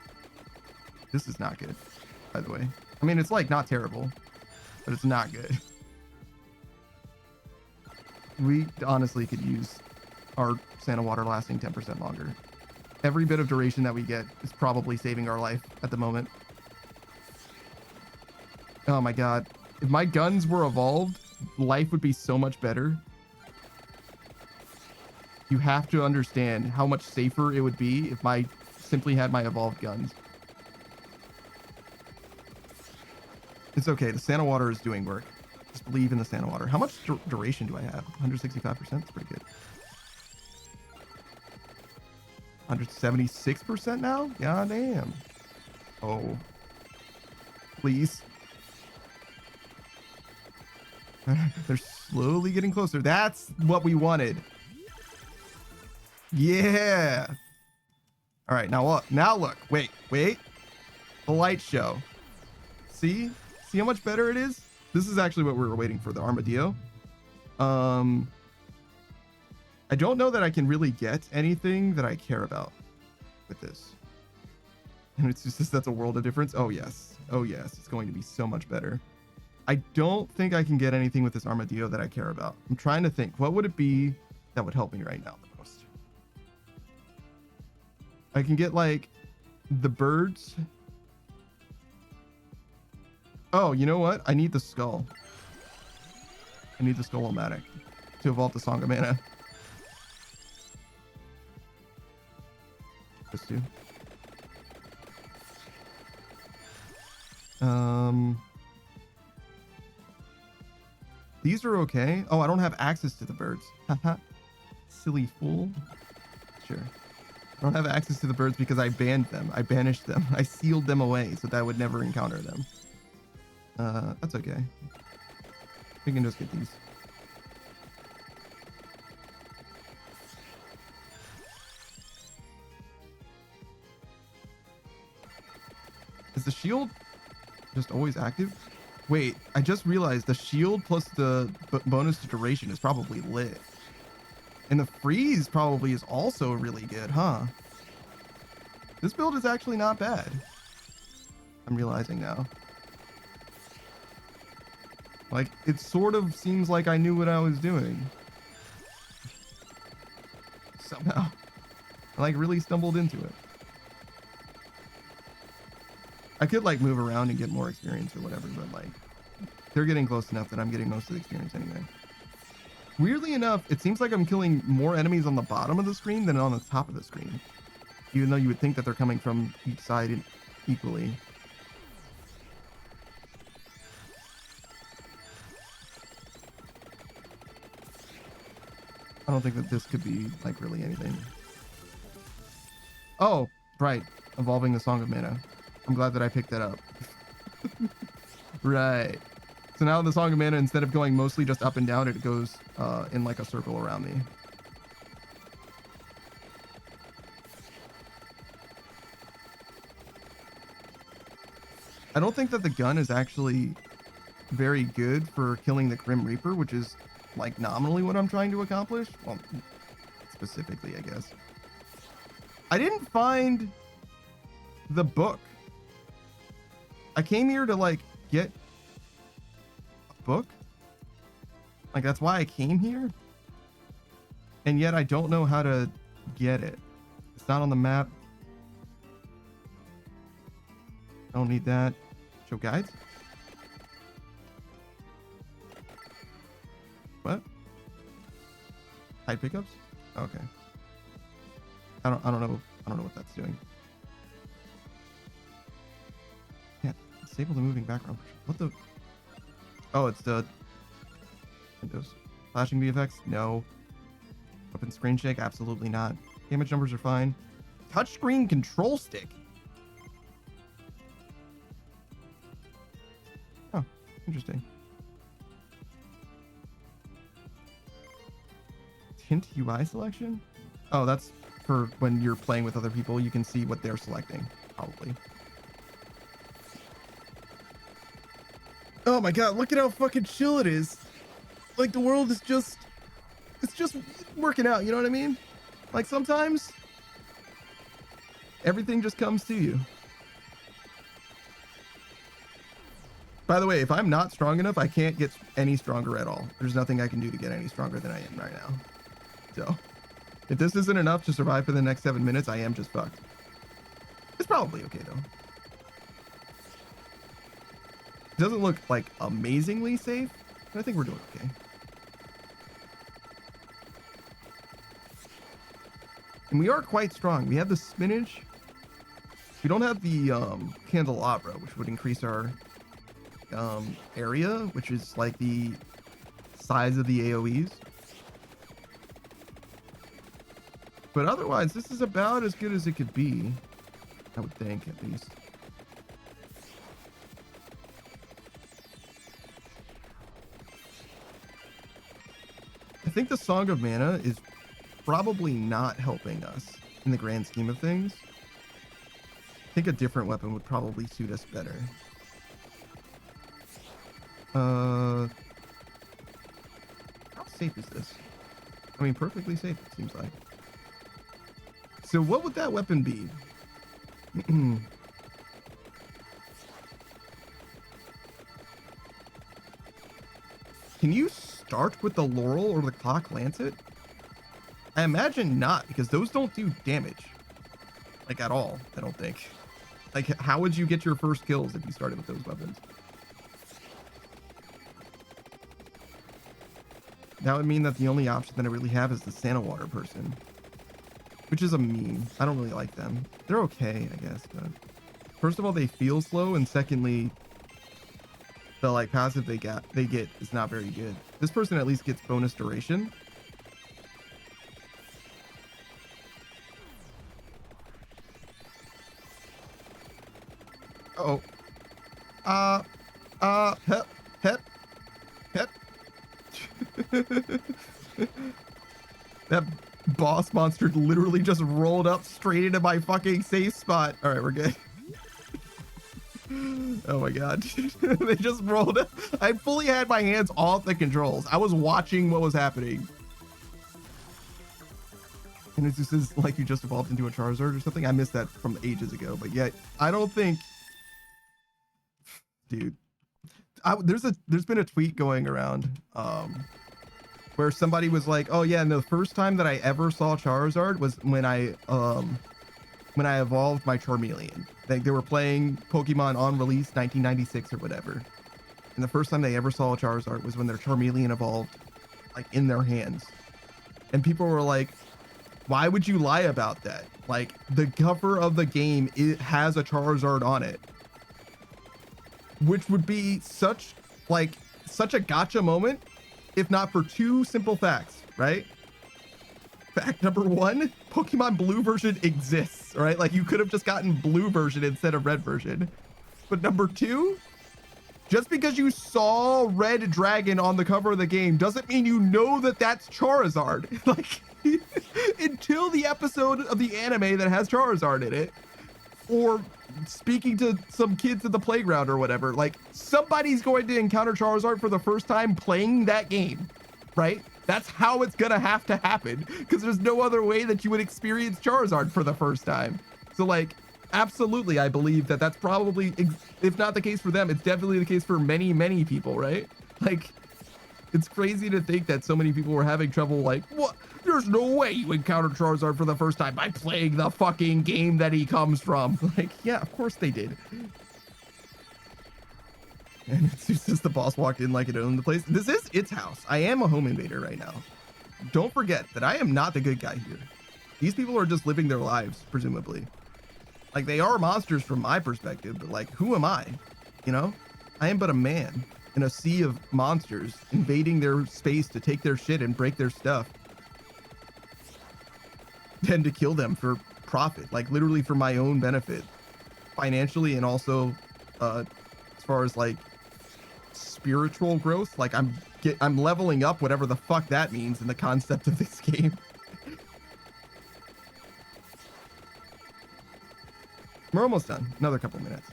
This is not good, by the way. I mean, it's like not terrible, but it's not good. We honestly could use our Santa water lasting 10% longer. Every bit of duration that we get is probably saving our life at the moment. Oh my god. If my guns were evolved, life would be so much better. You have to understand how much safer it would be if I simply had my evolved guns. It's okay. The Santa water is doing work. Just believe in the Santa water. How much duration do I have? 165%? That's pretty good. 176% now? God damn. Oh. Please. They're slowly getting closer. That's what we wanted. Yeah. All right, now look. Now look. Wait. The light show. See how much better it is? This is actually what we were waiting for, the Armadillo. I don't know that I can really get anything that I care about with this. And it's just that's a world of difference. Oh yes, it's going to be so much better. I don't think I can get anything with this Armadillo that I care about. I'm trying to think, what would it be that would help me right now the most? I can get like the birds. Oh, you know what? I need the skull. I need the Skull-O-Matic to evolve the Song of Mana. Just two. These are okay. Oh, I don't have access to the birds. Haha. Silly fool. Sure. I don't have access to the birds because I banned them. I banished them. I sealed them away so that I would never encounter them. That's okay. We can just get these. Is the shield just always active? Wait, I just realized the shield plus the bonus to duration is probably lit. And the freeze probably is also really good, huh? This build is actually not bad. I'm realizing now. Like, it sort of seems like I knew what I was doing. Somehow. I, like, really stumbled into it. I could, like, move around and get more experience or whatever, but, like, they're getting close enough that I'm getting most of the experience anyway. Weirdly enough, it seems like I'm killing more enemies on the bottom of the screen than on the top of the screen. Even though you would think that they're coming from each side equally. I don't think that this could be, like, really anything. Oh, right. Evolving the Song of Mana. I'm glad that I picked that up. Right. So now the Song of Mana, instead of going mostly just up and down, it goes in, like, a circle around me. I don't think that the gun is actually very good for killing the Grim Reaper, which is, like, nominally what I'm trying to accomplish. Well, specifically, I guess. I didn't find the book. I came here to, like, get a book. Like, that's why I came here. And yet I don't know how to get it. It's not on the map. I don't need that. Show guides? What? Hide pickups? Okay. I don't know what that's doing. Yeah, disable the moving background. What the? Oh, it's the Windows. Flashing VFX? No. Weapon screen shake? Absolutely not. Damage numbers are fine. Touchscreen control stick. Oh, interesting. Hint UI selection? Oh, that's for when you're playing with other people, you can see what they're selecting, probably. Oh my god, look at how fucking chill it is. Like, the world is just... It's just working out, you know what I mean? Like, sometimes... everything just comes to you. By the way, if I'm not strong enough, I can't get any stronger at all. There's nothing I can do to get any stronger than I am right now. So if this isn't enough to survive for the next 7 minutes, I am just fucked. It's probably okay though. It doesn't look like amazingly safe, but I think we're doing okay. And we are quite strong. We have the spinach. We don't have the candelabra, which would increase our area, which is like the size of the AoEs. But otherwise, this is about as good as it could be, I would think, at least. I think the Song of Mana is probably not helping us in the grand scheme of things. I think a different weapon would probably suit us better. How safe is this? I mean, perfectly safe, it seems like. So what would that weapon be? Can you start with the Laurel or the Clock Lancet? I imagine not, because those don't do damage. Like, at all, I don't think. Like, how would you get your first kills if you started with those weapons? That would mean that the only option that I really have is the Santa Water person. Which is a meme. I don't really like them. They're okay, I guess, but... First of all, they feel slow, and secondly... the, like, passive they get is not very good. This person at least gets bonus duration. Uh-oh. Hep. That boss monster literally just rolled up straight into my fucking safe spot. All right, we're good. Oh my god. They just rolled up. I fully had my hands off the controls. I was watching what was happening. And it just is like you just evolved into a Charizard or something. I missed that from ages ago, but yet I don't think... Dude, there's been a tweet going around where somebody was like, oh yeah, and the first time that I ever saw Charizard was when I evolved my Charmeleon. They were playing Pokemon on release 1996 or whatever, and the first time they ever saw a Charizard was when their Charmeleon evolved, like, in their hands. And people were like, why would you lie about that? Like, the cover of the game, it has a Charizard on it, which would be such a gotcha moment if not for two simple facts, right? Fact number one, Pokemon Blue version exists, right? Like, you could have just gotten Blue version instead of Red version. But number two, just because you saw Red Dragon on the cover of the game doesn't mean you know that that's Charizard. Like, until the episode of the anime that has Charizard in it, or speaking to some kids at the playground or whatever, like, somebody's going to encounter Charizard for the first time playing that game, right? That's how it's gonna have to happen, because there's no other way that you would experience Charizard for the first time. So, like, absolutely, I believe that that's probably, if not the case for them, it's definitely the case for many, many people, right? Like, it's crazy to think that so many people were having trouble, like, what? There's no way you encountered Charizard for the first time by playing the fucking game that he comes from. Like, yeah, of course they did. And it's just the boss walked in like it owned the place. This is its house. I am a home invader right now. Don't forget that I am not the good guy here. These people are just living their lives, presumably. Like, they are monsters from my perspective, but, like, who am I? You know? I am but a man in a sea of monsters invading their space to take their shit and break their stuff. Then to kill them for profit, like, literally for my own benefit, financially, and also as far as, like, spiritual growth. Like, I'm leveling up, whatever the fuck that means in the concept of this game. We're almost done. Another couple minutes.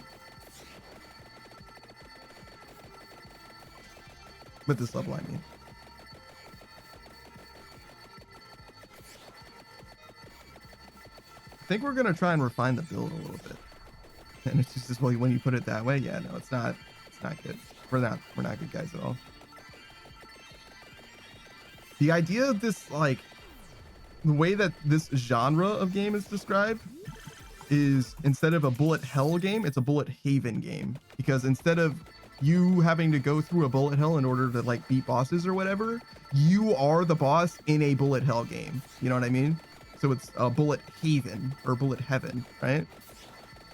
With this level, I mean. I think we're gonna try and refine the build a little bit. And it's just, well, when you put it that way, yeah, no, it's It's not good. We're not good guys at all. The idea of this, like, the way that this genre of game is described is instead of a bullet hell game, it's a bullet haven game. Because instead of you having to go through a bullet hell in order to like beat bosses or whatever, you are the boss in a bullet hell game. You know what I mean? So it's a bullet haven or bullet heaven, right?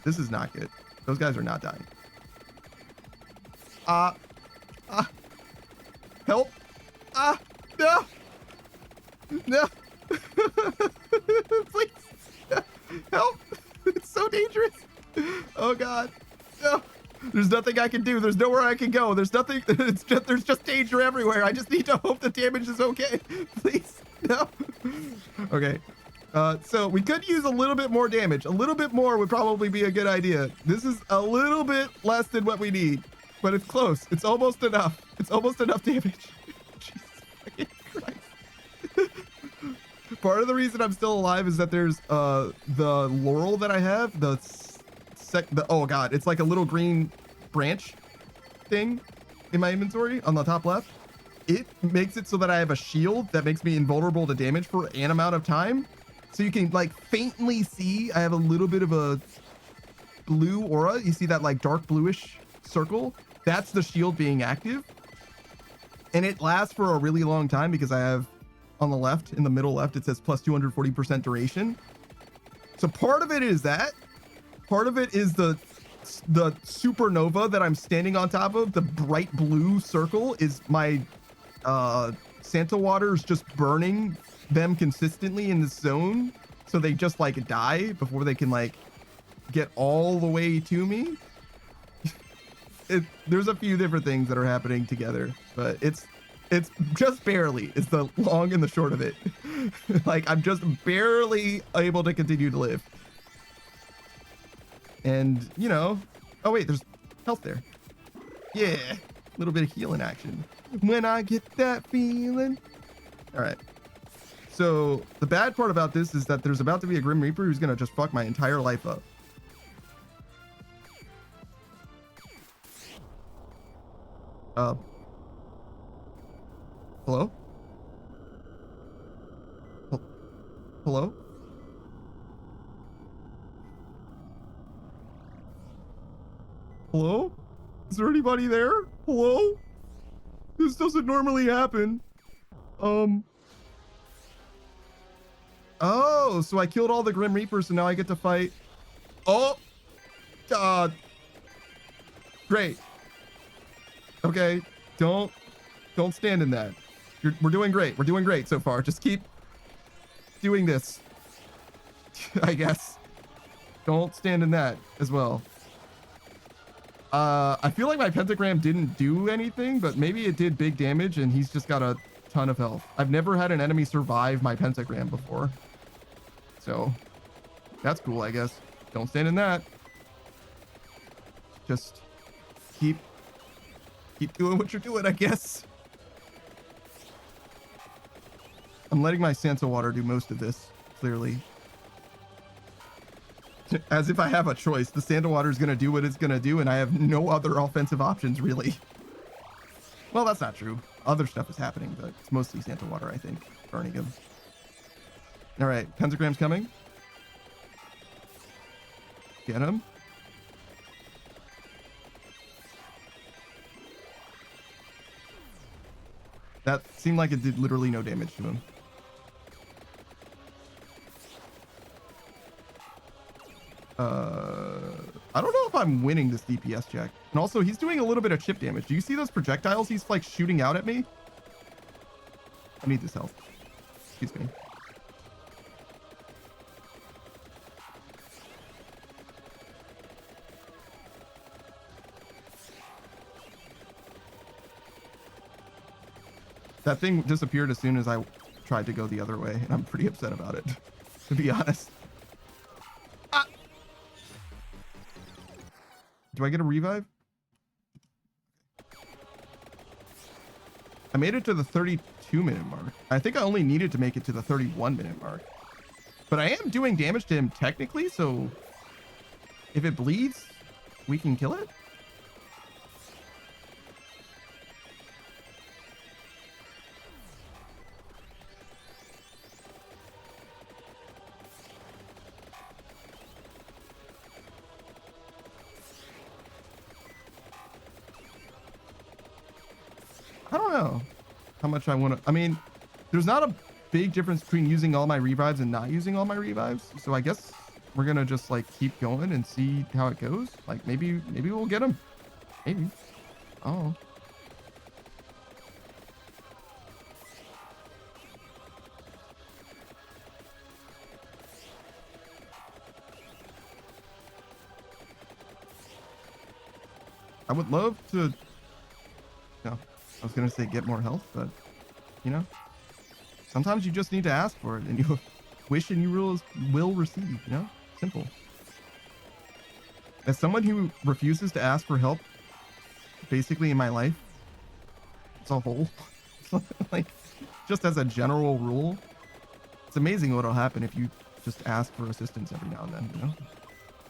This is not good. Those guys are not dying. Help. No. No. Please. Help. It's so dangerous. Oh God. No. There's nothing I can do. There's nowhere I can go. There's nothing. There's just danger everywhere. I just need to hope the damage is okay. Please. No. Okay. So we could use a little bit more damage. A little bit more would probably be a good idea. This is a little bit less than what we need, but it's close. It's almost enough. It's almost enough damage. Jesus fucking Christ. Part of the reason I'm still alive is that there's the laurel that I have, oh God, it's like a little green branch thing in my inventory on the top left. It makes it so that I have a shield that makes me invulnerable to damage for an amount of time. So you can like faintly see I have a little bit of a blue aura. You see that like dark bluish circle? That's the shield being active. And it lasts for a really long time because I have on the left, in the middle left, it says plus 240% duration. So part of it is that. Part of it is the supernova that I'm standing on top of. The bright blue circle is my Santa waters just burning them consistently in this zone, so they just like die before they can like get all the way to me. There's a few different things that are happening together, but it's just barely is the long and the short of it. Like I'm just barely able to continue to live. And you know, oh wait, there's health there. Yeah, a little bit of healing action when I get that feeling. All right. So the bad part about this is that there's about to be a Grim Reaper who's gonna just fuck my entire life up. Hello? Hello? Hello? Is there anybody there? Hello? This doesn't normally happen. Oh, so I killed all the Grim Reapers and now I get to fight. Oh, great. Okay, don't stand in that. We're doing great. We're doing great so far. Just keep doing this, I guess. Don't stand in that as well. I feel like my pentagram didn't do anything, but maybe it did big damage and he's just got a ton of health. I've never had an enemy survive my pentagram before. So that's cool, I guess. Don't stand in that. Just keep doing what you're doing, I guess. I'm letting my Santa water do most of this, clearly. As if I have a choice. The Santa water is going to do what it's going to do, and I have no other offensive options, really. Well, that's not true. Other stuff is happening, but it's mostly Santa water, I think, burning him. All right, pentagram's coming. Get him. That seemed like it did literally no damage to him. I don't know if I'm winning this DPS check. And also, he's doing a little bit of chip damage. Do you see those projectiles he's like shooting out at me? I need this health. Excuse me. That thing disappeared as soon as I tried to go the other way, and I'm pretty upset about it, to be honest. Ah! Do I get a revive? I made it to the 32-minute mark. I think I only needed to make it to the 31-minute mark. But I am doing damage to him technically, so if it bleeds, we can kill it. I don't know how much I want to. I mean, there's not a big difference between using all my revives and not using all my revives. So I guess we're gonna just like keep going and see how it goes. Like maybe we'll get him. Maybe. Oh. I would love to. No, I was gonna say get more health, but you know, sometimes you just need to ask for it, and you wish and you will receive. You know, simple. As someone who refuses to ask for help, basically in my life, as a whole, like just as a general rule, it's amazing what'll happen if you just ask for assistance every now and then. You know,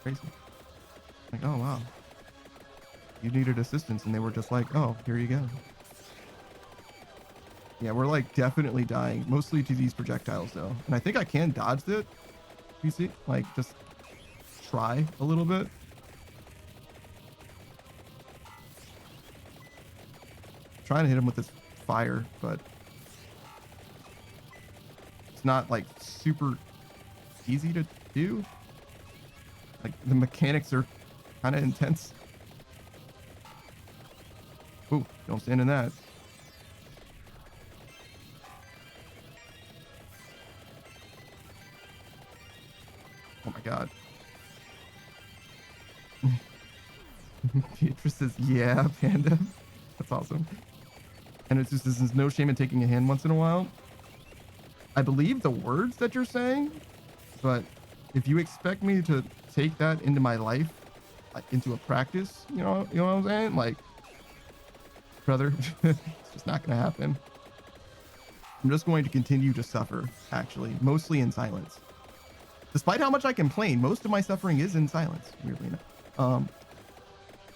crazy. Like, oh wow. You needed assistance, and they were just like, oh, here you go. Yeah, we're like definitely dying, mostly to these projectiles though. And I think I can dodge it. You see, like just try a little bit. Trying to hit him with this fire, but it's not like super easy to do. Like the mechanics are kind of intense. Ooh, don't stand in that. Oh my god. Beatrice says, yeah, Panda. That's awesome. And it's just, there's no shame in taking a hand once in a while. I believe the words that you're saying, but if you expect me to take that into my life, like into a practice, you know what I'm saying? Like, brother, it's just not gonna happen. I'm just going to continue to suffer, actually, mostly in silence. Despite how much I complain, most of my suffering is in silence, weirdly enough.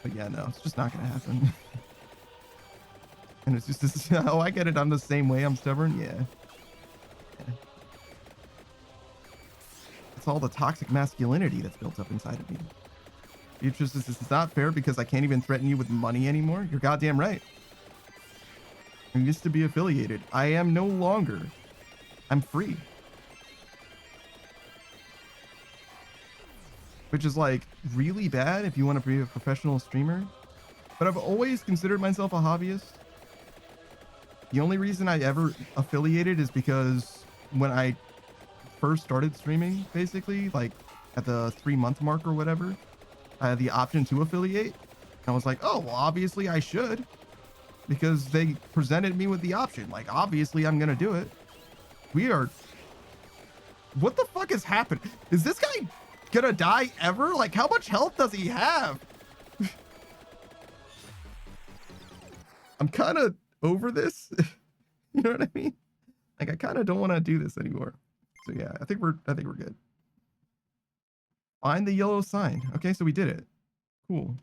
But yeah, no, it's just not gonna happen. And it's just this, oh, I get it, I'm the same way, I'm stubborn, yeah. It's all the toxic masculinity that's built up inside of me. Beatrice says, this is not fair because I can't even threaten you with money anymore. You're goddamn right. I used to be affiliated. I am no longer. I'm free. Which is like really bad if you want to be a professional streamer. But I've always considered myself a hobbyist. The only reason I ever affiliated is because when I first started streaming, basically, like at the 3-month mark or whatever, I had the option to affiliate. And I was like, oh, well, obviously I should. Because they presented me with the option. Like, obviously I'm going to do it. We are... What the fuck has happened? Is this guy gonna die ever? Like, how much health does he have? I'm kind of over this. You know what I mean? Like, I kind of don't want to do this anymore. So yeah, I think we're good. Find the yellow sign. Okay, so we did it. Cool.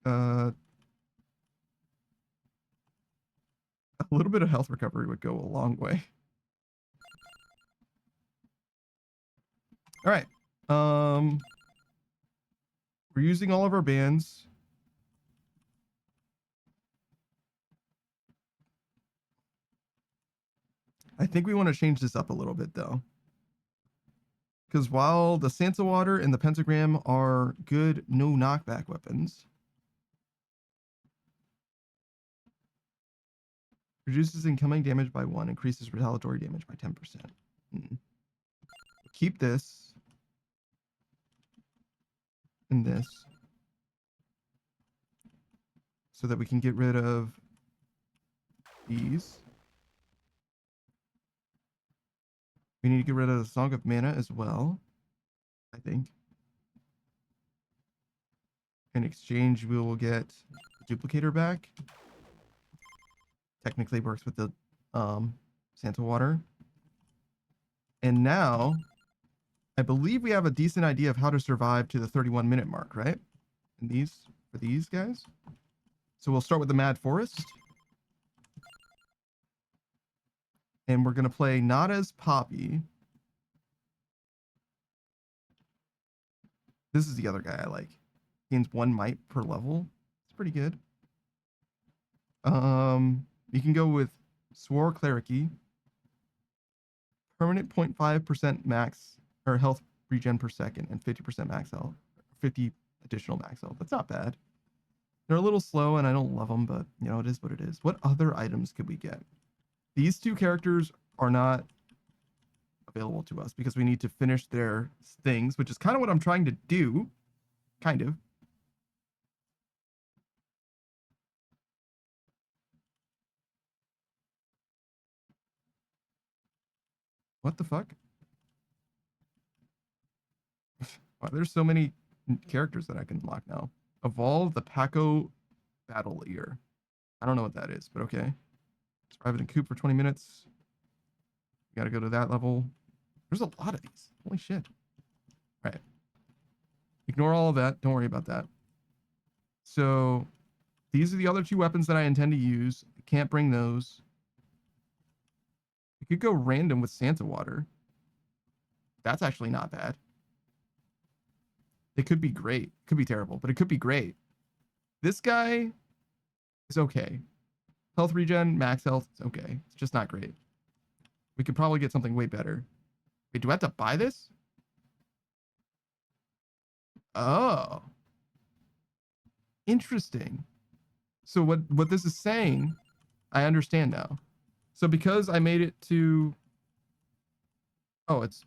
A little bit of health recovery would go a long way. All right. We're using all of our bands. I think we want to change this up a little bit though. Because while the Santa Water and the Pentagram are good no knockback weapons, reduces incoming damage by 1, increases retaliatory damage by 10%. Keep this and this so that we can get rid of these. We need to get rid of the Song of Mana as well, I think. In exchange, we will get the Duplicator back. Technically works with the Santa Water. And now, I believe we have a decent idea of how to survive to the 31-minute mark, right? And these, for these guys. So we'll start with the Mad Forest. And we're going to play not as Poppy. This is the other guy I like. Gains 1 might per level. pretty good. You can go with Swore Clericy. Permanent 0.5% max or health regen per second and 50% max health. 50 additional max health. That's not bad. They're a little slow and I don't love them, but you know, it is what it is. What other items could we get? These two characters are not available to us because we need to finish their things, which is kind of what I'm trying to do. Kind of. What the fuck? Wow, there's so many characters that I can unlock now. Evolve the Paco Battle Ear. I don't know what that is, but okay. Survive it in coop for 20 minutes. You gotta go to that level. There's a lot of these. Holy shit. All right. Ignore all of that. Don't worry about that. So these are the other two weapons that I intend to use. I can't bring those. We could go random with Santa Water. That's actually not bad. It could be great. Could be terrible, but it could be great. This guy is okay. Health regen, max health, it's okay. It's just not great. We could probably get something way better. Wait, do I have to buy this? Oh. Interesting. So what this is saying, I understand now. So because I made it to... Oh, it's...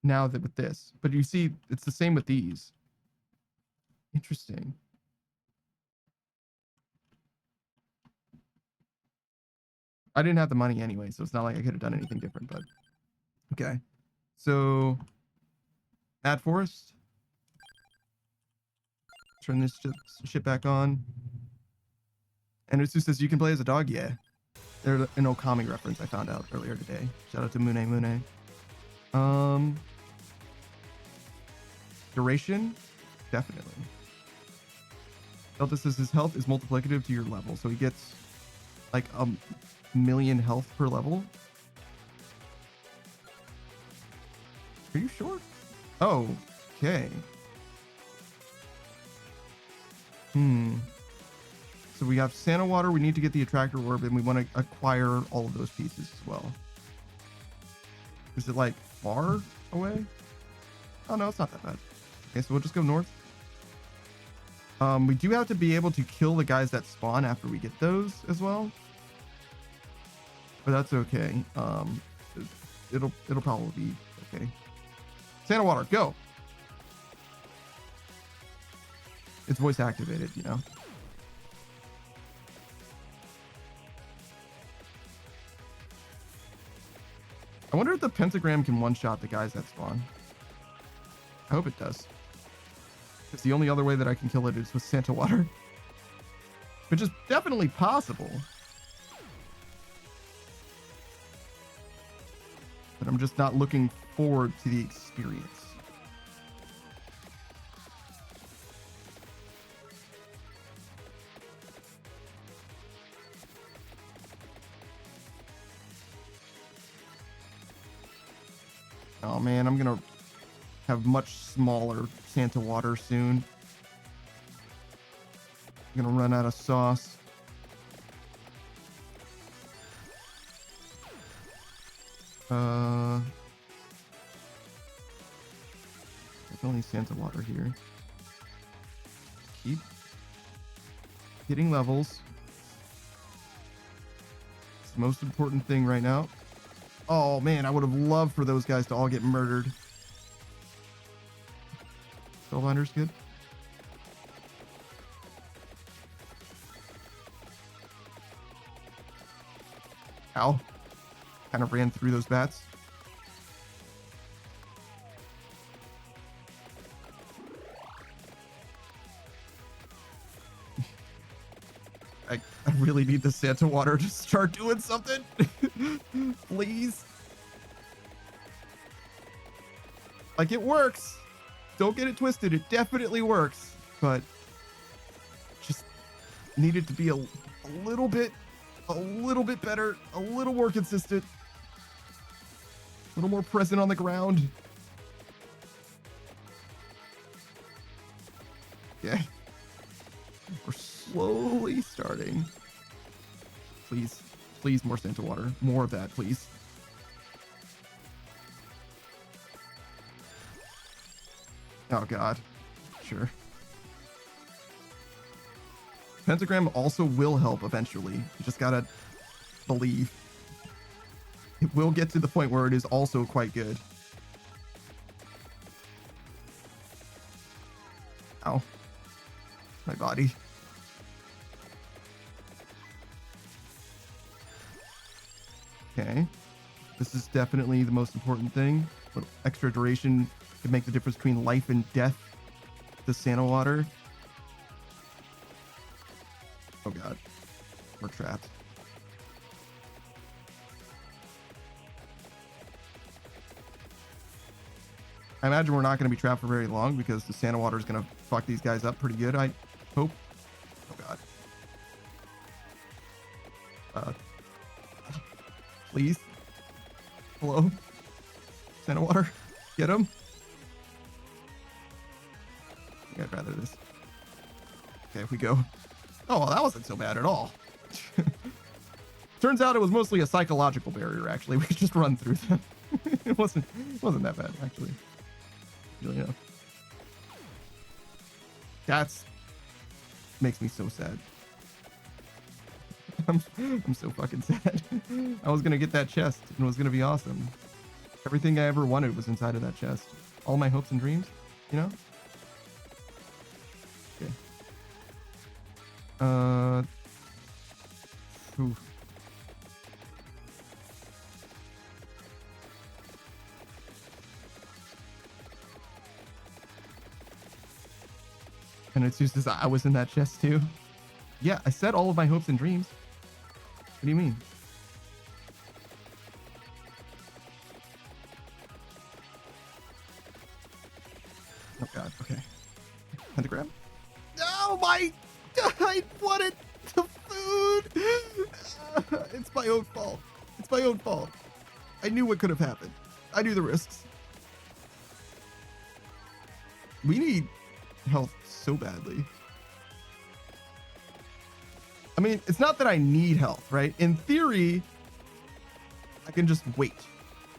Now that with this. But you see, it's the same with these. Interesting. I didn't have the money anyway, so it's not like I could have done anything different, but... Okay. So... Add forest. Turn this shit back on. And Utsu says, you can play as a dog? Yeah. There's an Okami reference I found out earlier today. Shout out to Mune. Duration? Definitely. Delta says his health is multiplicative to your level, so he gets like 1,000,000 health per level. Are you sure? Oh, okay. So we have Santa Water, we need to get the Attractor Orb, and we want to acquire all of those pieces as well. Is it like far away? Oh no, it's not that bad. Okay, so we'll just go north. We do have to be able to kill the guys that spawn after we get those as well. But that's okay. It'll probably be okay. Santa Water, go! It's voice activated, you know. I wonder if the pentagram can one-shot the guys that spawn. I hope it does. It's the only other way that I can kill it is with Santa Water. Which is definitely possible. But I'm just not looking forward to the experience. Oh man, I'm gonna have much smaller Santa Water soon. I'm gonna run out of sauce. There's only Santa Water here. Keep getting levels. It's the most important thing right now. Oh man, I would have loved for those guys to all get murdered. Spellbinder's good. Ow. Kind of ran through those bats. I really need the Santa Water to start doing something. Please. Like, it works. Don't get it twisted. It definitely works. But just needed to be a little bit better, a little more consistent, a little more present on the ground. Yeah. restarting. Please, please, more Santa water. More of that, please. Oh god. Sure. Pentagram also will help eventually. You just gotta believe. It will get to the point where it is also quite good. Ow. My body. Okay. This is definitely the most important thing. A little extra duration can make the difference between life and death. The Santa water. Oh god. We're trapped. I imagine we're not going to be trapped for very long because the Santa water is going to fuck these guys up pretty good, I hope. Oh god. Please. Hello? Santa water? Get him? I think I'd rather this. Okay, we go. Oh, well, that wasn't so bad at all. Turns out it was mostly a psychological barrier, actually. We could just run through them. It wasn't that bad, actually. Really enough. That's makes me so sad. I'm so fucking sad. I was gonna get that chest and it was gonna be awesome. Everything I ever wanted was inside of that chest. All my hopes and dreams, you know? Okay. Oof. And it's just as I was in that chest too. Yeah, I said all of my hopes and dreams. What do you mean? Oh god, okay. Pentagram? Oh my! I wanted the food! It's my own fault. It's my own fault. I knew what could have happened. I knew the risks. We need health so badly. I mean, it's not that I need health, right? In theory, I can just wait.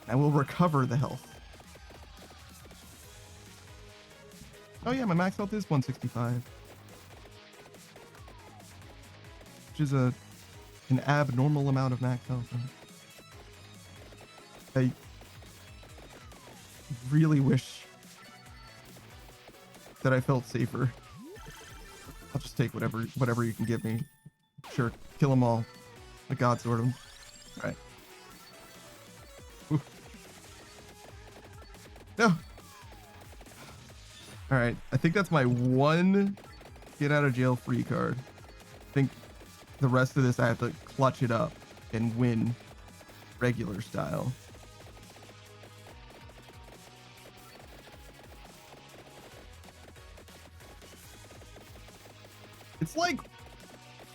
I will recover the health. Oh yeah, my max health is 165. Which is an abnormal amount of max health. I really wish that I felt safer. I'll just take whatever you can give me. Sure, kill them all. The god sort them. All right. Ooh. No. All right. I think that's my one get out of jail free card. I think the rest of this I have to clutch it up and win regular style. It's like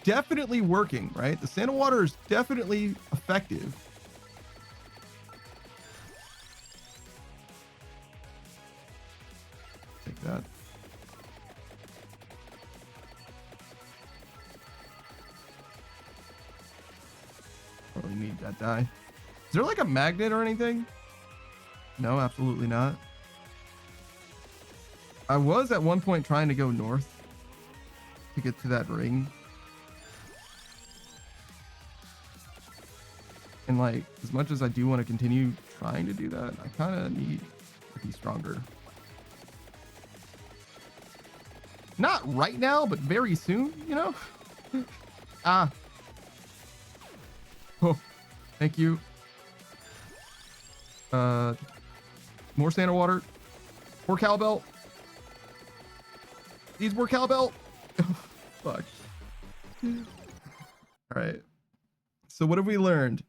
definitely working, right? The Santa water is definitely effective. Take that. Probably need that die. Is there like a magnet or anything? No, absolutely not. I was at one point trying to go north to get to that ring. And like, as much as I do want to continue trying to do that, I kind of need to be stronger. Not right now, but very soon, you know? Ah. Oh, thank you. More Santa water. More cowbell. Needs more cowbell. Fuck. All right. So what have we learned?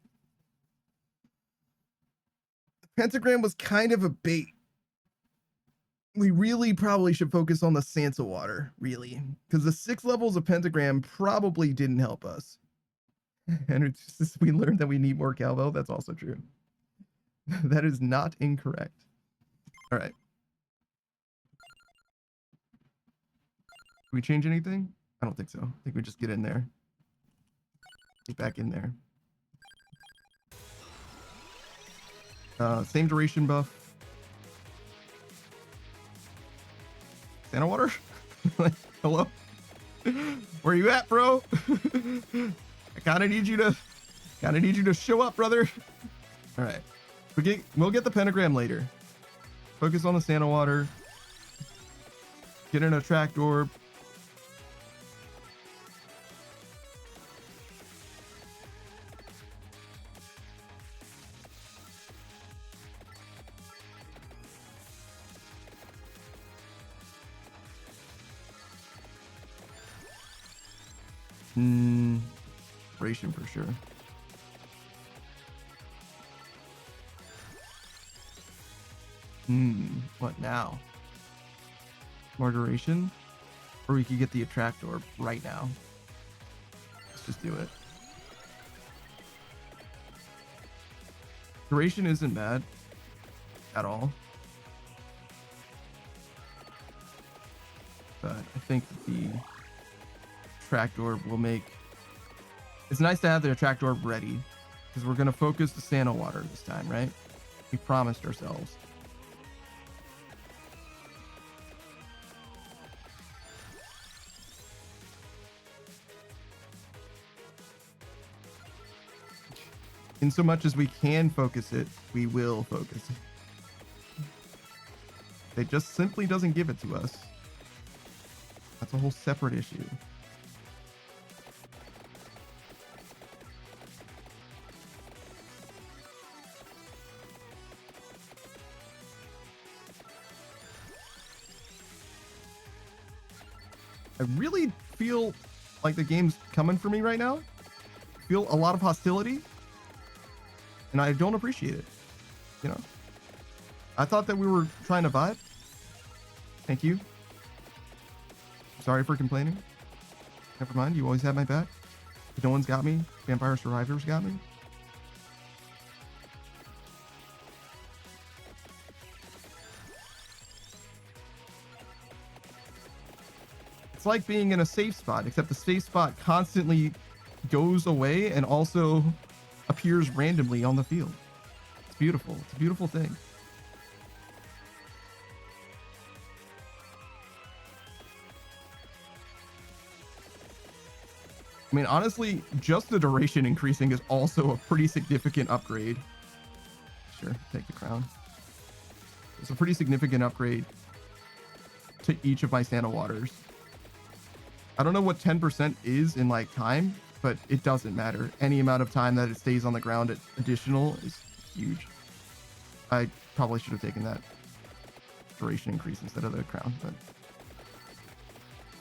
Pentagram was kind of a bait. We really probably should focus on the Santa water, really, because the 6 levels of Pentagram probably didn't help us. And it's just, we learned that we need more cowbell. That's also true. That is not incorrect. All right. Did we change anything? I don't think so. I think we just get in there. Get back in there. Same duration buff. Santa water? Like, hello? Where you at, bro? I kinda need you to show up, brother. Alright. We'll get the pentagram later. Focus on the Santa water. Get an attract orb. Duration for sure. What now? More duration? Or we could get the attract orb right now. Let's just do it. Duration isn't bad at all. But I think that the attract orb will make... It's nice to have the attract orb ready, because we're going to focus the Santa water this time, right? We promised ourselves. In so much as we can focus it, we will focus it. It just simply doesn't give it to us. That's a whole separate issue. I really feel like the game's coming for me right now. I feel a lot of hostility. And I don't appreciate it. You know? I thought that we were trying to vibe. Thank you. Sorry for complaining. Never mind, you always have my back. No one's got me. Vampire Survivors got me. It's like being in a safe spot, except the safe spot constantly goes away and also appears randomly on the field. It's beautiful. It's a beautiful thing. I mean, honestly, just the duration increasing is also a pretty significant upgrade. Sure, take the crown. It's a pretty significant upgrade to each of my Santa waters. I don't know what 10% is in like time, but it doesn't matter. Any amount of time that it stays on the ground at additional is huge. I probably should have taken that duration increase instead of the crown, but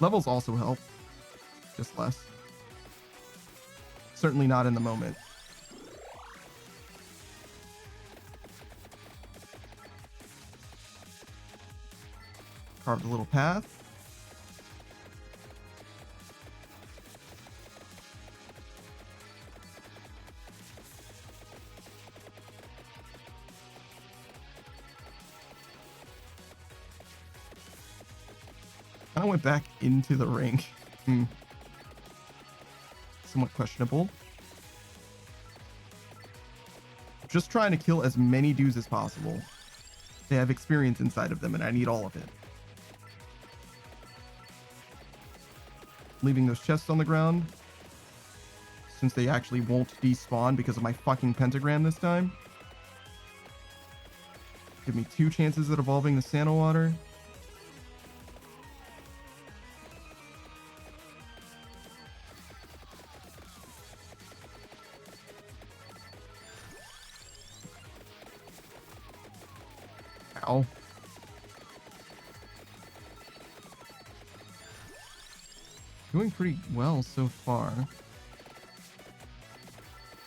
levels also help, just less. Certainly not in the moment. Carved a little path. I went back into the ring. Somewhat questionable. Just trying to kill as many dudes as possible. They have experience inside of them, and I need all of it. Leaving those chests on the ground, since they actually won't despawn because of my fucking pentagram this time. Give me 2 chances at evolving the Santa water. Ow. Doing pretty well so far.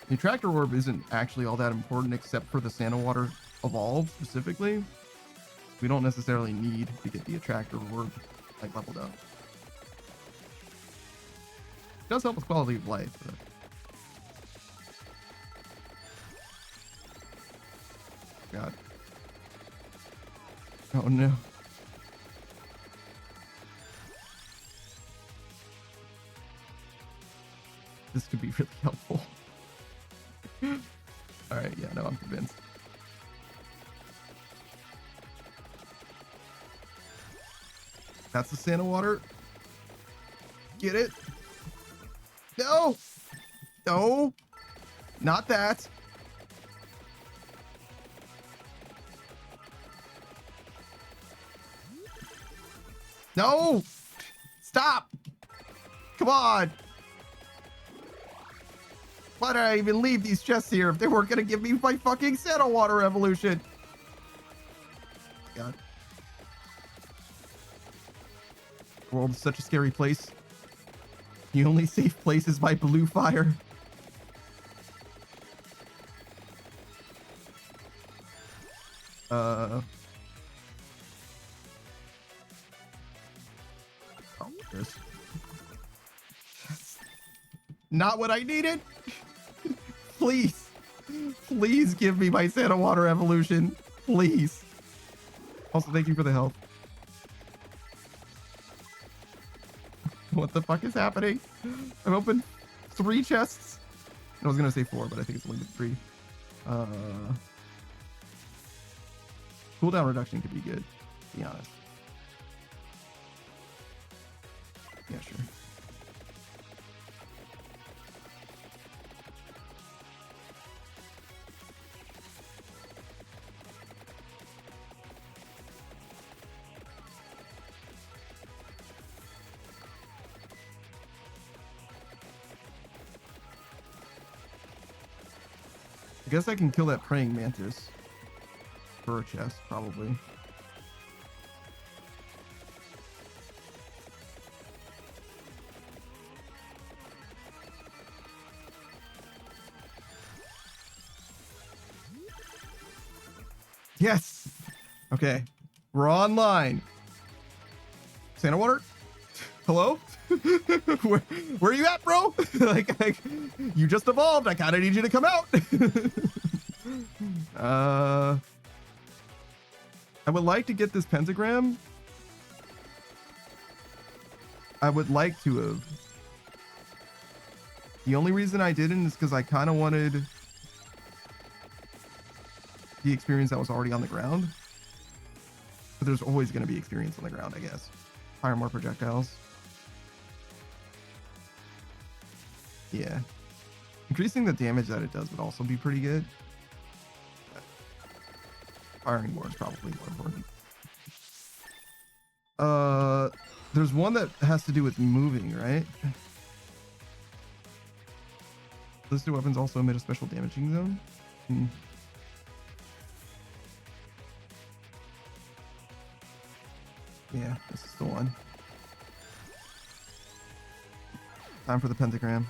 The attractor orb isn't actually all that important except for the Santa water evolve specifically. We don't necessarily need to get the attractor orb like leveled up. It does help with quality of life, but God. Oh no. This could be really helpful. All right, yeah, no, I'm convinced. That's the Santa water. Get it? No! No! Not that. No! Stop! Come on! Why did I even leave these chests here if they weren't gonna give me my fucking Santa water evolution? God. The world is such a scary place. The only safe place is my blue fire. Oh, Chris. Not what I needed. Please. Please give me my Santa water evolution. Please. Also, thank you for the help. What the fuck is happening? I've opened 3 chests. I was gonna say 4, but I think it's only been 3. Cooldown reduction could be good, to be honest. Yeah, sure. I guess I can kill that praying mantis for a chest, probably. Yes. Okay. We're online. Santa water? Hello? where are you at, bro? like, you just evolved. I kind of need you to come out. I would like to get this pentagram. I would like to have. The only reason I didn't is because I kind of wanted the experience that was already on the ground. But there's always going to be experience on the ground, I guess. Fire more projectiles. Yeah. Increasing the damage that it does would also be pretty good. But firing more is probably more important. There's one that has to do with moving, right? Listed weapons also emit a special damaging zone. Yeah, this is the one. Time for the pentagram.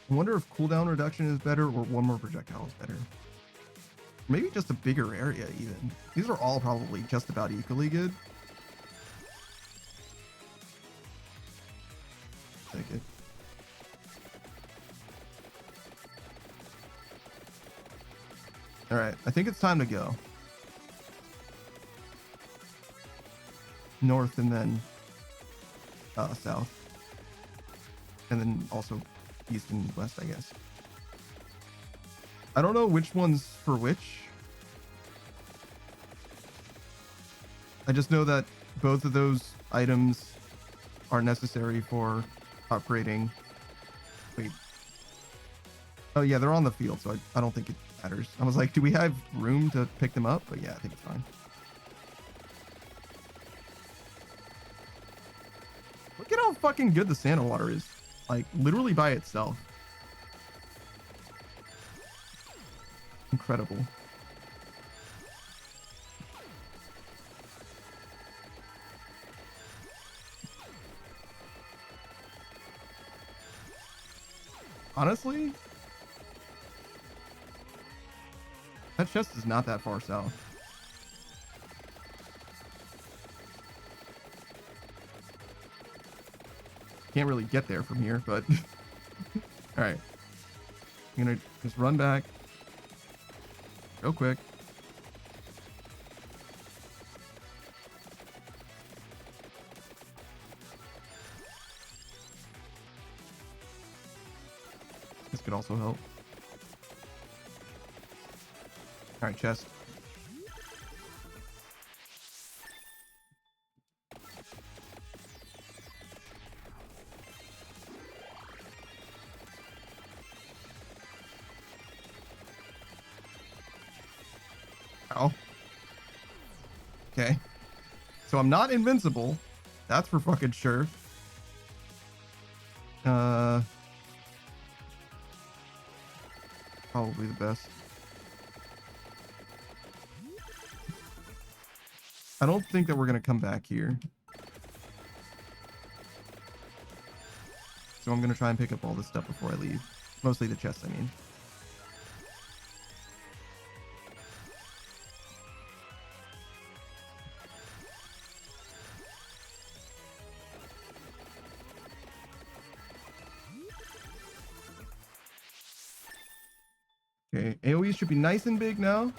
I wonder if cooldown reduction is better or one more projectile is better. Maybe just a bigger area even. These are all probably just about equally good. Take it. All right, I think it's time to go. North and then south. And then also east and west, I guess. I don't know which one's for which. I just know that both of those items are necessary for upgrading. Wait. Oh yeah, they're on the field, so I don't think it matters. I was like, do we have room to pick them up? But yeah, I think it's fine. Look at how fucking good the Santa water is. Like, literally by itself. Incredible. Honestly, that chest is not that far south. Can't really get there from here, but all right. I'm gonna just run back real quick. This could also help. All right, chest. Ow. Okay. So I'm not invincible. That's for fucking sure. Probably the best. I don't think that we're gonna come back here. So I'm gonna try and pick up all this stuff before I leave. Mostly the chest, I mean. Okay, AoE should be nice and big now.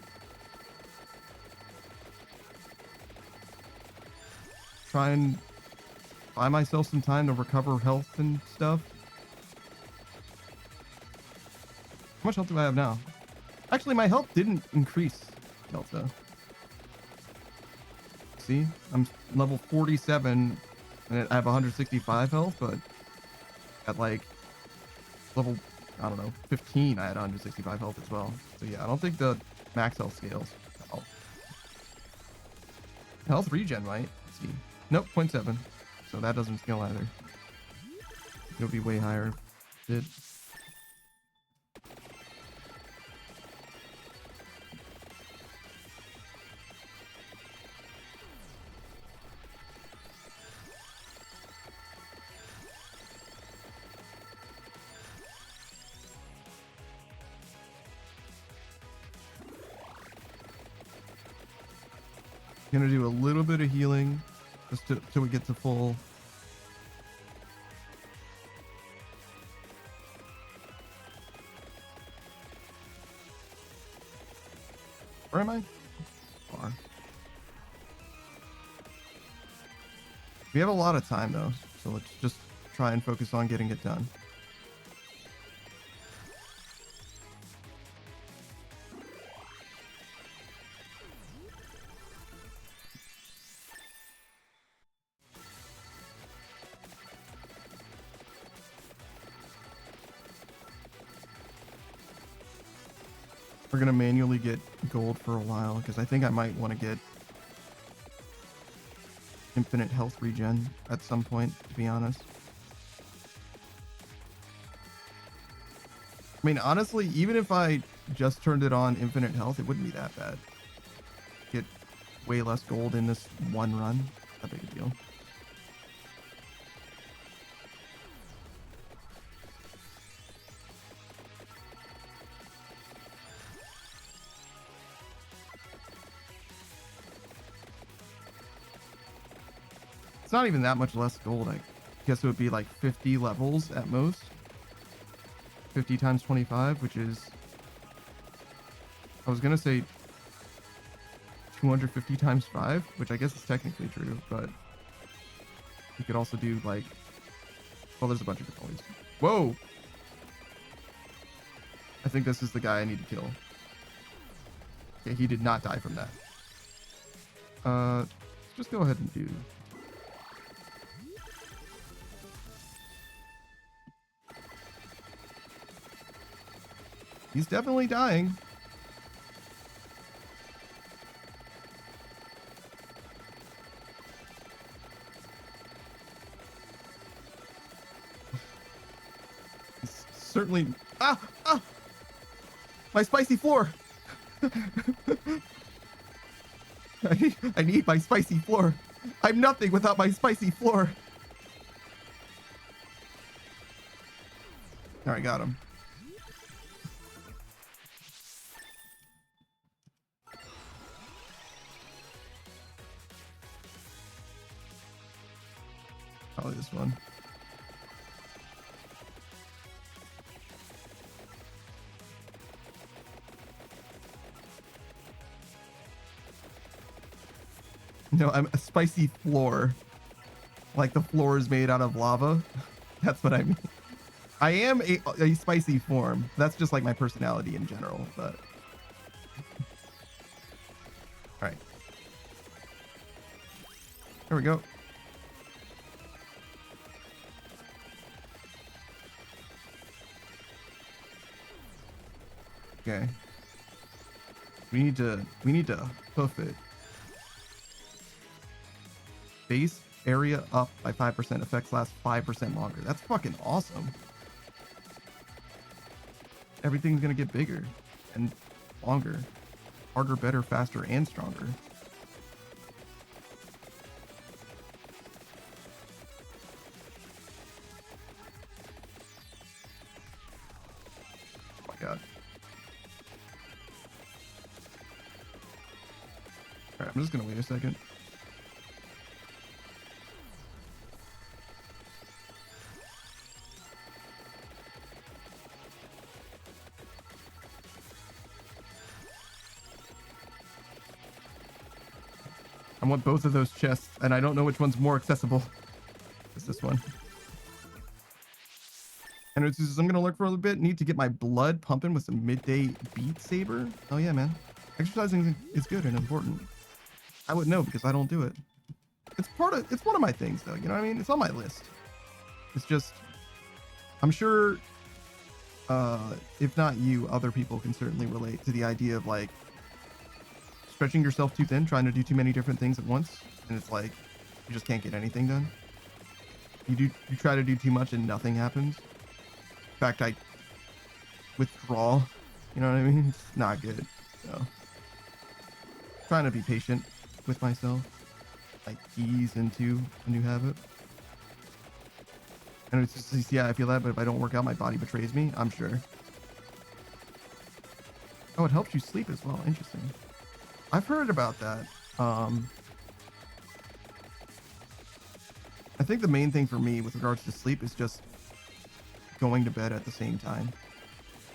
Try and buy myself some time to recover health and stuff. How much health do I have now? Actually, my health didn't increase, Delta. See, I'm level 47 and I have 165 health, but at like level, I don't know, 15, I had 165 health as well. So yeah, I don't think the max health scales. Oh. Health regen, right? Let's see. Nope, 0.7. So that doesn't scale either. It'll be way higher. Did. Gonna do a little bit of healing just till we get to full. Where am I? Far. We have a lot of time though, so let's just try and focus on getting it done. We're gonna manually get gold for a while because I think I might want to get infinite health regen at some point, to be honest. I mean, honestly, even if I just turned it on infinite health, it wouldn't be that bad. Get way less gold in this one run. Not that big a deal. It's not even that much less gold. I guess it would be like 50 levels at most. 50 times 25, which is, I was gonna say 250 times 5, which I guess is technically true, but you could also do like, well, there's a bunch of different ways. Whoa! I think this is the guy I need to kill. Okay, he did not die from that. Let's just go ahead and do. He's definitely dying. He's certainly... Ah! Ah! My spicy floor! I need my spicy floor. I'm nothing without my spicy floor. Alright, got him. Probably this one. No, I'm a spicy floor. Like the floor is made out of lava. That's what I mean. I am a spicy form. That's just like my personality in general, but. All right. There we go. Okay. We need to hoof it. Base area up by 5%. Effects last 5% longer. That's fucking awesome. Everything's gonna get bigger and longer. Harder, better, faster, and stronger. Oh my god. Alright, I'm just gonna wait a second. I want both of those chests, and I don't know which one's more accessible. It's this one. And it's just, I'm gonna lurk for a little bit. Need to get my blood pumping with some midday beat saber. Oh yeah, man. Exercising is good and important. I would know because I don't do it. It's one of my things though, you know what I mean? It's on my list. It's just, I'm sure, if not you, other people can certainly relate to the idea of like stretching yourself too thin, trying to do too many different things at once, and it's like you just can't get anything done. You try to do too much and nothing happens. In fact, I withdraw. You know what I mean? It's not good. So trying to be patient with myself, like ease into a new habit. And it's just, yeah, I feel that, but if I don't work out, my body betrays me. I'm sure. Oh, it helps you sleep as well. Interesting. I've heard about that. I think the main thing for me with regards to sleep is just going to bed at the same time.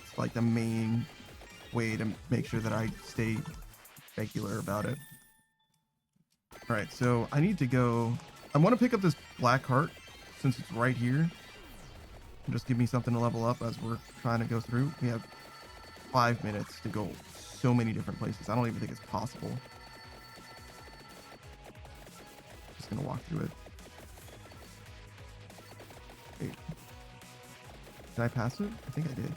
It's like the main way to make sure that I stay regular about it. All right, so I need to go. I want to pick up this black heart since it's right here. Just give me something to level up as we're trying to go through. We have 5 minutes to go so many different places. I don't even think it's possible. Just gonna walk through it. Wait. Did I pass it? I think I did.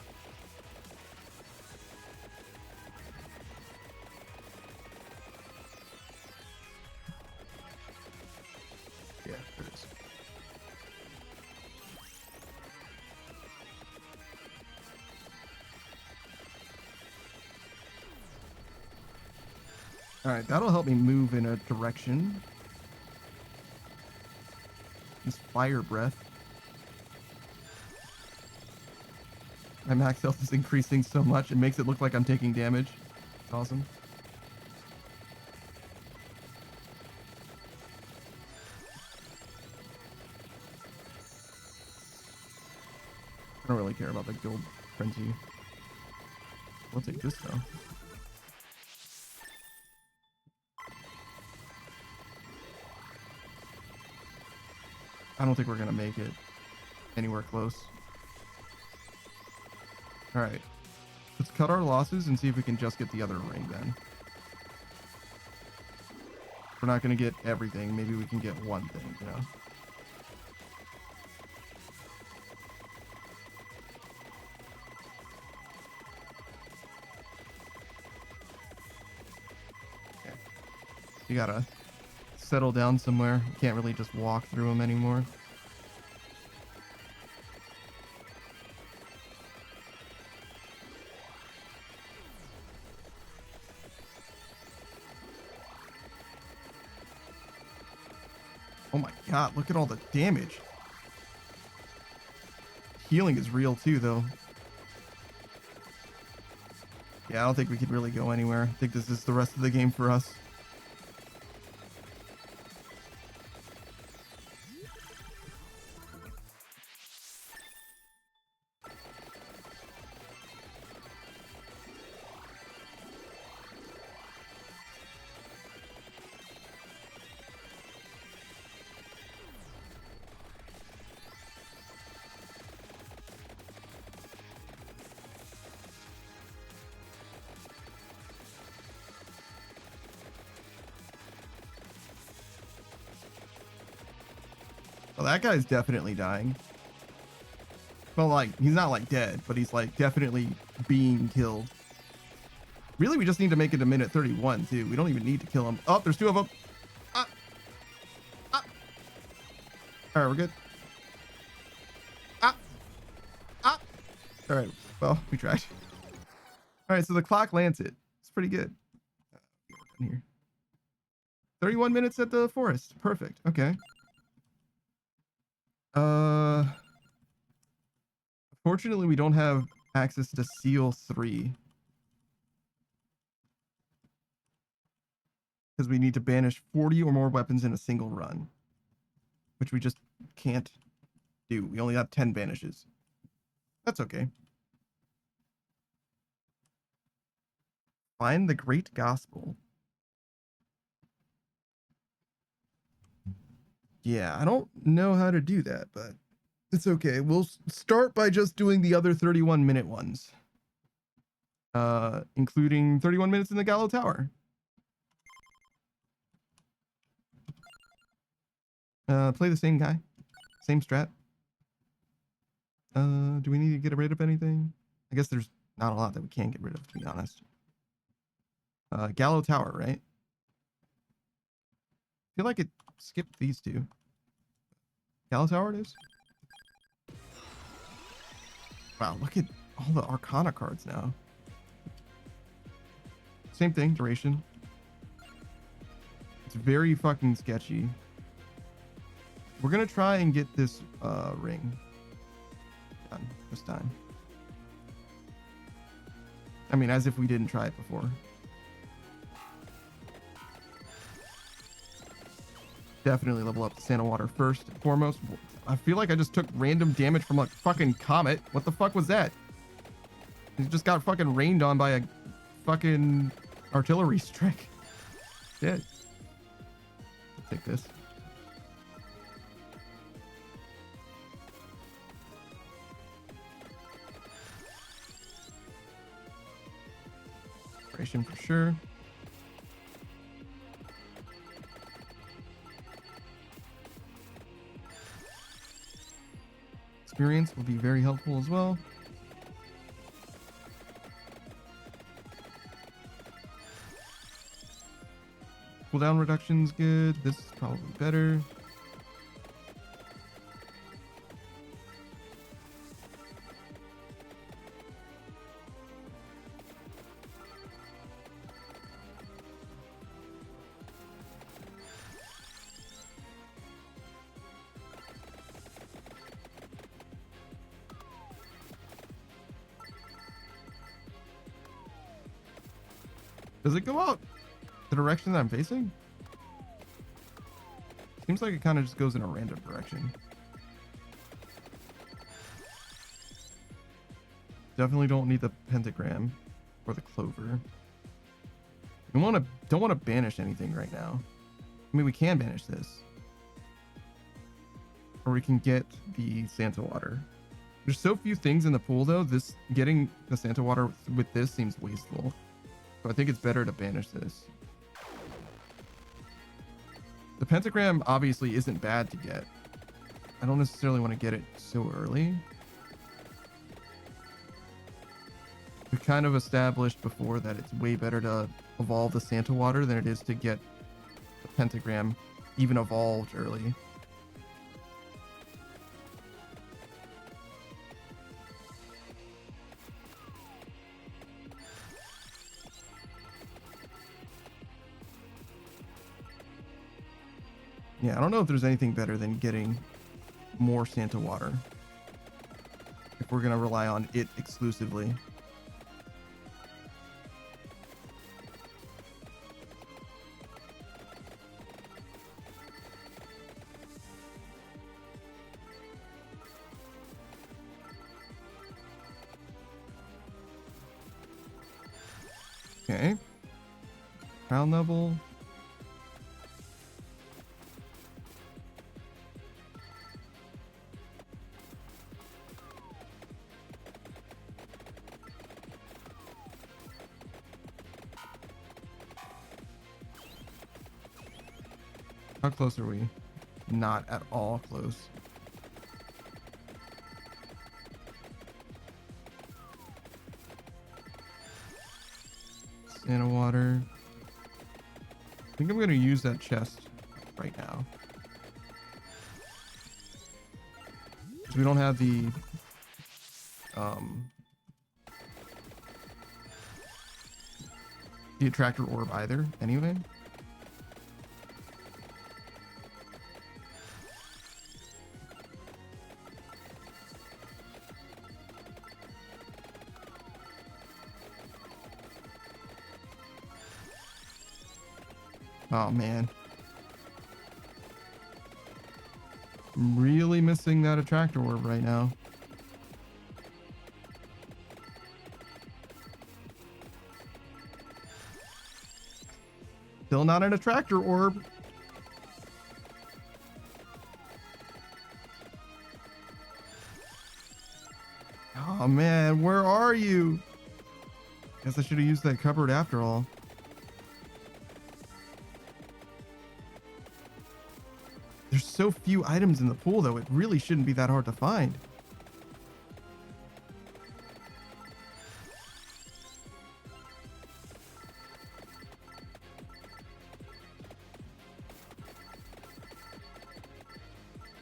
Yeah, there it is. All right, that'll help me move in a direction. This fire breath. My max health is increasing so much, it makes it look like I'm taking damage. It's awesome. I don't really care about the guild frenzy. I'll take this though. I don't think we're gonna make it anywhere close. All right, let's cut our losses and see if we can just get the other ring then. We're not gonna get everything. Maybe we can get one thing, you know? Okay. You gotta settle down somewhere. You can't really just walk through them anymore. Oh my god, look at all the damage. Healing is real too, though. Yeah, I don't think we could really go anywhere. I think this is the rest of the game for us. Oh, that guy's definitely dying. Well, like, he's not like dead, but he's like definitely being killed. Really, we just need to make it to minute 31 too. We don't even need to kill him. Oh, there's two of them. Ah. Ah. All right, we're good. Ah. Ah. All right. Well, we tried. All right, so the clock lands it. It's pretty good. Here. 31 minutes at the forest. Perfect. Okay. Fortunately, we don't have access to Seal 3. Because we need to banish 40 or more weapons in a single run. Which we just can't do. We only have 10 banishes. That's okay. Find the Great Gospel. Yeah, I don't know how to do that, but it's okay. We'll start by just doing the other 31-minute ones. Including 31 minutes in the Gallo Tower. Play the same guy. Same strat. Do we need to get rid of anything? I guess there's not a lot that we can get rid of, to be honest. Gallo Tower, right? I feel like it skipped these two. Gallo Tower it is? Wow, look at all the Arcana cards now. Same thing, duration. It's very fucking sketchy. We're gonna try and get this ring done this time. I mean, as if we didn't try it before. Definitely level up the Santa Water first and foremost. I feel like I just took random damage from like fucking Comet. What the fuck was that? He just got fucking rained on by a fucking artillery strike. Dead. Take this. Duration for sure. Experience will be very helpful as well. Cooldown reduction's good. This is probably better. Does it go out the direction that I'm facing? Seems like it kind of just goes in a random direction. Definitely don't need the pentagram or the clover. We don't want to banish anything right now. I mean, we can banish this, or we can get the Santa Water. There's so few things in the pool though. This getting the Santa Water with this seems wasteful. So I think it's better to banish this. The pentagram obviously isn't bad to get. I don't necessarily want to get it so early. We kind of established before that it's way better to evolve the Santa Water than it is to get the pentagram even evolved early. Yeah, I don't know if there's anything better than getting more Santa Water. If we're going to rely on it exclusively. Okay. Crown level. How close are we? not at all close. Santa water. I think I'm gonna use that chest right now. 'Cause we don't have the attractor orb either, anyway. Oh man. I'm really missing that attractor orb right now. Still not an attractor orb. Oh man, where are you? Guess I should have used that cupboard after all. There's so few items in the pool though, it really shouldn't be that hard to find.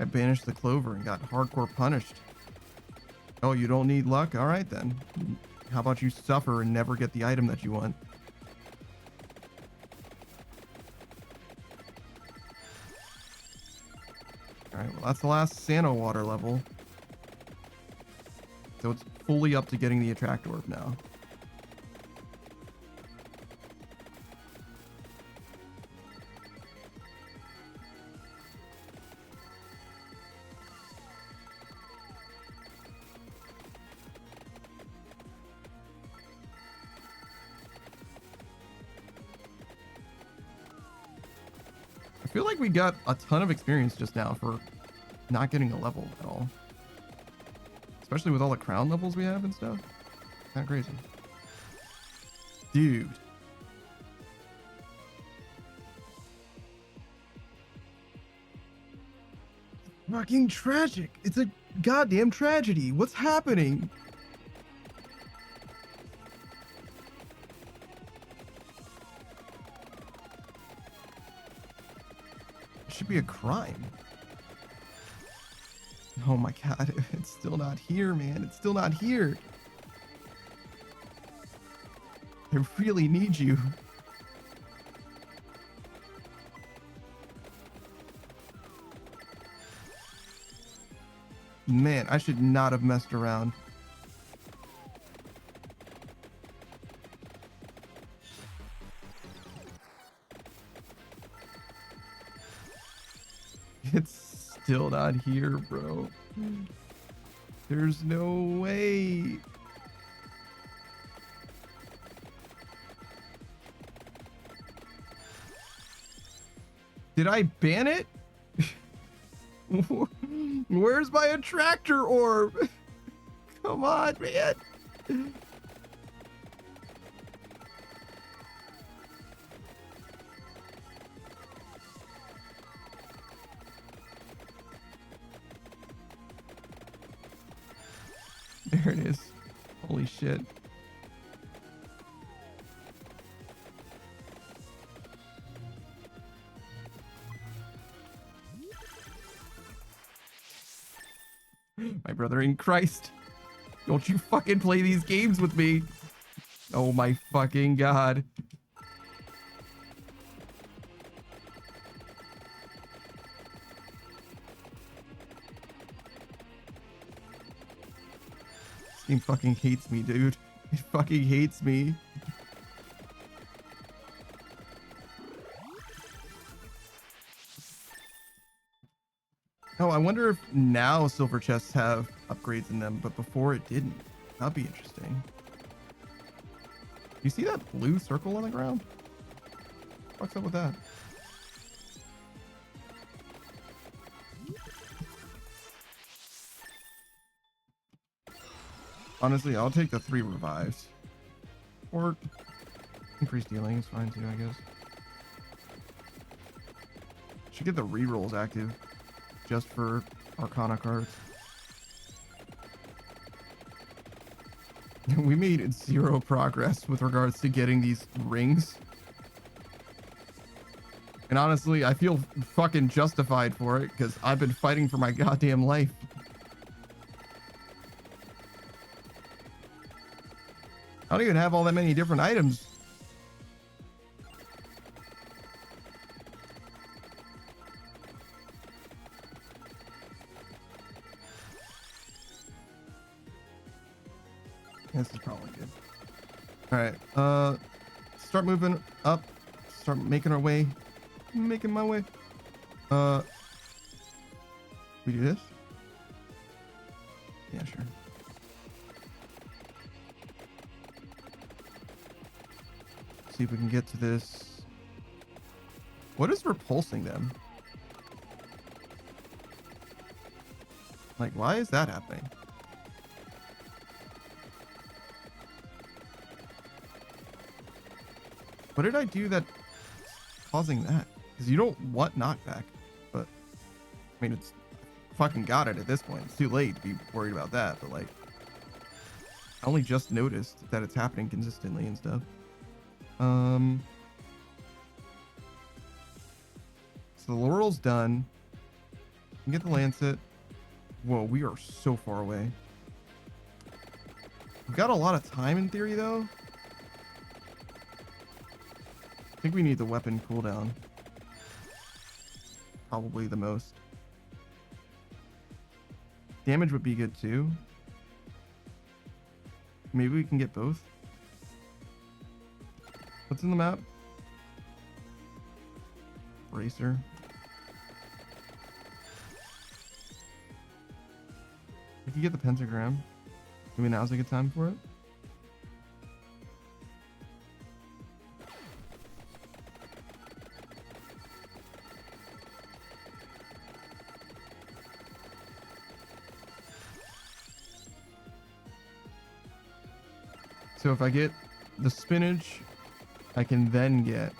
I banished the clover and got hardcore punished. Oh, you don't need luck? All right then. How about you suffer and never get the item that you want? All right, well, that's the last Santa water level. So it's fully up to getting the attractor orb now. I feel like we got a ton of experience just now for not getting a level at all. Especially with all the crown levels we have and stuff. Kind of crazy. Dude. Fucking tragic. It's a goddamn tragedy. What's happening? Should be a crime. Oh my god, it's still not here, man. It's still not here. I really need you. Man, I should not have messed around. It's still not here, bro. There's no way. Did I ban it? Where's my attractor orb? Come on, man. There it is. Holy shit. My brother in Christ. Don't you fucking play these games with me. Oh my fucking god. This game fucking hates me, dude. It fucking hates me. Oh, I wonder if now silver chests have upgrades in them, but before it didn't. That'd be interesting. You see that blue circle on the ground? What's up with that? Honestly, I'll take the 3 revives. Or increased healing is fine too, I guess. Should get the rerolls active. just for Arcana cards. We made zero progress with regards to getting these rings. And honestly, I feel fucking justified for it because I've been fighting for my goddamn life. I don't even have all that many different items. This is probably good. All right, start moving up. Start making our way. Making my way. We do this? Yeah, sure. See if we can get to this. What is repulsing them? Like, why is that happening? What did I do that's causing that? Because you don't want knockback, but I mean, it's fucking got it at this point. It's too late to be worried about that, but like, I only just noticed that it's happening consistently and stuff. So the Laurel's done. You can get the Lancet. Whoa, we are so far away. We've got a lot of time in theory, though. I think we need the weapon cooldown. Probably the most. Damage would be good too. Maybe we can get both. What's in the map? Racer. We can get the pentagram. Maybe now's a good time for it. So if I get the spinach, I can then get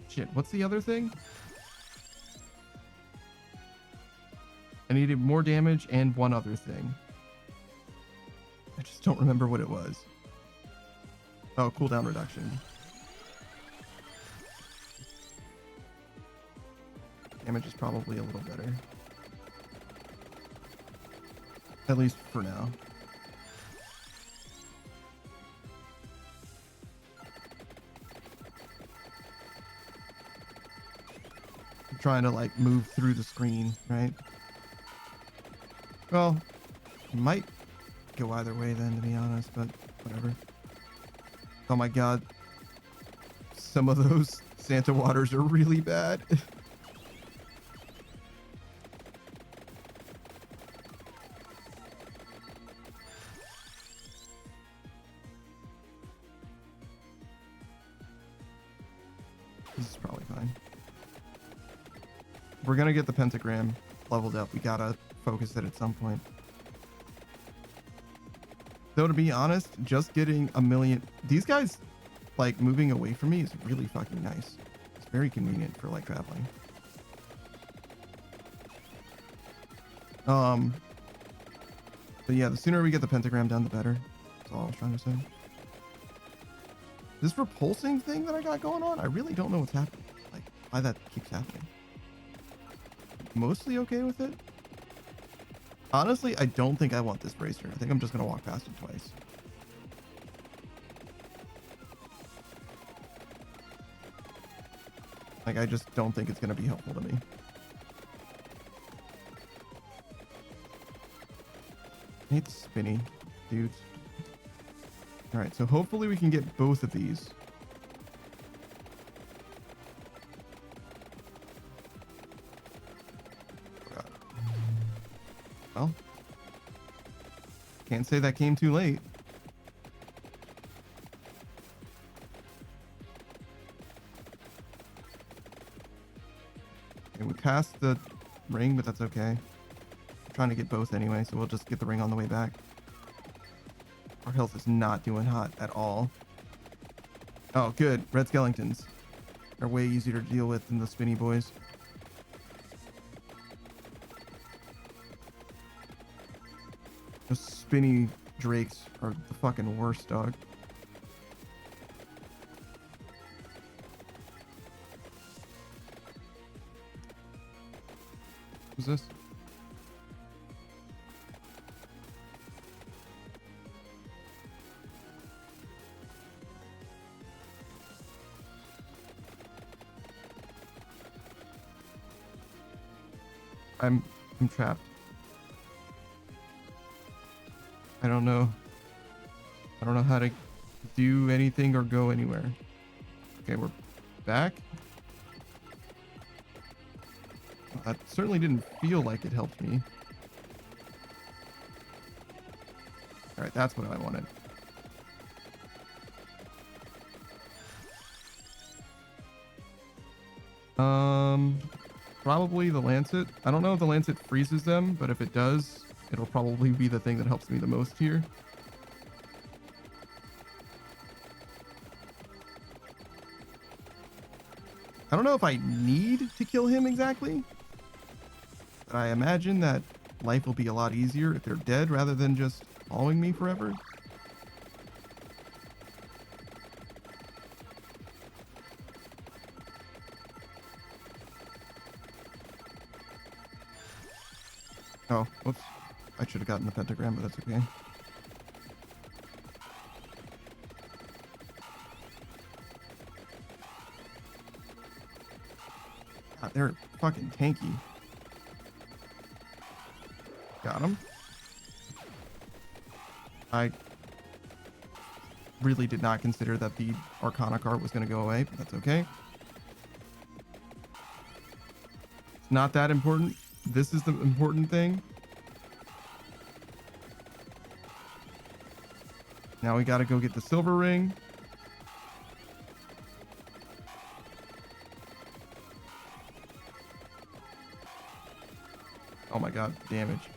shit, what's the other thing? I needed more damage and one other thing. I just don't remember what it was. Oh, cooldown reduction. Damage is probably a little better. At least for now. I'm trying to like move through the screen, right? Well, might go either way then, to be honest, but whatever. Oh my god. Some of those Santa waters are really bad. This is probably fine. We're gonna get the pentagram leveled up. We gotta focus it at some point. Though, to be honest, just getting a million... These guys, like, moving away from me is really fucking nice. It's very convenient for, like, traveling. But yeah, the sooner we get the pentagram done, the better. That's all I was trying to say. This repulsing thing that I got going on, I really don't know what's happening. Like, why that keeps happening. Mostly okay with it. Honestly, I don't think I want this bracer. I think I'm just going to walk past it twice. Like, I just don't think it's going to be helpful to me. I hate the spinny, dudes. Alright, so hopefully we can get both of these. Well, can't say that came too late. And we passed the ring, but that's okay. I'm trying to get both anyway, so we'll just get the ring on the way back. Our health is not doing hot at all. Oh, good. Red skeletons are way easier to deal with than the spinny boys. Those spinny drakes are the fucking worst, dog. Who's this? I'm trapped. I don't know. I don't know how to do anything or go anywhere. Okay, we're back. Well, that certainly didn't feel like it helped me. All right, that's what I wanted. Probably the Lancet. I don't know if the Lancet freezes them, but if it does, it'll probably be the thing that helps me the most here. I don't know if I need to kill him exactly, but I imagine that life will be a lot easier if they're dead rather than just following me forever. Oh, whoops. I should have gotten the pentagram, but that's okay. God, they're fucking tanky. Got him. I really did not consider that the Arcana card was going to go away, but that's okay. It's not that important. This is the important thing. Now we got to go get the silver ring. Oh my god, damage.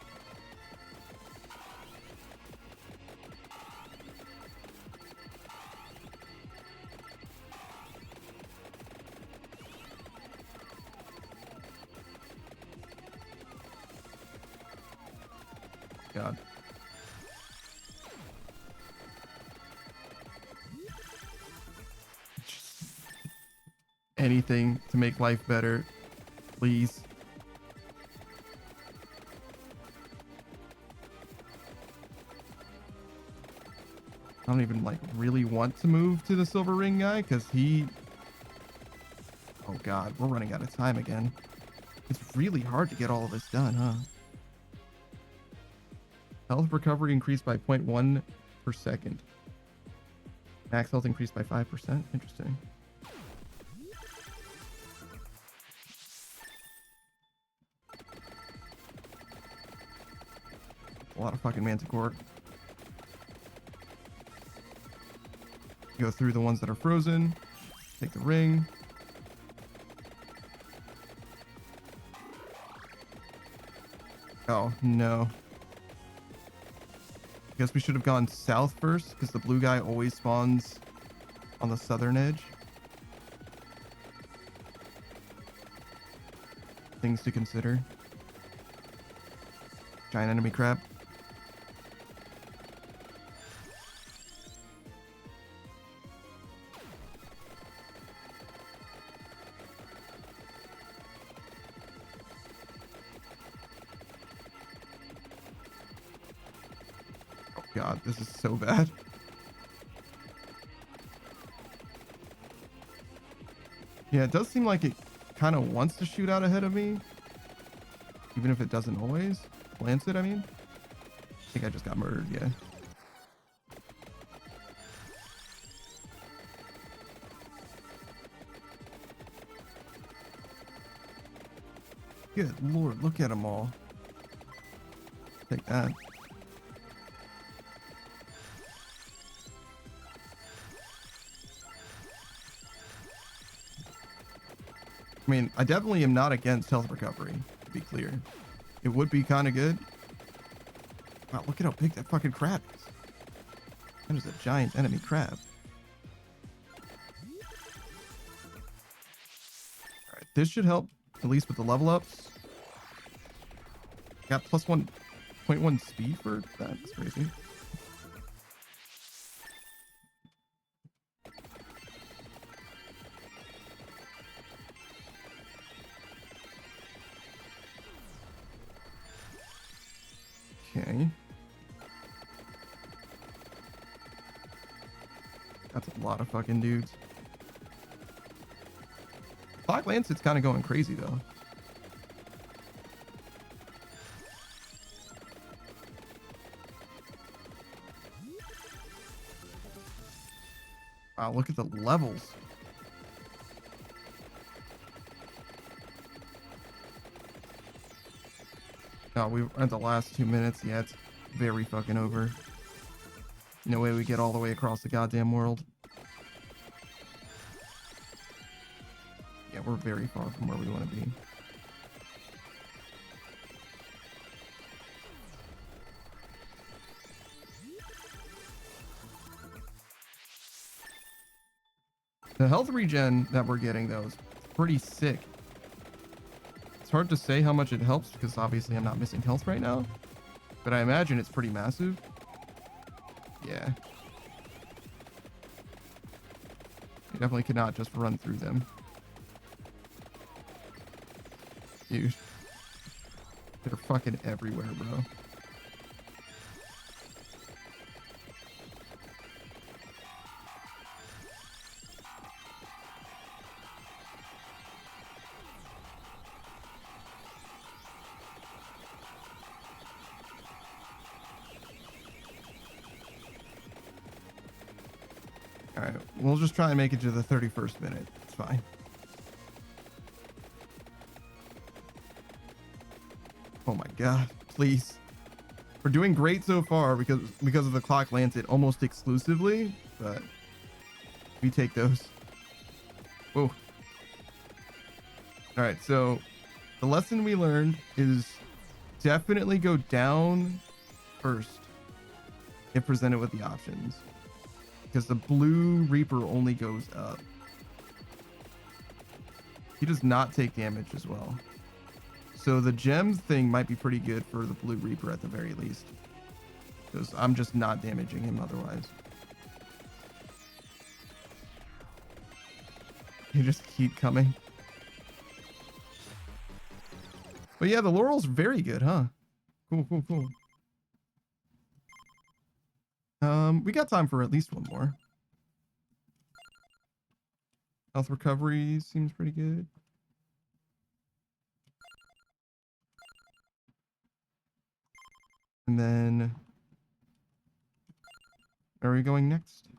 God. Anything to make life better, please. I don't even like really want to move to the silver ring guy because he... Oh god, we're running out of time again. It's really hard to get all of this done, huh? Health recovery increased by 0.1 per second. Max health increased by 5%. Interesting. A lot of fucking Manticore. Go through the ones that are frozen. Take the ring. Oh, no. I guess we should have gone south first, because the blue guy always spawns on the southern edge. Things to consider. Giant enemy crab. God, this is so bad. Yeah, it does seem like it kind of wants to shoot out ahead of me. Even if it doesn't always. Lancet, I mean. I think I just got murdered, yeah. Good lord, look at them all. Take that. I mean, I definitely am not against health recovery. be clear. It would be kind of good. Wow, look at how big that fucking crab is. That is a giant enemy crab. Alright, this should help, at least with the level ups. Got plus 1.1 speed for that. That's crazy. Okay. That's a lot of fucking dudes. Black Lancet's kind of going crazy though. Wow, look at the levels. No, we were at the last 2 minutes. Yeah, it's very fucking over. No way we get all the way across the goddamn world. Yeah, we're very far from where we want to be. The health regen that we're getting, though, is pretty sick. It's hard to say how much it helps because obviously I'm not missing health right now. But I imagine it's pretty massive. Yeah. You definitely cannot just run through them. Dude. They're fucking everywhere, bro. Alright, we'll just try and make it to the 31st minute. It's fine. Oh my god, please. We're doing great so far because of the Clock Lancet almost exclusively, but we take those. Whoa. Alright, so the lesson we learned is definitely go down first if presented with the options. Because the Blue Reaper only goes up. He does not take damage as well. So the gems thing might be pretty good for the Blue Reaper at the very least. Because I'm just not damaging him otherwise. You just keep coming. But yeah, the Laurel's very good, huh? Cool, cool, cool. We got time for at least one more. Health recovery seems pretty good. And then, where are we going next?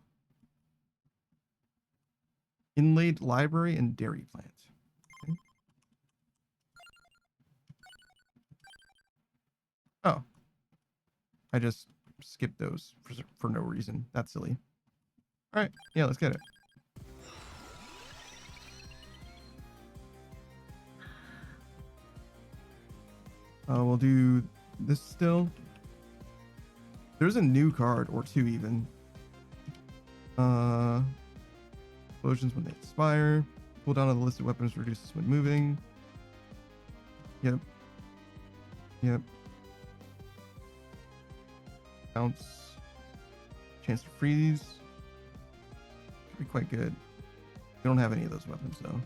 Inlaid library and dairy plant. Okay. Oh, I just skipped those for no reason. That's silly. All right, yeah, let's get it. We'll do this still. There's a new card, or two even. Explosions when they expire. Cooldown of the listed weapons reduces when moving. Yep. Yep. Bounce. Chance to freeze. Could be quite good. We don't have any of those weapons though.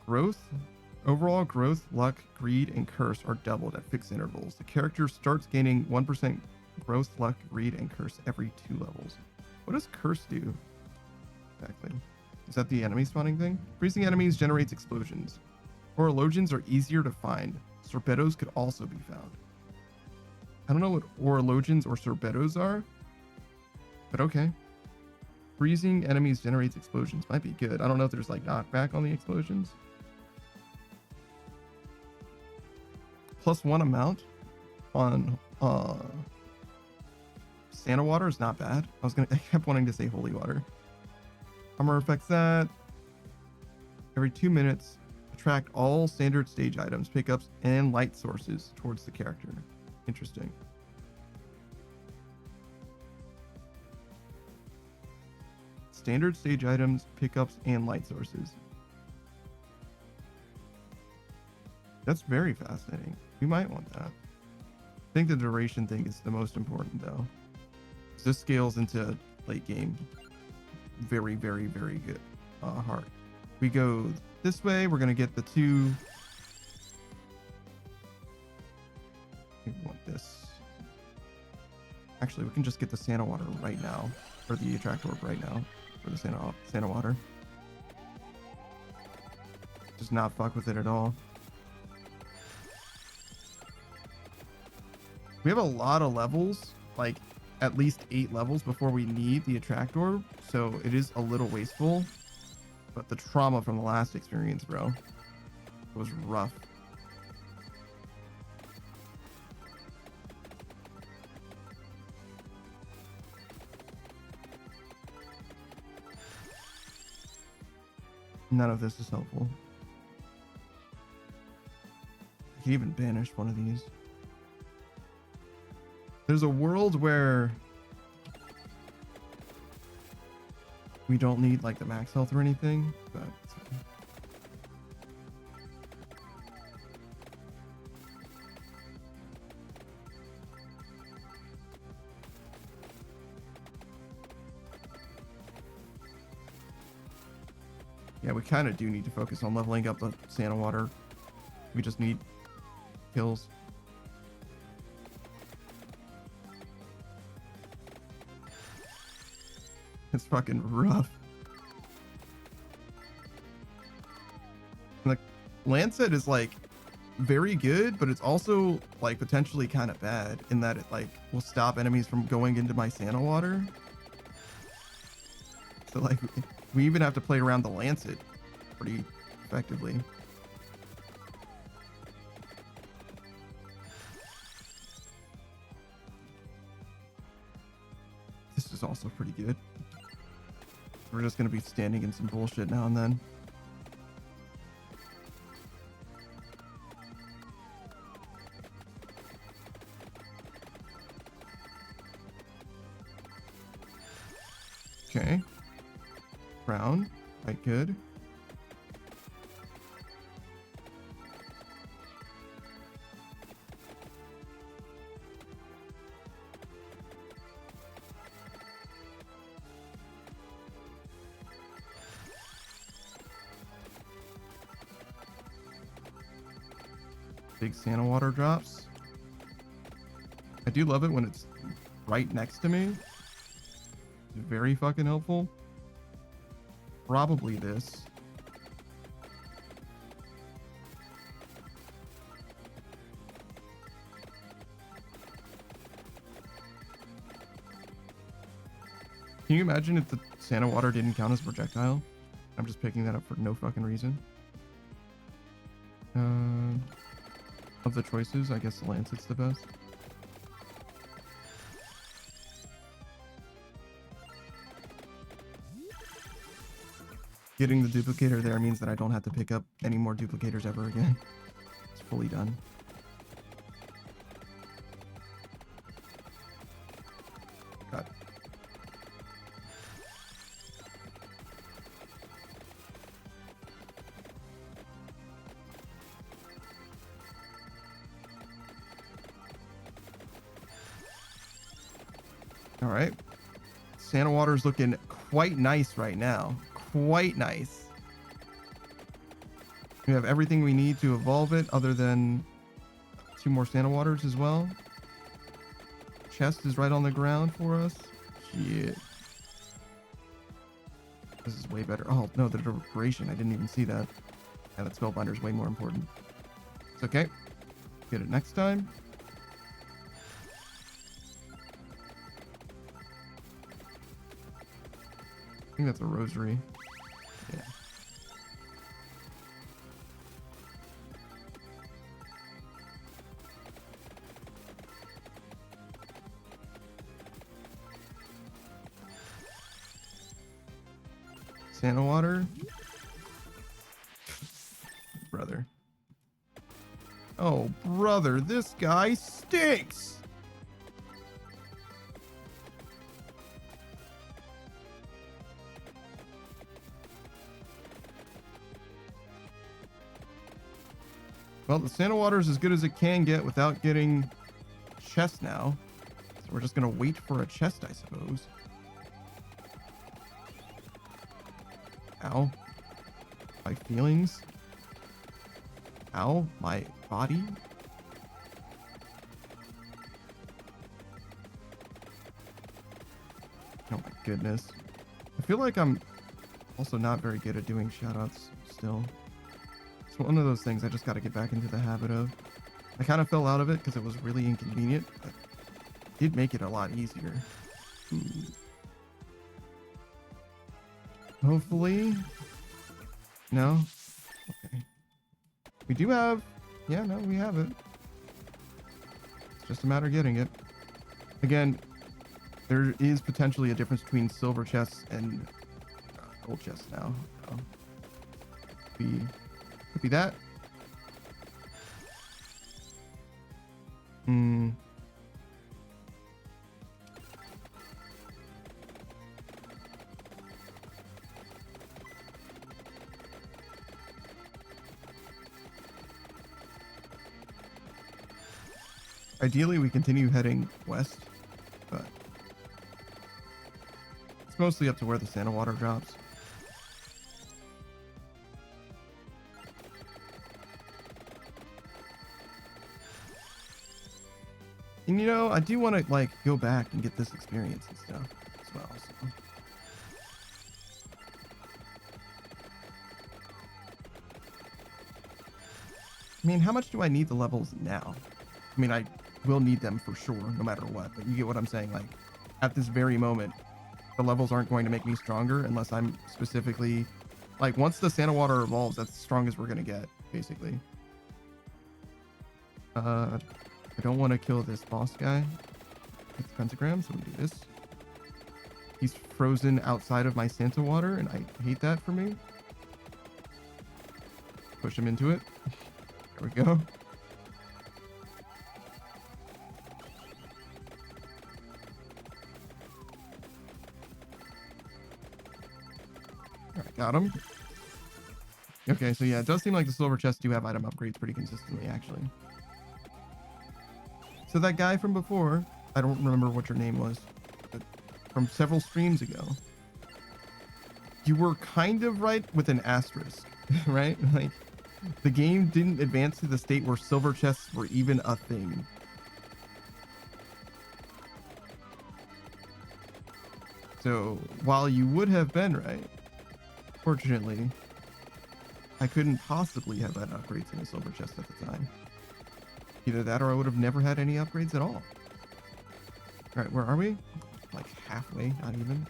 Growth. Overall growth, luck, greed, and curse are doubled at fixed intervals. The character starts gaining 1% growth, luck, greed, and curse every 2 levels. What does curse do? Exactly. Is that the enemy spawning thing? Freezing enemies generates explosions. Orologians are easier to find. Sorbetos could also be found. I don't know what Orologians or Sorbetos are, but okay. Freezing enemies generates explosions. Might be good. I don't know if there's like knockback on the explosions. +1 amount on Santa water is not bad. I kept wanting to say holy water. Armor affects that. Every 2 minutes, attract all standard stage items, pickups, and light sources towards the character. Interesting. Standard stage items, pickups, and light sources. That's very fascinating. We might want that. I think the duration thing is the most important though. This scales into late game very, very, very good. Hard. We go this way, we're gonna get the two. We want this. Actually, we can just get the Santa water right now, or the attract orb right now for the Santa water. Just not fuck with it at all. We have a lot of levels, like at least 8 levels before we need the attract orb, so it is a little wasteful. But the trauma from the last experience, bro, it was rough. None of this is helpful. I can even banish one of these. There's a world where we don't need like the max health or anything, but yeah, we kind of do need to focus on leveling up the Santa water. We just need kills. It's fucking rough. And the Lancet is like very good, but it's also like potentially kind of bad in that it like will stop enemies from going into my Santa water. So like we even have to play around the Lancet pretty effectively. This is also pretty good. We're just gonna be standing in some bullshit now and then. Okay. Brown. Quite good. Big Santa water drops. I do love it when it's right next to me. It's very fucking helpful. Probably this. Can you imagine if the Santa water didn't count as projectile? I'm just picking that up for no fucking reason. Of the choices, I guess the Lancet's the best. Getting the duplicator there means that I don't have to pick up any more duplicators ever again. It's fully done. Got it. All right. Santa water's looking quite nice right now. Quite nice. We have everything we need to evolve it other than 2 more Santa waters as well. Chest is right on the ground for us. Shit. This is way better. Oh, no, the duration. I didn't even see that. Yeah, that Spellbinder is way more important. It's okay. Get it next time. I think that's a rosary. Yeah. Santa water. brother. Oh, brother, this guy stinks. Well, the Santa Water is as good as it can get without getting chest now. So we're just going to wait for a chest, I suppose. Ow. My feelings. Ow. My body. Oh my goodness. I feel like I'm also not very good at doing shoutouts still. It's one of those things I just got to get back into the habit of. I kind of fell out of it because it was really inconvenient, but it did make it a lot easier. Hopefully. No? Okay. We do have... Yeah, no, we have it. It's just a matter of getting it. Again, there is potentially a difference between silver chests and gold chests now. So, could be that. Ideally, we continue heading west, but it's mostly up to where the Santa Water drops. And you know, I do want to like go back and get this experience and stuff as well. So. I mean, how much do I need the levels now? I mean, I will need them for sure, no matter what. But you get what I'm saying. Like, at this very moment, the levels aren't going to make me stronger unless I'm specifically, like, once the Santa Water evolves, that's as strong as we're gonna get, basically. I don't want to kill this boss guy. It's pentagram, so we do this. He's frozen outside of my Santa Water, and I hate that for me. Push him into it. There we go. Alright, got him. Okay, so yeah, it does seem like the silver chests do have item upgrades pretty consistently, actually. So that guy from before, I don't remember what your name was, but from several streams ago, you were kind of right with an asterisk, right? Like, the game didn't advance to the state where silver chests were even a thing. So, while you would have been right, fortunately, I couldn't possibly have had upgrades in a silver chest at the time. Either that or I would have never had any upgrades at all. Alright, where are we? Like halfway, not even.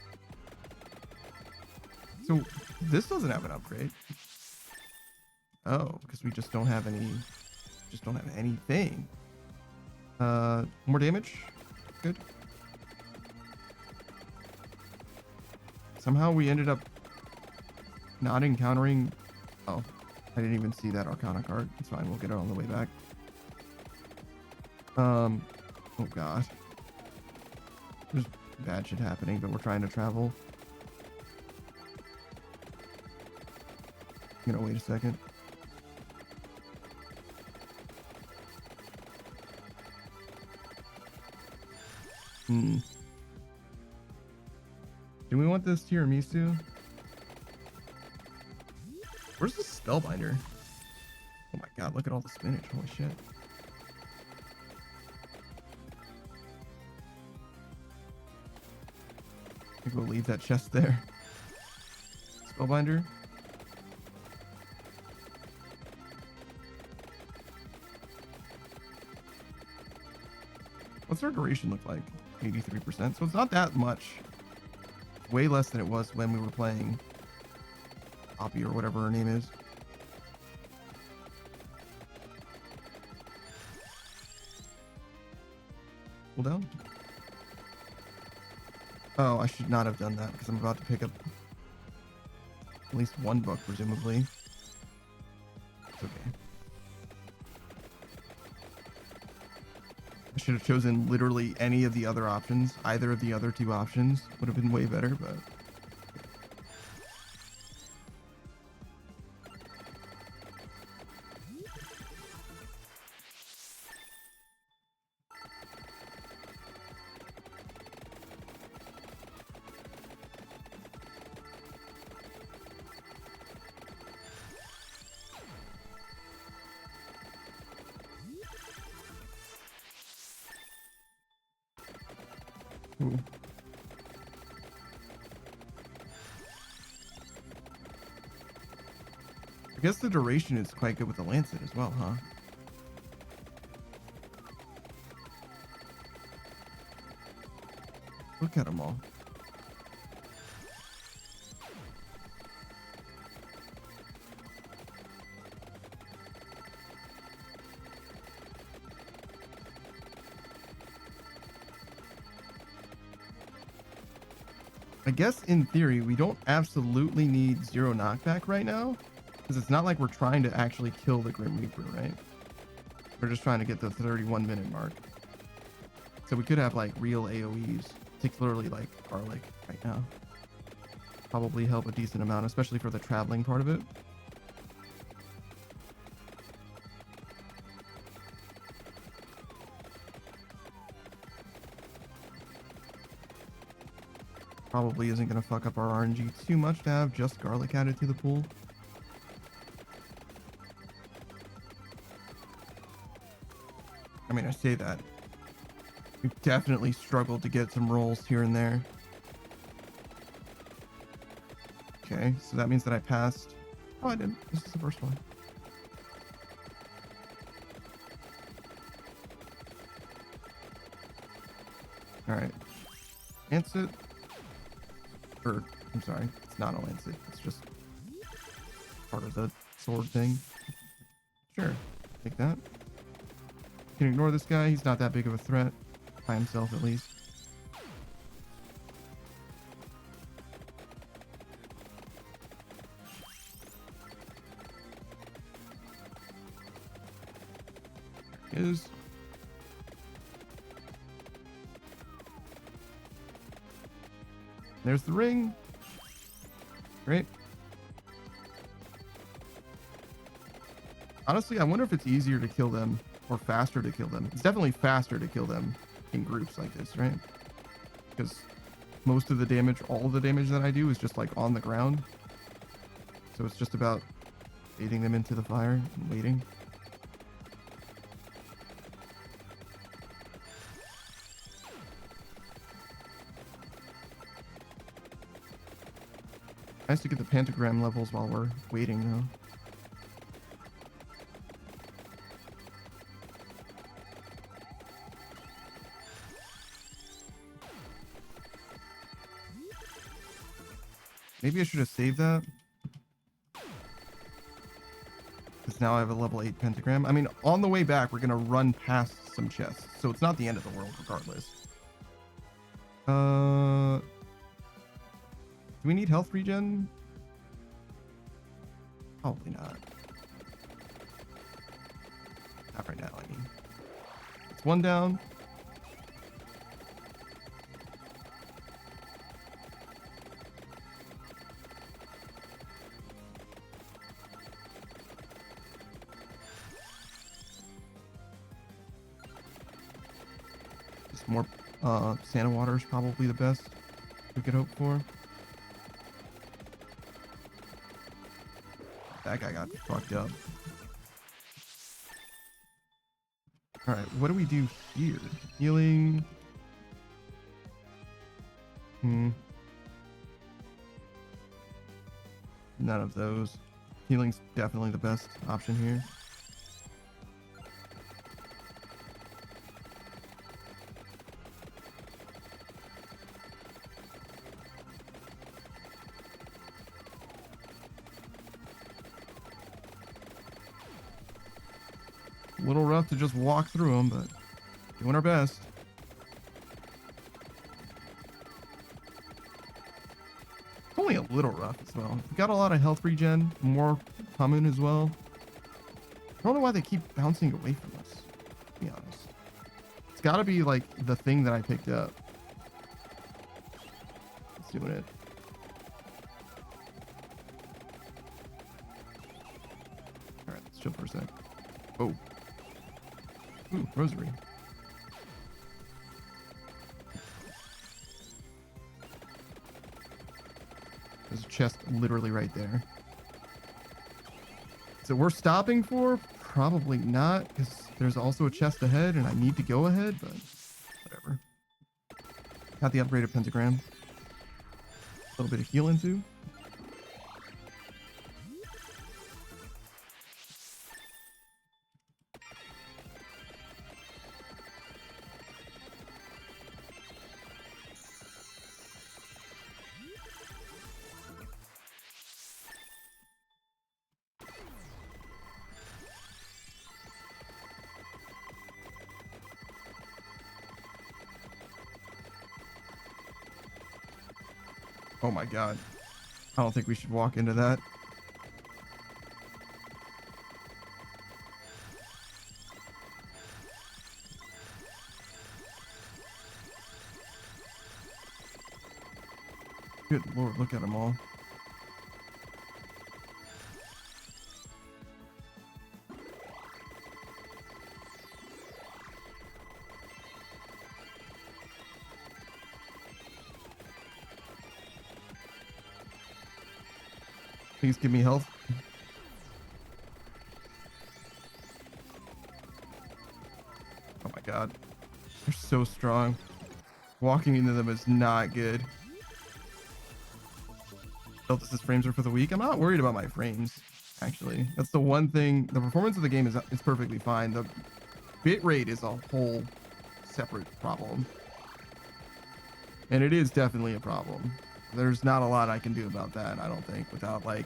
So, this doesn't have an upgrade. Oh, because we just don't have any... Just don't have anything. More damage? Good. Somehow we ended up not encountering... Oh, I didn't even see that Arcana card. It's fine, we'll get it on the way back. Oh god. There's bad shit happening, but we're trying to travel. I'm gonna wait a second. Do we want this tiramisu? Where's the spellbinder? Oh my god, look at all the spinach. Holy shit. I think we'll leave that chest there. Spellbinder. What's our duration look like? 83%. So it's not that much. Way less than it was when we were playing Poppy or whatever her name is. Cool down. Oh, I should not have done that because I'm about to pick up at least one book, presumably. It's okay. I should have chosen literally any of the other options. Either of the other two options would have been way better, but ooh. I guess the duration is quite good with the Lancet as well, huh? Look at them all. I guess in theory, we don't absolutely need 0 knockback right now, because it's not like we're trying to actually kill the Grim Reaper, right? We're just trying to get the 31-minute mark. So we could have like real AoEs, particularly like Garlic right now. Probably help a decent amount, especially for the traveling part of it. Probably isn't going to fuck up our RNG too much to have just Garlic added to the pool. I mean, I say that. We've definitely struggled to get some rolls here and there. Okay, so that means that I passed. Oh, I didn't. This is the first one. Alright. Lancet. Or, I'm sorry, it's not a Lancet. It's just part of the sword thing. Sure, take that. You can ignore this guy. He's not that big of a threat. By himself, at least. Is there's the ring. Great. Honestly, I wonder if it's easier to kill them or faster to kill them. It's definitely faster to kill them in groups like this, right? Because most of the damage, all of the damage that I do is just like on the ground. So it's just about baiting them into the fire and waiting. Nice to get the pentagram levels while we're waiting, though. Maybe I should have saved that. Because now I have a level 8 pentagram. I mean, on the way back, we're going to run past some chests. So it's not the end of the world, regardless. Do we need health regen? Probably not. Not right now, I mean. It's one down. Just more Santa water is probably the best we could hope for. That guy got fucked up. Alright, what do we do here? Healing. None of those. Healing's definitely the best option here. A little rough to just walk through them, but doing our best. It's only a little rough as well. We got a lot of health regen, more coming as well. I don't know why they keep bouncing away from us, to be honest. It's got to be like the thing that I picked up. It's doing it. All right, let's chill for a sec. Oh. Ooh, rosary. There's a chest literally right there. So we're stopping for? Probably not, because there's also a chest ahead and I need to go ahead, but whatever. Got the upgraded pentagram. A little bit of healing too. Oh my god. I don't think we should walk into that. Good lord, look at them all. Please give me health. Oh my god. They're so strong. Walking into them is not good. This frames are for the week. I'm not worried about my frames, actually. That's the one thing. The performance of the game is perfectly fine. The bit rate is a whole separate problem. And it is definitely a problem. There's not a lot I can do about that, I don't think, without like...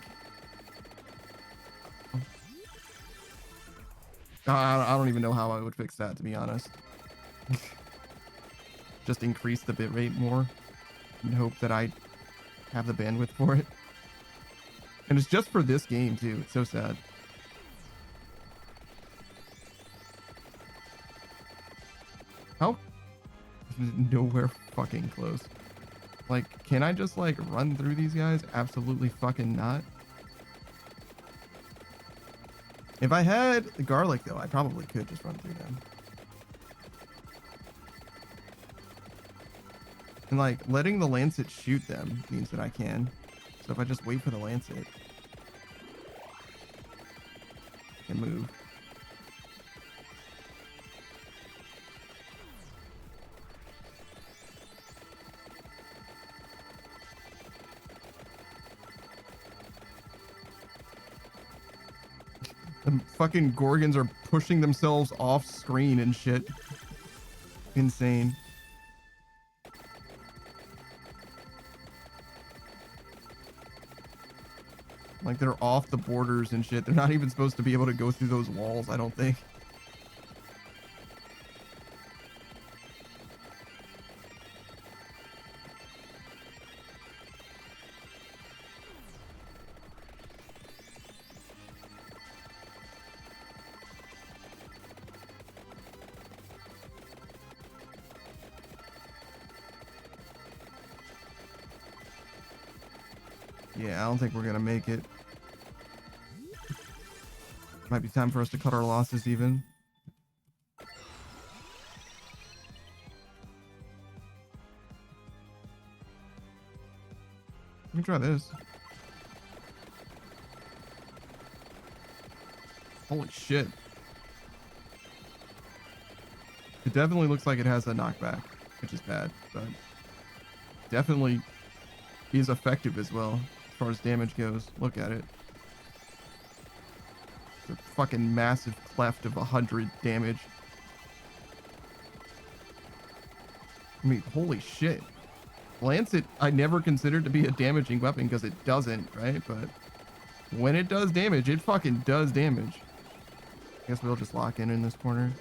I don't even know how I would fix that, to be honest. Just increase the bit rate more and hope that I have the bandwidth for it. And it's just for this game too. It's so sad. How? Nowhere fucking close. Like, can I just like run through these guys? Absolutely fucking not. If I had the garlic though, I probably could just run through them. And like letting the lancet shoot them means that I can. So if I just wait for the lancet, I can move. The fucking Gorgons are pushing themselves off screen and shit. Insane. Like they're off the borders and shit. They're not even supposed to be able to go through those walls, I don't think. Yeah, I don't think we're gonna make it. Might be time for us to cut our losses even. Let me try this. Holy shit. It definitely looks like it has a knockback, which is bad, but definitely is effective as well as far as damage goes. Look at it. It's a fucking massive cleft of 100 damage. I mean, holy shit. Lancet, I never considered to be a damaging weapon because it doesn't, right? But when it does damage, it fucking does damage. I guess we'll just lock in this corner.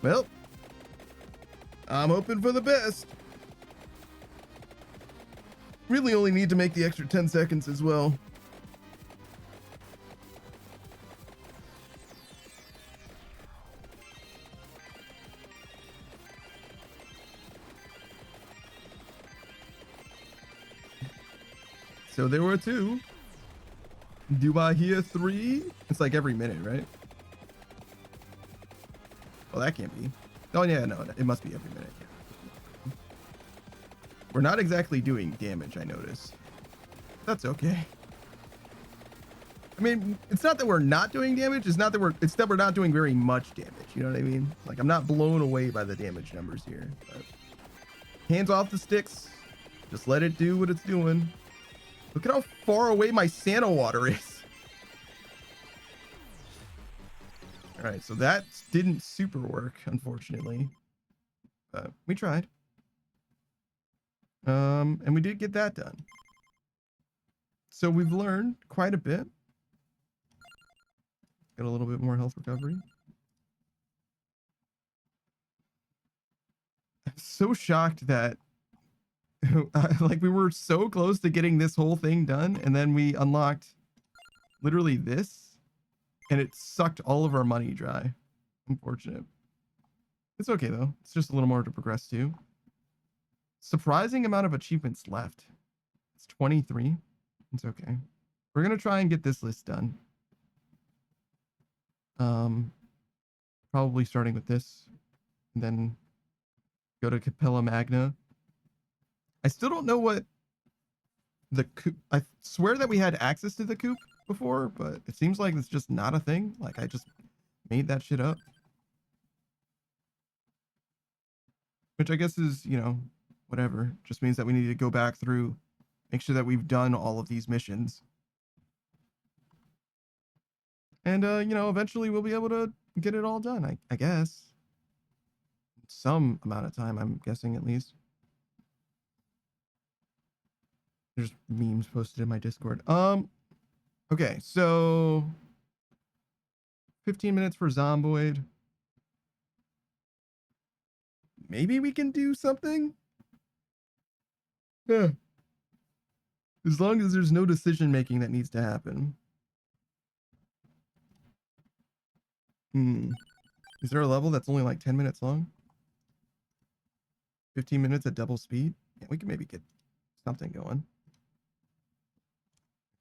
Well, I'm hoping for the best. Really only need to make the extra 10 seconds as well. So there were 2. Do I hear 3? It's like every minute, right? Well, that can't be. Oh, yeah, no, it must be every minute. Yeah. We're not exactly doing damage, I notice. That's okay. I mean, it's not that we're not doing damage. It's that we're not doing very much damage. You know what I mean? Like, I'm not blown away by the damage numbers here. But hands off the sticks. Just let it do what it's doing. Look at how far away my Santa water is. All right, so that didn't super work, unfortunately. But we tried. And we did get that done. So we've learned quite a bit. Got a little bit more health recovery. I'm so shocked that like we were so close to getting this whole thing done, and then we unlocked literally this, and it sucked all of our money dry. Unfortunate. It's okay though. It's just a little more to progress to. Surprising amount of achievements left. It's 23. It's okay. We're gonna try and get this list done. Probably starting with this, and then go to Capella Magna. I still don't know what the coop. I swear that we had access to the coop before, but it seems like it's just not a thing. Like I just made that shit up. Which I guess is, you know, whatever. Just means that we need to go back through, make sure that we've done all of these missions. And, you know, eventually we'll be able to get it all done, I guess. Some amount of time, I'm guessing at least. There's memes posted in my Discord. Okay, so 15 minutes for Zomboid. Maybe we can do something? Yeah. As long as there's no decision making that needs to happen. Is there a level that's only like 10 minutes long? 15 minutes at double speed? Yeah, we can maybe get something going.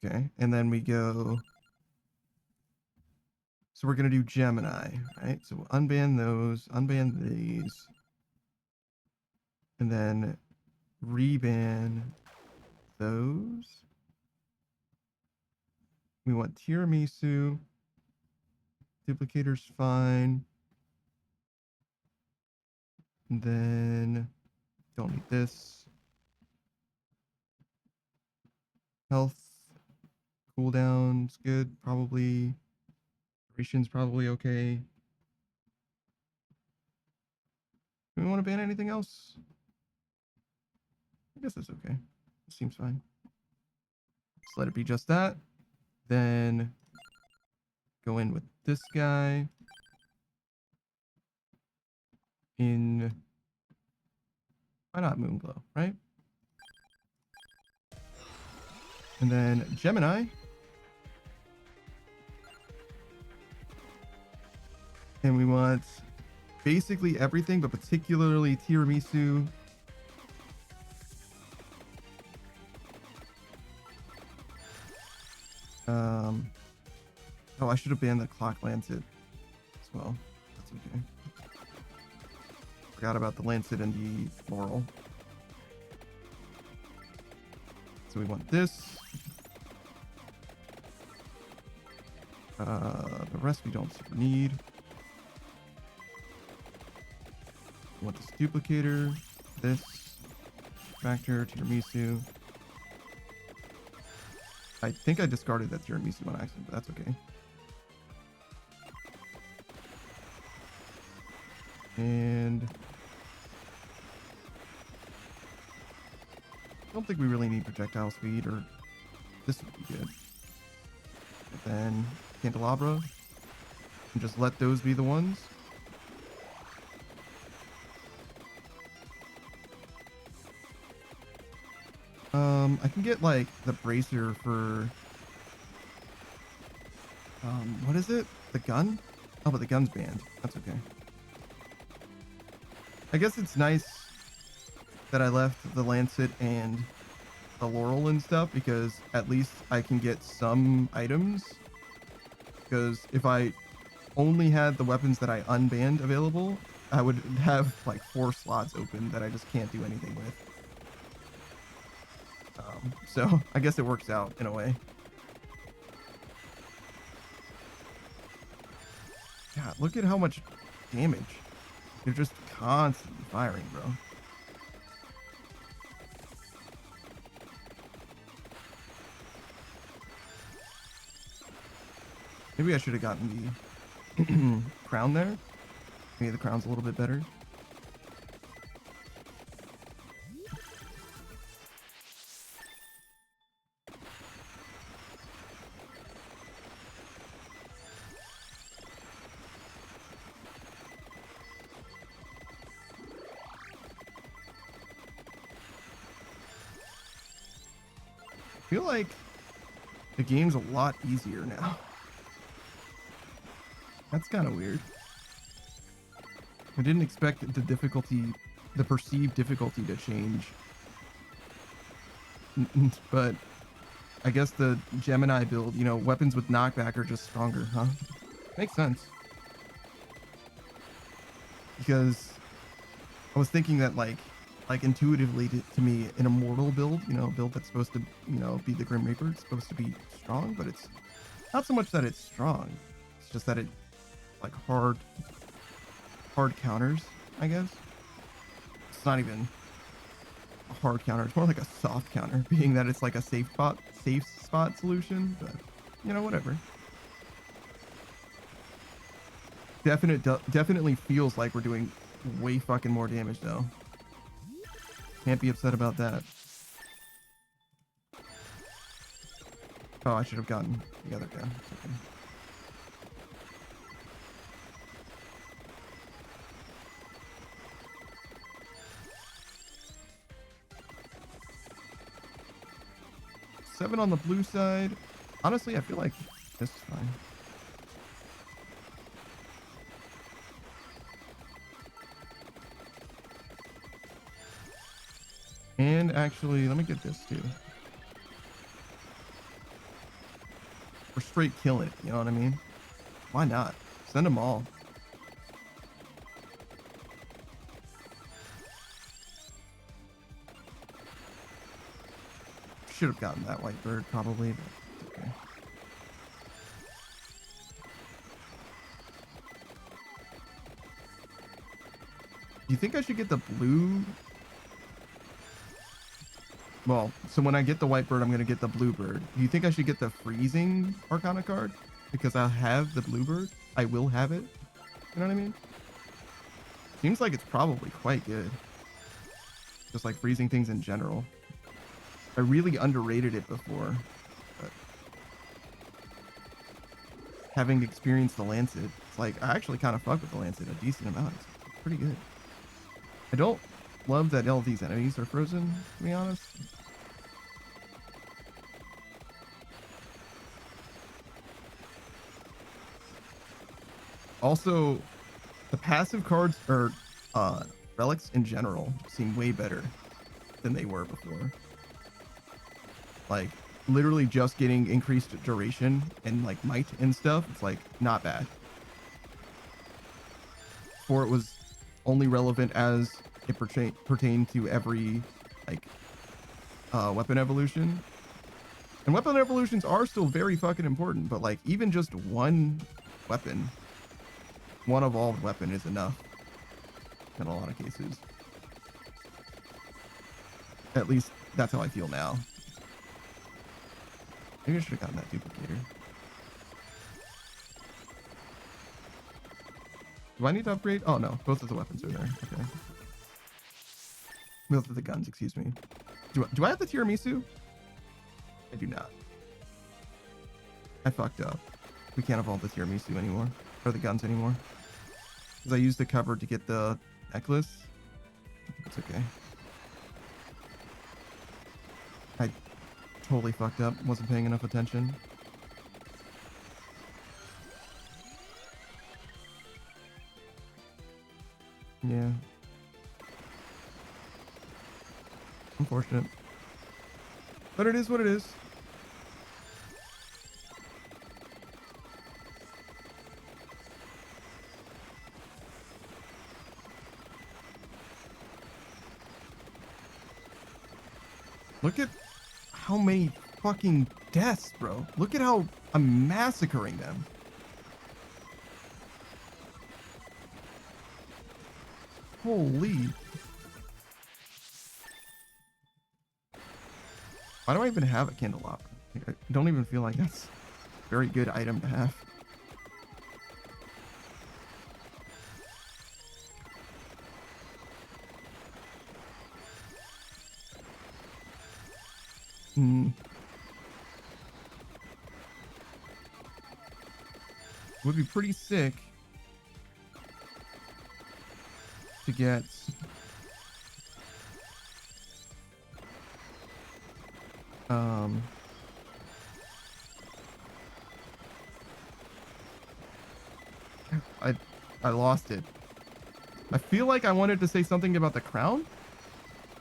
Okay, and then we go. So we're going to do Gemini, right? So we'll unban those, unban these, and then reban those. We want tiramisu. Duplicator's fine. And then don't need this. Health, cooldown's good, probably. Duration's probably okay. Do we want to ban anything else? I guess that's okay. It seems fine. Just let it be just that. Then go in with this guy. In, why not Moonglow, right? And then Gemini. And we want basically everything, but particularly tiramisu. Oh, I should have banned the clock lancet as well. That's okay. Forgot about the lancet and the floral. So we want this. The rest we don't super need. We want this duplicator, this factor, tiramisu. I think I discarded that tiramisu on accident, but that's okay. And I don't think we really need projectile speed, or this would be good. And then candelabra, and just let those be the ones. I can get like the bracer for what is it? The gun? Oh, but the gun's banned. That's okay. I guess it's nice that I left the Lancet and the Laurel and stuff because at least I can get some items. Because if I only had the weapons that I unbanned available, I would have like 4 slots open that I just can't do anything with. So I guess it works out in a way. God, look at how much damage. They're just constantly firing, bro. Maybe I should have gotten the crown there. Maybe the crown's a little bit better. I feel like the game's a lot easier now. That's kind of weird. I didn't expect the difficulty, the perceived difficulty to change. But I guess the Gemini build, you know, weapons with knockback are just stronger, huh? Makes sense. Because I was thinking that like intuitively to me, an immortal build, you know, a build that's supposed to, you know, be the Grim Reaper, it's supposed to be strong, but it's not so much that it's strong. It's just that it like hard counters, I guess. It's not even a hard counter, it's more like a soft counter, being that it's like a safe spot solution, but you know, whatever. Definitely feels like we're doing way fucking more damage though. Can't be upset about that. Oh, I should have gotten the other guy. It's okay. Seven on the blue side. Honestly, I feel like this is fine. And actually, let me get this too. We're straight killing it, you know what I mean? Why not? Send them all. Should have gotten that white bird probably, but it's okay. Do you think I should get the blue? Well, so when I get the white bird, I'm going to get the blue bird. Do you think I should get the freezing Arcana card? Because I'll have the blue bird. I will have it. You know what I mean? Seems like it's probably quite good. Just like freezing things in general. I really underrated it before. But having experienced the Lancet, it's like I actually kind of fuck with the Lancet a decent amount. It's pretty good. I don't love that all these enemies are frozen, to be honest. Also, the passive cards or relics in general seem way better than they were before. Like literally just getting increased duration and like might and stuff, it's like not bad. Before it was only relevant as it pertained to every like weapon evolution. And weapon evolutions are still very fucking important, but like even just one weapon, one evolved weapon is enough in a lot of cases. At least that's how I feel now. Maybe I should have gotten that duplicator. Do I need to upgrade? Oh no, both of the weapons are there. Okay. Both of the guns, excuse me. Do I have the tiramisu? I do not. I fucked up. We can't evolve the tiramisu anymore. Or the guns anymore. Because I used the cover to get the necklace. It's okay. I totally fucked up. Wasn't paying enough attention. Yeah. Unfortunate. But it is what it is. Look at how many fucking deaths, bro. Look at how I'm massacring them. Holy. Why do I even have a candelabra? Like, I don't even feel like that's a very good item to have. Would be pretty sick to get I lost it. I feel like I wanted to say something about the crown,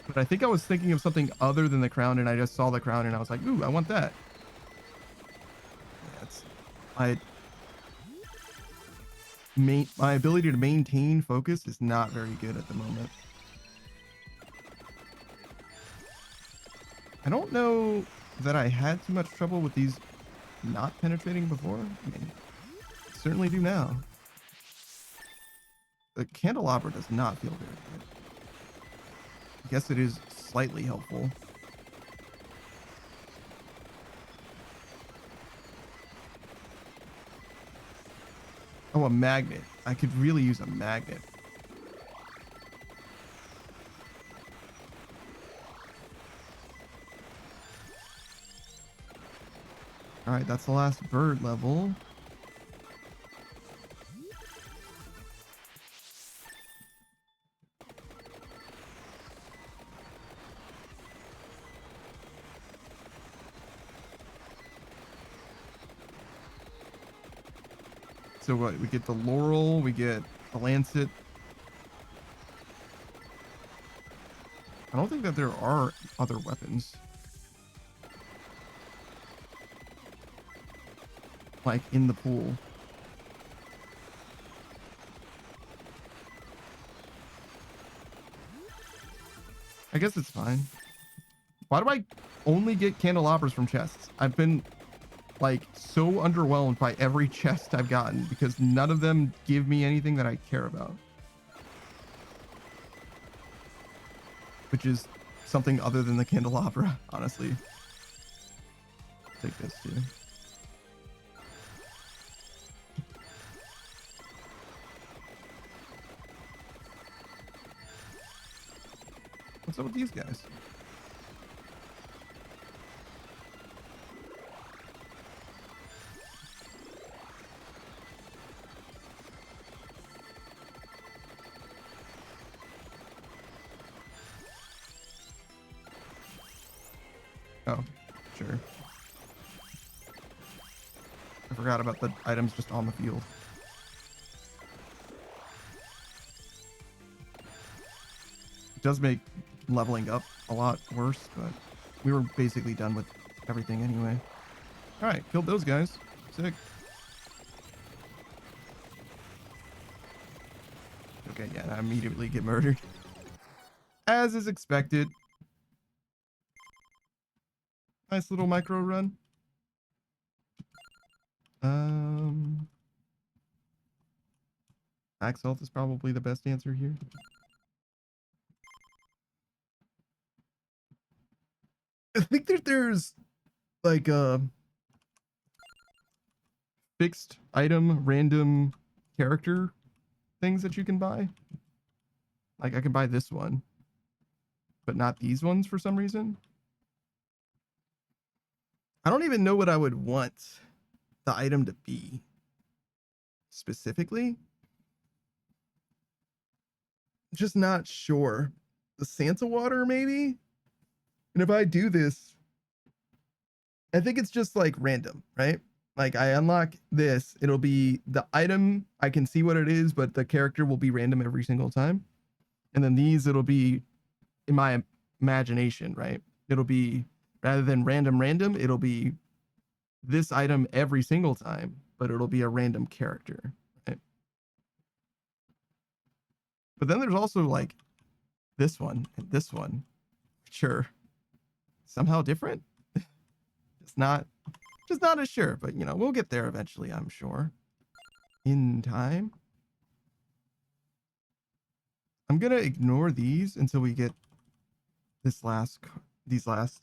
but I think I was thinking of something other than the crown, and I just saw the crown and I was like, ooh, I want that. That's my ability to maintain focus is not very good at the moment. I don't know that I had too much trouble with these not penetrating before. I mean, certainly do now. The candelabra does not feel very good. I guess it is slightly helpful. Oh, a magnet. I could really use a magnet. All right, that's the last bird level. So what? We get the laurel, we get the lancet. I don't think that there are other weapons. Like in the pool. I guess it's fine. Why do I only get candelabras from chests? I've been like so underwhelmed by every chest I've gotten because none of them give me anything that I care about. Which is something other than the candelabra, honestly. Take this too. What's up with these guys? Oh, sure. I forgot about the items just on the field. It does make leveling up a lot worse, but we were basically done with everything anyway. All right, killed those guys. Sick. Okay, yeah, I immediately get murdered. As is expected. Nice little micro run. Max health is probably the best answer here. I think that there's like a fixed item, random character things that you can buy. Like I can buy this one, but not these ones for some reason. I don't even know what I would want the item to be specifically. Just not sure. The Santa water maybe? And if I do this, I think it's just like random, right? Like I unlock this, it'll be the item, I can see what it is, but the character will be random every single time. And then these, it'll be in my imagination, right? It'll be rather than random, it'll be this item every single time, but it'll be a random character, right? But then there's also like this one and this one, which are somehow different. Just not as sure, but you know, we'll get there eventually, I'm sure. In time. I'm gonna ignore these until we get these last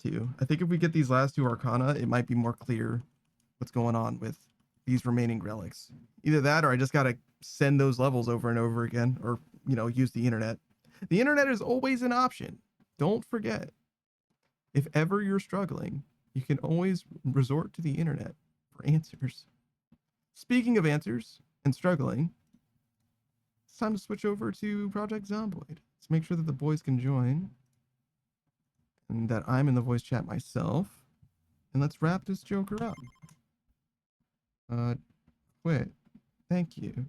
two. I think if we get these last two Arcana, it might be more clear what's going on with these remaining relics. Either that or I just gotta send those levels over and over again, or you know, use the internet. The internet is always an option. Don't forget. If ever you're struggling, you can always resort to the internet for answers. Speaking of answers and struggling, it's time to switch over to Project Zomboid. Let's make sure that the boys can join and that I'm in the voice chat myself. And let's wrap this joker up. Quit. Thank you.